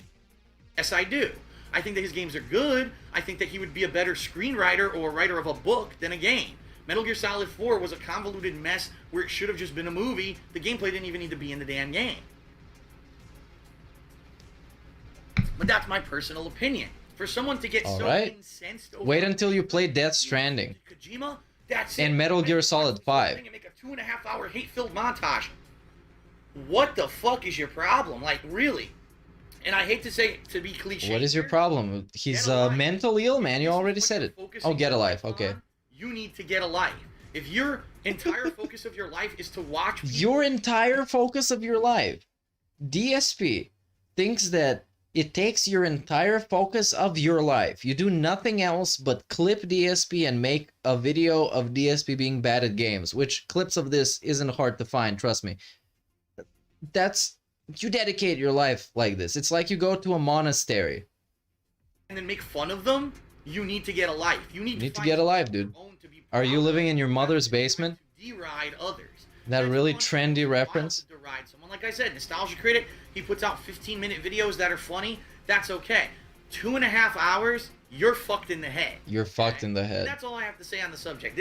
Yes, I do. I think that his games are good. I think that he would be a better screenwriter or writer of a book than a game. Metal Gear Solid 4 was a convoluted mess where it should have just been a movie. The gameplay didn't even need to be in the damn game. But that's my personal opinion. For someone to get All so right. incensed over Wait until you play Death Stranding. Kojima, that's and it. Metal Gear Solid 5. And make a 2.5-hour hate-filled montage. What the fuck is your problem? Like, really? And I hate to say, to be cliche. What is your problem? He's mentally ill, man. You already said it. Oh, get a life. Okay. You need to get a life. If your entire focus of your life is to watch people, Your entire focus of your life. DSP thinks that it takes your entire focus of your life. You do nothing else but clip DSP and make a video of DSP being bad at games, which clips of this isn't hard to find, trust me. You dedicate your life like this. It's like you go to a monastery. and then make fun of them, you need to get a life. You need to get a life, dude. Are you living in your mother's basement? deride others. That really trendy reference? Deride someone. Like I said, Nostalgia Critic, he puts out 15-minute videos that are funny. That's okay. 2.5 hours, you're fucked in the head. You're fucked in the head. That's all I have to say on the subject.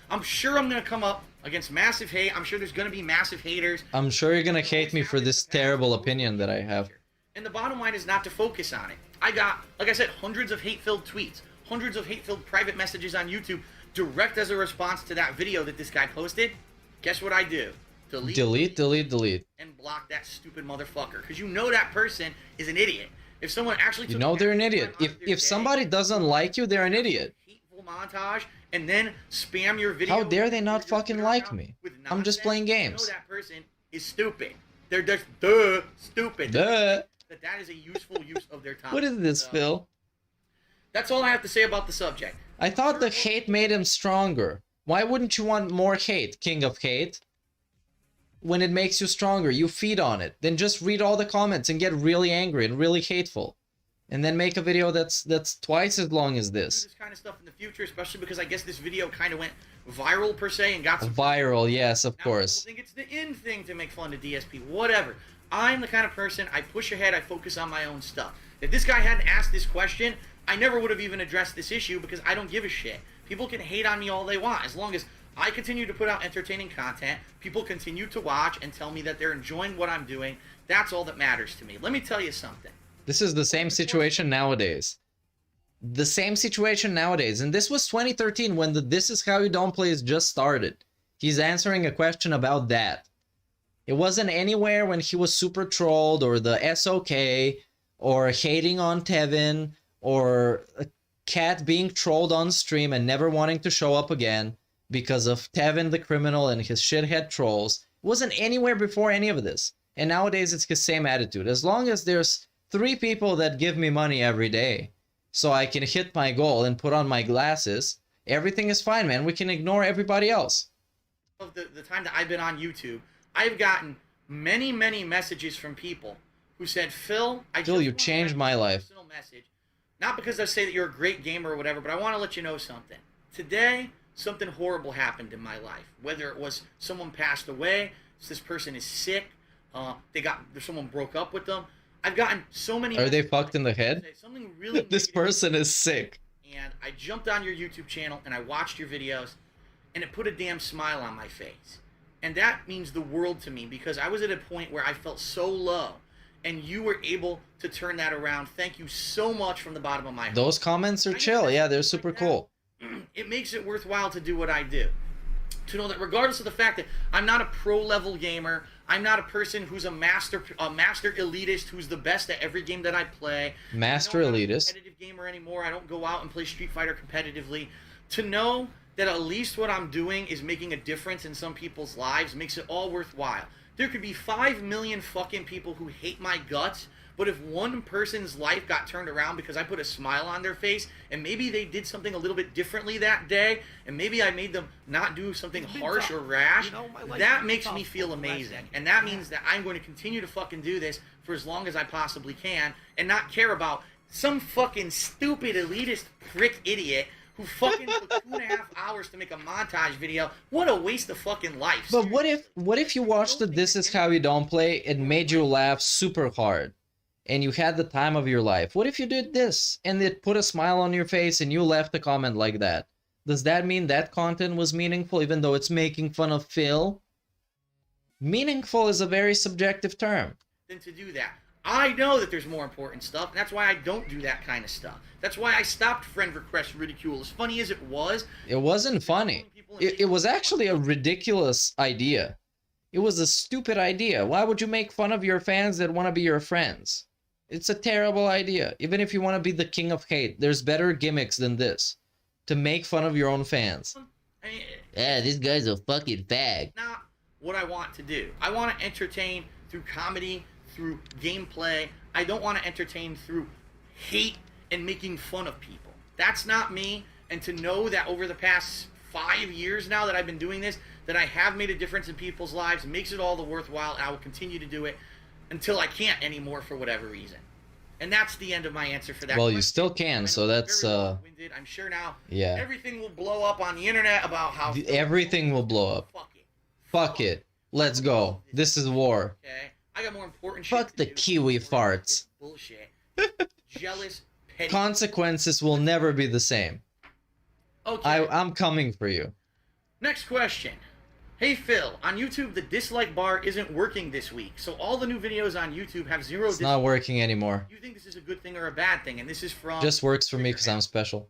I'm sure I'm going to come up against massive hate. I'm sure there's going to be massive haters. I'm sure you're gonna hate me for this terrible opinion that I have. And the bottom line is not to focus on it. I got, like I said, hundreds of hate-filled tweets, hundreds of hate-filled private messages on YouTube, direct as a response to that video that this guy posted. Guess what I do? Delete. And block that stupid motherfucker. Because you know that person is an idiot. If someone actually You know they're an idiot. If somebody doesn't like you, they're an idiot. hateful montage and then spam your video. How dare they not fucking like me? I'm just playing You know games. that person is stupid. They're just stupid. Duh. that is a useful use of their time. What is this, Phil? That's all I have to say about the subject. I thought the hate made him stronger. Why wouldn't you want more hate, King of Hate? When it makes you stronger, you feed on it. Then just read all the comments and get really angry and really hateful. And then make a video that's twice as long as this. This kind of stuff in the future, especially because I guess this video kind of went viral per se and got some... Viral, yes, of course. I think it's the in thing to make fun of DSP. Whatever. I'm the kind of person, I push ahead, I focus on my own stuff. If this guy hadn't asked this question, I never would have even addressed this issue because I don't give a shit. People can hate on me all they want. As long as I continue to put out entertaining content, people continue to watch and tell me that they're enjoying what I'm doing. That's all that matters to me. Let me tell you something. This is the same situation nowadays. The same situation nowadays. And this was 2013 when the This Is How You Don't Plays just started. He's answering a question about that. It wasn't anywhere when he was super trolled or the SOK or hating on Tevin or a cat being trolled on stream and never wanting to show up again because of Tevin the criminal and his shithead trolls. It wasn't anywhere before any of this. And nowadays it's his same attitude. As long as there's 3 people that give me money every day so I can hit my goal and put on my glasses, everything is fine, man. We can ignore everybody else. Of the time that I've been on YouTube, I've gotten many, many messages from people who said, Phil, you changed my life. Message. Not because I say that you're a great gamer or whatever, but I want to let you know something. Today, something horrible happened in my life. Whether it was someone passed away, this person is sick, someone broke up with them. I've gotten so many... Are they fucked in the head? Something really This person is sick. And I jumped on your YouTube channel and I watched your videos and it put a damn smile on my face. And that means the world to me because I was at a point where I felt so low and you were able to turn that around. Thank you so much from the bottom of my heart. Those comments are chill. Yeah, they're super cool. It makes it worthwhile to do what I do. To know that regardless of the fact that I'm not a pro-level gamer, I'm not a person who's a master elitist who's the best at every game that I play. Master elitist. I'm not a competitive gamer anymore. I don't go out and play Street Fighter competitively. To know that at least what I'm doing is making a difference in some people's lives makes it all worthwhile. There could be 5 million fucking people who hate my guts, but if one person's life got turned around because I put a smile on their face, and maybe they did something a little bit differently that day, and maybe I made them not do something harsh or rash, that makes me feel amazing. And that means that I'm going to continue to fucking do this for as long as I possibly can, and not care about some fucking stupid elitist prick idiot who fucking took 2.5 hours to make a montage video. What a waste of fucking life. But what if you watched the This Is How You Don't Play, it made you laugh super hard, and you had the time of your life? What if you did this, and it put a smile on your face, and you left a comment like that? Does that mean that content was meaningful, even though it's making fun of Phil? Meaningful is a very subjective term. Than to do that. I know that there's more important stuff, and that's why I don't do that kind of stuff. That's why I stopped friend request ridicule. As funny as it wasn't funny. It was actually a ridiculous idea. It was a stupid idea. Why would you make fun of your fans that want to be your friends? It's a terrible idea. Even if you want to be the king of hate, there's better gimmicks than this. To make fun of your own fans. This guy's a fucking fag. Not what I want to do. I want to entertain through comedy, through gameplay. I don't want to entertain through hate and making fun of people. That's not me. And to know that over the past 5 years now that I've been doing this, that I have made a difference in people's lives, makes it all the worthwhile. And I will continue to do it until I can't anymore for whatever reason. And that's the end of my answer for that. Well, you still can, so that's I'm sure now. Yeah. Everything will blow up on the internet about how everything will blow up. Fuck it. Let's go. This is war. Okay. I got more important shit. Fuck the kiwi farts. Bullshit. Jealous, petty. Consequences will never be the same. Okay. I'm coming for you. Next question. Hey Phil, on YouTube the dislike bar isn't working this week, so all the new videos on YouTube have 0 dislikes. It's not working anymore. Do you think this is a good thing or a bad thing? And this is from... Just works for me because I'm special.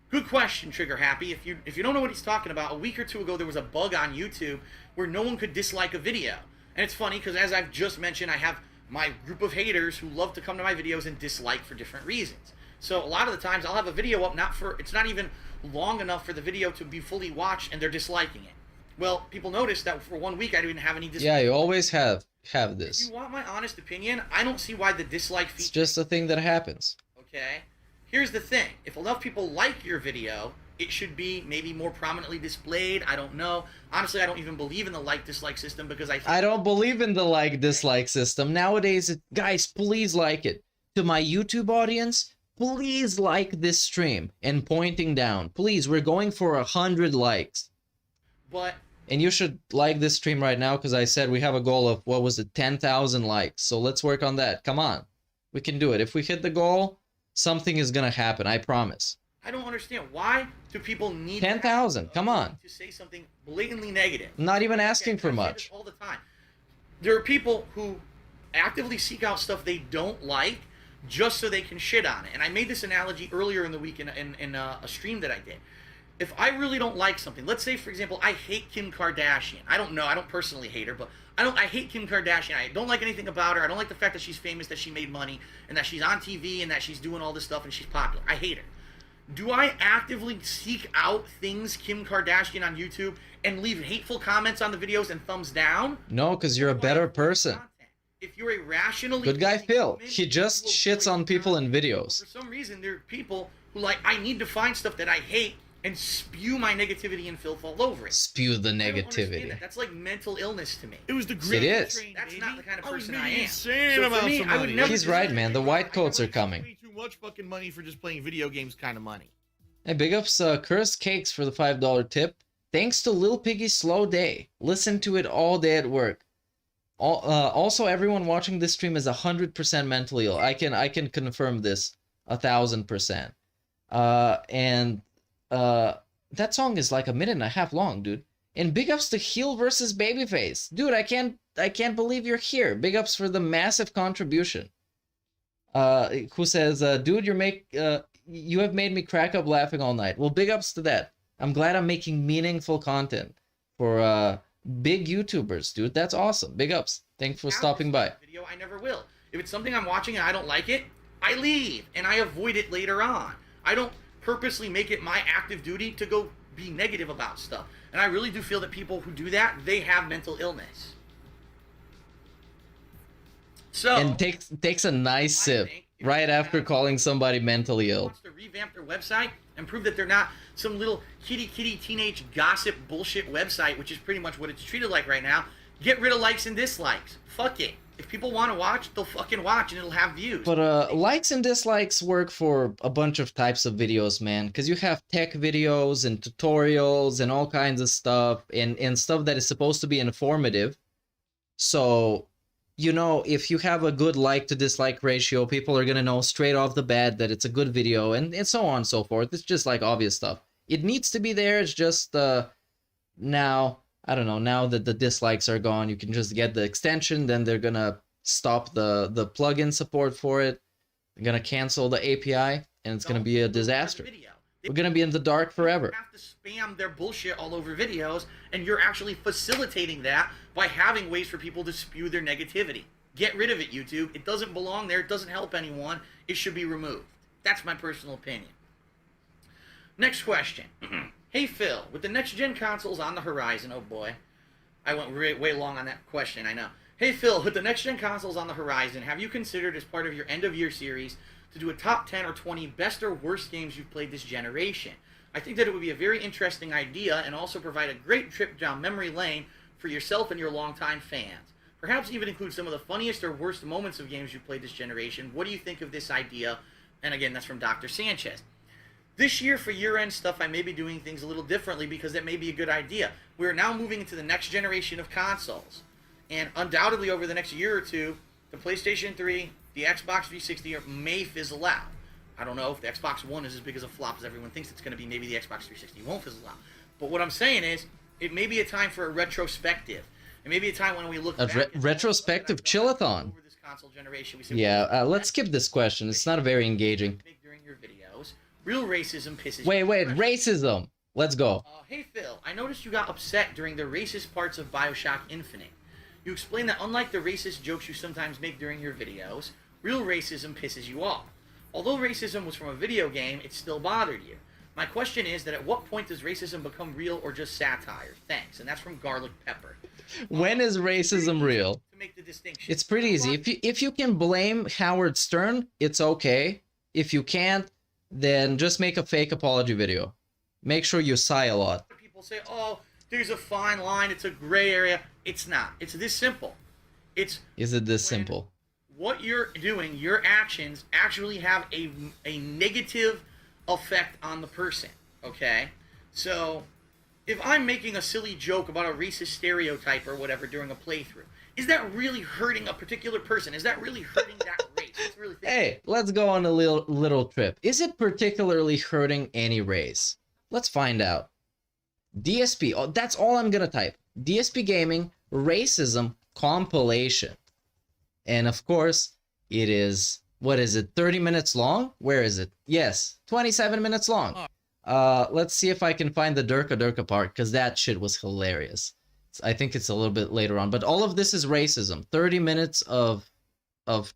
Good question, Trigger Happy. If you don't know what he's talking about, a week or 2 ago there was a bug on YouTube where no one could dislike a video. And it's funny because as I've just mentioned, I have my group of haters who love to come to my videos and dislike for different reasons. So a lot of the times I'll have a video up, it's not even long enough for the video to be fully watched and they're disliking it. Well, people noticed that for 1 week I didn't have any dislikes. Yeah, you always have If this. you want my honest opinion, I don't see why the dislike feature... It's just a thing that happens. Okay? Here's the thing. If enough people like your video, it should be maybe more prominently displayed. I don't know. Honestly, I don't even believe in the like-dislike system because I don't believe in the like-dislike system. Nowadays, guys, please like it. To my YouTube audience, please like this stream and pointing down. Please, we're going for 100 likes. But... And you should like this stream right now because I said we have a goal of, what was it, 10,000 likes. So let's work on that. Come on. We can do it. If we hit the goal, something is going to happen. I promise. I don't understand. Why do people need 10,000. Come on. to say something blatantly negative? I'm not even asking for I say much. this all the time. There are people who actively seek out stuff they don't like just so they can shit on it. And I made this analogy earlier in the week in a stream that I did. If I really don't like something, let's say, for example, I hate Kim Kardashian. I don't know. I don't personally hate her, but I hate Kim Kardashian. I don't like anything about her. I don't like the fact that she's famous, that she made money, and that she's on TV, and that she's doing all this stuff, and she's popular. I hate her. Do I actively seek out things Kim Kardashian on YouTube and leave hateful comments on the videos and thumbs down? No, because you're a better person. If you're a rationally... Good guy Phil. He just shits on people in videos. For some reason, there are people who, like, I need to find stuff that I hate and spew my negativity and filth all over it. Spew the negativity. That's like mental illness to me. It was the It great is. train, That's baby. not the kind of I was person I making am. insane So for amounts me, of I would money. never He's right, man. The white coats are coming. Way too much fucking money for just playing video games kind of money. Hey, big ups Cursed Cakes for the $5 tip. Thanks to Lil Piggy's slow day. Listen to it all day at work. Also, everyone watching this stream is 100% mentally ill. I can confirm this 1,000%. That song is like 1.5 minutes long, dude. And big ups to Heel versus Babyface. Dude, I can't believe you're here. Big ups for the massive contribution. Who says, dude, you have made me crack up laughing all night. Well, big ups to that. I'm glad I'm making meaningful content for big YouTubers, dude. That's awesome. Big ups. Thanks for stopping by. Video, I never will. If it's something I'm watching and I don't like it, I leave and I avoid it later on. I don't purposely make it my active duty to go be negative about stuff. And I really do feel that people who do that, they have mental illness. So, and takes a nice sip right after calling somebody mentally ill. Wants to revamp their website and prove that they're not some little kitty teenage gossip bullshit website, which is pretty much what it's treated like right now. Get rid of likes and dislikes. Fuck it. If people want to watch, they'll fucking watch and it'll have views. But likes and dislikes work for a bunch of types of videos, man. Because you have tech videos and tutorials and all kinds of stuff and stuff that is supposed to be informative. So, you know, if you have a good like to dislike ratio, people are going to know straight off the bat that it's a good video and so on and so forth. It's just like obvious stuff. It needs to be there. It's just now... I don't know, now that the dislikes are gone, you can just get the extension, then they're gonna stop the plugin support for it. They're gonna cancel the API, and it's gonna be a disaster. We're gonna be in the dark forever. Have to spam their bullshit all over videos, and you're actually facilitating that by having ways for people to spew their negativity. Get rid of it, YouTube. It doesn't belong there. It doesn't help anyone. It should be removed. That's my personal opinion. Next question. Hey Phil, with the next-gen consoles on the horizon, oh boy, I went way long on that question, I know. Hey Phil, with the next-gen consoles on the horizon, have you considered as part of your end-of-year series to do a top 10 or 20 best or worst games you've played this generation? I think that it would be a very interesting idea and also provide a great trip down memory lane for yourself and your longtime fans. Perhaps even include some of the funniest or worst moments of games you've played this generation. What do you think of this idea? And again, that's from Dr. Sanchez. This year, for year-end stuff, I may be doing things a little differently because that may be a good idea. We're now moving into the next generation of consoles. And undoubtedly, over the next year or two, the PlayStation 3, the Xbox 360 may fizzle out. I don't know if the Xbox One is as big as a flop as everyone thinks it's going to be. Maybe the Xbox 360 won't fizzle out. But what I'm saying is, it may be a time for a retrospective. It may be a time when we look back at retrospective chillathon. over this console generation. We say, Yeah, let's skip this question. It's not very engaging. during your videos. Real racism pisses Wait, you off. racism. Let's go. Hey Phil, I noticed you got upset during the racist parts of BioShock Infinite. You explained that unlike the racist jokes you sometimes make during your videos, real racism pisses you off. Although racism was from a video game, it still bothered you. My question is that at what point does racism become real or just satire? Thanks. And that's from Garlic Pepper. When is racism real? To make the distinction. It's pretty easy. If you can blame Howard Stern, it's okay. If you can't, then just make a fake apology video. Make sure you sigh a lot. People say, oh, there's a fine line. It's a gray area. It's not. It's this simple. Is it this simple? What you're doing, your actions actually have a negative effect on the person, okay? So, if I'm making a silly joke about a racist stereotype or whatever during a playthrough, is that really hurting a particular person? Is that really hurting that race? Let's really think. Hey, let's go on a little trip. Is it particularly hurting any race? Let's find out. DSP, oh, that's all I'm gonna type. DSP Gaming Racism Compilation. And of course, it is, what is it, 30 minutes long? Where is it? Yes, 27 minutes long. Let's see if I can find the Durka part, because that shit was hilarious. I think it's a little bit later on, but all of this is racism. 30 minutes of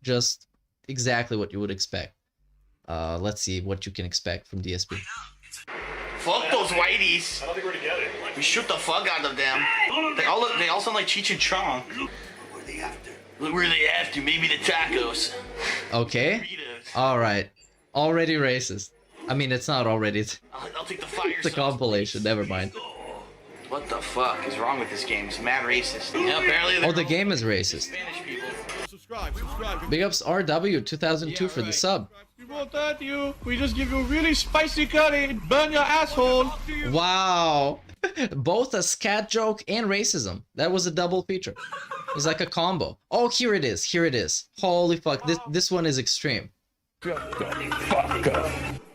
just exactly what you would expect. Let's see what you can expect from DSP. Fuck those whiteys. I don't think we're together. We shoot the fuck out of them. They all sound like Cheech and Chong. Look where they after. Maybe the tacos. Okay. All right. Already racist. I mean, it's not already. I'll take the fire. It's a compilation. Never mind. What the fuck is wrong with this game? It's mad racist. Yeah, apparently. Oh, the game is racist. Spanish people. Subscribe. Big ups RW 2002 for the sub. We won't hurt you. We just give you really spicy curry and burn your asshole. Wow. Both a scat joke and racism. That was a double feature. It was like a combo. Oh, here it is. Here it is. Holy fuck. This one is extreme.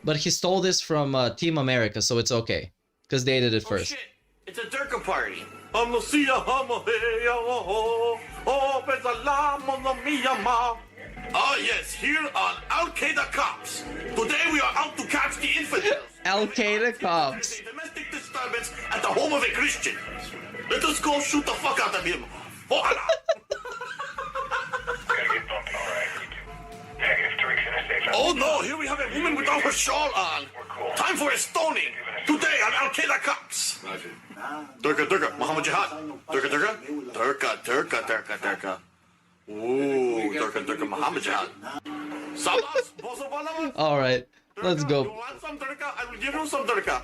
But he stole this from Team America, so it's okay. Because they did it first. Shit. It's a Durka party. Oh yes, here on Al-Qaeda Cops. Today we are out to catch the infidels. Al-Qaeda Cops. Domestic disturbance at the home of a Christian. Let us go shoot the fuck out of him. Oh, Allah. Oh no, here we have a woman without her shawl on. Time for a stoning. Today on Al-Qaeda Cops. Durka, Muhammad Jihad. Durka. Ooh, Durka, Muhammad Jihad. All right, let's go. You want some Durka? I will give you some Durka.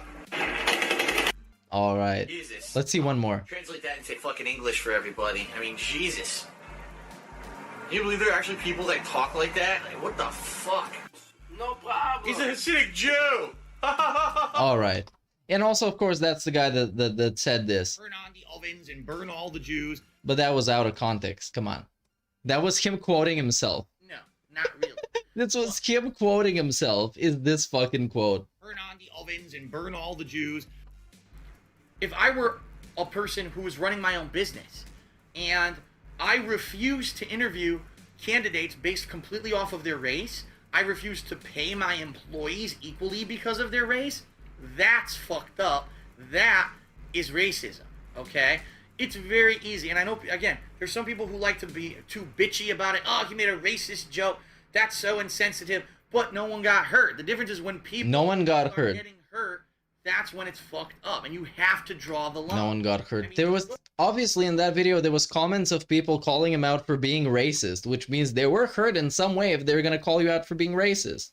All right, Jesus. let's see one more. Translate that into fucking English for everybody. I mean, Jesus. Can you believe there are actually people that talk like that? Like, what the fuck? No problem. He's a Hasidic Jew. All right, and also, of course, that's the guy that said this. Burn on the ovens and burn all the Jews. But that was out of context. Come on, that was him quoting himself. No, not really. This was him quoting himself. Is this fucking quote? Burn on the ovens and burn all the Jews. If I were a person who was running my own business and I refused to interview candidates based completely off of their race, I refused to pay my employees equally because of their race, that's fucked up. That is racism, okay? It's very easy. And I know, again, there's some people who like to be too bitchy about it. Oh, he made a racist joke. That's so insensitive. But no one got hurt. The difference is when people no one got are hurt. getting hurt, that's when it's fucked up. And you have to draw the line. No one got hurt. There was, obviously in that video, there was comments of people calling him out for being racist, which means they were hurt in some way if they were going to call you out for being racist.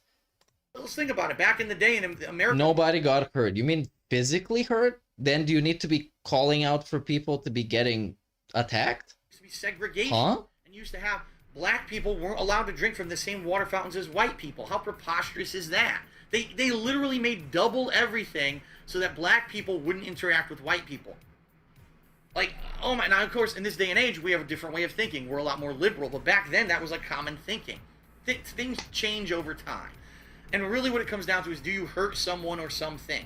Let's think about it. Back in the day in America... Nobody got hurt. You mean physically hurt? Then do you need to be calling out for people to be getting attacked? Used to be segregation. Huh? And used to have black people weren't allowed to drink from the same water fountains as white people. How preposterous is that? They literally made double everything so that black people wouldn't interact with white people. Like, oh my, now of course in this day and age we have a different way of thinking. We're a lot more liberal, but back then that was like common thinking. Things change over time. And really what it comes down to is, do you hurt someone or something?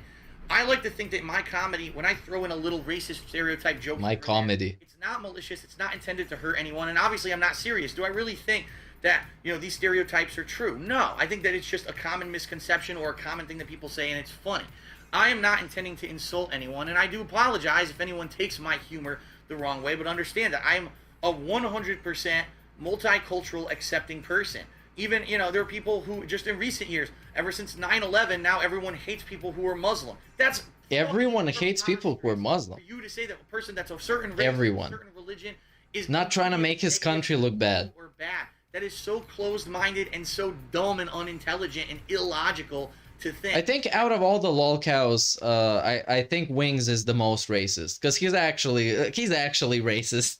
I like to think that my comedy, when I throw in a little racist stereotype joke... My comedy. It's not malicious, it's not intended to hurt anyone, and obviously I'm not serious. Do I really think that, you know, these stereotypes are true? No, I think that it's just a common misconception or a common thing that people say and it's funny. I am not intending to insult anyone, and I do apologize if anyone takes my humor the wrong way, but understand that I'm a 100% multicultural accepting person. Even, you know, there are people who just in recent years, ever since 9/11, now everyone hates people who are Muslim. That's Everyone hates people who are Muslim. for you to say that a person that's of certain race, Everyone. certain religion is Not trying to make his country look bad. or bad. That is so closed-minded and so dumb and unintelligent and illogical to think. I think out of all the lolcows, I think Wings is the most racist because he's actually racist.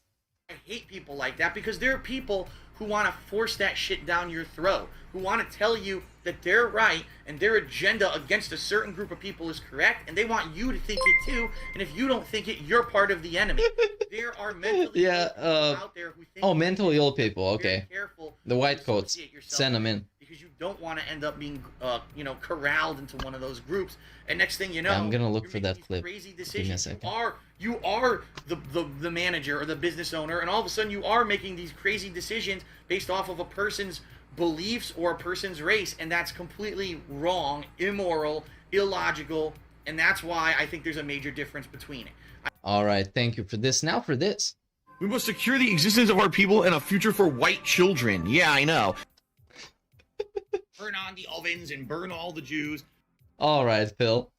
I hate people like that because there are people who want to force that shit down your throat, who want to tell you that they're right and their agenda against a certain group of people is correct, and they want you to think it too, and if you don't think it, you're part of the enemy. There are mentally ill people out there who think mentally ill people, okay. careful The white coats, send them in. because you don't want to end up being, you know, corralled into one of those groups, and next thing you know, I'm gonna look for that clip. crazy Give me a decisions. second. You are the manager or the business owner, and all of a sudden you are making these crazy decisions based off of a person's beliefs or a person's race, and that's completely wrong, immoral, illogical, and that's why I think there's a major difference between it. All right, thank you for this. Now for this. We must secure the existence of our people and a future for white children. Yeah, I know. Burn on the ovens and burn all the Jews. All right, Phil.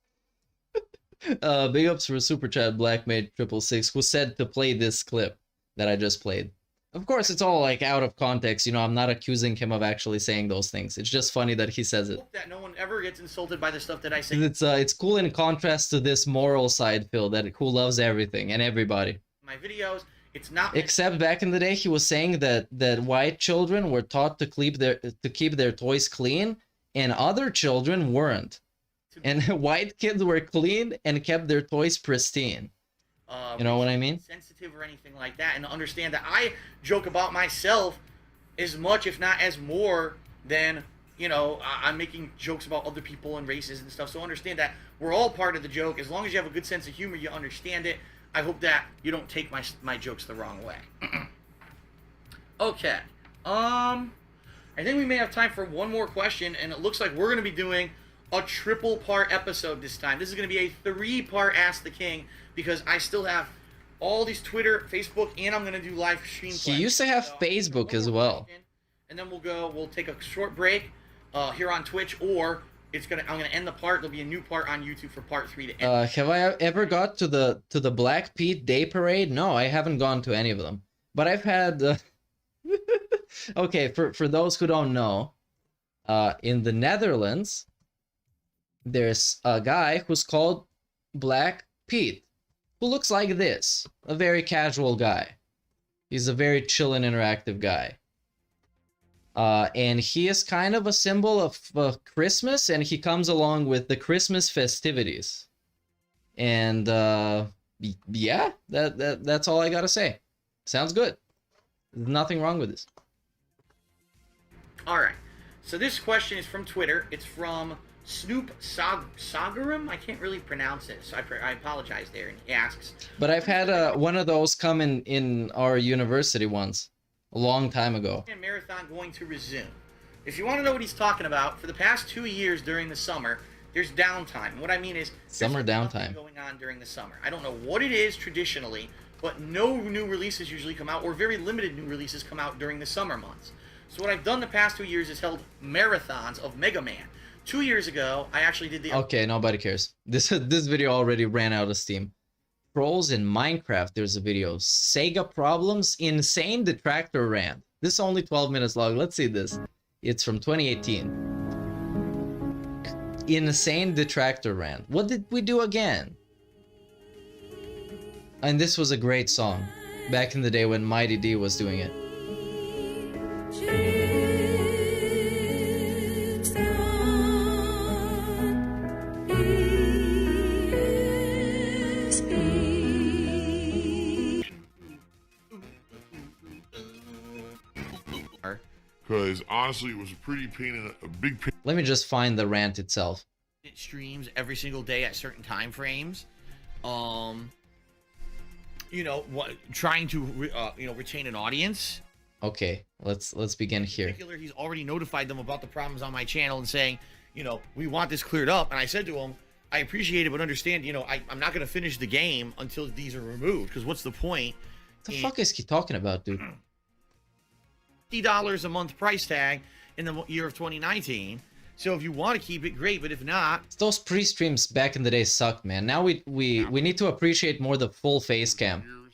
Big ups for Super Chat Blackmade666 who said to play this clip that I just played. Of course, it's all like out of context. You know, I'm not accusing him of actually saying those things. It's just funny that he says it. I hope that no one ever gets insulted by the stuff that I say. It's cool in contrast to this moral side, Phil, that who loves everything and everybody. My videos, it's not. Except back in the day, he was saying that white children were taught to keep their toys clean, and other children weren't. And white kids were clean and kept their toys pristine. You know what I mean? Sensitive or anything like that, and understand that I joke about myself as much, if not as more, than, you know, I'm making jokes about other people and races and stuff. So understand that we're all part of the joke. As long as you have a good sense of humor, you understand it. I hope that you don't take my jokes the wrong way. Okay. I think we may have time for one more question, and it looks like we're going to be doing a triple part episode this time. This is going to be a 3-part Ask the King, because I still have all these Twitter, Facebook, and I'm going to do live stream. He used to have Facebook as well. And then we'll take a short break here on Twitch, or I'm going to end the part. There'll be a new part on YouTube for part 3 to end. Have I ever got to the Black Pete Day Parade? No, I haven't gone to any of them. But I've had... Okay, for those who don't know, in the Netherlands, there's a guy who's called Black Pete, who looks like this. A very casual guy. He's a very chill and interactive guy. And he is kind of a symbol of Christmas, and he comes along with the Christmas festivities. And yeah, that's all I gotta say. Sounds good. There's nothing wrong with this. Alright, so this question is from Twitter. It's from Snoop Sagarum? I can't really pronounce it, so I apologize there. And he asks... But I've had one of those come in our university once, a long time ago. Marathon going to resume. If you want to know what he's talking about, for the past 2 years during the summer, there's downtime. What I mean is... Summer downtime. Going on during the summer. I don't know what it is traditionally, but no new releases usually come out, or very limited new releases come out during the summer months. So what I've done the past 2 years is held marathons of Mega Man. 2 years ago, I actually did the... Okay, nobody cares. This video already ran out of steam. Trolls in Minecraft, there's a video. Sega Problems, Insane Detractor Rant. This is only 12 minutes long. Let's see this. It's from 2018. Insane Detractor Rant. What did we do again? And this was a great song. Back in the day when Mighty D was doing it. Because honestly, it was a pretty pain in a big pain. Let me just find the rant itself. It streams every single day at certain time frames. You know, trying to retain an audience. Okay, let's begin here. In particular, he's already notified them about the problems on my channel and saying, you know, we want this cleared up. And I said to him, I appreciate it, but understand, you know, I'm not going to finish the game until these are removed. Because what's the point? What the fuck is he talking about, dude? $50 a month price tag, in the year of 2019. So if you want to keep it, great. But if not, those pre-streams back in the day sucked, man. Now we need to appreciate more the full face cam.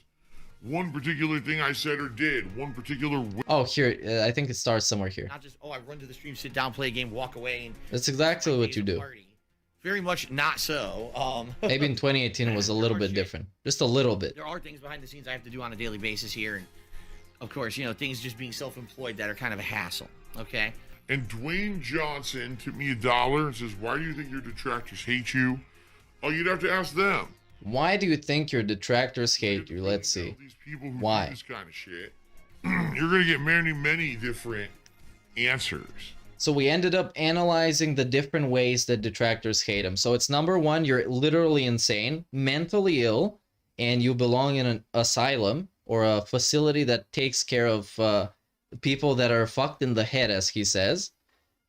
One particular thing I said or did, one particular. Oh, here, I think it starts somewhere here. not just, oh, I run to the stream, sit down, play a game, walk away. And That's exactly what you do. very much not so. Maybe in 2018 it was a little bit different. Just a little bit. There are things behind the scenes I have to do on a daily basis here. And of course, you know, things just being self-employed that are kind of a hassle. Okay. And Dwayne Johnson tipped me $1 and says, why do you think your detractors hate you? Oh, you'd have to ask them. Why do you think your detractors hate you? Let's see. People who Why? do this kind of shit. You're going to get many different answers. So we ended up analyzing the different ways that detractors hate him. So it's number one, you're literally insane, mentally ill, and you belong in an asylum or a facility that takes care of people that are fucked in the head, as he says.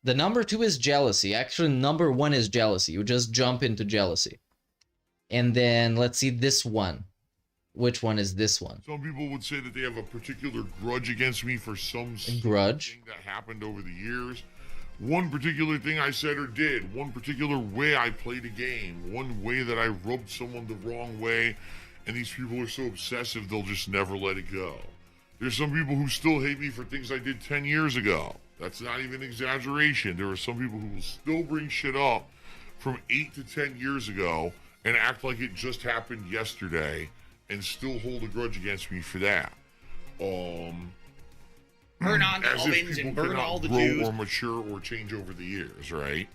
The number two is jealousy. Actually, number one is jealousy. You just jump into jealousy. And then let's see this one. Which one is this one? Some people would say that they have a particular grudge against me for some grudge thing that happened over the years. One particular thing I said or did, one particular way I played a game, one way that I rubbed someone the wrong way, and these people are so obsessive they'll just never let it go. There's some people who still hate me for things I did 10 years ago. That's not even exaggeration. There are some people who will still bring shit up from 8 to 10 years ago and act like it just happened yesterday and still hold a grudge against me for that. Burn on the as if ovens people and burn cannot all the grow Jews. or mature or change over the years, right?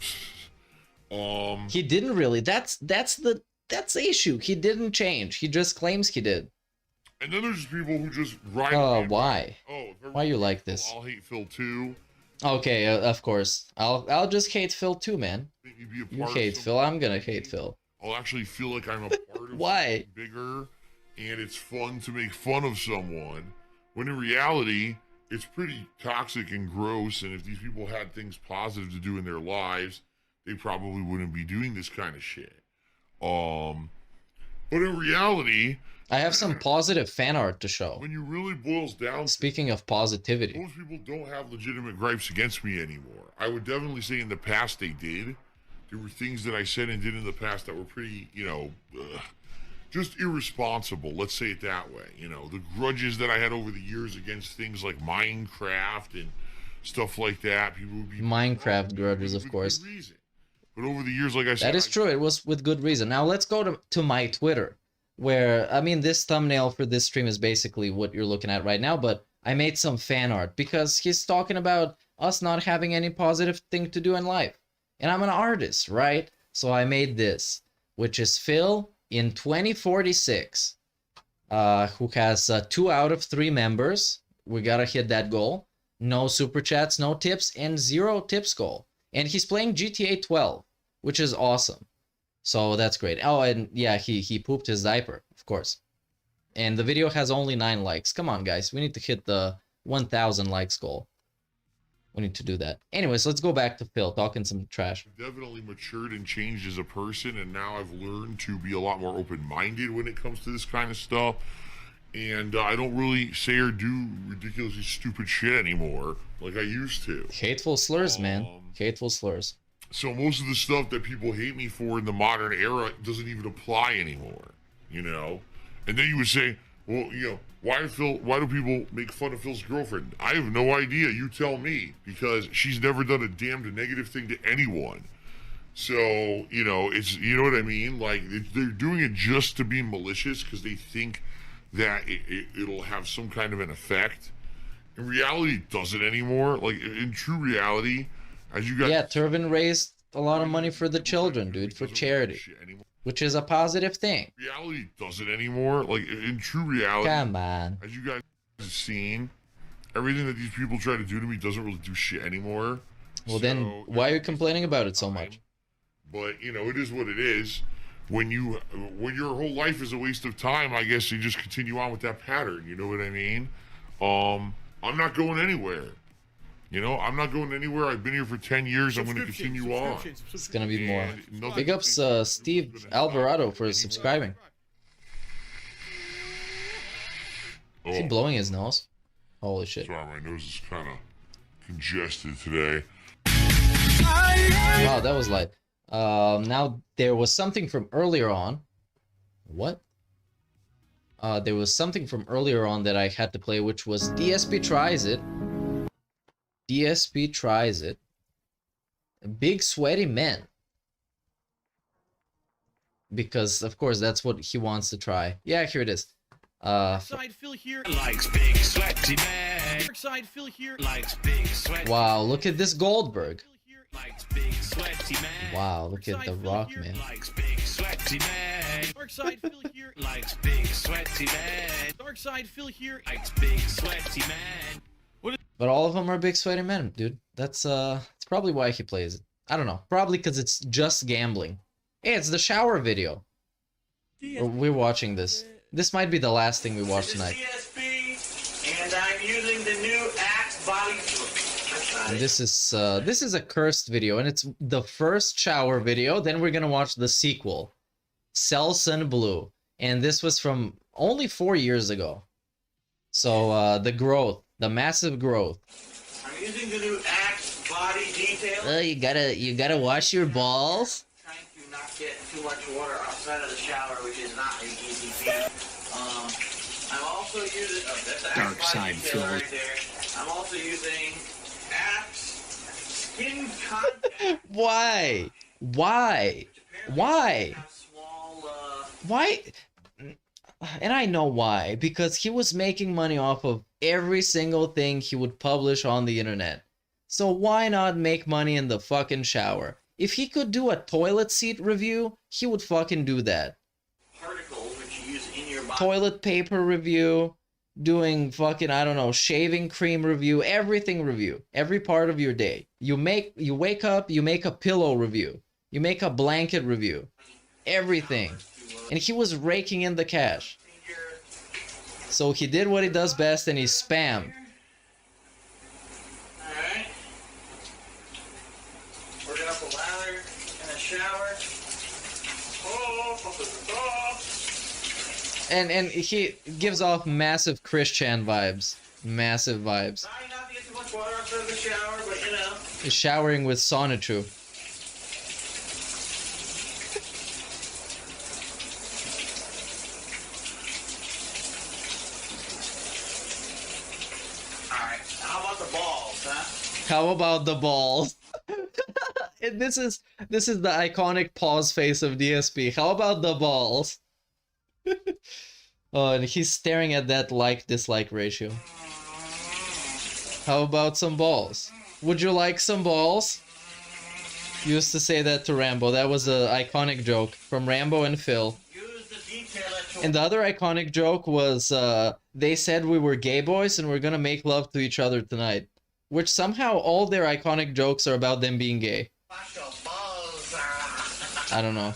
He didn't really. That's the issue. He didn't change. He just claims he did. And then there's people who just ride. Why? Oh, why you like this? I'll hate Phil too. Okay, of course. I'll just hate Phil too, man. You hate Phil. I'm gonna hate Phil. I'll actually feel like I'm a part of Why? something bigger, and it's fun to make fun of someone. When in reality, it's pretty toxic and gross. And if these people had things positive to do in their lives, they probably wouldn't be doing this kind of shit. But in reality, I have some positive fan art to show. when you really boils down, Speaking of positivity, most people don't have legitimate gripes against me anymore. I would definitely say in the past they did. There were things that I said and did in the past that were pretty, just irresponsible. Let's say it that way. You know, the grudges that I had over the years against things like Minecraft and stuff like that. People would be Minecraft grudges, of course. But over the years, like I said, That is true. It was with good reason. Now let's go to my Twitter, where, I mean, this thumbnail for this stream is basically what you're looking at right now, but I made some fan art because he's talking about us not having any positive thing to do in life. And I'm an artist, right? So I made this, which is Phil in 2046, who has 2 out of 3 members. We gotta hit that goal. No super chats, no tips, and 0 tips goal. And he's playing GTA 12, which is awesome. So that's great. Oh, and yeah, he pooped his diaper, of course. And the video has only 9 likes. Come on, guys. We need to hit the 1,000 likes goal. We need to do that. Anyways, let's go back to Phil talking some trash. definitely matured and changed as a person, and now I've learned to be a lot more open-minded when it comes to this kind of stuff. And I don't really say or do ridiculously stupid shit anymore like I used to. Hateful slurs, man. Hateful slurs. So most of the stuff that people hate me for in the modern era doesn't even apply anymore, you know? And then you would say, well, why do people make fun of Phil's girlfriend? I have no idea. You tell me, because she's never done a damned negative thing to anyone. So, it's, you know what I mean? Like, they're doing it just to be malicious because they think that it'll have some kind of an effect. In reality, it doesn't anymore. Like, in true reality, as you guys... Yeah, Turvin raised a lot of money for the children, dude, for charity. Which is a positive thing. Reality doesn't anymore. Like, in true reality... Come on. As you guys have seen, everything that these people try to do to me doesn't really do shit anymore. Well, then, why are you complaining about it so much? But, it is what it is. When your whole life is a waste of time, I guess you just continue on with that pattern. You know what I mean? I'm not going anywhere. I'm not going anywhere. I've been here for 10 years. I'm going to continue on. It's going to be more. Big ups Steve Alvarado for subscribing. Is he blowing his nose? Holy shit. Sorry, my nose is kind of congested today. Wow, that was light. Now there was something from earlier on. What? There was something from earlier on that I had to play, which was DSP Tries It. DSP Tries It. Big Sweaty Men. Because, of course, that's what he wants to try. Yeah, here it is. Side Phil here likes big sweaty men. Side Phil here likes big sweaty. Wow, look at this Goldberg. Likes big sweaty man. Wow, look at the Rock, man. Likes big sweaty man. Dark side Phil here likes big sweaty man. Dark side Phil here likes big sweaty man. But all of them are big sweaty men, dude. That's it's probably why he plays it. I don't know. Probably because it's just gambling. Hey, it's the shower video. We're watching this. This might be the last thing we watch tonight. DSP, and I'm using the new Axe body. And this is a cursed video, and it's the first shower video. Then we're gonna watch the sequel, Selsun Blue, and this was from only 4 years ago. So the growth, the massive growth. I'm using the new Axe body detail. Oh, you gotta wash your balls. Trying to not get too much water outside of the shower, which is not an easy feat. I'm also using that's the Dark Axe body side detail filled. right there. I'm also using Axe skin contact. Why? Why? Why? Why? And I know why. Because he was making money off of every single thing he would publish on the internet. So why not make money in the fucking shower? If he could do a toilet seat review, he would fucking do that. Particles which you use in your body. Toilet paper review, doing fucking, I don't know, shaving cream review, everything review. Every part of your day. You wake up, you make a pillow review. You make a blanket review. Everything. And he was raking in the cash. So he did what he does best and he spammed. Alright. Working up a lather in the shower. And he gives off massive Christian vibes. Massive vibes. Trying not to get too much water outside of the shower, but you know. He's showering with Sonichu. Alright, how about the balls, huh? How about the balls? And this is the iconic pause face of DSP. How about the balls? Oh, and he's staring at that like-dislike ratio. How about some balls? Would you like some balls? Used to say that to Rambo. That was an iconic joke from Rambo and Phil. And the other iconic joke was they said we were gay boys and we're gonna make love to each other tonight. Which somehow all their iconic jokes are about them being gay. I don't know.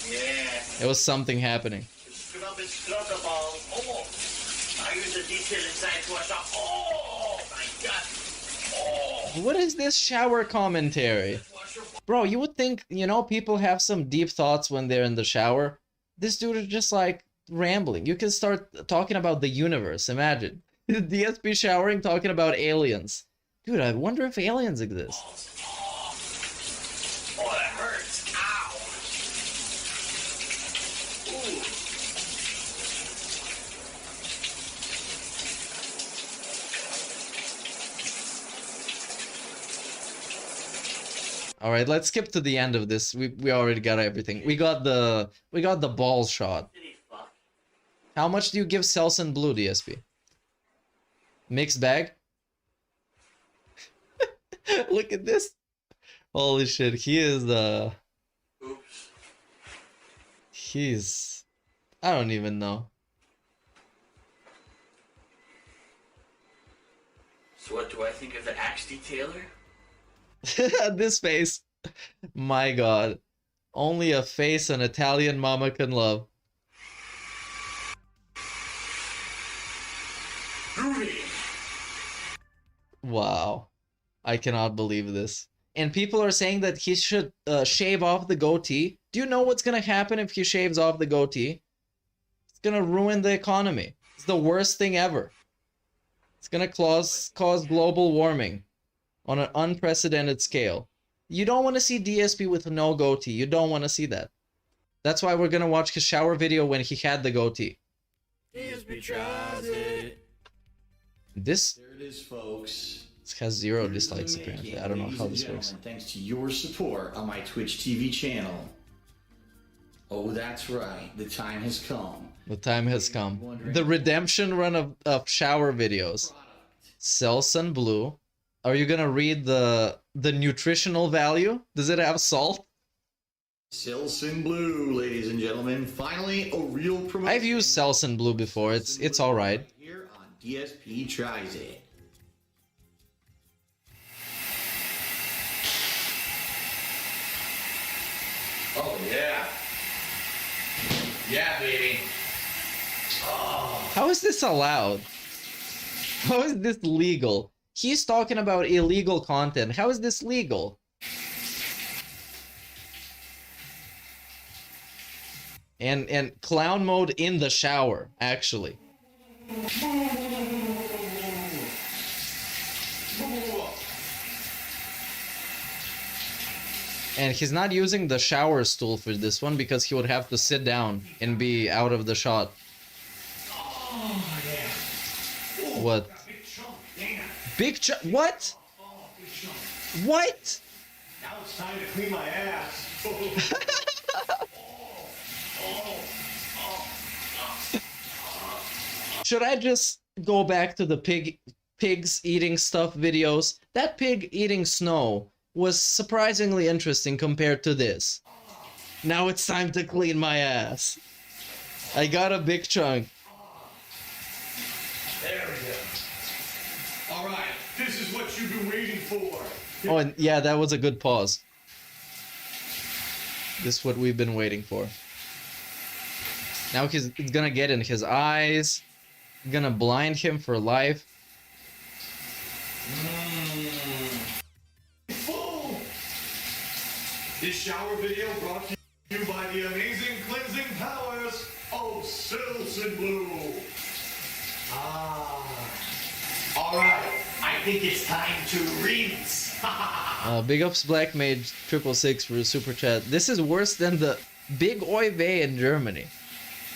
Yeah. It was something happening. Scrub and scrub the balls. Oh! I use the detail inside to wash off. Oh my god! Oh! What is this shower commentary? Bro, you would think, you know, people have some deep thoughts when they're in the shower. This dude is just like rambling. You can start talking about the universe, imagine. DSP showering talking about aliens. Dude, I wonder if aliens exist. Oh, that hurts. Ow! Ooh. All right, let's skip to the end of this. We already got everything. We got the balls shot. How much do you give Selsun Blue, DSP? Mixed bag? Look at this. Holy shit, he is Oops. He's I don't even know. So what do I think of the axe detailer? This face. My god. Only a face an Italian mama can love. Wow. I cannot believe this. And people are saying that he should shave off the goatee. Do you know what's gonna happen if he shaves off the goatee? It's gonna ruin the economy. It's the worst thing ever. It's gonna cause global warming on an unprecedented scale. You don't want to see DSP with no goatee. You don't want to see that. That's why we're gonna watch his shower video when he had the goatee. DSP tries it. This There it is, folks. has 0 dislikes apparently. I don't know how this works. Thanks to your support on my Twitch TV channel. Oh, that's right. The time has come. The time has come. The redemption run of shower videos. Selsun Blue. Are you gonna read the nutritional value? Does it have salt? Selsun Blue, ladies and gentlemen. Finally, a real promotion. I've used Selsun Blue before. It's all right. Here on DSP Tries It. Oh yeah. Yeah, baby. Oh. How is this allowed? How is this legal? He's talking about illegal content. How is this legal? And clown mode in the shower, actually. And he's not using the shower stool for this one because he would have to sit down and be out of the shot. Oh, yeah. What? Big chunk? What? What? Now it's time to clean my ass. Should I just go back to the pigs eating stuff videos? That pig eating snow was surprisingly interesting compared to this. Now it's time to clean my ass. I got a big chunk. There we go. All right, this is what you've been waiting for. Oh, and yeah, that was a good pause. This is what we've been waiting for. Now it's gonna get in his eyes. Gonna blind him for life. This shower video brought to you by the amazing cleansing powers of Selsun Blue. All right, I think it's time to rinse. Big ups Black Mage 666 for super chat. This is worse than the Big Oi Vey in Germany,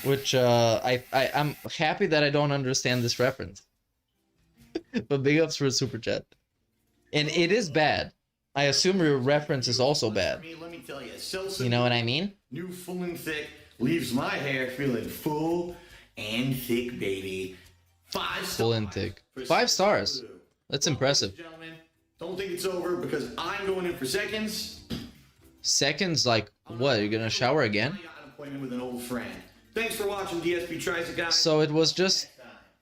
which I'm happy that I don't understand this reference. But big ups for super chat. And it is bad. I assume your reference is also bad. Let me tell you, Selsun, You know what I mean? new full and thick, leaves my hair feeling full and thick, baby. 5 stars. Full and thick. 5 stars. That's impressive. Gentlemen, don't think it's over because I'm going in for seconds. Seconds, like what? You're gonna shower again? I got an appointment with an old friend. Thanks for watching DSP Tries It, guys. So it was just,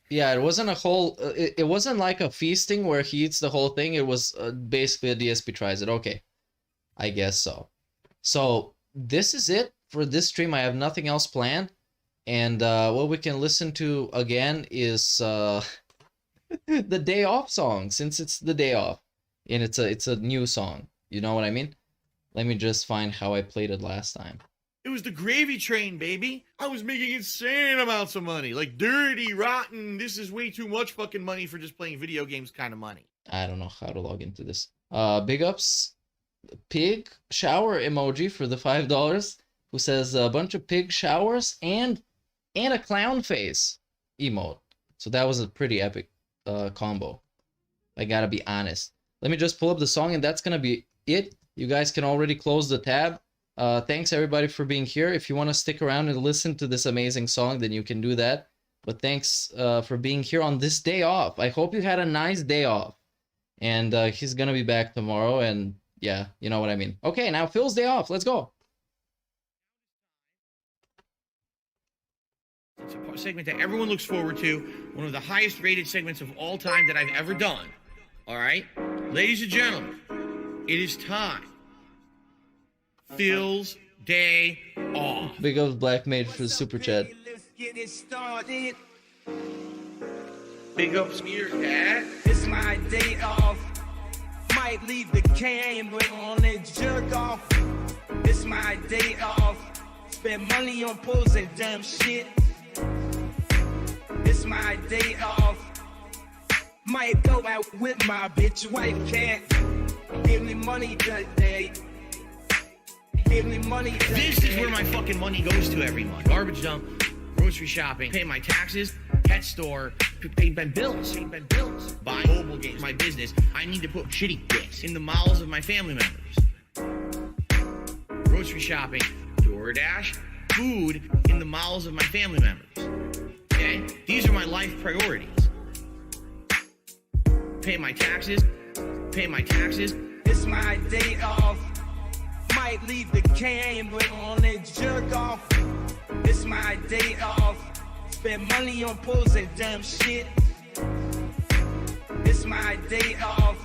yeah, it wasn't a whole, it wasn't like a feasting where he eats the whole thing. It was basically a DSP Tries It. Okay, I guess so. So this is it for this stream. I have nothing else planned. And what we can listen to again is the day off song, since it's the day off. And it's a new song. You know what I mean? Let me just find how I played it last time. It was the gravy train, baby. I was making insane amounts of money. Like dirty, rotten, this is way too much fucking money for just playing video games kind of money. I don't know how to log into this. Big ups, pig shower emoji for the $5, who says a bunch of pig showers and a clown face emote. So that was a pretty epic combo. I gotta be honest. Let me just pull up the song and that's gonna be it. You guys can already close the tab. Thanks everybody for being here. If you want to stick around and listen to this amazing song, then you can do that. But thanks for being here on this day off. I hope you had a nice day off. And he's gonna be back tomorrow, and yeah, you know what I mean. Okay, now Phil's day off. Let's go. It's a segment that everyone looks forward to. One of the highest rated segments of all time that I've ever done. All right? Ladies and gentlemen, it is time. Phil's day off. Big ups Black Mage for the super chat. Let's get it started. Big ups here, Dad. It's my day off. Might leave the camera on and jerk off. It's my day off. Spend money on posing damn shit. It's my day off. Might go out with my bitch wife, can't give me money today. Give me money today. This is where my fucking money goes to every month. Garbage dump, grocery shopping, pay my taxes, pet store, pay my bills, buy mobile games, my business. I need to put shitty bits in the mouths of my family members. Grocery shopping, DoorDash, food in the mouths of my family members. Okay? These are my life priorities. Pay my taxes, It's my day off. Might leave the game, but on it jerk off. It's my day off. Spend money on pulls and damn shit. It's my day off.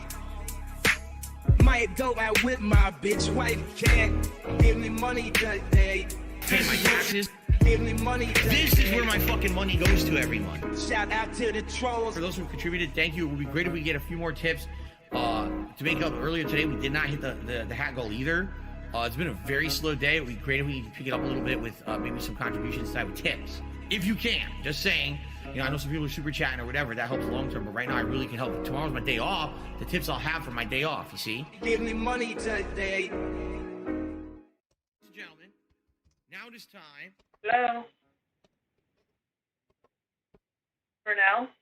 Might go out with my bitch wife, can't give me money today. pay my taxes. Give me money today. This is where my fucking money goes to every month. Shout out to the trolls. For those who contributed, thank you. It would be great if we get a few more tips. To make up earlier today, we did not hit the hat goal either. It's been a very slow day. It would be great if we could pick it up a little bit with maybe some contributions tonight with tips. If you can, just saying. You know, I know some people are super chatting or whatever. That helps long term, but right now I really can help. Tomorrow's my day off. The tips I'll have for my day off, you see? Give me money today. Ladies and gentlemen, now it is time. Hello? For now?